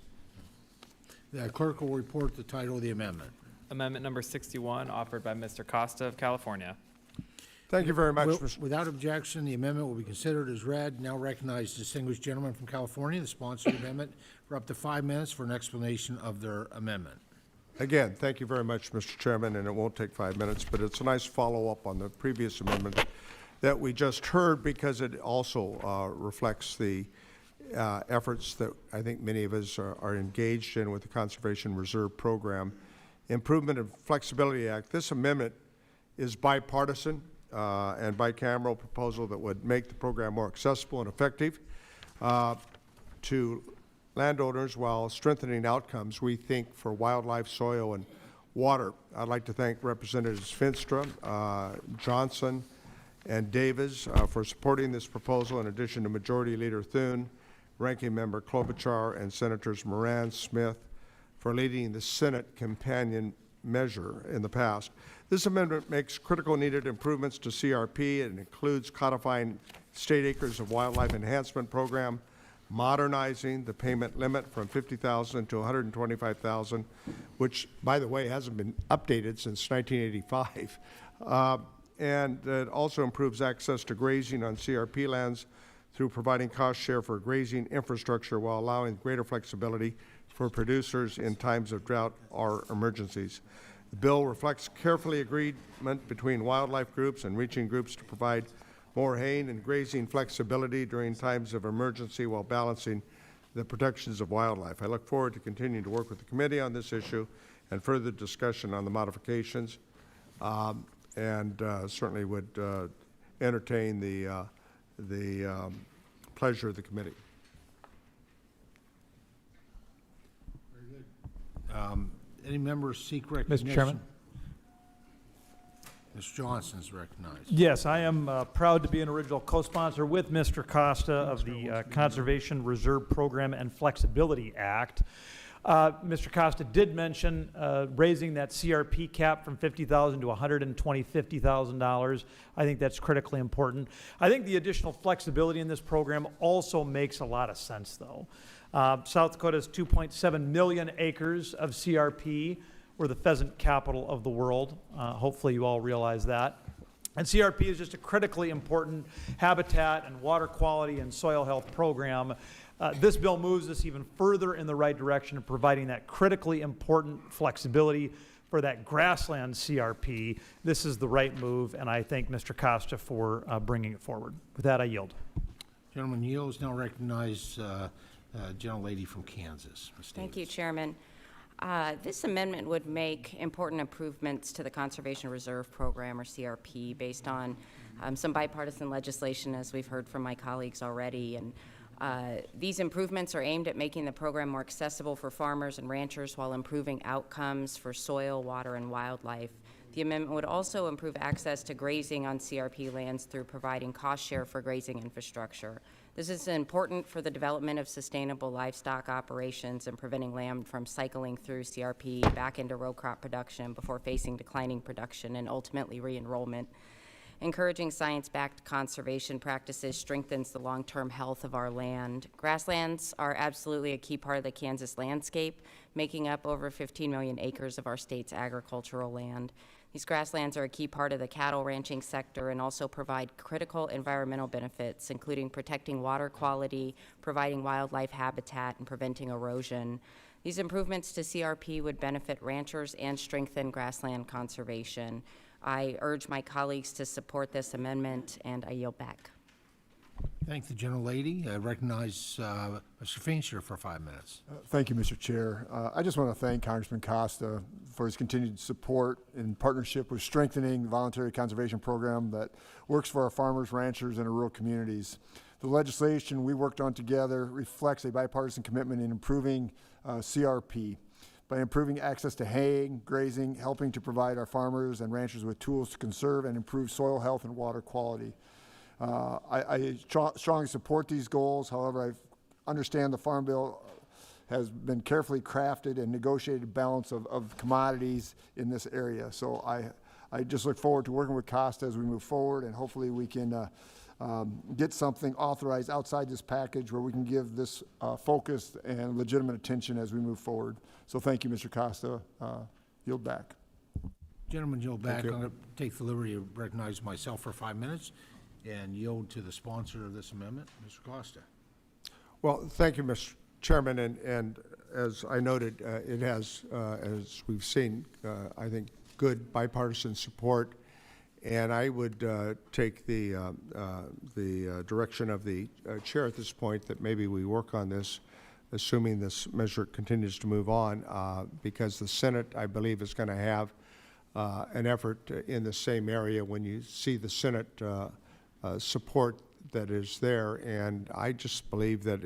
Speaker 1: The clerk will report the title of the amendment.
Speaker 11: Amendment number 61, offered by Mr. Costa of California.
Speaker 14: Thank you very much, Mr.
Speaker 1: Without objection, the amendment will be considered as read. Now recognize the distinguished gentleman from California, the sponsor of the amendment, for up to 5 minutes for an explanation of their amendment.
Speaker 14: Again, thank you very much, Mr. Chairman, and it won't take 5 minutes, but it's a nice follow-up on the previous amendment that we just heard because it also reflects the efforts that I think many of us are engaged in with the Conservation Reserve Program. Improvement and Flexibility Act. This amendment is bipartisan and bicameral proposal that would make the program more accessible and effective to landowners while strengthening outcomes, we think, for wildlife, soil, and water. I'd like to thank Representatives Finstra, Johnson, and Davis for supporting this proposal, in addition to Majority Leader Thune, Ranking Member Klobuchar, and Senators Moran, Smith, for leading the Senate companion measure in the past. This amendment makes critical needed improvements to CRP and includes codifying state acres of wildlife enhancement program, modernizing the payment limit from $50,000 to $125,000, which, by the way, hasn't been updated since 1985. And it also improves access to grazing on CRP lands through providing cost share for grazing infrastructure while allowing greater flexibility for producers in times of drought or emergencies. The bill reflects carefully agreement between wildlife groups and reaching groups to provide more haying and grazing flexibility during times of emergency while balancing the protections of wildlife. I look forward to continuing to work with the committee on this issue and further discussion on the modifications, and certainly would entertain the pleasure of the committee.
Speaker 1: Any members seek recognition?
Speaker 3: Mr. Chairman?
Speaker 1: Mr. Johnson is recognized.
Speaker 3: Yes, I am proud to be an original co-sponsor with Mr. Costa of the Conservation Reserve Program and Flexibility Act. Mr. Costa did mention raising that CRP cap from $50,000 to $150,000. I think that's critically important. I think the additional flexibility in this program also makes a lot of sense, though. South Dakota has 2.7 million acres of CRP. We're the pheasant capital of the world. Hopefully you all realize that. And CRP is just a critically important habitat and water quality and soil health program. This bill moves us even further in the right direction of providing that critically important flexibility for that grassland CRP. This is the right move, and I thank Mr. Costa for bringing it forward. With that, I yield.
Speaker 1: Gentleman yields. Now recognize gentlelady from Kansas. Ms.
Speaker 20: Thank you, Chairman. This amendment would make important improvements to the Conservation Reserve Program, or CRP, based on some bipartisan legislation, as we've heard from my colleagues already. And these improvements are aimed at making the program more accessible for farmers and ranchers while improving outcomes for soil, water, and wildlife. The amendment would also improve access to grazing on CRP lands through providing cost share for grazing infrastructure. This is important for the development of sustainable livestock operations and preventing land from cycling through CRP back into row crop production before facing declining production and ultimately re-enrollment. Encouraging science-backed conservation practices strengthens the long-term health of our land. Grasslands are absolutely a key part of the Kansas landscape, making up over 15 million acres of our state's agricultural land. These grasslands are a key part of the cattle ranching sector and also provide critical environmental benefits, including protecting water quality, providing wildlife habitat, and preventing erosion. These improvements to CRP would benefit ranchers and strengthen grassland conservation. I urge my colleagues to support this amendment, and I yield back.
Speaker 1: Thank the gentlelady. I recognize Mr. Fincher for 5 minutes.
Speaker 21: Thank you, Mr. Chair. I just want to thank Congressman Costa for his continued support in partnership with strengthening the voluntary conservation program that works for our farmers, ranchers, and our rural communities. The legislation we worked on together reflects a bipartisan commitment in improving CRP. By improving access to haying, grazing, helping to provide our farmers and ranchers with tools to conserve and improve soil health and water quality. I strongly support these goals. However, I understand the Farm Bill has been carefully crafted and negotiated balance of commodities in this area. So I just look forward to working with Costa as we move forward, and hopefully we can get something authorized outside this package where we can give this focused and legitimate attention as we move forward. So thank you, Mr. Costa. Yield back.
Speaker 1: Gentlemen, yield back.
Speaker 21: Thank you.
Speaker 1: I'm going to take the liberty to recognize myself for 5 minutes and yield to the sponsor of this amendment, Mr. Costa.
Speaker 14: Well, thank you, Mr. Chairman, and as I noted, it has, as we've seen, I think, good bipartisan support, and I would take the direction of the chair at this point that maybe we work on this, assuming this measure continues to move on, because the Senate, I believe, is going to have an effort in the same area when you see the Senate support that is there, and I just believe that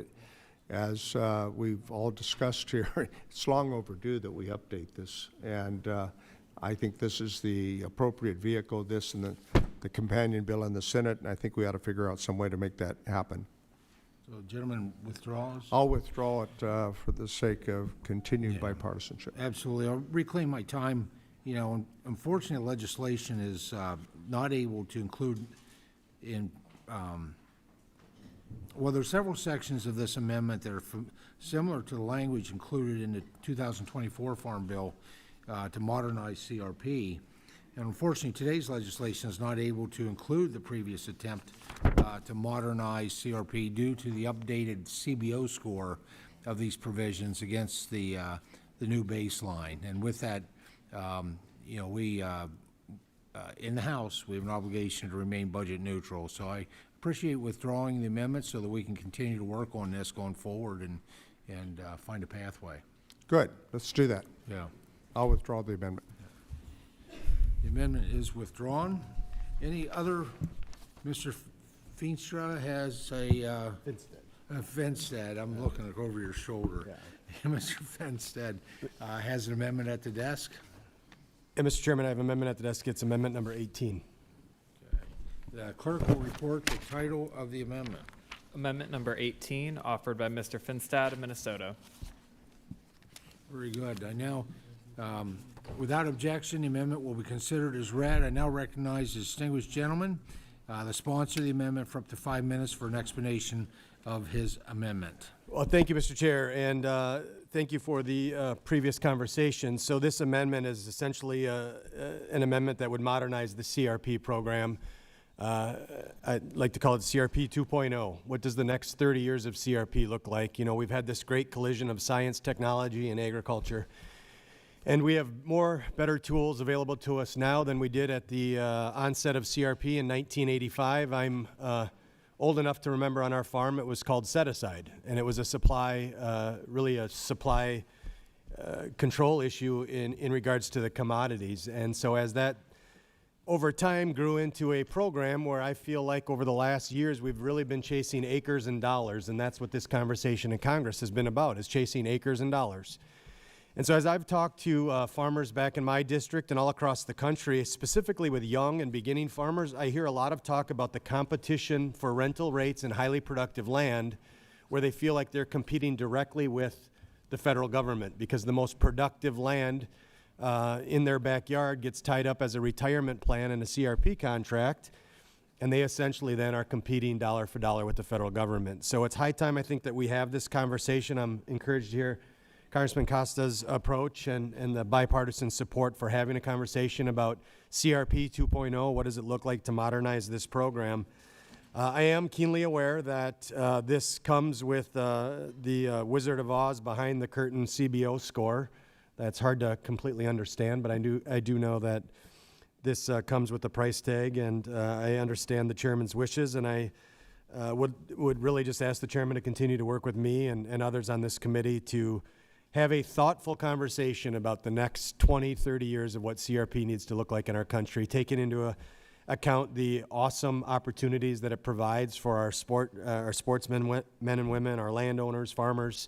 Speaker 14: as we've all discussed here, it's long overdue that we update this, and I think this is the appropriate vehicle, this and the companion bill in the Senate, and I think we ought to figure out some way to make that happen.
Speaker 1: So, gentlemen, withdraws?
Speaker 14: I'll withdraw it for the sake of continued bipartisanship.
Speaker 1: Absolutely. I'll reclaim my time. You know, unfortunately, legislation is not able to include in Well, there are several sections of this amendment that are similar to the language included in the 2024 Farm Bill to modernize CRP. And unfortunately, today's legislation is not able to include the previous attempt to modernize CRP due to the updated CBO score of these provisions against the new baseline. And with that, you know, we in the House, we have an obligation to remain budget neutral. So I appreciate withdrawing the amendment so that we can continue to work on this going forward and find a pathway.
Speaker 14: Good, let's do that.
Speaker 1: Yeah.
Speaker 14: I'll withdraw the amendment.
Speaker 1: The amendment is withdrawn. Any other? Mr. Feenstra has a Fenstead. I'm looking over your shoulder. Mr. Fenstead has an amendment at the desk.
Speaker 5: And Mr. Chairman, I have an amendment at the desk. It's amendment number 18.
Speaker 1: The clerk will report the title of the amendment.
Speaker 11: Amendment number 18, offered by Mr. Finstad of Minnesota.
Speaker 1: Very good. I now, without objection, the amendment will be considered as read. I now recognize the distinguished gentleman, the sponsor of the amendment, for up to 5 minutes for an explanation of his amendment.
Speaker 5: Well, thank you, Mr. Chair, and thank you for the previous conversation. So this amendment is essentially an amendment that would modernize the CRP program. I'd like to call it CRP 2.0. What does the next 30 years of CRP look like? You know, we've had this great collision of science, technology, and agriculture. And we have more, better tools available to us now than we did at the onset of CRP in 1985. I'm old enough to remember on our farm it was called set-aside. And it was a supply, really a supply control issue in regards to the commodities. And so as that over time grew into a program where I feel like over the last years we've really been chasing acres and dollars, and that's what this conversation in Congress has been about, is chasing acres and dollars. And so as I've talked to farmers back in my district and all across the country, specifically with young and beginning farmers, I hear a lot of talk about the competition for rental rates and highly productive land where they feel like they're competing directly with the federal government because the most productive land in their backyard gets tied up as a retirement plan in a CRP contract, and they essentially then are competing dollar for dollar with the federal government. So it's high time, I think, that we have this conversation. I'm encouraged to hear Congressman Costa's approach and the bipartisan support for having a conversation about CRP 2.0. What does it look like to modernize this program? I am keenly aware that this comes with the Wizard of Oz behind the curtain CBO score. That's hard to completely understand, but I do know that this comes with a price tag, and I understand the chairman's wishes, and I would really just ask the chairman to continue to work with me and others on this committee to have a thoughtful conversation about the next 20, 30 years of what CRP needs to look like in our country, taking into account the awesome opportunities that it provides for our sportsmen, men and women, our landowners, farmers,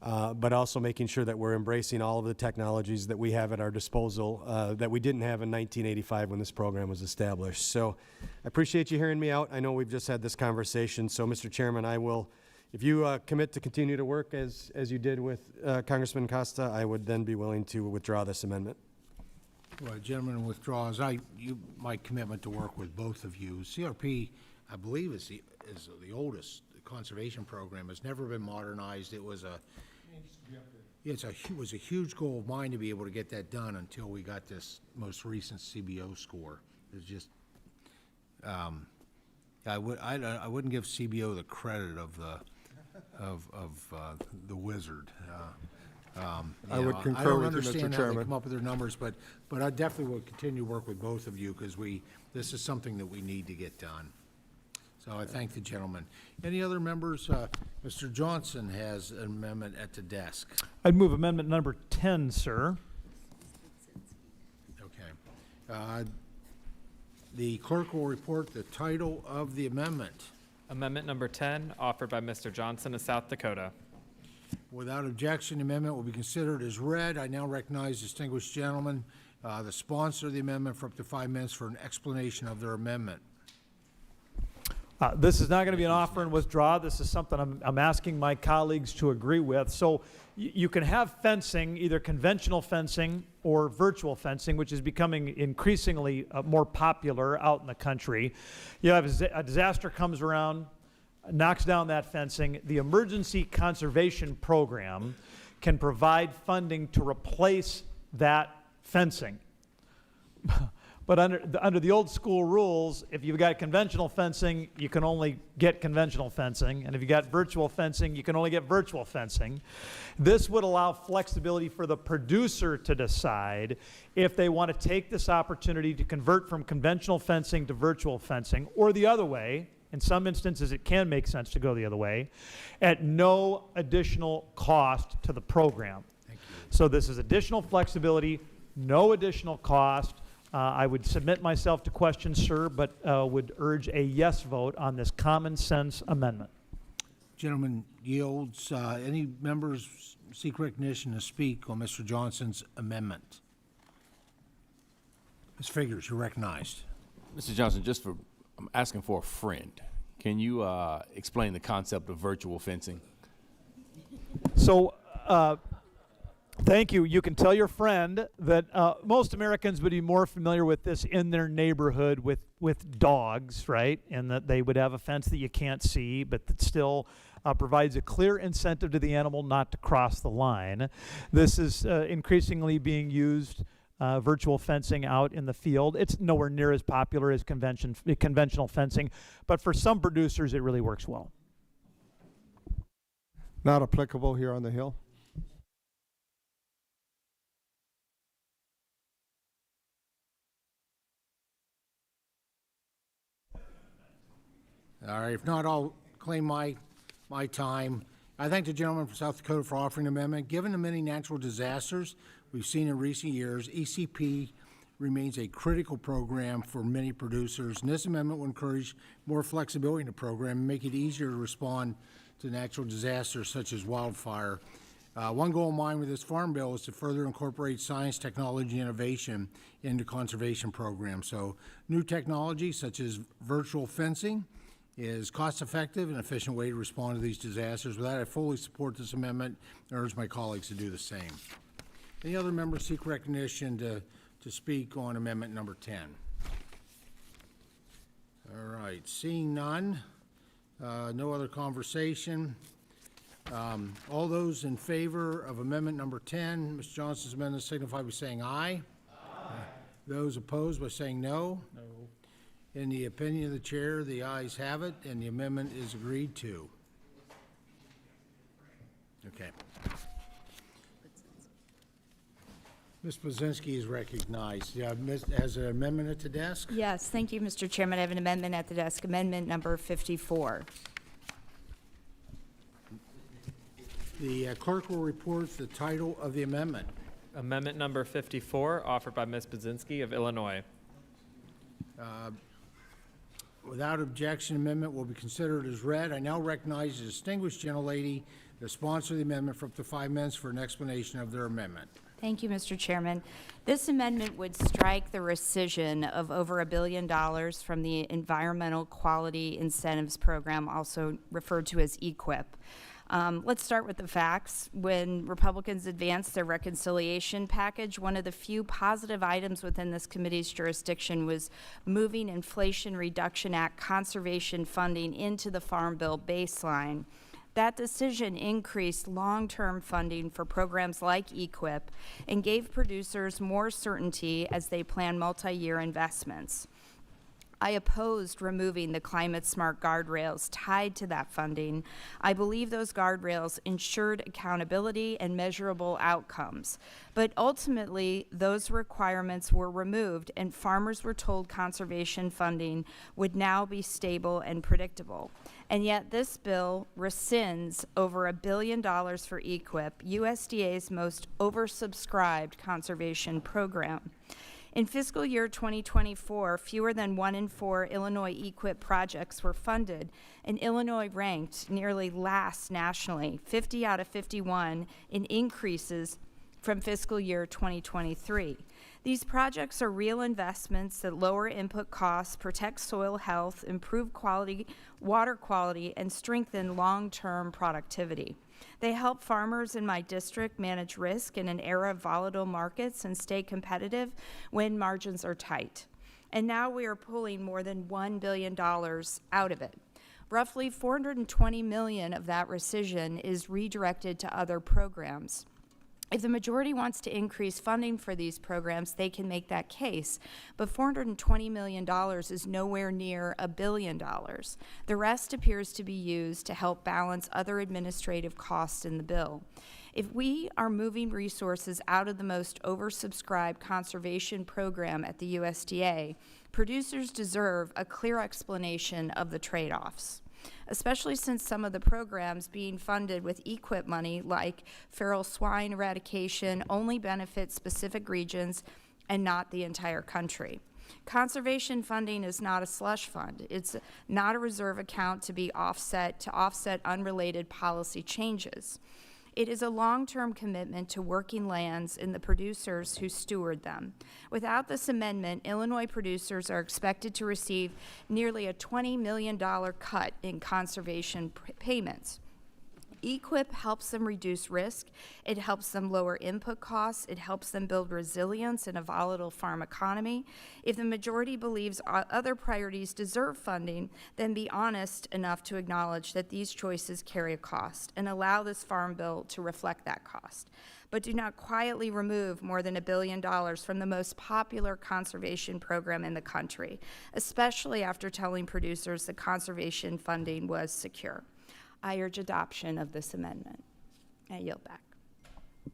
Speaker 5: but also making sure that we're embracing all of the technologies that we have at our disposal that we didn't have in 1985 when this program was established. So I appreciate you hearing me out. I know we've just had this conversation. So, Mr. Chairman, I will, if you commit to continue to work as you did with Congressman Costa, I would then be willing to withdraw this amendment.
Speaker 1: Well, gentleman withdraws. My commitment to work with both of you. CRP, I believe, is the oldest conservation program. It's never been modernized. It was it was a huge goal of mine to be able to get that done until we got this most recent CBO score. It's just I wouldn't give CBO the credit of the wizard.
Speaker 14: I would concur with you, Mr.
Speaker 1: I don't understand how they
Speaker 14: Chairman.
Speaker 1: come up with their numbers, but I definitely will continue to work with both of you because this is something that we need to get done. So I thank the gentleman. Any other members? Mr. Johnson has an amendment at the desk.
Speaker 3: I'd move amendment number 10, sir.
Speaker 1: Okay. The clerk will report the title of the amendment.
Speaker 11: Amendment number 10, offered by Mr. Johnson of South Dakota.
Speaker 1: Without objection, the amendment will be considered as read. I now recognize the distinguished gentleman, the sponsor of the amendment, for up to 5 minutes for an explanation of their amendment.
Speaker 3: This is not going to be an offer and withdraw. This is something I'm asking my colleagues to agree with. So you can have fencing, either conventional fencing or virtual fencing, which is becoming increasingly more popular out in the country. You have a disaster comes around, knocks down that fencing, the Emergency Conservation Program can provide funding to replace that fencing. But under the old school rules, if you've got conventional fencing, you can only get conventional fencing. And if you got virtual fencing, you can only get virtual fencing. This would allow flexibility for the producer to decide if they want to take this opportunity to convert from conventional fencing to virtual fencing, or the other way. In some instances, it can make sense to go the other way, at no additional cost to the program. So this is additional flexibility, no additional cost. I would submit myself to question, sir, but would urge a yes vote on this common sense amendment.
Speaker 1: Gentleman yields. Any members seek recognition to speak on Mr. Johnson's amendment? Ms. Figures, you're recognized.
Speaker 6: Mr. Johnson, I'm asking for a friend. Can you explain the concept of virtual fencing?
Speaker 3: So, thank you. You can tell your friend that most Americans would be more familiar with this in their neighborhood with dogs, right? And that they would have a fence that you can't see, but that still provides a clear incentive to the animal not to cross the line. This is increasingly being used, virtual fencing out in the field. It's nowhere near as popular as conventional fencing, but for some producers, it really works well.
Speaker 14: Not applicable here on the Hill.
Speaker 1: All right, if not, I'll claim my time. I thank the gentleman from South Dakota for offering an amendment. Given the many natural disasters we've seen in recent years, ECP remains a critical program for many producers, and this amendment will encourage more flexibility in the program and make it easier to respond to natural disasters such as wildfire. One goal of mine with this farm bill is to further incorporate science, technology, and innovation into conservation programs. So new technology such as virtual fencing is cost-effective and efficient way to respond to these disasters. With that, I fully support this amendment and urge my colleagues to do the same. Any other members seek recognition to speak on amendment number 10? All right, seeing none, no other conversation. All those in favor of amendment number 10, Mr. Johnson's amendment, signify by saying aye. Aye. Those opposed by saying no. No. In the opinion of the chair, the ayes have it, and the amendment is agreed to. Okay. Ms. Blazinski is recognized. Has an amendment at the desk?
Speaker 10: Yes, thank you, Mr. Chairman. I have an amendment at the desk, amendment number 54.
Speaker 1: The clerk will report the title of the amendment.
Speaker 11: Amendment number 54, offered by Ms. Budzinski of Illinois.
Speaker 1: Without objection, amendment will be considered as read. I now recognize the distinguished gentlelady, the sponsor of the amendment, for up to 5 minutes for an explanation of their amendment.
Speaker 10: Thank you, Mr. Chairman. This amendment would strike the rescission of over $1 billion from the Environmental Quality Incentives Program, also referred to as EQIP. Let's start with the facts. When Republicans advanced their reconciliation package, one of the few positive items within this committee's jurisdiction was moving Inflation Reduction Act conservation funding into the Farm Bill baseline. That decision increased long-term funding for programs like EQIP and gave producers more certainty as they plan multi-year investments. I opposed removing the climate-smart guardrails tied to that funding. I believe those guardrails ensured accountability and measurable outcomes. But ultimately, those requirements were removed, and farmers were told conservation funding would now be stable and predictable. And yet this bill rescinds over $1 billion for EQIP, USDA's most oversubscribed conservation program. In fiscal year 2024, fewer than 1 in 4 Illinois EQIP projects were funded, and Illinois ranked nearly last nationally, 50 out of 51 in increases from fiscal year 2023. These projects are real investments that lower input costs, protect soil health, improve water quality, and strengthen long-term productivity. They help farmers in my district manage risk in an era of volatile markets and stay competitive when margins are tight. And now we are pulling more than $1 billion out of it. Roughly $420 million of that rescission is redirected to other programs. If the majority wants to increase funding for these programs, they can make that case. But $420 million is nowhere near $1 billion. The rest appears to be used to help balance other administrative costs in the bill. If we are moving resources out of the most oversubscribed conservation program at the USDA, producers deserve a clear explanation of the trade-offs, especially since some of the programs being funded with EQIP money, like feral swine eradication, only benefit specific regions and not the entire country. Conservation funding is not a slush fund. It's not a reserve account to offset unrelated policy changes. It is a long-term commitment to working lands and the producers who steward them. Without this amendment, Illinois producers are expected to receive nearly a $20 million cut in conservation payments. EQIP helps them reduce risk, it helps them lower input costs, it helps them build resilience in a volatile farm economy. If the majority believes other priorities deserve funding, then be honest enough to acknowledge that these choices carry a cost and allow this farm bill to reflect that cost. But do not quietly remove more than $1 billion from the most popular conservation program in the country, especially after telling producers that conservation funding was secure. I urge adoption of this amendment. I yield back.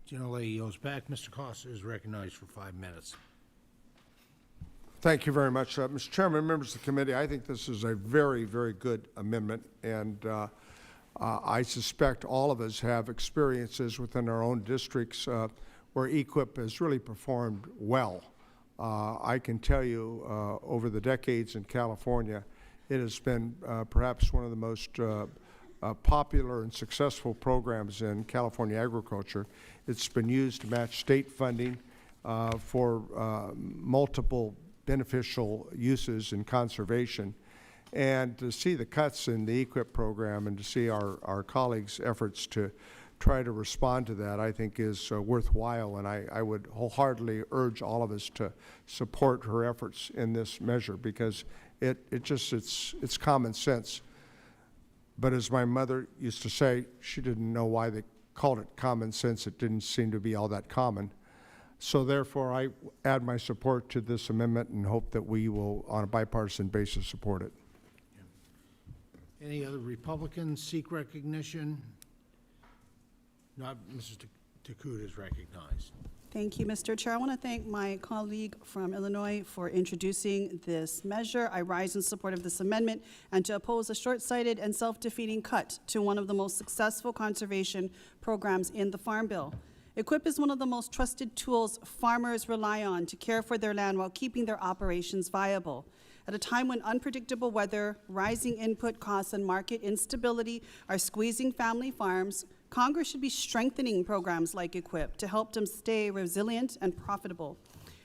Speaker 1: Gentlelady yields back. Mr. Costa is recognized for 5 minutes.
Speaker 14: Thank you very much. Mr. Chairman, members of the committee, I think this is a very, very good amendment, and I suspect all of us have experiences within our own districts where EQIP has really performed well. I can tell you over the decades in California, it has been perhaps one of the most popular and successful programs in California agriculture. It's been used to match state funding for multiple beneficial uses in conservation. And to see the cuts in the EQIP program and to see our colleagues' efforts to try to respond to that, I think is worthwhile, and I would wholeheartedly urge all of us to support her efforts in this measure, because it's common sense. But as my mother used to say, she didn't know why they called it common sense. It didn't seem to be all that common. So therefore, I add my support to this amendment and hope that we will, on a bipartisan basis, support it.
Speaker 1: Any other Republicans seek recognition? Not. Mrs. Takuda is recognized.
Speaker 9: Thank you, Mr. Chair. I want to thank my colleague from Illinois for introducing this measure. I rise in support of this amendment and to oppose a short-sighted and self-defeating cut to one of the most successful conservation programs in the Farm Bill. EQIP is one of the most trusted tools farmers rely on to care for their land while keeping their operations viable. At a time when unpredictable weather, rising input costs, and market instability are squeezing family farms, Congress should be strengthening programs like EQIP to help them stay resilient and profitable.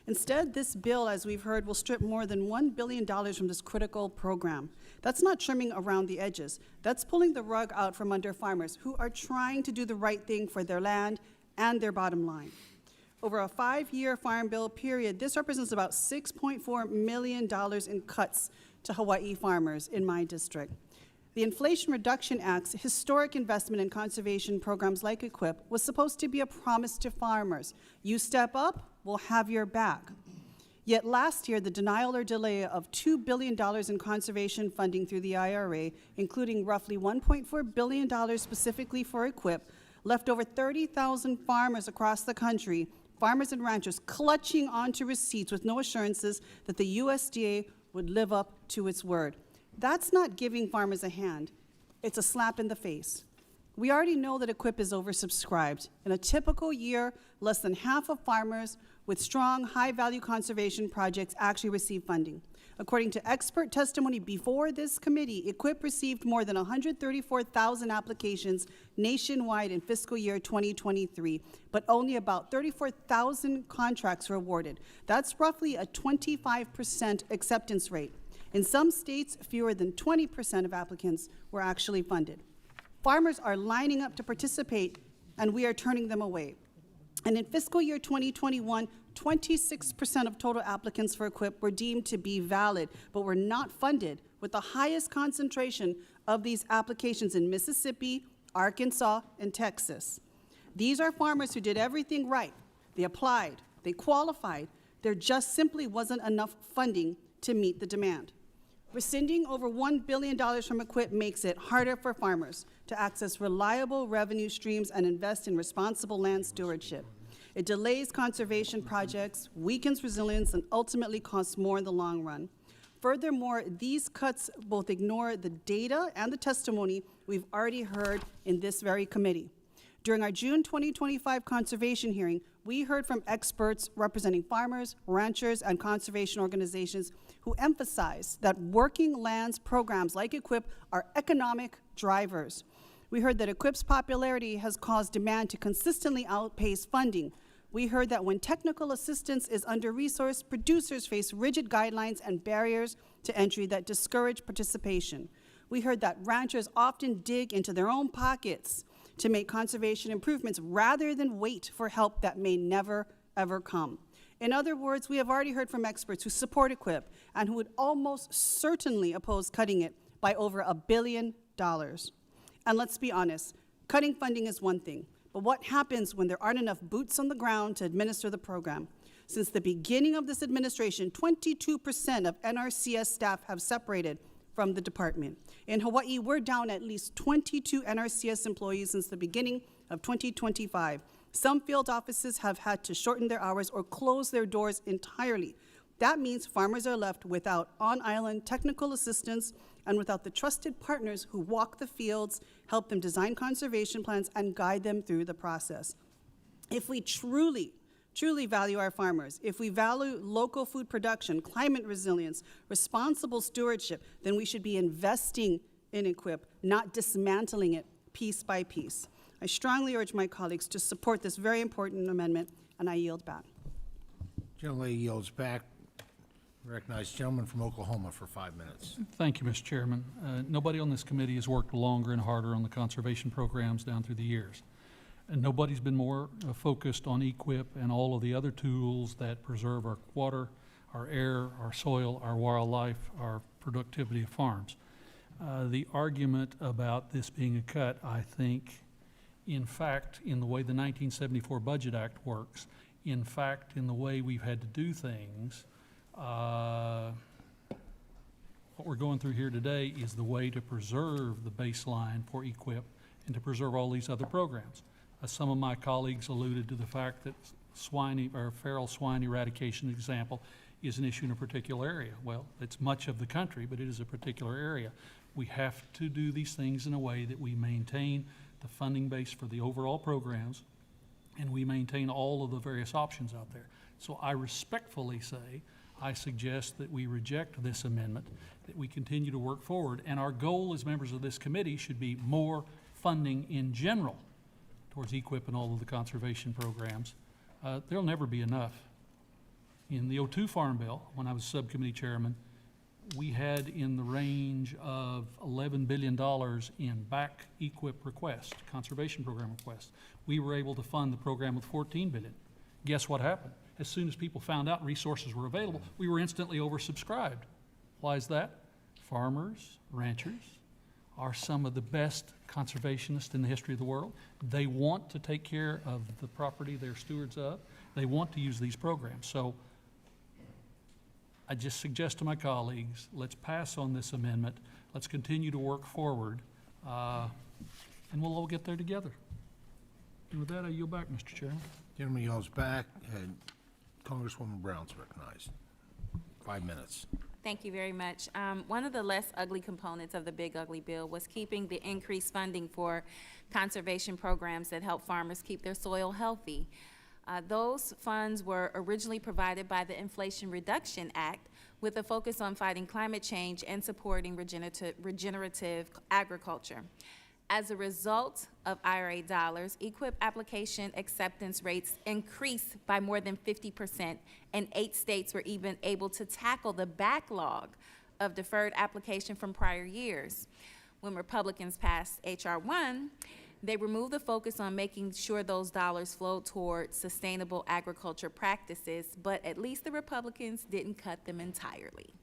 Speaker 9: Instead, this bill, as we've heard, will strip more than $1 billion from this critical program. That's not trimming around the edges. That's pulling the rug out from under farmers who are trying to do the right thing for their land and their bottom line. Over a 5-year Farm Bill period, this represents about $6.4 million in cuts to Hawaii farmers in my district. The Inflation Reduction Act's historic investment in conservation programs like EQIP was supposed to be a promise to farmers. You step up, we'll have your back. Yet last year, the denial or delay of $2 billion in conservation funding through the IRA, including roughly $1.4 billion specifically for EQIP, left over 30,000 farmers across the country, farmers and ranchers, clutching onto receipts with no assurances that the USDA would live up to its word. That's not giving farmers a hand. It's a slap in the face. We already know that EQIP is oversubscribed. In a typical year, less than half of farmers with strong, high-value conservation projects actually receive funding. According to expert testimony before this committee, EQIP received more than 134,000 applications nationwide in fiscal year 2023, but only about 34,000 contracts were awarded. That's roughly a 25% acceptance rate. In some states, fewer than 20% of applicants were actually funded. Farmers are lining up to participate, and we are turning them away. And in fiscal year 2021, 26% of total applicants for EQIP were deemed to be valid, but were not funded, with the highest concentration of these applications in Mississippi, Arkansas, and Texas. These are farmers who did everything right. They applied, they qualified. There just simply wasn't enough funding to meet the demand. Rescinding over $1 billion from EQIP makes it harder for farmers to access reliable revenue streams and invest in responsible land stewardship. It delays conservation projects, weakens resilience, and ultimately costs more in the long run. Furthermore, these cuts both ignore the data and the testimony we've already heard in this very committee. During our June 2025 conservation hearing, we heard from experts representing farmers, ranchers, and conservation organizations who emphasize that working lands programs like EQIP are economic drivers. We heard that EQIP's popularity has caused demand to consistently outpace funding. We heard that when technical assistance is under-resourced, producers face rigid guidelines and barriers to entry that discourage participation. We heard that ranchers often dig into their own pockets to make conservation improvements rather than wait for help that may never, ever come. In other words, we have already heard from experts who support EQIP and who would almost certainly oppose cutting it by over $1 billion. And let's be honest, cutting funding is one thing, but what happens when there aren't enough boots on the ground to administer the program? Since the beginning of this administration, 22% of NRCS staff have separated from the department. In Hawaii, we're down at least 22 NRCS employees since the beginning of 2025. Some field offices have had to shorten their hours or close their doors entirely. That means farmers are left without on-island technical assistance and without the trusted partners who walk the fields, help them design conservation plans, and guide them through the process. If we truly value our farmers, if we value local food production, climate resilience, responsible stewardship, then we should be investing in EQIP, not dismantling it piece by piece. I strongly urge my colleagues to support this very important amendment, and I yield back.
Speaker 1: Gentlelady yields back. Recognize the gentleman from Oklahoma for 5 minutes.
Speaker 19: Thank you, Mr. Chairman. Nobody on this committee has worked longer and harder on the conservation programs down through the years. And nobody's been more focused on EQIP and all of the other tools that preserve our water, our air, our soil, our wildlife, our productivity of farms. The argument about this being a cut, I think, in fact, in the way the 1974 Budget Act works, in fact, in the way we've had to do things, what we're going through here today is the way to preserve the baseline for EQIP and to preserve all these other programs. Some of my colleagues alluded to the fact that feral swine eradication example is an issue in a particular area. Well, it's much of the country, but it is a particular area. We have to do these things in a way that we maintain the funding base for the overall programs and we maintain all of the various options out there. So I respectfully say, I suggest that we reject this amendment, that we continue to work forward, and our goal as members of this committee should be more funding in general towards EQIP and all of the conservation programs. There'll never be enough. In the '02 Farm Bill, when I was subcommittee chairman, we had in the range of $11 billion in back EQIP requests, conservation program requests. We were able to fund the program with $14 billion. Guess what happened? As soon as people found out resources were available, we were instantly oversubscribed. Why is that? Farmers, ranchers are some of the best conservationists in the history of the world. They want to take care of the property they're stewards of. They want to use these programs. So I just suggest to my colleagues, let's pass on this amendment. Let's continue to work forward, and we'll all get there together. And with that, I yield back, Mr. Chairman.
Speaker 1: Gentleman yields back, and Congresswoman Brown's recognized. 5 minutes.
Speaker 7: Thank you very much. One of the less ugly components of the Big Ugly Bill was keeping the increased funding for conservation programs that help farmers keep their soil healthy. Those funds were originally provided by the Inflation Reduction Act with a focus on fighting climate change and supporting regenerative agriculture. As a result of IRA dollars, EQIP application acceptance rates increased by more than 50%, and 8 states were even able to tackle the backlog of deferred application from prior years. When Republicans passed H.R. 1, They removed the focus on making sure those dollars flowed toward sustainable agriculture practices, but at least the Republicans didn't cut them entirely.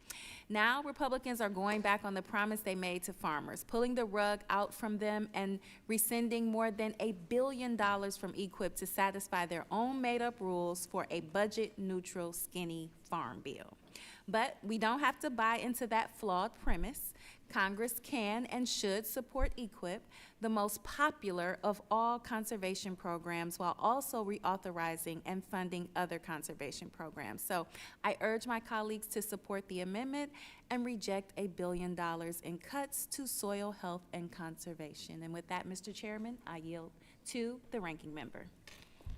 Speaker 7: Now, Republicans are going back on the promise they made to farmers, pulling the rug out from them and rescinding more than $1 billion from EQIP to satisfy their own made-up rules for a budget-neutral, skinny farm bill. But we don't have to buy into that flawed premise. Congress can and should support EQIP, the most popular of all conservation programs, while also reauthorizing and funding other conservation programs. So I urge my colleagues to support the amendment and reject $1 billion in cuts to soil health and conservation. And with that, Mr. Chairman, I yield to the ranking member.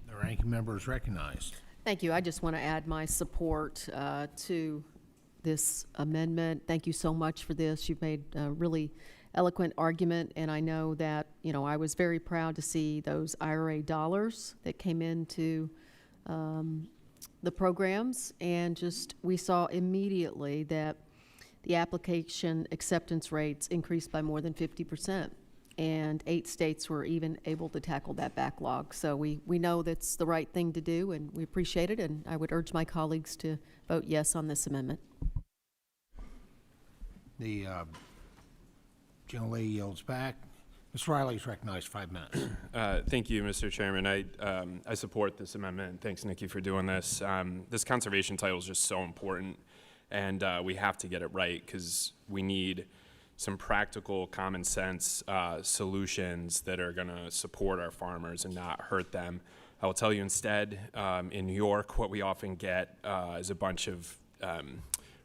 Speaker 1: The ranking member is recognized.
Speaker 16: Thank you. I just want to add my support to this amendment. Thank you so much for this. You've made a really eloquent argument, and I know that, you know, I was very proud to see those IRA dollars that came into the programs, and just we saw immediately that the application acceptance rates increased by more than 50%, and 8 states were even able to tackle that backlog. So we know that's the right thing to do, and we appreciate it, and I would urge my colleagues to vote yes on this amendment.
Speaker 1: The gentlelady yields back. Ms. Riley is recognized, 5 minutes.
Speaker 8: Thank you, Mr. Chairman. I support this amendment. Thanks, Nikki, for doing this. This conservation title is just so important, and we have to get it right because we need some practical, common sense solutions that are going to support our farmers and not hurt them. I will tell you instead, in New York, what we often get is a bunch of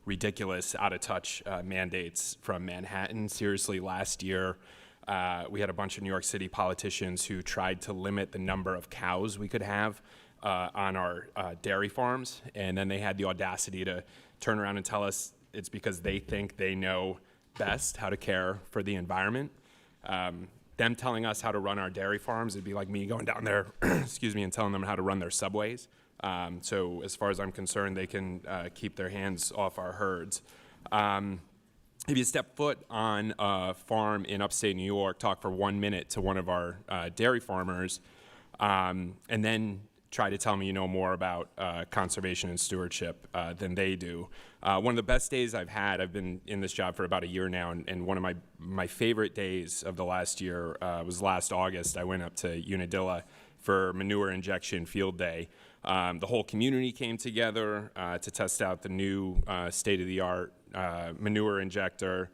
Speaker 8: ridiculous, out-of-touch mandates from Manhattan. Seriously, last year, we had a bunch of New York City politicians who tried to limit the number of cows we could have on our dairy farms, and then they had the audacity to turn around and tell us it's because they think they know best how to care for the environment. Them telling us how to run our dairy farms, it'd be like me going down there, excuse me, and telling them how to run their subways. So as far as I'm concerned, they can keep their hands off our herds. If you step foot on a farm in upstate New York, talk for 1 minute to one of our dairy farmers, and then try to tell me you know more about conservation and stewardship than they do. One of the best days I've had, I've been in this job for about a year now, and one of my favorite days of the last year was last August. I went up to Unadilla for manure injection field day. The whole community came together to test out the new state-of-the-art manure injector,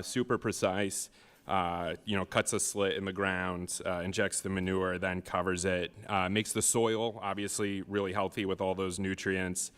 Speaker 8: super precise. Cuts a slit in the ground, injects the manure, then covers it, makes the soil obviously really healthy with all those nutrients,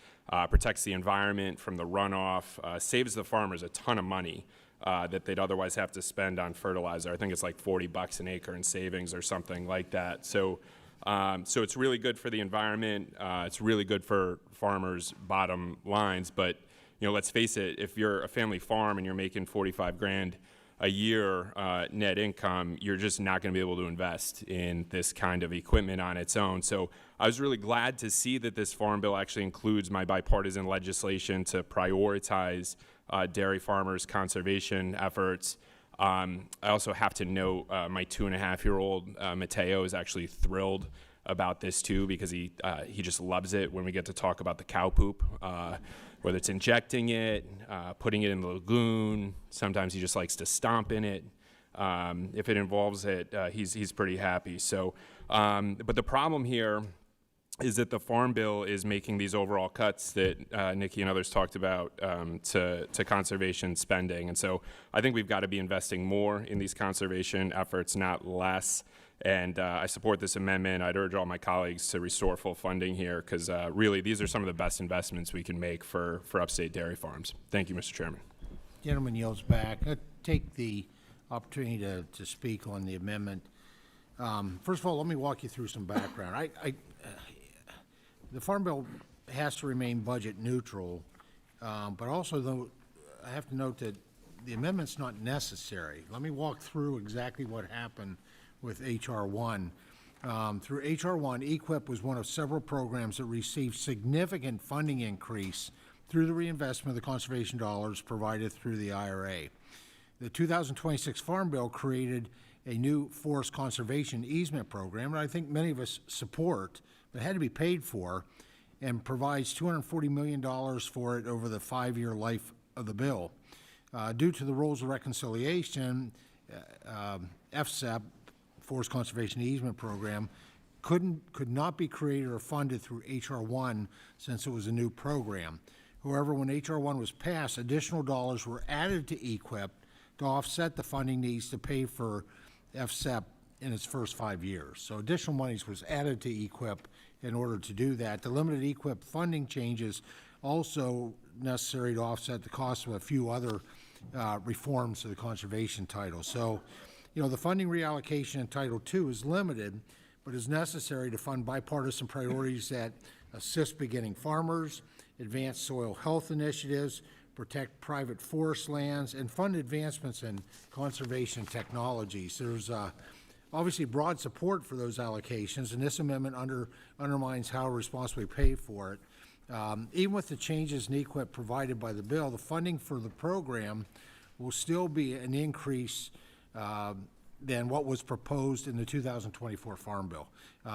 Speaker 8: protects the environment from the runoff, saves the farmers a ton of money that they'd otherwise have to spend on fertilizer. I think it's like $40 an acre in savings or something like that. So it's really good for the environment. It's really good for farmers' bottom lines. But let's face it, if you're a family farm and you're making 45 grand a year net income, you're just not going to be able to invest in this kind of equipment on its own. So I was really glad to see that this farm bill actually includes my bipartisan legislation to prioritize dairy farmers' conservation efforts. I also have to note my 2.5-year-old Mateo is actually thrilled about this too, because he just loves it when we get to talk about the cow poop. Whether it's injecting it, putting it in the lagoon, sometimes he just likes to stomp in it. If it involves it, he's pretty happy. So, but the problem here is that the Farm Bill is making these overall cuts that Nikki and others talked about to conservation spending. And so I think we've got to be investing more in these conservation efforts, not less. And I support this amendment. I'd urge all my colleagues to restore full funding here because really these are some of the best investments we can make for upstate dairy farms. Thank you, Mr. Chairman.
Speaker 1: Gentleman yields back. I take the opportunity to speak on the amendment. First of all, let me walk you through some background. The Farm Bill has to remain budget neutral, but also though I have to note that the amendment's not necessary. Let me walk through exactly what happened with H.R. 1. Through H.R. 1, EQIP was one of several programs that received significant funding increase through the reinvestment of the conservation dollars provided through the IRA. The 2026 Farm Bill created a new forest conservation easement program that I think many of us support, but had to be paid for, and provides $240 million for it over the 5-year life of the bill. Due to the rules of reconciliation, FSEP, Forest Conservation Easement Program, could not be created or funded through H.R. 1 since it was a new program. However, when H.R. 1 was passed, additional dollars were added to EQIP to offset the funding needs to pay for FSEP in its first 5 years. So additional monies was added to EQIP in order to do that. The limited EQIP funding changes also necessary to offset the cost of a few other reforms to the conservation title. So, you know, the funding reallocation in Title II is limited, but is necessary to fund bipartisan priorities that assist beginning farmers, advance soil health initiatives, protect private forest lands, and fund advancements in conservation technologies. There's obviously broad support for those allocations, and this amendment undermines how responsibly pay for it. Even with the changes in EQIP provided by the bill, the funding for the program will still be an increase than what was proposed in the 2024 Farm Bill.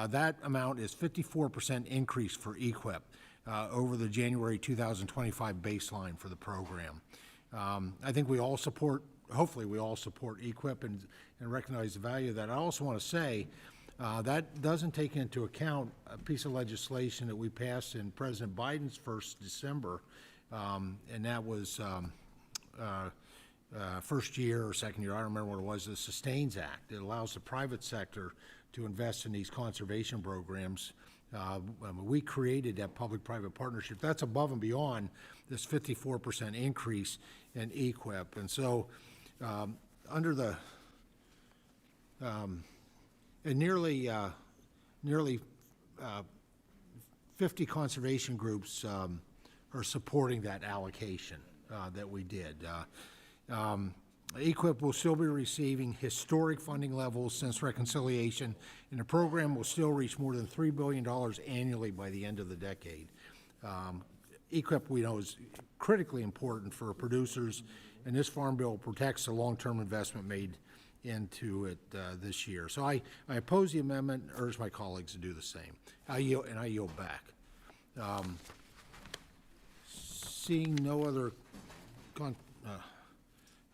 Speaker 1: That amount is 54% increase for EQIP over the January 2025 baseline for the program. I think we all support, hopefully we all support EQIP and recognize the value of that. I also want to say that doesn't take into account a piece of legislation that we passed in President Biden's first December, and that was first year or second year, I don't remember what it was, the Sustains Act. It allows the private sector to invest in these conservation programs. We created that public-private partnership. That's above and beyond this 54% increase in EQIP. And so under the and nearly 50 conservation groups are supporting that allocation that we did. EQIP will still be receiving historic funding levels since reconciliation, and the program will still reach more than $3 billion annually by the end of the decade. EQIP, we know, is critically important for producers, and this Farm Bill protects the long-term investment made into it this year. So I oppose the amendment and urge my colleagues to do the same. I yield back. Seeing no other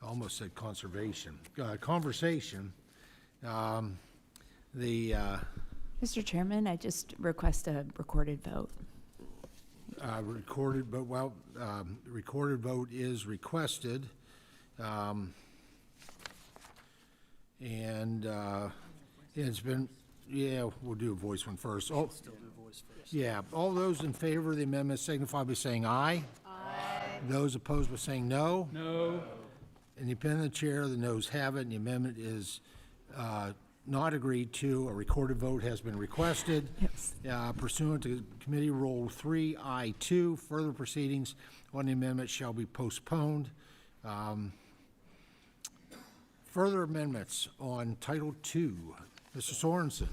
Speaker 1: I almost said conservation. Conversation.
Speaker 10: Mr. Chairman, I just request a recorded vote.
Speaker 1: Recorded vote is requested. And it's been, yeah, we'll do a voice one first. Still do voice first. Yeah, all those in favor of the amendment signify by saying aye. Aye. Those opposed by saying no.
Speaker 19: No.
Speaker 1: Independent of the chair, the noes have it, and the amendment is not agreed to. A recorded vote has been requested.
Speaker 10: Yes.
Speaker 1: Pursuant to Committee Rule 3I2, further proceedings on the amendment shall be postponed. Further amendments on Title II. Mr. Sorensen.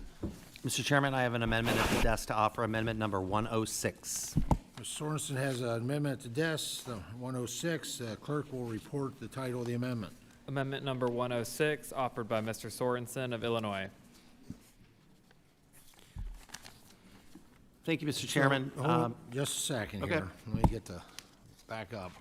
Speaker 2: Mr. Chairman, I have an amendment at the desk to offer amendment number 106.
Speaker 1: Mr. Sorensen has an amendment at the desk, 106. Clerk will report the title of the amendment.
Speaker 11: Amendment number 106, offered by Mr. Sorensen of Illinois.
Speaker 2: Thank you, Mr. Chairman.
Speaker 1: So, hold just a second
Speaker 2: okay.
Speaker 1: here. Let me get to back up.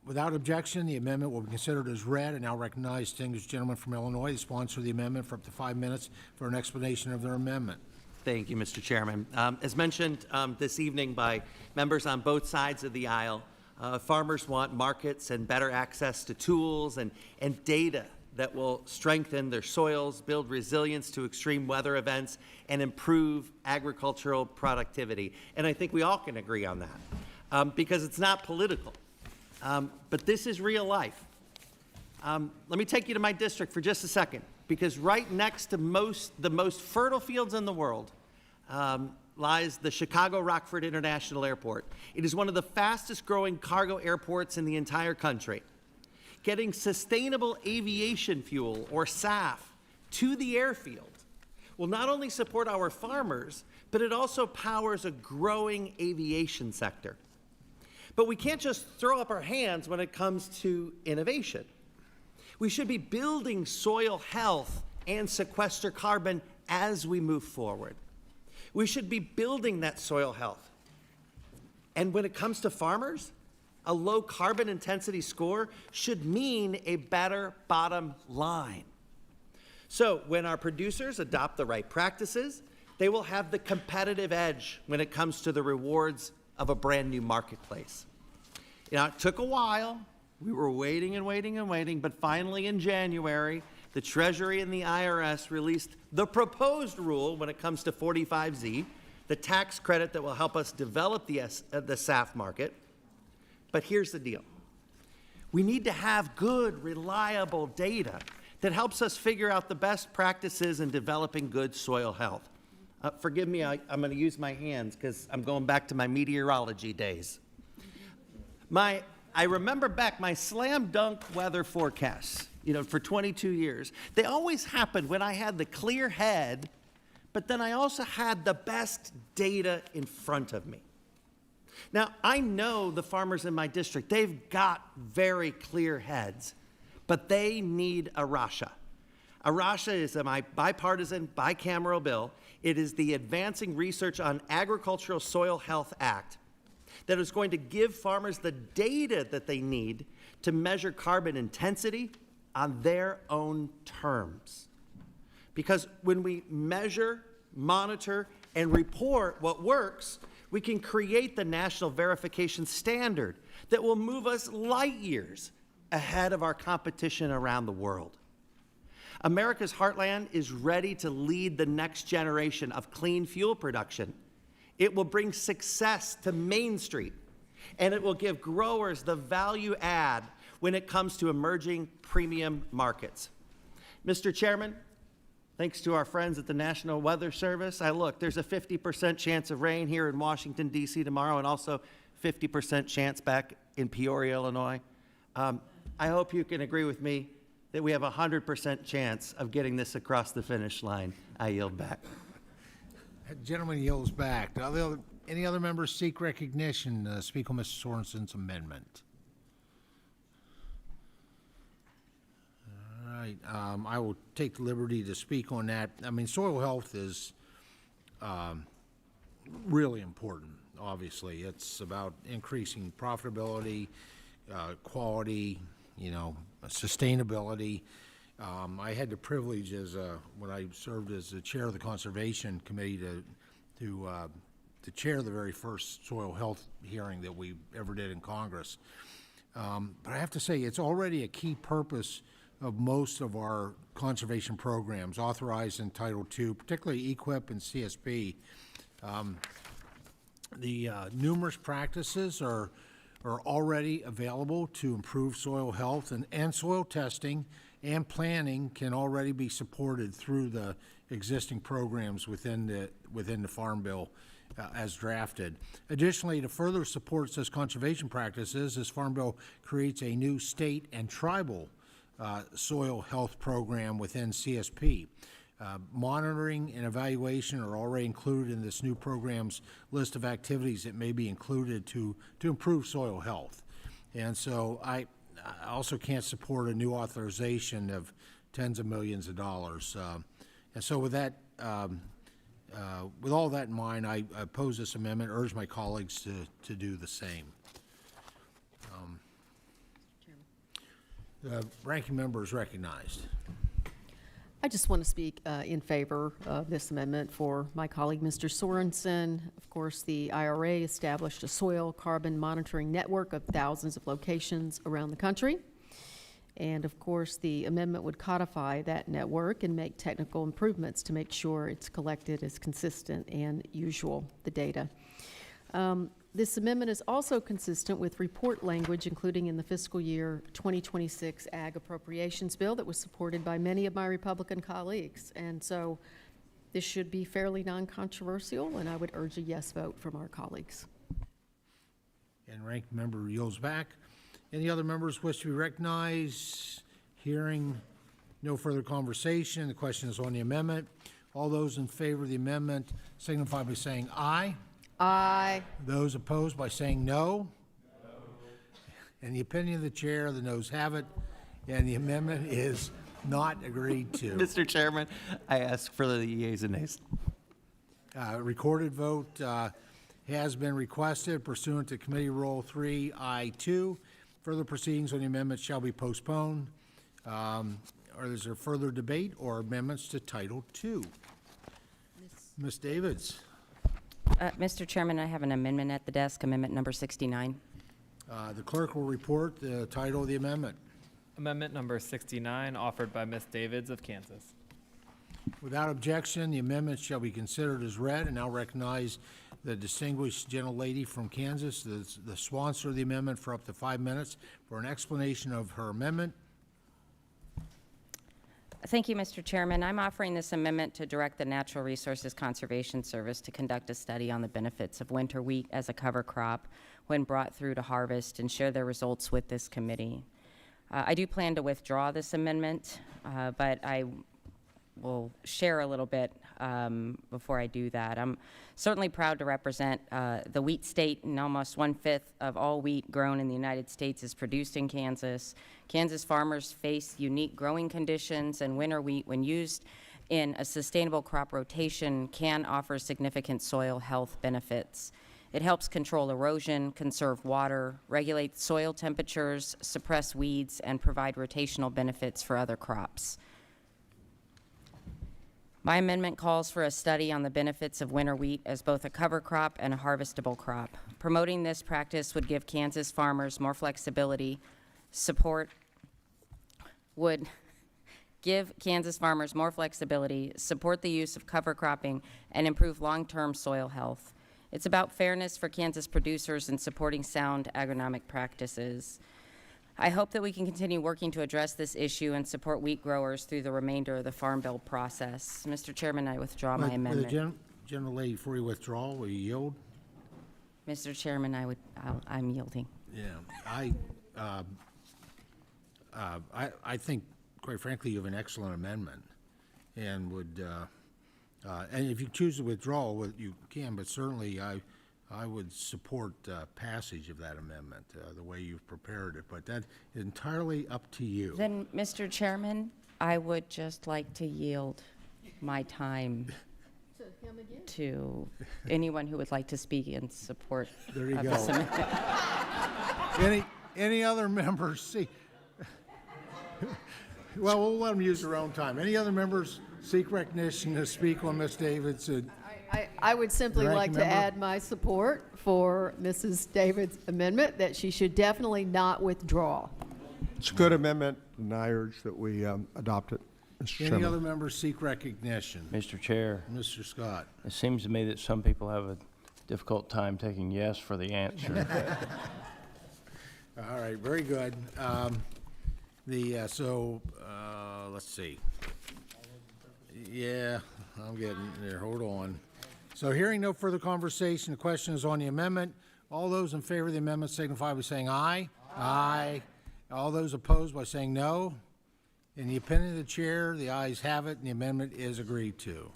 Speaker 1: Without objection, the amendment will be considered as read. And now recognize distinguished gentleman from Illinois, the sponsor of the amendment, for up to 5 minutes for an explanation of their amendment.
Speaker 2: Thank you, Mr. Chairman. As mentioned this evening by members on both sides of the aisle, farmers want markets and better access to tools and data that will strengthen their soils, build resilience to extreme weather events, and improve agricultural productivity. And I think we all can agree on that because it's not political. But this is real life. Let me take you to my district for just a second, because right next to the most fertile fields in the world lies the Chicago Rockford International Airport. It is one of the fastest growing cargo airports in the entire country. Getting sustainable aviation fuel, or SAF, to the airfield will not only support our farmers, but it also powers a growing aviation sector. But we can't just throw up our hands when it comes to innovation. We should be building soil health and sequester carbon as we move forward. We should be building that soil health. And when it comes to farmers, a low carbon intensity score should mean a better bottom line. So when our producers adopt the right practices, they will have the competitive edge when it comes to the rewards of a brand new marketplace. Now, it took a while. We were waiting and waiting and waiting, but finally in January, the Treasury and the IRS released the proposed rule when it comes to 45Z, the tax credit that will help us develop the SAF market. But here's the deal. We need to have good, reliable data that helps us figure out the best practices in developing good soil health. Forgive me, I'm going to use my hands because I'm going back to my meteorology days. I remember back my slam dunk weather forecasts, for 22 years. They always happened when I had the clear head, but then I also had the best data in front of me. Now, I know the farmers in my district, they've got very clear heads, but they need a RASHA. A RASHA is a bipartisan, bicameral bill. It is the Advancing Research on Agricultural Soil Health Act that is going to give farmers the data that they need to measure carbon intensity on their own terms. Because when we measure, monitor, and report what works, we can create the national verification standard that will move us light years ahead of our competition around the world. America's heartland is ready to lead the next generation of clean fuel production. It will bring success to Main Street, and it will give growers the value add when it comes to emerging premium markets. Mr. Chairman, thanks to our friends at the National Weather Service, there's a 50% chance of rain here in Washington, D.C. tomorrow, and also 50% chance back in Peoria, Illinois. I hope you can agree with me that we have a 100% chance of getting this across the finish line. I yield back.
Speaker 1: Gentleman yields back. Any other members seek recognition to speak on Mr. Sorensen's amendment? All right, I will take the liberty to speak on that. I mean, soil health is really important, obviously. It's about increasing profitability, quality, sustainability. I had the privilege when I served as the chair of the Conservation Committee to chair the very first soil health hearing that we ever did in Congress. But I have to say, it's already a key purpose of most of our conservation programs authorized in Title II, particularly EQIP and CSP. The numerous practices are already available to improve soil health, and soil testing and planning can already be supported through the existing programs within the Farm Bill as drafted. Additionally, to further support such conservation practices, this Farm Bill creates a new state and tribal soil health program within CSP. Monitoring and evaluation are already included in this new program's list of activities that may be included to improve soil health. And so I also can't support a new authorization of tens of millions of dollars. And so with that, with all that in mind, I oppose this amendment, urge my colleagues to do the same. The ranking member is recognized.
Speaker 16: I just want to speak in favor of this amendment for my colleague, Mr. Sorensen. Of course, the IRA established a soil carbon monitoring network of thousands of locations around the country. And of course, the amendment would codify that network and make technical improvements to make sure it's collected as consistent and usual, the data. This amendment is also consistent with report language, including in the fiscal year 2026 Ag Appropriations Bill that was supported by many of my Republican colleagues. And so this should be fairly non-controversial, and I would urge a yes vote from our colleagues.
Speaker 1: And ranking member yields back. Any other members wish to be recognized? Hearing no further conversation, the question is on the amendment. All those in favor of the amendment signify by saying aye.
Speaker 16: Aye.
Speaker 1: Those opposed by saying no. In the opinion of the chair, the noes have it, and the amendment is not agreed to.
Speaker 2: Mr. Chairman, I ask for the yeas and nays.
Speaker 1: Recorded vote has been requested pursuant to Committee Rule 3I2. Further proceedings on the amendment shall be postponed. Or is there further debate or amendments to Title II? Ms. Davids.
Speaker 20: Mr. Chairman, I have an amendment at the desk, amendment number 69.
Speaker 1: The clerk will report the title of the amendment.
Speaker 11: Amendment number 69, offered by Ms. Davids of Kansas.
Speaker 1: Without objection, the amendment shall be considered as read, and now recognize the distinguished gentlelady from Kansas, the sponsor of the amendment, for up to 5 minutes for an explanation of her amendment.
Speaker 20: Thank you, Mr. Chairman. I'm offering this amendment to direct the Natural Resources Conservation Service to conduct a study on the benefits of winter wheat as a cover crop when brought through to harvest and share their results with this committee. I do plan to withdraw this amendment, but I will share a little bit before I do that. I'm certainly proud to represent the wheat state, and almost 1/5 of all wheat grown in the United States is produced in Kansas. Kansas farmers face unique growing conditions, and winter wheat, when used in a sustainable crop rotation, can offer significant soil health benefits. It helps control erosion, conserve water, regulate soil temperatures, suppress weeds, and provide rotational benefits for other crops. My amendment calls for a study on the benefits of winter wheat as both a cover crop and a harvestable crop. Promoting this practice would give Kansas farmers more flexibility, support the use of cover cropping, and improve long-term soil health. It's about fairness for Kansas producers and supporting sound agronomic practices. I hope that we can continue working to address this issue and support wheat growers through the remainder of the Farm Bill process. Mr. Chairman, I withdraw my amendment.
Speaker 1: The gentlelady, before you withdraw, will you yield?
Speaker 20: Mr. Chairman, I'm yielding.
Speaker 1: Yeah, I think, quite frankly, you have an excellent amendment, and would, and if you choose to withdraw, you can, but certainly I would support passage of that amendment, the way you've prepared it, but that is entirely up to you.
Speaker 20: Then, Mr. Chairman, I would just like to yield my time to anyone who would like to speak in support
Speaker 1: There you
Speaker 20: of
Speaker 1: go.
Speaker 20: this amendment.
Speaker 1: Any other members see? Well, we'll let them use their own time. Any other members seek recognition to speak on Ms. David's?
Speaker 16: I would simply
Speaker 1: The
Speaker 16: like
Speaker 1: ranking
Speaker 16: to
Speaker 1: member?
Speaker 16: add my support for Mrs. David's amendment, that she should definitely not withdraw.
Speaker 14: It's a good amendment, and I urge that we adopt it, Mr.
Speaker 1: Any
Speaker 14: Chairman.
Speaker 1: other members seek recognition?
Speaker 12: Mr. Chair,
Speaker 1: Mr. Scott.
Speaker 12: it seems to me that some people have a difficult time taking yes for the answer.
Speaker 1: All right, very good. Let's see. Yeah, I'm getting there. Hold on. So hearing no further conversation, the question is on the amendment. All those in favor of the amendment signify by saying aye. Aye. All those opposed by saying no. In the opinion of the chair, the ayes have it, and the amendment is agreed to.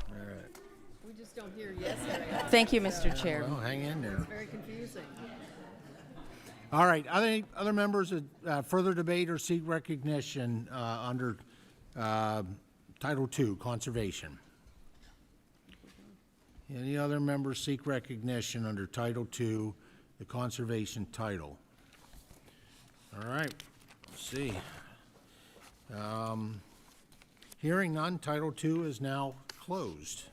Speaker 1: All right.
Speaker 16: We just don't hear yes very often.
Speaker 20: Thank you, Mr. Chair.
Speaker 1: Well, hang in there.
Speaker 16: It's very confusing.
Speaker 1: All right, other members further debate or seek recognition under Title II, Conservation? Any other members seek recognition under Title II, the Conservation title? All right, let's see. Hearing none, Title II is now closed.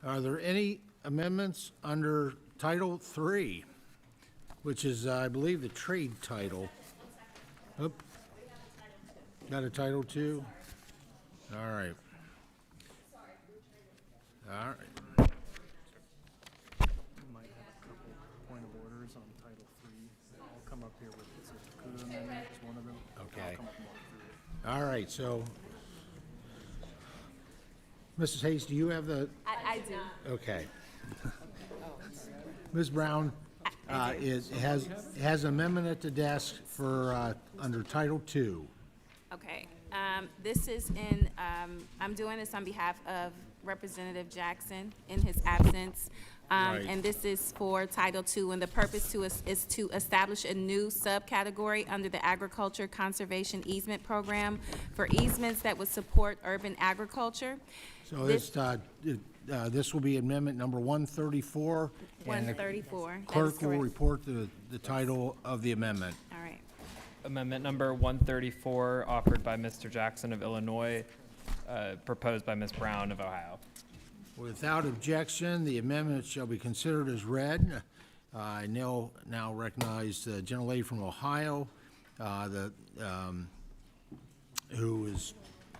Speaker 1: Are there any amendments under Title III? Which is, I believe, the trade title. Oop. Got a title too? All right. All right.
Speaker 3: We might have a couple point of orders on Title III. I'll come up here with the Zakuta amendment, is one of them.
Speaker 1: Okay.
Speaker 3: I'll come up and walk through it.
Speaker 1: All right, so, Mrs. Hayes, do you have the,
Speaker 7: I do.
Speaker 1: okay. Ms. Brown has an amendment at the desk for, under Title II.
Speaker 7: Okay, this is I'm doing this on behalf of Representative Jackson in his absence.
Speaker 1: Right.
Speaker 7: And this is for Title II, and the purpose is to establish a new subcategory under the Agriculture Conservation Easement Program for easements that would support urban agriculture.
Speaker 1: So this will be amendment number 134. and the
Speaker 7: 134, that is
Speaker 1: Clerk will
Speaker 7: correct.
Speaker 1: report the title of the amendment.
Speaker 7: All right.
Speaker 11: Amendment number 134, offered by Mr. Jackson of Illinois, proposed by Ms. Brown of Ohio.
Speaker 1: Without objection, the amendment shall be considered as read. I now recognize the gentlelady from Ohio, who is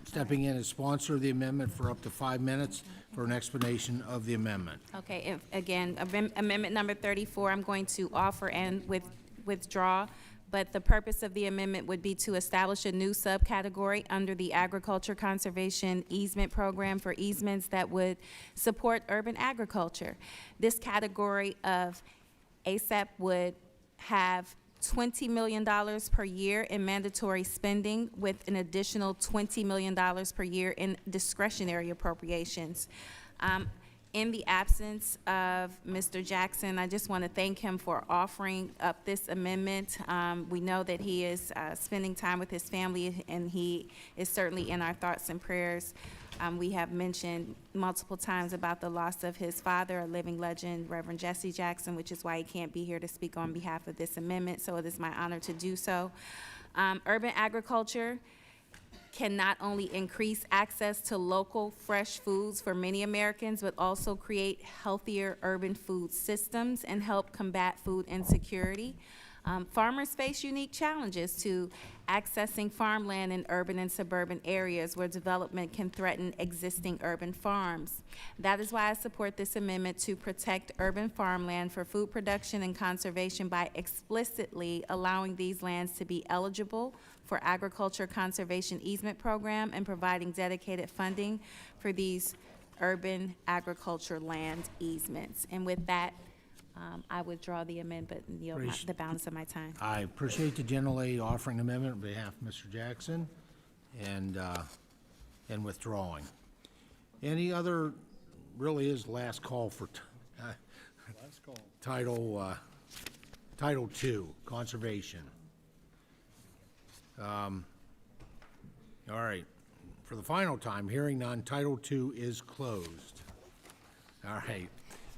Speaker 1: stepping in as sponsor of the amendment for up to 5 minutes for an explanation of the amendment.
Speaker 7: Okay, again, amendment number 34, I'm going to offer and withdraw, but the purpose of the amendment would be to establish a new subcategory under the Agriculture Conservation Easement Program for easements that would support urban agriculture. This category of ASAP would have $20 million per year in mandatory spending with an additional $20 million per year in discretionary appropriations. In the absence of Mr. Jackson, I just want to thank him for offering up this amendment. We know that he is spending time with his family, and he is certainly in our thoughts and prayers. We have mentioned multiple times about the loss of his father, a living legend, Reverend Jesse Jackson, which is why he can't be here to speak on behalf of this amendment, so it is my honor to do so. Urban agriculture can not only increase access to local fresh foods for many Americans, but also create healthier urban food systems and help combat food insecurity. Farmers face unique challenges to accessing farmland in urban and suburban areas where development can threaten existing urban farms. That is why I support this amendment to protect urban farmland for food production and conservation by explicitly allowing these lands to be eligible for Agriculture Conservation Easement Program and providing dedicated funding for these urban agriculture land easements. And with that, I withdraw the amendment and yield the balance of my time.
Speaker 1: I appreciate the gentlelady offering amendment on behalf of Mr. Jackson and withdrawing. Any other, really is last call for Title II, Conservation. All right. For the final time, hearing none, Title II is closed. All right.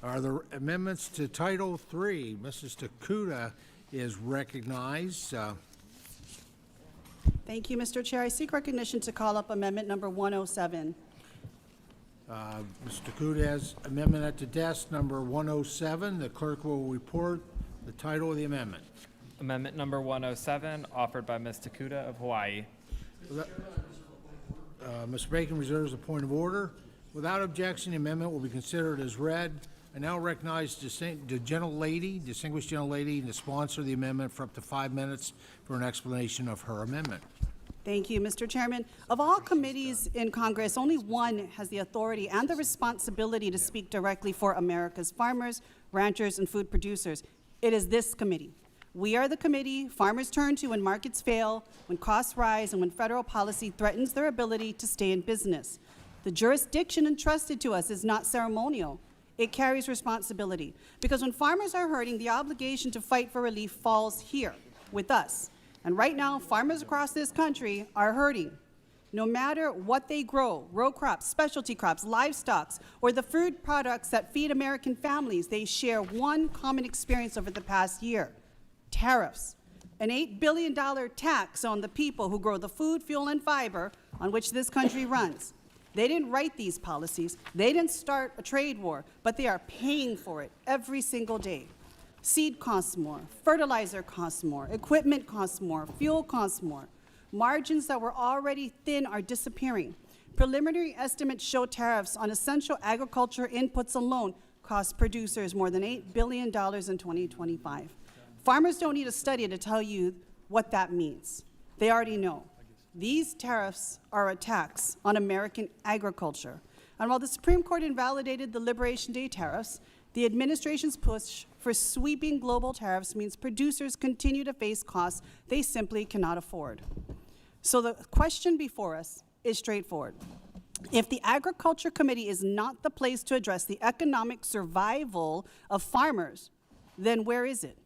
Speaker 1: Are there amendments to Title III? Mrs. Takuda is recognized.
Speaker 9: Thank you, Mr. Chair. I seek recognition to call up amendment number 107.
Speaker 1: Mr. Takuda has amendment at the desk, number 107. The clerk will report the title of the amendment.
Speaker 11: Amendment number 107, offered by Ms. Takuda of Hawaii.
Speaker 1: Mr. Bacon reserves a point of order. Without objection, the amendment will be considered as read. I now recognize the distinguished gentlelady, and the sponsor of the amendment for up to 5 minutes for an explanation of her amendment.
Speaker 9: Thank you, Mr. Chairman. Of all committees in Congress, only one has the authority and the responsibility to speak directly for America's farmers, ranchers, and food producers. It is this committee. We are the committee farmers turn to when markets fail, when costs rise, and when federal policy threatens their ability to stay in business. The jurisdiction entrusted to us is not ceremonial. It carries responsibility. Because when farmers are hurting, the obligation to fight for relief falls here with us. And right now, farmers across this country are hurting. No matter what they grow, row crops, specialty crops, livestock, or the food products that feed American families, they share one common experience over the past year: tariffs. An $8 billion tax on the people who grow the food, fuel, and fiber on which this country runs. They didn't write these policies. They didn't start a trade war, but they are paying for it every single day. Seed costs more, fertilizer costs more, equipment costs more, fuel costs more. Margins that were already thin are disappearing. Preliminary estimates show tariffs on essential agriculture inputs alone cost producers more than $8 billion in 2025. Farmers don't need a study to tell you what that means. They already know. These tariffs are a tax on American agriculture. And while the Supreme Court invalidated the Liberation Day tariffs, the administration's push for sweeping global tariffs means producers continue to face costs they simply cannot afford. So the question before us is straightforward. If the Agriculture Committee is not the place to address the economic survival of farmers, then where is it?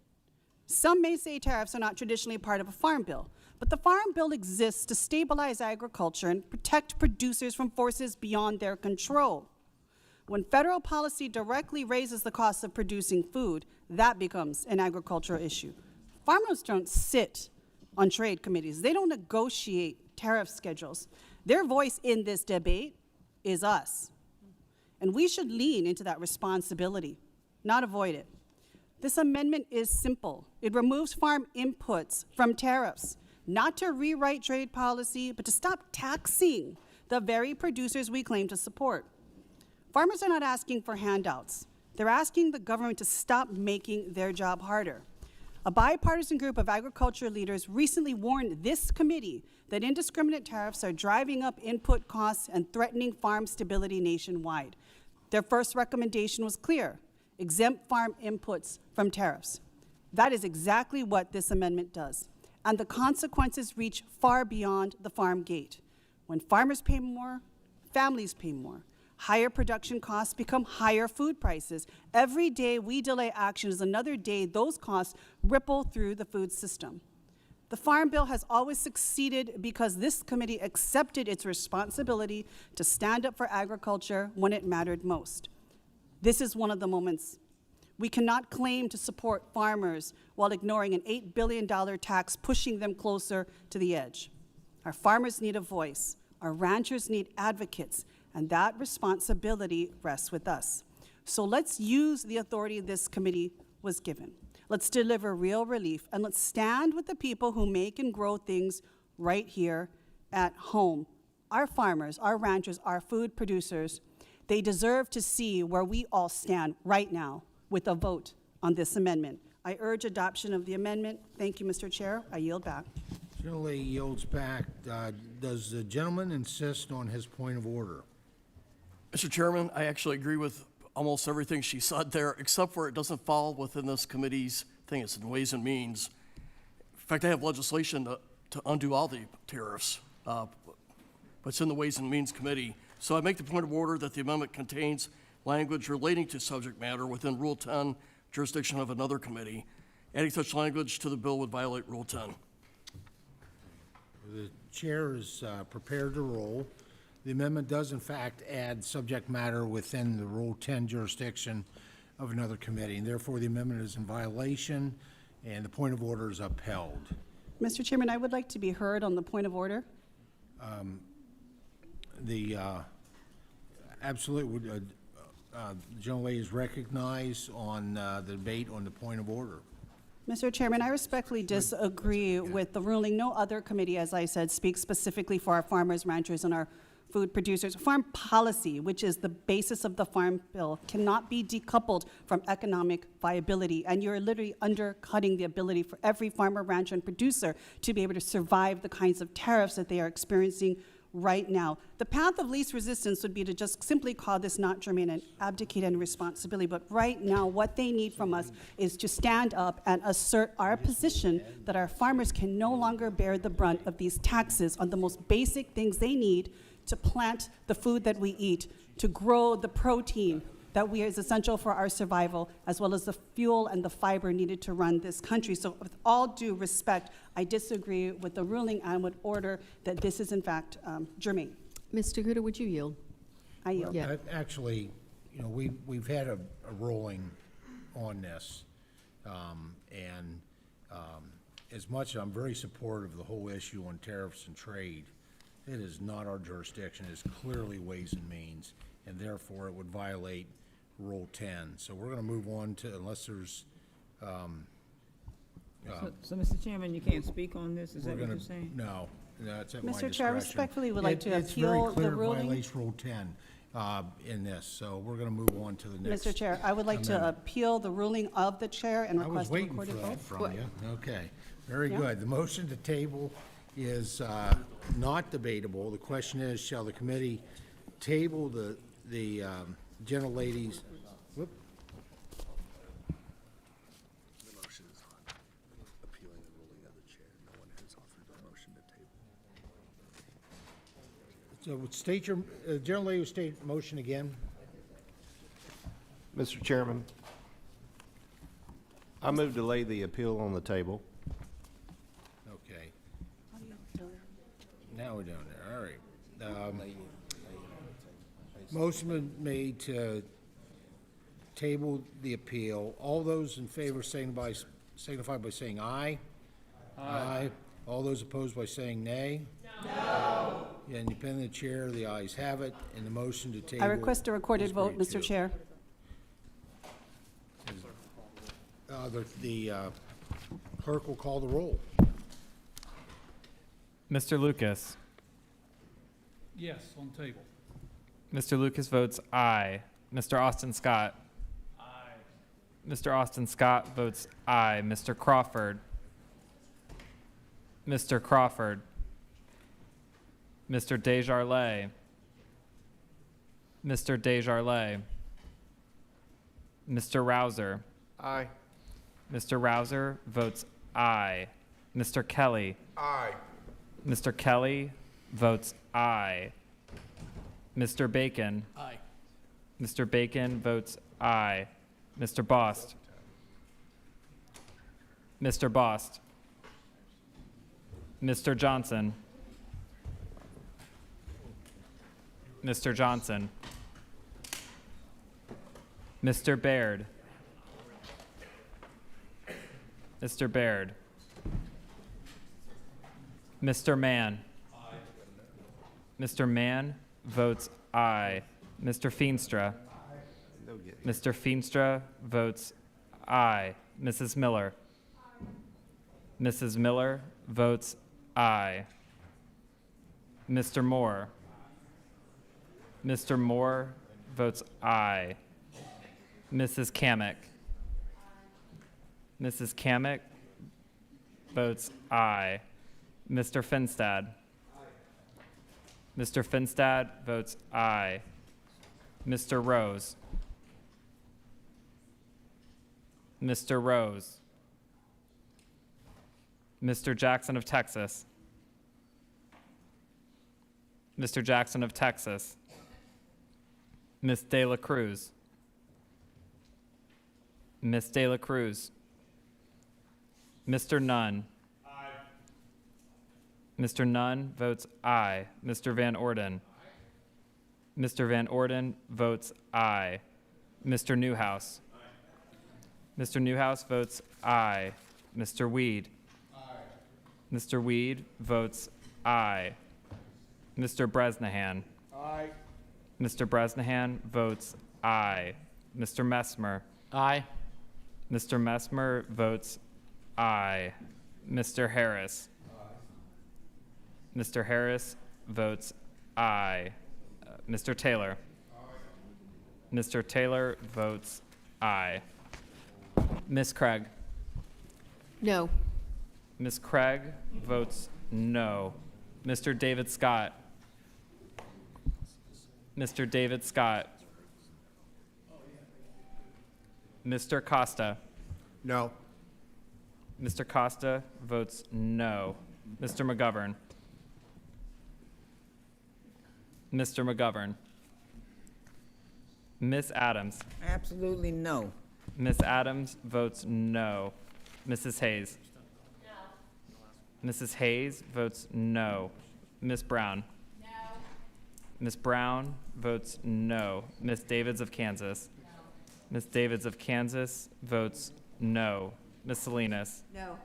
Speaker 9: Some may say tariffs are not traditionally part of a farm bill, but the Farm Bill exists to stabilize agriculture and protect producers from forces beyond their control. When federal policy directly raises the cost of producing food, that becomes an agricultural issue. Farmers don't sit on trade committees. They don't negotiate tariff schedules. Their voice in this debate is us. And we should lean into that responsibility, not avoid it. This amendment is simple. It removes farm inputs from tariffs, not to rewrite trade policy, but to stop taxing the very producers we claim to support. Farmers are not asking for handouts. They're asking the government to stop making their job harder. A bipartisan group of agriculture leaders recently warned this committee that indiscriminate tariffs are driving up input costs and threatening farm stability nationwide. Their first recommendation was clear: exempt farm inputs from tariffs. That is exactly what this amendment does. And the consequences reach far beyond the farm gate. When farmers pay more, families pay more. Higher production costs become higher food prices. Every day we delay action is another day those costs ripple through the food system. The Farm Bill has always succeeded because this committee accepted its responsibility to stand up for agriculture when it mattered most. This is one of the moments. We cannot claim to support farmers while ignoring an $8 billion tax pushing them closer to the edge. Our farmers need a voice. Our ranchers need advocates. And that responsibility rests with us. So let's use the authority this committee was given. Let's deliver real relief, and let's stand with the people who make and grow things right here at home. Our farmers, our ranchers, our food producers, they deserve to see where we all stand right now with a vote on this amendment. I urge adoption of the amendment. Thank you, Mr. Chair. I yield back.
Speaker 1: Gentlelady yields back. Does the gentleman insist on his point of order?
Speaker 15: Mr. Chairman, I actually agree with almost everything she said there, except for it doesn't fall within this committee's thing. It's in Ways and Means. In fact, I have legislation to undo all the tariffs, but it's in the Ways and Means Committee. So I make the point of order that the amendment contains language relating to subject matter within Rule 10, jurisdiction of another committee. Adding such language to the bill would violate Rule 10.
Speaker 1: The chair is prepared to roll. The amendment does in fact add subject matter within the Rule 10 jurisdiction of another committee, and therefore the amendment is in violation and the point of order is upheld.
Speaker 9: Mr. Chairman, I would like to be heard on the point of order.
Speaker 1: Absolutely, the gentlelady is recognized on the debate on the point of order.
Speaker 9: Mr. Chairman, I respectfully disagree with the ruling. No other committee, as I said, speaks specifically for our farmers, ranchers, and our food producers. Farm policy, which is the basis of the Farm Bill, cannot be decoupled from economic viability. And you're literally undercutting the ability for every farmer, rancher, and producer to be able to survive the kinds of tariffs that they are experiencing right now. The path of least resistance would be to just simply call this not germane and abdicate any responsibility. But right now, what they need from us is to stand up and assert our position that our farmers can no longer bear the brunt of these taxes on the most basic things they need to plant the food that we eat, to grow the protein that is essential for our survival, as well as the fuel and the fiber needed to run this country. So with all due respect, I disagree with the ruling and would order that this is in fact germane.
Speaker 16: Mr. Guda, would you yield?
Speaker 9: I yield.
Speaker 16: Yeah.
Speaker 1: Actually, you know, we've had a ruling on this, and as much as I'm very supportive of the whole issue on tariffs and trade, it is not our jurisdiction. It is clearly Ways and Means, and therefore it would violate Rule 10. So we're going to move on to, unless there's...
Speaker 22: So, Mr. Chairman, you can't speak on this? Is that what you're saying?
Speaker 1: No, it's at my
Speaker 9: Mr.
Speaker 1: discretion.
Speaker 9: Chair, I respectfully would like to appeal the
Speaker 1: It's very clear it
Speaker 9: ruling.
Speaker 1: violates Rule 10 in this, so we're going to move on to the next.
Speaker 9: Mr. Chair, I would like to
Speaker 1: amendment.
Speaker 9: appeal the ruling of the chair and
Speaker 1: I was
Speaker 9: request a
Speaker 1: waiting for
Speaker 9: recorded
Speaker 1: that
Speaker 9: vote.
Speaker 1: from you. Okay, very
Speaker 9: Yeah.
Speaker 1: good. The motion to table is not debatable. The question is, shall the committee table the gentlelady's, whoop,
Speaker 21: The motion is on appealing the ruling of the chair. No one has offered a motion to table.
Speaker 1: So state your, General Lady, state motion again.
Speaker 4: Mr. Chairman, I move to lay the appeal on the table.
Speaker 1: Okay. Now we're down there, all right. Motion been made to table the appeal. All those in favor signify by saying aye. Aye. All those opposed by saying nay. No. Yeah, independent chair, the ayes have it, and the motion to table.
Speaker 9: I request a recorded
Speaker 1: is
Speaker 9: vote,
Speaker 1: agreed
Speaker 9: Mr.
Speaker 1: to.
Speaker 9: Chair.
Speaker 1: The clerk will call the roll.
Speaker 11: Mr. Lucas.
Speaker 19: Yes, on table.
Speaker 11: Mr. Lucas votes aye. Mr. Austin Scott. Aye. Mr. Austin Scott votes aye. Mr. Crawford. Mr. Crawford. Mr. Desjardins. Mr. Desjardins. Mr. Rouser.
Speaker 4: Aye.
Speaker 11: Mr. Rouser votes aye. Mr. Kelly.
Speaker 4: Aye.
Speaker 11: Mr. Kelly votes aye. Mr. Bacon.
Speaker 15: Aye.
Speaker 11: Mr. Bacon votes aye. Mr. Bost. Mr. Bost. Mr. Johnson. Mr. Johnson. Mr. Baird. Mr. Baird. Mr. Mann. Mr. Mann votes aye. Mr. Feenstra. Mr. Feenstra votes aye. Mrs. Miller. Mrs. Miller votes aye. Mr. Moore. Mr. Moore votes aye. Mrs. Kamick. Mrs. Kamick votes aye. Mr. Finstad. Mr. Finstad votes aye. Mr. Rose. Mr. Rose. Mr. Jackson of Texas. Mr. Jackson of Texas. Miss De La Cruz. Miss De La Cruz. Mr. Nunn. Aye. Mr. Nunn votes aye. Mr. Van Orden. Aye. Mr. Van Orden votes aye. Mr. Newhouse. Aye. Mr. Newhouse votes aye. Mr. Weed. Aye. Mr. Weed votes aye. Mr. Bresnahan.
Speaker 4: Aye.
Speaker 11: Mr. Bresnahan votes aye. Mr. Messmer.
Speaker 12: Aye.
Speaker 11: Mr. Messmer votes aye. Mr. Harris. Aye. Mr. Harris votes aye. Mr. Taylor. Aye. Mr. Taylor votes aye. Miss Craig.
Speaker 16: No.
Speaker 11: Miss Craig votes no. Mr. David Scott. Mr. David Scott. Mr. Costa.
Speaker 14: No.
Speaker 11: Mr. Costa votes no. Mr. McGovern. Mr. McGovern. Miss Adams.
Speaker 22: Absolutely no.
Speaker 11: Miss Adams votes no. Mrs. Hayes. No. Mrs. Hayes votes no. Miss Brown. No. Miss Brown votes no. Miss Davids of Kansas. No. Miss Davids of Kansas votes no. Miss Salinas.
Speaker 22: No.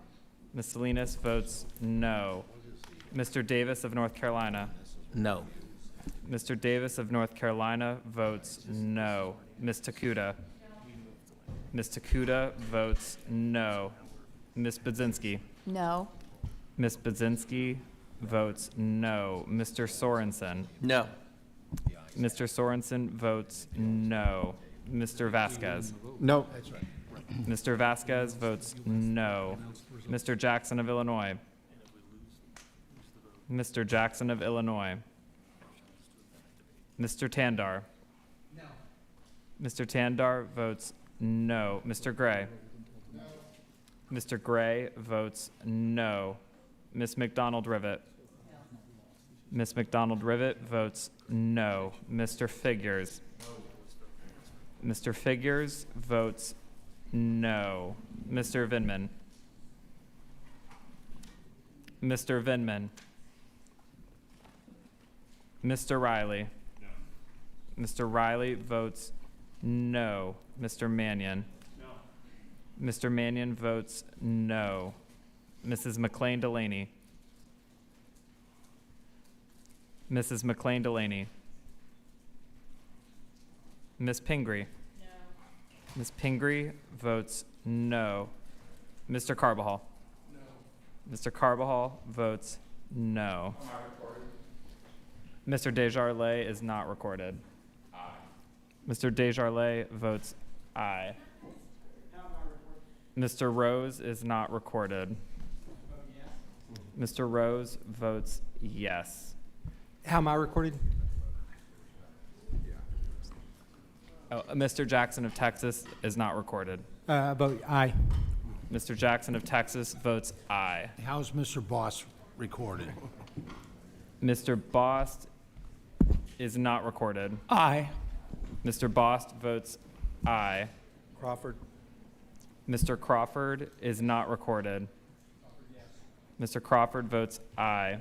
Speaker 11: Miss Salinas votes no. Mr. Davis of North Carolina.
Speaker 12: No.
Speaker 11: Mr. Davis of North Carolina votes no. Miss Takuda. Miss Takuda votes no. Miss Budzinski.
Speaker 10: No.
Speaker 11: Miss Budzinski votes no. Mr. Sorensen.
Speaker 12: No.
Speaker 11: Mr. Sorensen votes no. Mr. Vasquez.
Speaker 18: No.
Speaker 11: Mr. Vasquez votes no. Mr. Jackson of Illinois. Mr. Jackson of Illinois. Mr. Tandar. No. Mr. Tandar votes no. Mr. Gray. No. Mr. Gray votes no. Miss McDonald Rivet. No. Ms. McDonald Rivet votes no. Mr. Figures. Mr. Figures votes no. Mr. Vinman. Mr. Vinman. Mr. Riley. Mr. Riley votes no. Mr. Mannion. Mr. Mannion votes no. Mrs. McLean Delaney. Mrs. McLean Delaney. Ms. Pingree. No. Ms. Pingree votes no. Mr. Carbajal. No. Mr. Carbajal votes no. Mr. Desjardins is not recorded. Aye. Mr. Desjardins votes aye. Mr. Rose is not recorded. Mr. Rose votes yes.
Speaker 5: How am I recorded?
Speaker 11: Oh, Mr. Jackson of Texas is not recorded.
Speaker 5: Vote aye.
Speaker 11: Mr. Jackson of Texas votes aye.
Speaker 1: How's Mr. Boss recorded?
Speaker 11: Mr. Bost is not recorded.
Speaker 5: Aye.
Speaker 11: Mr. Bost votes aye.
Speaker 5: Crawford.
Speaker 11: Mr. Crawford is not recorded. Mr. Crawford votes aye.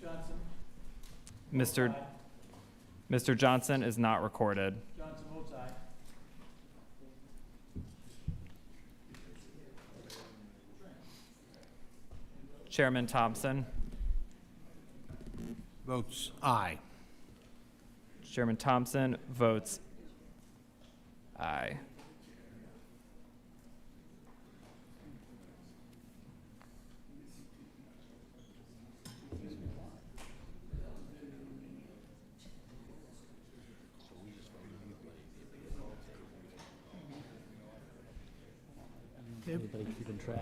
Speaker 3: Johnson.
Speaker 11: Mr. Johnson is not recorded.
Speaker 3: Johnson votes aye.
Speaker 11: Chairman Thompson.
Speaker 1: Votes aye.
Speaker 11: Chairman Thompson votes aye.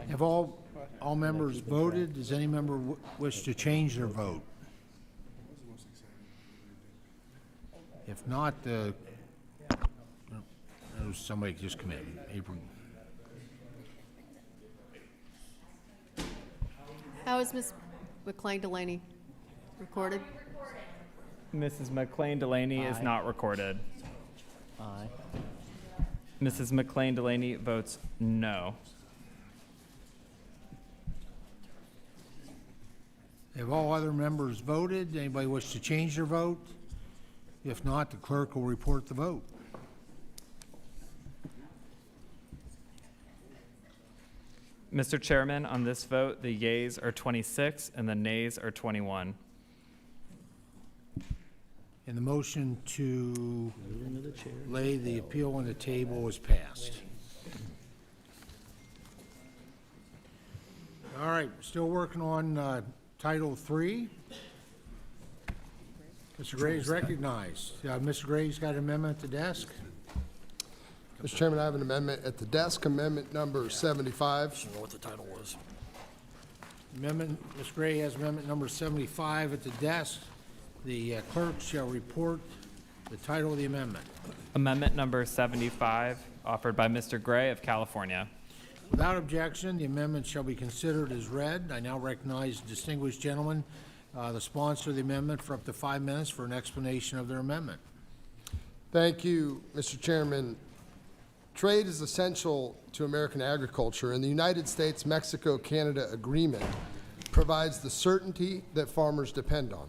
Speaker 1: Have all members voted? Does any member wish to change their vote? If not, somebody just come in. April.
Speaker 16: How is Ms. McLean Delaney recorded?
Speaker 11: Mrs. McLean Delaney is not recorded.
Speaker 12: Aye.
Speaker 11: Mrs. McLean Delaney votes no.
Speaker 1: Have all other members voted? Anybody wish to change their vote? If not, the clerk will report the vote.
Speaker 11: Mr. Chairman, on this vote, the yeas are 26 and the nays are 21.
Speaker 1: And the motion to lay the appeal on the table is passed. All right, still working on Title III. Mr. Gray is recognized. Mr. Gray's got an amendment at the desk.
Speaker 21: Mr. Chairman, I have an amendment at the desk, amendment number 75.
Speaker 15: I don't know what the title was.
Speaker 1: Ms. Gray has amendment number 75 at the desk. The clerk shall report the title of the amendment.
Speaker 11: Amendment number 75, offered by Mr. Gray of California.
Speaker 1: Without objection, the amendment shall be considered as read. I now recognize the distinguished gentleman, the sponsor of the amendment, for up to 5 minutes for an explanation of their amendment.
Speaker 21: Thank you, Mr. Chairman. Trade is essential to American agriculture, and the United States-Mexico-Canada Agreement provides the certainty that farmers depend on.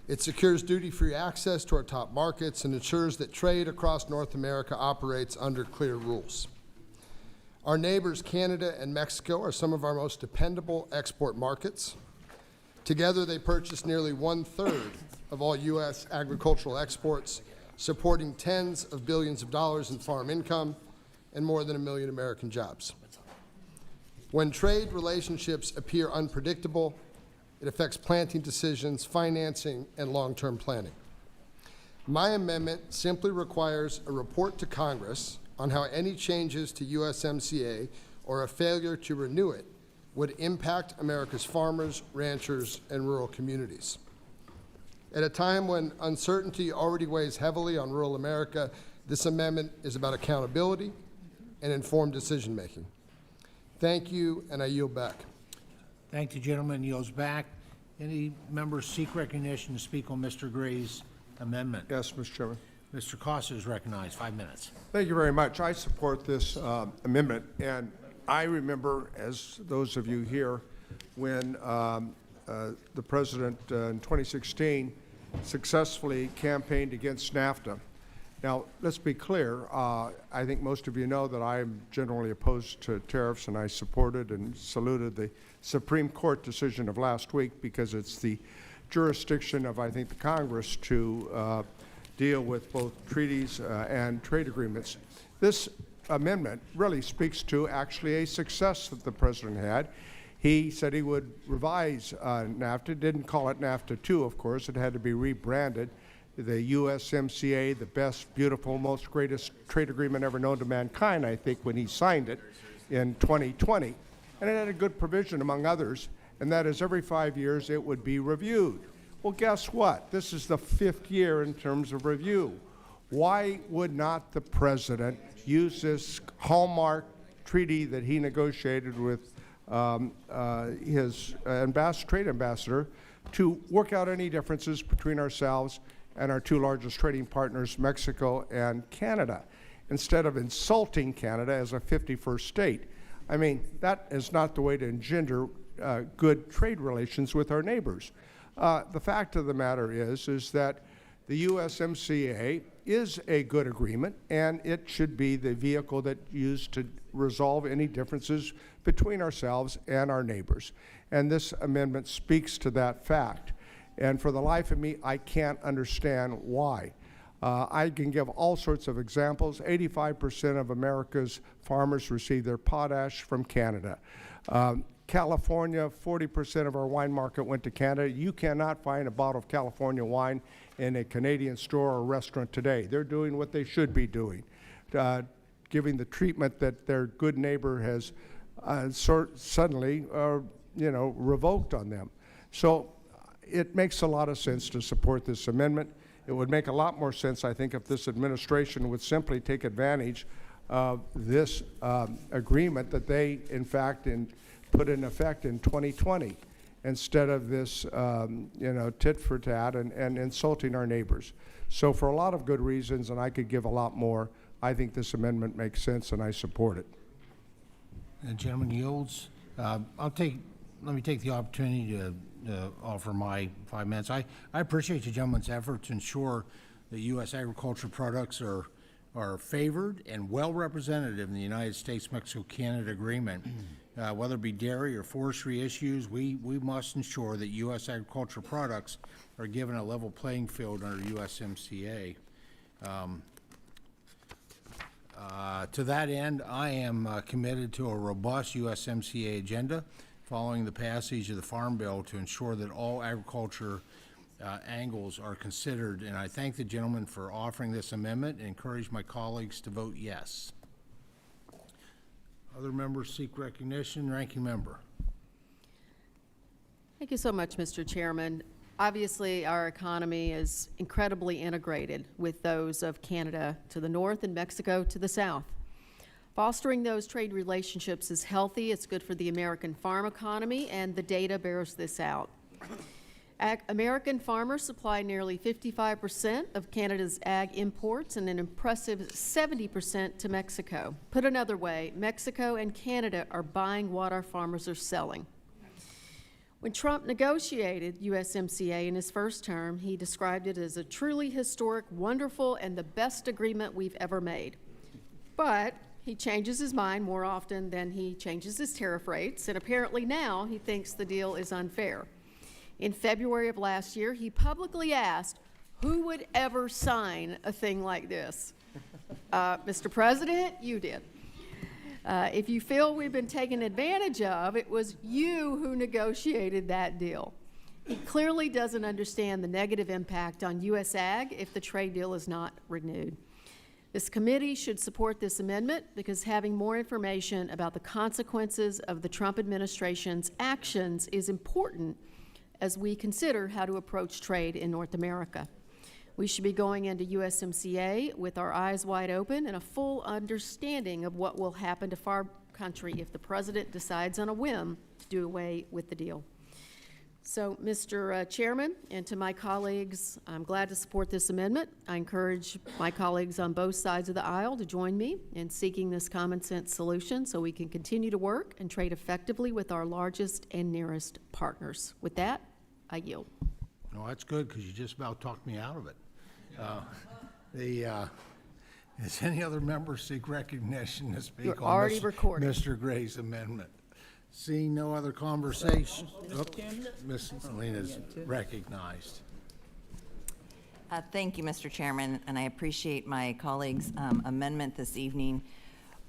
Speaker 21: It secures duty-free access to our top markets and ensures that trade across North America operates under clear rules. Our neighbors, Canada and Mexico, are some of our most dependable export markets. Together, they purchase nearly 1/3 of all U.S. agricultural exports, supporting tens of billions of dollars in farm income and more than 1 million American jobs. When trade relationships appear unpredictable, it affects planting decisions, financing, and long-term planning. My amendment simply requires a report to Congress on how any changes to USMCA or a failure to renew it would impact America's farmers, ranchers, and rural communities. At a time when uncertainty already weighs heavily on rural America, this amendment is about accountability and informed decision-making. Thank you, and I yield back.
Speaker 1: Thank the gentleman. Yields back. Any members seek recognition to speak on Mr. Gray's amendment?
Speaker 14: Yes, Mr. Chairman.
Speaker 1: Mr. Costa is recognized, 5 minutes.
Speaker 14: Thank you very much. I support this amendment, and I remember, as those of you here, when the president in 2016 successfully campaigned against NAFTA. Now, let's be clear. I think most of you know that I am generally opposed to tariffs, and I supported and saluted the Supreme Court decision of last week because it's the jurisdiction of, I think, the Congress to deal with both treaties and trade agreements. This amendment really speaks to actually a success that the president had. He said he would revise NAFTA, didn't call it NAFTA 2, of course. It had to be rebranded. The USMCA, the best, beautiful, most greatest trade agreement ever known to mankind, I think, when he signed it in 2020. And it had a good provision, among others, and that is every 5 years it would be reviewed. Well, guess what? This is the 5th year in terms of review. Why would not the president use this hallmark treaty that he negotiated with his trade ambassador to work out any differences between ourselves and our 2 largest trading partners, Mexico and Canada, instead of insulting Canada as a 51st state? I mean, that is not the way to engender good trade relations with our neighbors. The fact of the matter is that the USMCA is a good agreement, and it should be the vehicle that used to resolve any differences between ourselves and our neighbors. And this amendment speaks to that fact. And for the life of me, I can't understand why. I can give all sorts of examples. 85% of America's farmers receive their potash from Canada. California, 40% of our wine market went to Canada. You cannot find a bottle of California wine in a Canadian store or restaurant today. They're doing what they should be doing, giving the treatment that their good neighbor has suddenly, revoked on them. So it makes a lot of sense to support this amendment. It would make a lot more sense, I think, if this administration would simply take advantage of this agreement that they, in fact, put in effect in 2020, instead of this, tit for tat and insulting our neighbors. So for a lot of good reasons, and I could give a lot more, I think this amendment makes sense, and I support it.
Speaker 1: The gentleman yields. Let me take the opportunity to offer my 5 minutes. I appreciate the gentleman's effort to ensure that U.S. agriculture products are favored and well represented in the United States-Mexico-Canada agreement. Whether it be dairy or forestry issues, we must ensure that U.S. agriculture products are given a level playing field under USMCA. To that end, I am committed to a robust USMCA agenda following the passage of the Farm Bill to ensure that all agriculture angles are considered. And I thank the gentleman for offering this amendment and encourage my colleagues to vote yes. Other members seek recognition. Ranking member.
Speaker 16: Thank you so much, Mr. Chairman. Obviously, our economy is incredibly integrated with those of Canada to the north and Mexico to the south. Fostering those trade relationships is healthy. It's good for the American farm economy, and the data bears this out. American farmers supply nearly 55% of Canada's ag imports and an impressive 70% to Mexico. Put another way, Mexico and Canada are buying what our farmers are selling. When Trump negotiated USMCA in his first term, he described it as a truly historic, wonderful, and the best agreement we've ever made. But he changes his mind more often than he changes his tariff rates, and apparently now he thinks the deal is unfair. In February of last year, he publicly asked, who would ever sign a thing like this? Mr. President, you did. If you feel we've been taken advantage of, it was you who negotiated that deal. He clearly doesn't understand the negative impact on U.S. ag if the trade deal is not renewed. This committee should support this amendment because having more information about the consequences of the Trump administration's actions is important as we consider how to approach trade in North America. We should be going into USMCA with our eyes wide open and a full understanding of what will happen to farm country if the president decides on a whim to do away with the deal. So, Mr. Chairman, and to my colleagues, I'm glad to support this amendment. I encourage my colleagues on both sides of the aisle to join me in seeking this common sense solution so we can continue to work and trade effectively with our largest and nearest partners. With that, I yield.
Speaker 1: No, that's good, because you just about talked me out of it. Does any other member seek recognition to speak
Speaker 16: You're
Speaker 1: on
Speaker 16: already recorded.
Speaker 1: Mr. Gray's amendment? Seeing no other conversation, Ms. Selena is recognized.
Speaker 13: Thank you, Mr. Chairman, and I appreciate my colleagues' amendment this evening.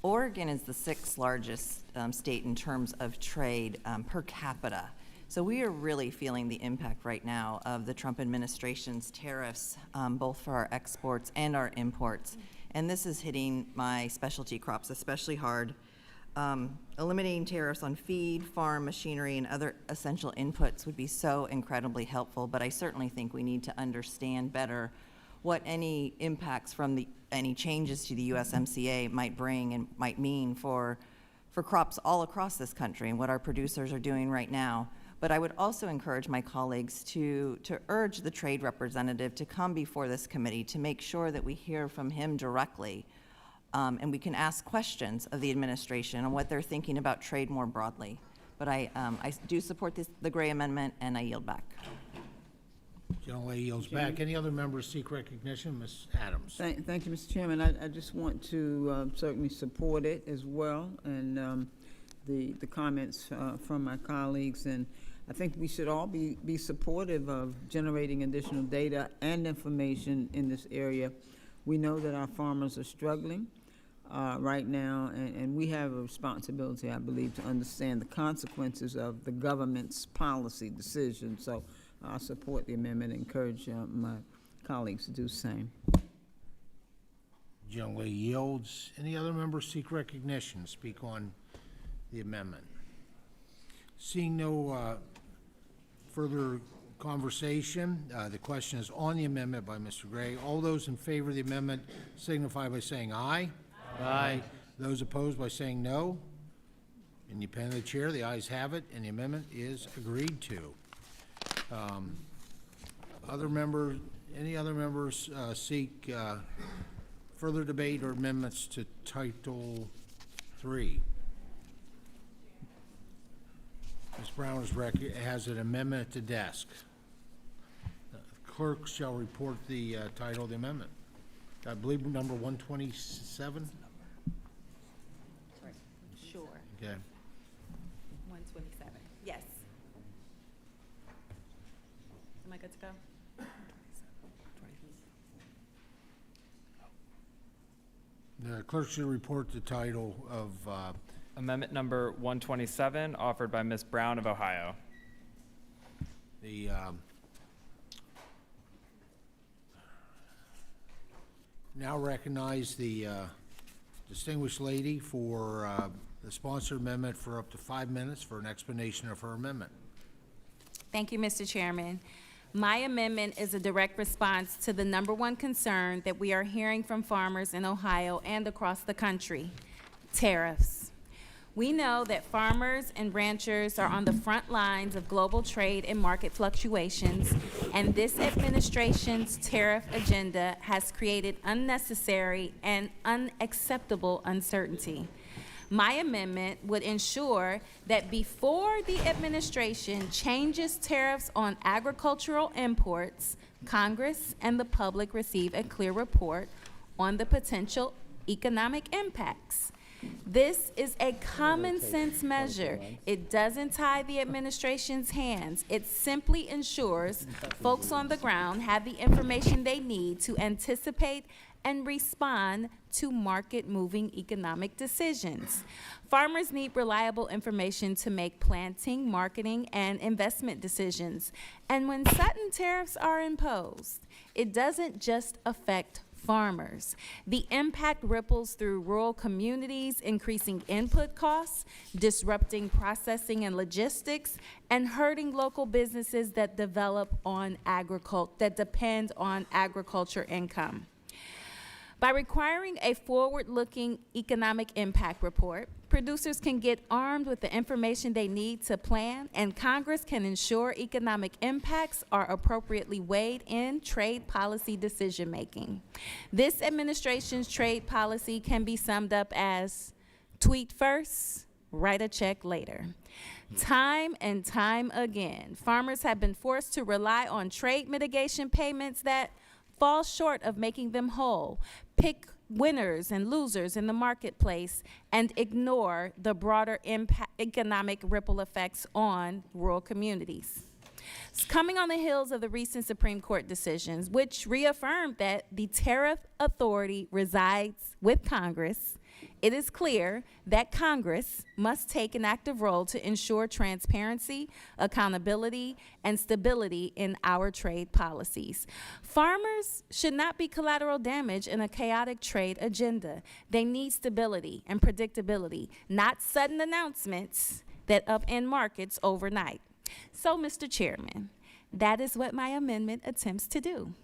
Speaker 13: Oregon is the 6th largest state in terms of trade per capita. So we are really feeling the impact right now of the Trump administration's tariffs, both for our exports and our imports. And this is hitting my specialty crops especially hard. Eliminating tariffs on feed, farm machinery, and other essential inputs would be so incredibly helpful, but I certainly think we need to understand better what any impacts from any changes to the USMCA might bring and might mean for crops all across this country and what our producers are doing right now. But I would also encourage my colleagues to urge the trade representative to come before this committee to make sure that we hear from him directly. And we can ask questions of the administration on what they're thinking about trade more broadly. But I do support the Gray amendment, and I yield back.
Speaker 1: Gentlelady yields back. Any other members seek recognition? Ms. Adams.
Speaker 22: Thank you, Mr. Chairman. I just want to certainly support it as well, and the comments from my colleagues. And I think we should all be supportive of generating additional data and information in this area. We know that our farmers are struggling right now, and we have a responsibility, I believe, to understand the consequences of the government's policy decisions. So I support the amendment and encourage my colleagues to do the same.
Speaker 1: Gentlelady yields. Any other members seek recognition? Speak on the amendment. Seeing no further conversation, the question is on the amendment by Mr. Gray. All those in favor of the amendment signify by saying aye. Aye. Those opposed by saying no. Independent of the chair, the ayes have it, and the amendment is agreed to. Any other members seek further debate or amendments to Title III? Ms. Brown has an amendment at the desk. Clerk shall report the title of the amendment. I believe number 127?
Speaker 7: Sure.
Speaker 1: Okay.
Speaker 7: 127. Yes. Am I good to go?
Speaker 1: The clerk should report the title of
Speaker 11: Amendment number 127, offered by Ms. Brown of Ohio.
Speaker 1: the now recognize the distinguished lady for the sponsored amendment for up to 5 minutes for an explanation of her amendment.
Speaker 7: Thank you, Mr. Chairman. My amendment is a direct response to the #1 concern that we are hearing from farmers in Ohio and across the country: tariffs. We know that farmers and ranchers are on the front lines of global trade and market fluctuations, and this administration's tariff agenda has created unnecessary and unacceptable uncertainty. My amendment would ensure that before the administration changes tariffs on agricultural imports, Congress and the public receive a clear report on the potential economic impacts. This is a common sense measure. It doesn't tie the administration's hands. It simply ensures folks on the ground have the information they need to anticipate and respond to market-moving economic decisions. Farmers need reliable information to make planting, marketing, and investment decisions. And when sudden tariffs are imposed, it doesn't just affect farmers. The impact ripples through rural communities, increasing input costs, disrupting processing and logistics, and hurting local businesses that depend on agriculture income. By requiring a forward-looking economic impact report producers can get armed with the information they need to plan, and Congress can ensure economic impacts are appropriately weighed in trade policy decision-making. This administration's trade policy can be summed up as tweet first, write a check later. Time and time again, farmers have been forced to rely on trade mitigation payments that fall short of making them whole, pick winners and losers in the marketplace, and ignore the broader economic ripple effects on rural communities. It's coming on the heels of the recent Supreme Court decisions, which reaffirmed that the tariff authority resides with Congress, it is clear that Congress must take an active role to ensure transparency, accountability, and stability in our trade policies. Farmers should not be collateral damage in a chaotic trade agenda. They need stability and predictability, not sudden announcements that upend markets overnight. So, Mr. Chairman, that is what my amendment attempts to do.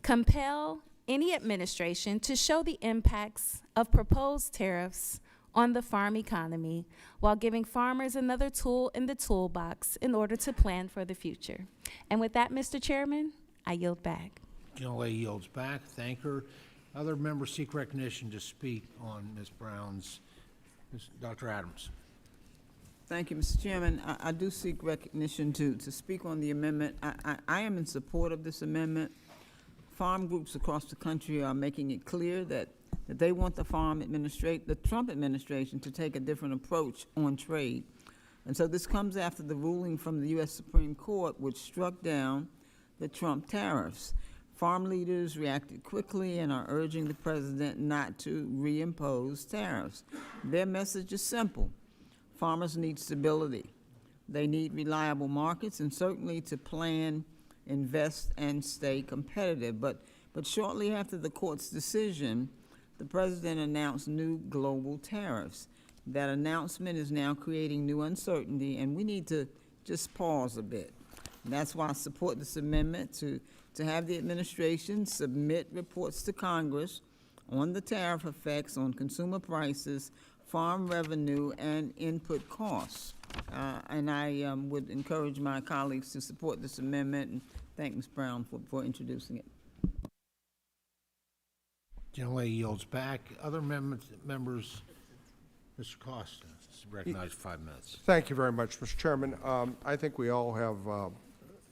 Speaker 7: Compel any administration to show the impacts of proposed tariffs on the farm economy while giving farmers another tool in the toolbox in order to plan for the future. And with that, Mr. Chairman, I yield back.
Speaker 1: Gentlelady yields back. Thank her. Other members seek recognition to speak on Ms. Brown's. Dr. Adams.
Speaker 22: Thank you, Mr. Chairman. I do seek recognition to speak on the amendment. I am in support of this amendment. Farm groups across the country are making it clear that they want the Trump administration to take a different approach on trade. And so this comes after the ruling from the U.S. Supreme Court, which struck down the Trump tariffs. Farm leaders reacted quickly and are urging the president not to reimpose tariffs. Their message is simple. Farmers need stability. They need reliable markets, and certainly to plan, invest, and stay competitive. But shortly after the court's decision, the president announced new global tariffs. That announcement is now creating new uncertainty, and we need to just pause a bit. And that's why I support this amendment to have the administration submit reports to Congress on the tariff effects on consumer prices, farm revenue, and input costs. And I would encourage my colleagues to support this amendment, and thank Ms. Brown for introducing it.
Speaker 1: Gentlelady yields back. Other members, Mr. Costa is recognized for 5 minutes.
Speaker 14: Thank you very much, Mr. Chairman. I think we all have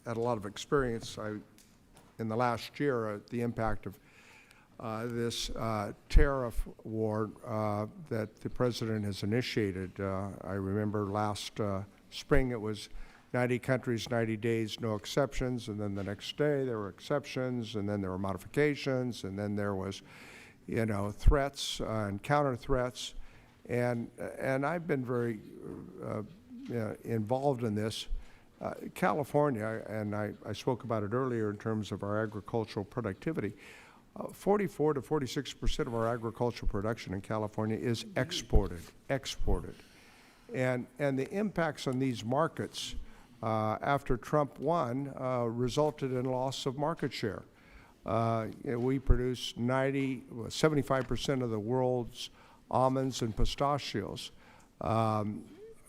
Speaker 14: had a lot of experience in the last year the impact of this tariff war that the president has initiated. I remember last spring it was 90 countries, 90 days, no exceptions, and then the next day there were exceptions, and then there were modifications, and then there was, threats and counter threats, and I've been very involved in this. California, and I spoke about it earlier in terms of our agricultural productivity, 44 to 46% of our agricultural production in California is exported. And the impacts on these markets after Trump won resulted in loss of market share. We produce 75% of the world's almonds and pistachios.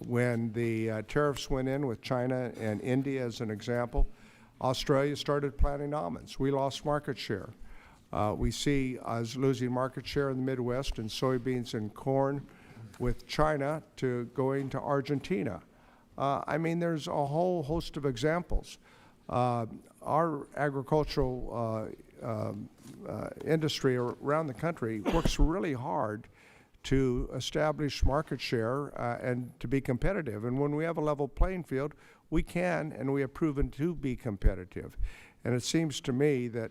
Speaker 14: When the tariffs went in with China and India as an example, Australia started planting almonds. We lost market share. We see us losing market share in the Midwest in soybeans and corn with China to going to Argentina. There's a whole host of examples. Our agricultural industry around the country works really hard to establish market share and to be competitive. And when we have a level playing field, we can and we have proven to be competitive. And it seems to me that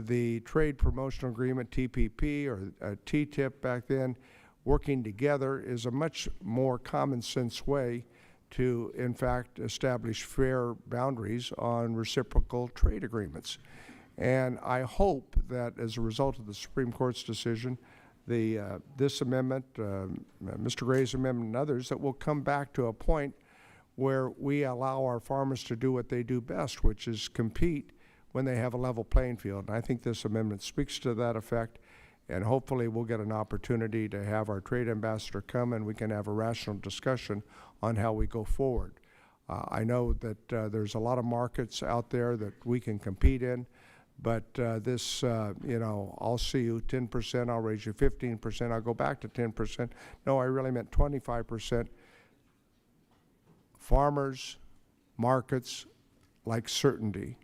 Speaker 14: the Trade Promotional Agreement, TPP, or TTIP back then, working together is a much more common sense way to, in fact, establish fair boundaries on reciprocal trade agreements. And I hope that as a result of the Supreme Court's decision, this amendment, Mr. Gray's amendment and others, that will come back to a point where we allow our farmers to do what they do best, which is compete when they have a level playing field. And I think this amendment speaks to that effect. And hopefully we'll get an opportunity to have our trade ambassador come and we can have a rational discussion on how we go forward. I know that there's a lot of markets out there that we can compete in, but this, you know, I'll see you 10%, I'll raise you 15%, I'll go back to 10%. No, I really meant 25%. Farmers, markets like certainty.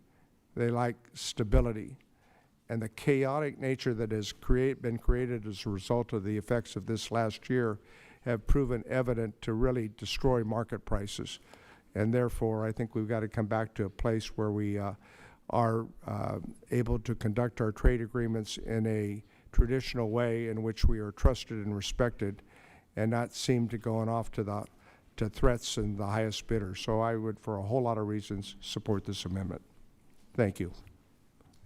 Speaker 14: They like stability. And the chaotic nature that has been created as a result of the effects of this last year have proven evident to really destroy market prices. And therefore, I think we've got to come back to a place where we are able to conduct our trade agreements in a traditional way in which we are trusted and respected and not seem to going off to threats and the highest bidder. So I would, for a whole lot of reasons, support this amendment. Thank you.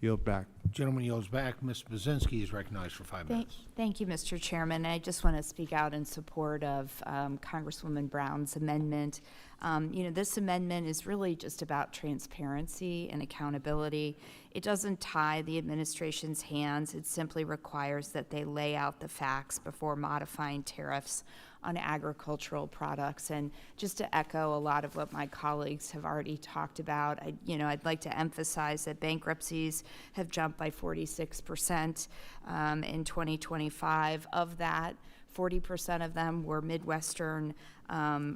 Speaker 14: Yield back.
Speaker 1: Gentleman yields back. Ms. Brzezinski is recognized for 5 minutes.
Speaker 10: Thank you, Mr. Chairman. I just want to speak out in support of Congresswoman Brown's amendment. You know, this amendment is really just about transparency and accountability. It doesn't tie the administration's hands. It simply requires that they lay out the facts before modifying tariffs on agricultural products. And just to echo a lot of what my colleagues have already talked about, I'd like to emphasize that bankruptcies have jumped by 46% in 2025. Of that, 40% of them were Midwestern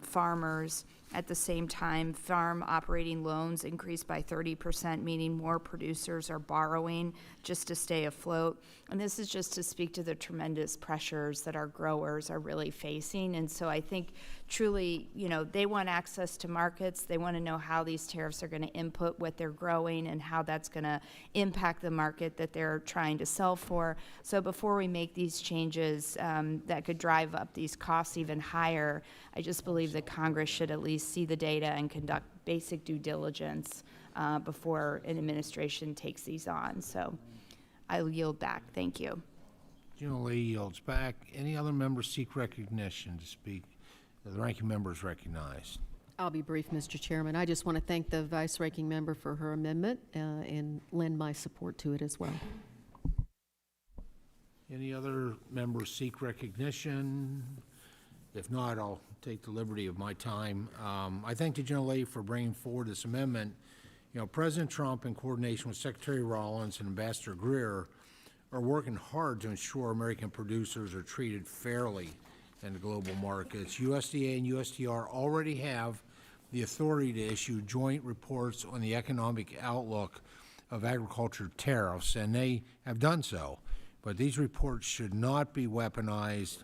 Speaker 10: farmers. At the same time, farm operating loans increased by 30%, meaning more producers are borrowing just to stay afloat. And this is just to speak to the tremendous pressures that our growers are really facing. And so I think truly, they want access to markets. They want to know how these tariffs are going to input what they're growing and how that's going to impact the market that they're trying to sell for. So before we make these changes that could drive up these costs even higher, I just believe that Congress should at least see the data and conduct basic due diligence before an administration takes these on. So I'll yield back. Thank you.
Speaker 1: Gina Lee yields back. Any other members seek recognition to speak? The ranking member is recognized.
Speaker 16: I'll be brief, Mr. Chairman. I just want to thank the vice ranking member for her amendment and lend my support to it as well.
Speaker 1: Any other members seek recognition? If not, I'll take the liberty of my time. I thank the gentlelady for bringing forward this amendment. President Trump, in coordination with Secretary Rollins and Ambassador Greer, are working hard to ensure American producers are treated fairly in the global markets. USDA and USTR already have the authority to issue joint reports on the economic outlook of agriculture tariffs, and they have done so. But these reports should not be weaponized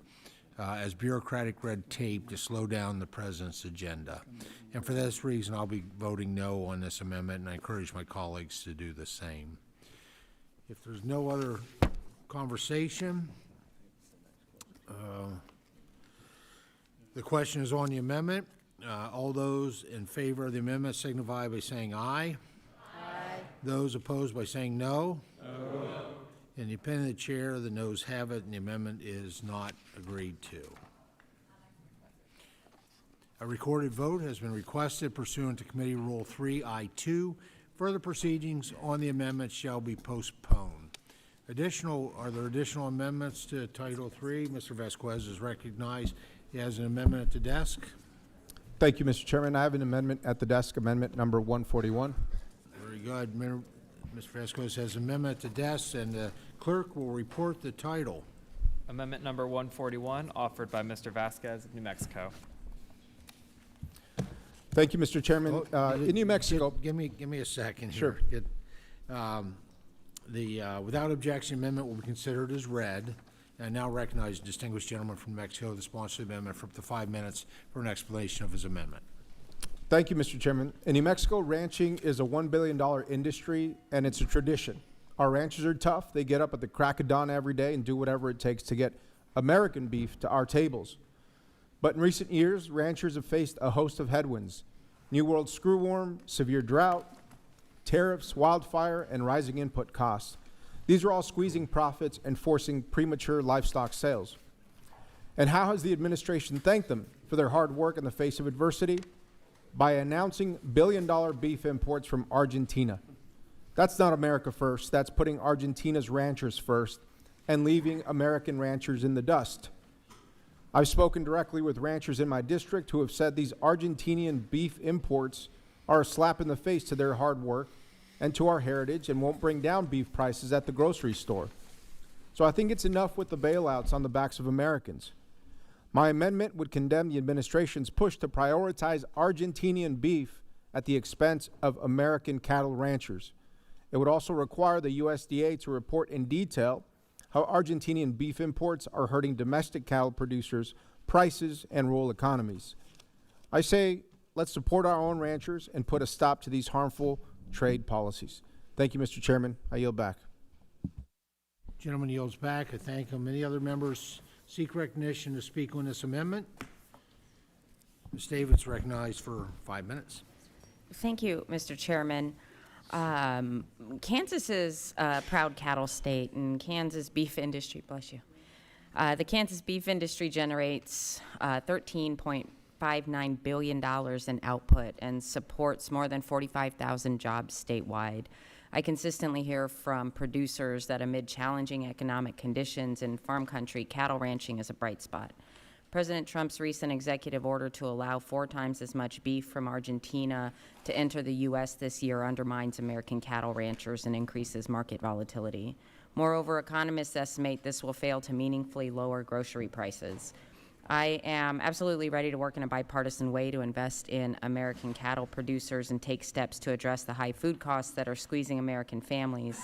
Speaker 1: as bureaucratic red tape to slow down the president's agenda. And for this reason, I'll be voting no on this amendment, and I encourage my colleagues to do the same. If there's no other conversation, the question is on the amendment. All those in favor of the amendment signify by saying aye. Aye. Those opposed by saying no. No. In the opinion of the chair, the noes have it, and the amendment is not agreed to. A recorded vote has been requested pursuant to Committee Rule 3I2. Further proceedings on the amendment shall be postponed. Are there additional amendments to Title III? Mr. Vasquez is recognized. He has an amendment at the desk.
Speaker 18: Thank you, Mr. Chairman. I have an amendment at the desk, amendment number 141.
Speaker 1: Very good. Mr. Vasquez has an amendment at the desk, and the clerk will report the title.
Speaker 11: Amendment number 141, offered by Mr. Vasquez of New Mexico.
Speaker 18: Thank you, Mr. Chairman. In New Mexico,
Speaker 1: Give me a second
Speaker 18: Sure.
Speaker 1: here. The without objection amendment will be considered as read. I now recognize the distinguished gentleman from New Mexico, the sponsor of the amendment, for up to 5 minutes for an explanation of his amendment.
Speaker 18: Thank you, Mr. Chairman. In New Mexico, ranching is a $1 billion industry, and it's a tradition. Our ranchers are tough. They get up at the crack of dawn every day and do whatever it takes to get American beef to our tables. But in recent years, ranchers have faced a host of headwinds: New World screwworm, severe drought, tariffs, wildfire, and rising input costs. These are all squeezing profits and forcing premature livestock sales. And how has the administration thanked them for their hard work in the face of adversity? By announcing billion-dollar beef imports from Argentina. That's not America first. That's putting Argentina's ranchers first. and leaving American ranchers in the dust. I've spoken directly with ranchers in my district who have said these Argentinian beef imports are a slap in the face to their hard work and to our heritage and won't bring down beef prices at the grocery store. So I think it's enough with the bailouts on the backs of Americans. My amendment would condemn the administration's push to prioritize Argentinian beef at the expense of American cattle ranchers. It would also require the USDA to report in detail how Argentinian beef imports are hurting domestic cattle producers, prices, and rural economies. I say let's support our own ranchers and put a stop to these harmful trade policies. Thank you, Mr. Chairman. I yield back.
Speaker 1: Gentleman yields back. I thank him. Any other members seek recognition to speak on this amendment? Ms. David's recognized for 5 minutes.
Speaker 20: Thank you, Mr. Chairman. Kansas is a proud cattle state, and Kansas beef industry, bless you. The Kansas beef industry generates $13.59 billion in output and supports more than 45,000 jobs statewide. I consistently hear from producers that amid challenging economic conditions in farm country, cattle ranching is a bright spot. President Trump's recent executive order to allow 4 times as much beef from Argentina to enter the U.S. this year undermines American cattle ranchers and increases market volatility. Moreover, economists estimate this will fail to meaningfully lower grocery prices. I am absolutely ready to work in a bipartisan way to invest in American cattle producers and take steps to address the high food costs that are squeezing American families.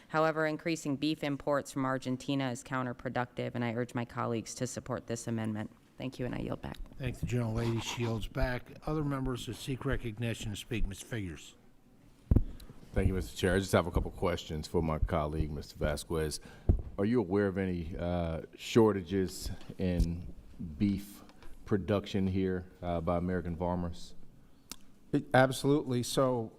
Speaker 20: However, increasing beef imports from Argentina is counterproductive, and I urge my colleagues to support this amendment. Thank you, and I yield back.
Speaker 1: Thank the gentlelady. She yields back. Other members that seek recognition to speak. Ms. Figures.
Speaker 6: Thank you, Mr. Chair. I just have a couple questions for my colleague, Mr. Vasquez. Are you aware of any shortages in beef production here by American farmers?
Speaker 18: Absolutely. So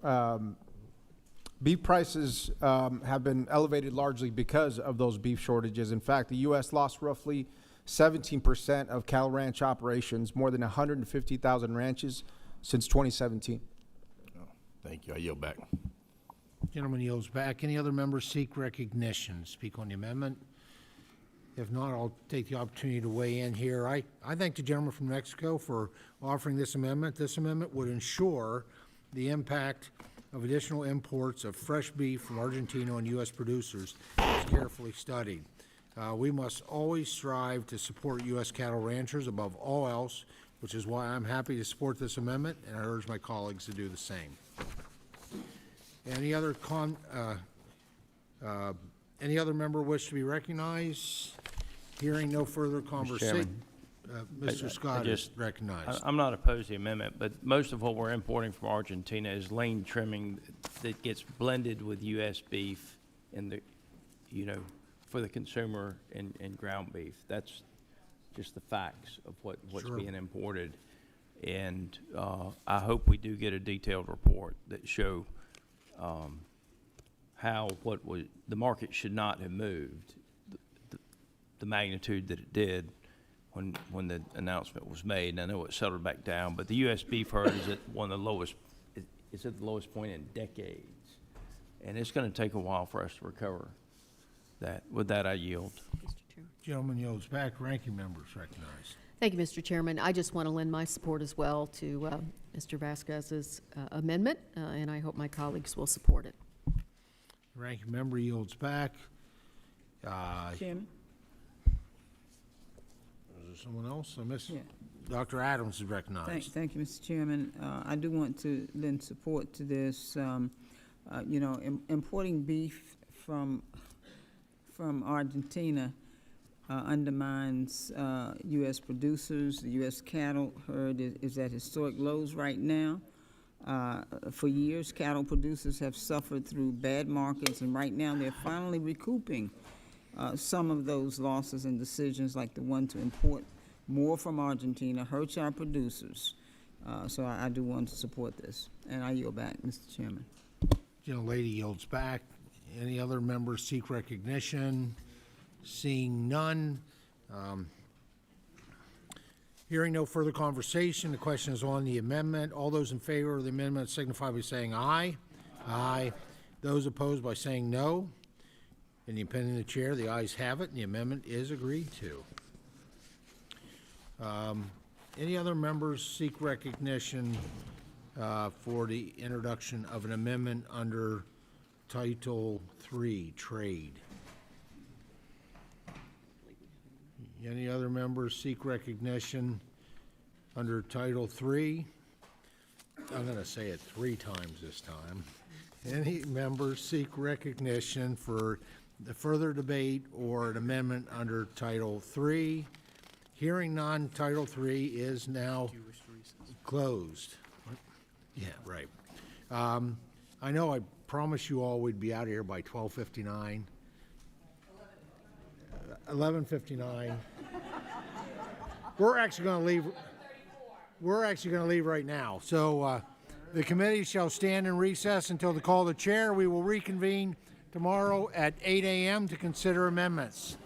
Speaker 18: beef prices have been elevated largely because of those beef shortages. In fact, the U.S. lost roughly 17% of cattle ranch operations, more than 150,000 ranches since 2017.
Speaker 6: Oh, thank you. I yield back.
Speaker 1: Gentleman yields back. Any other members seek recognition to speak on the amendment? If not, I'll take the opportunity to weigh in here. I thank the gentleman from Mexico for offering this amendment. This amendment would ensure the impact of additional imports of fresh beef from Argentina on U.S. producers is carefully studied. We must always strive to support U.S. cattle ranchers above all else, which is why I'm happy to support this amendment, and I urge my colleagues to do the same. Any other member wish to be recognized? Hearing no further conversation. Mr. Scott is recognized.
Speaker 12: I'm not opposed to the amendment, but most of what we're importing from Argentina is lean trimming that gets blended with U.S. beef in the, for the consumer in ground beef. That's just the facts of what's
Speaker 1: Sure.
Speaker 12: being imported. And I hope we do get a detailed report that show how the market should not have moved the magnitude that it did when the announcement was made. And I know it settled back down, but the U.S. beef herd is at one of the lowest. It's at the lowest point in decades, and it's going to take a while for us to recover that. With that, I yield.
Speaker 1: Gentleman yields back. Ranking members recognized.
Speaker 16: Thank you, Mr. Chairman. I just want to lend my support as well to Mr. Vasquez's amendment, and I hope my colleagues will support it.
Speaker 1: Ranking member yields back.
Speaker 22: Chairman?
Speaker 1: Is there someone else? I missed.
Speaker 22: Yeah.
Speaker 1: Dr. Adams is recognized.
Speaker 22: Thank you, Mr. Chairman. I do want to lend support to this. Importing beef from Argentina undermines U.S. producers. The U.S. cattle herd is at historic lows right now. For years, cattle producers have suffered through bad markets, and right now they're finally recouping some of those losses and decisions, like the one to import more from Argentina hurts our producers. So I do want to support this, and I yield back, Mr. Chairman.
Speaker 1: Gentlelady yields back. Any other members seek recognition? Seeing none. Hearing no further conversation, the question is on the amendment. All those in favor of the amendment signify by saying aye. Aye. Those opposed by saying no. In the opinion of the chair, the ayes have it, and the amendment is agreed to. Any other members seek recognition for the introduction of an amendment under Title III, Trade? Any other members seek recognition under Title III? I'm going to say it 3 times this time. Any members seek recognition for the further debate or an amendment under Title III? Hearing none, Title III is now closed. Yeah, right. I know I promised you all we'd be out of here by 12:59. 11:59. We're actually going to leave. We're actually going to leave right now. So the committee shall stand in recess until the call of the chair. We will reconvene tomorrow at 8 a.m. to consider amendments.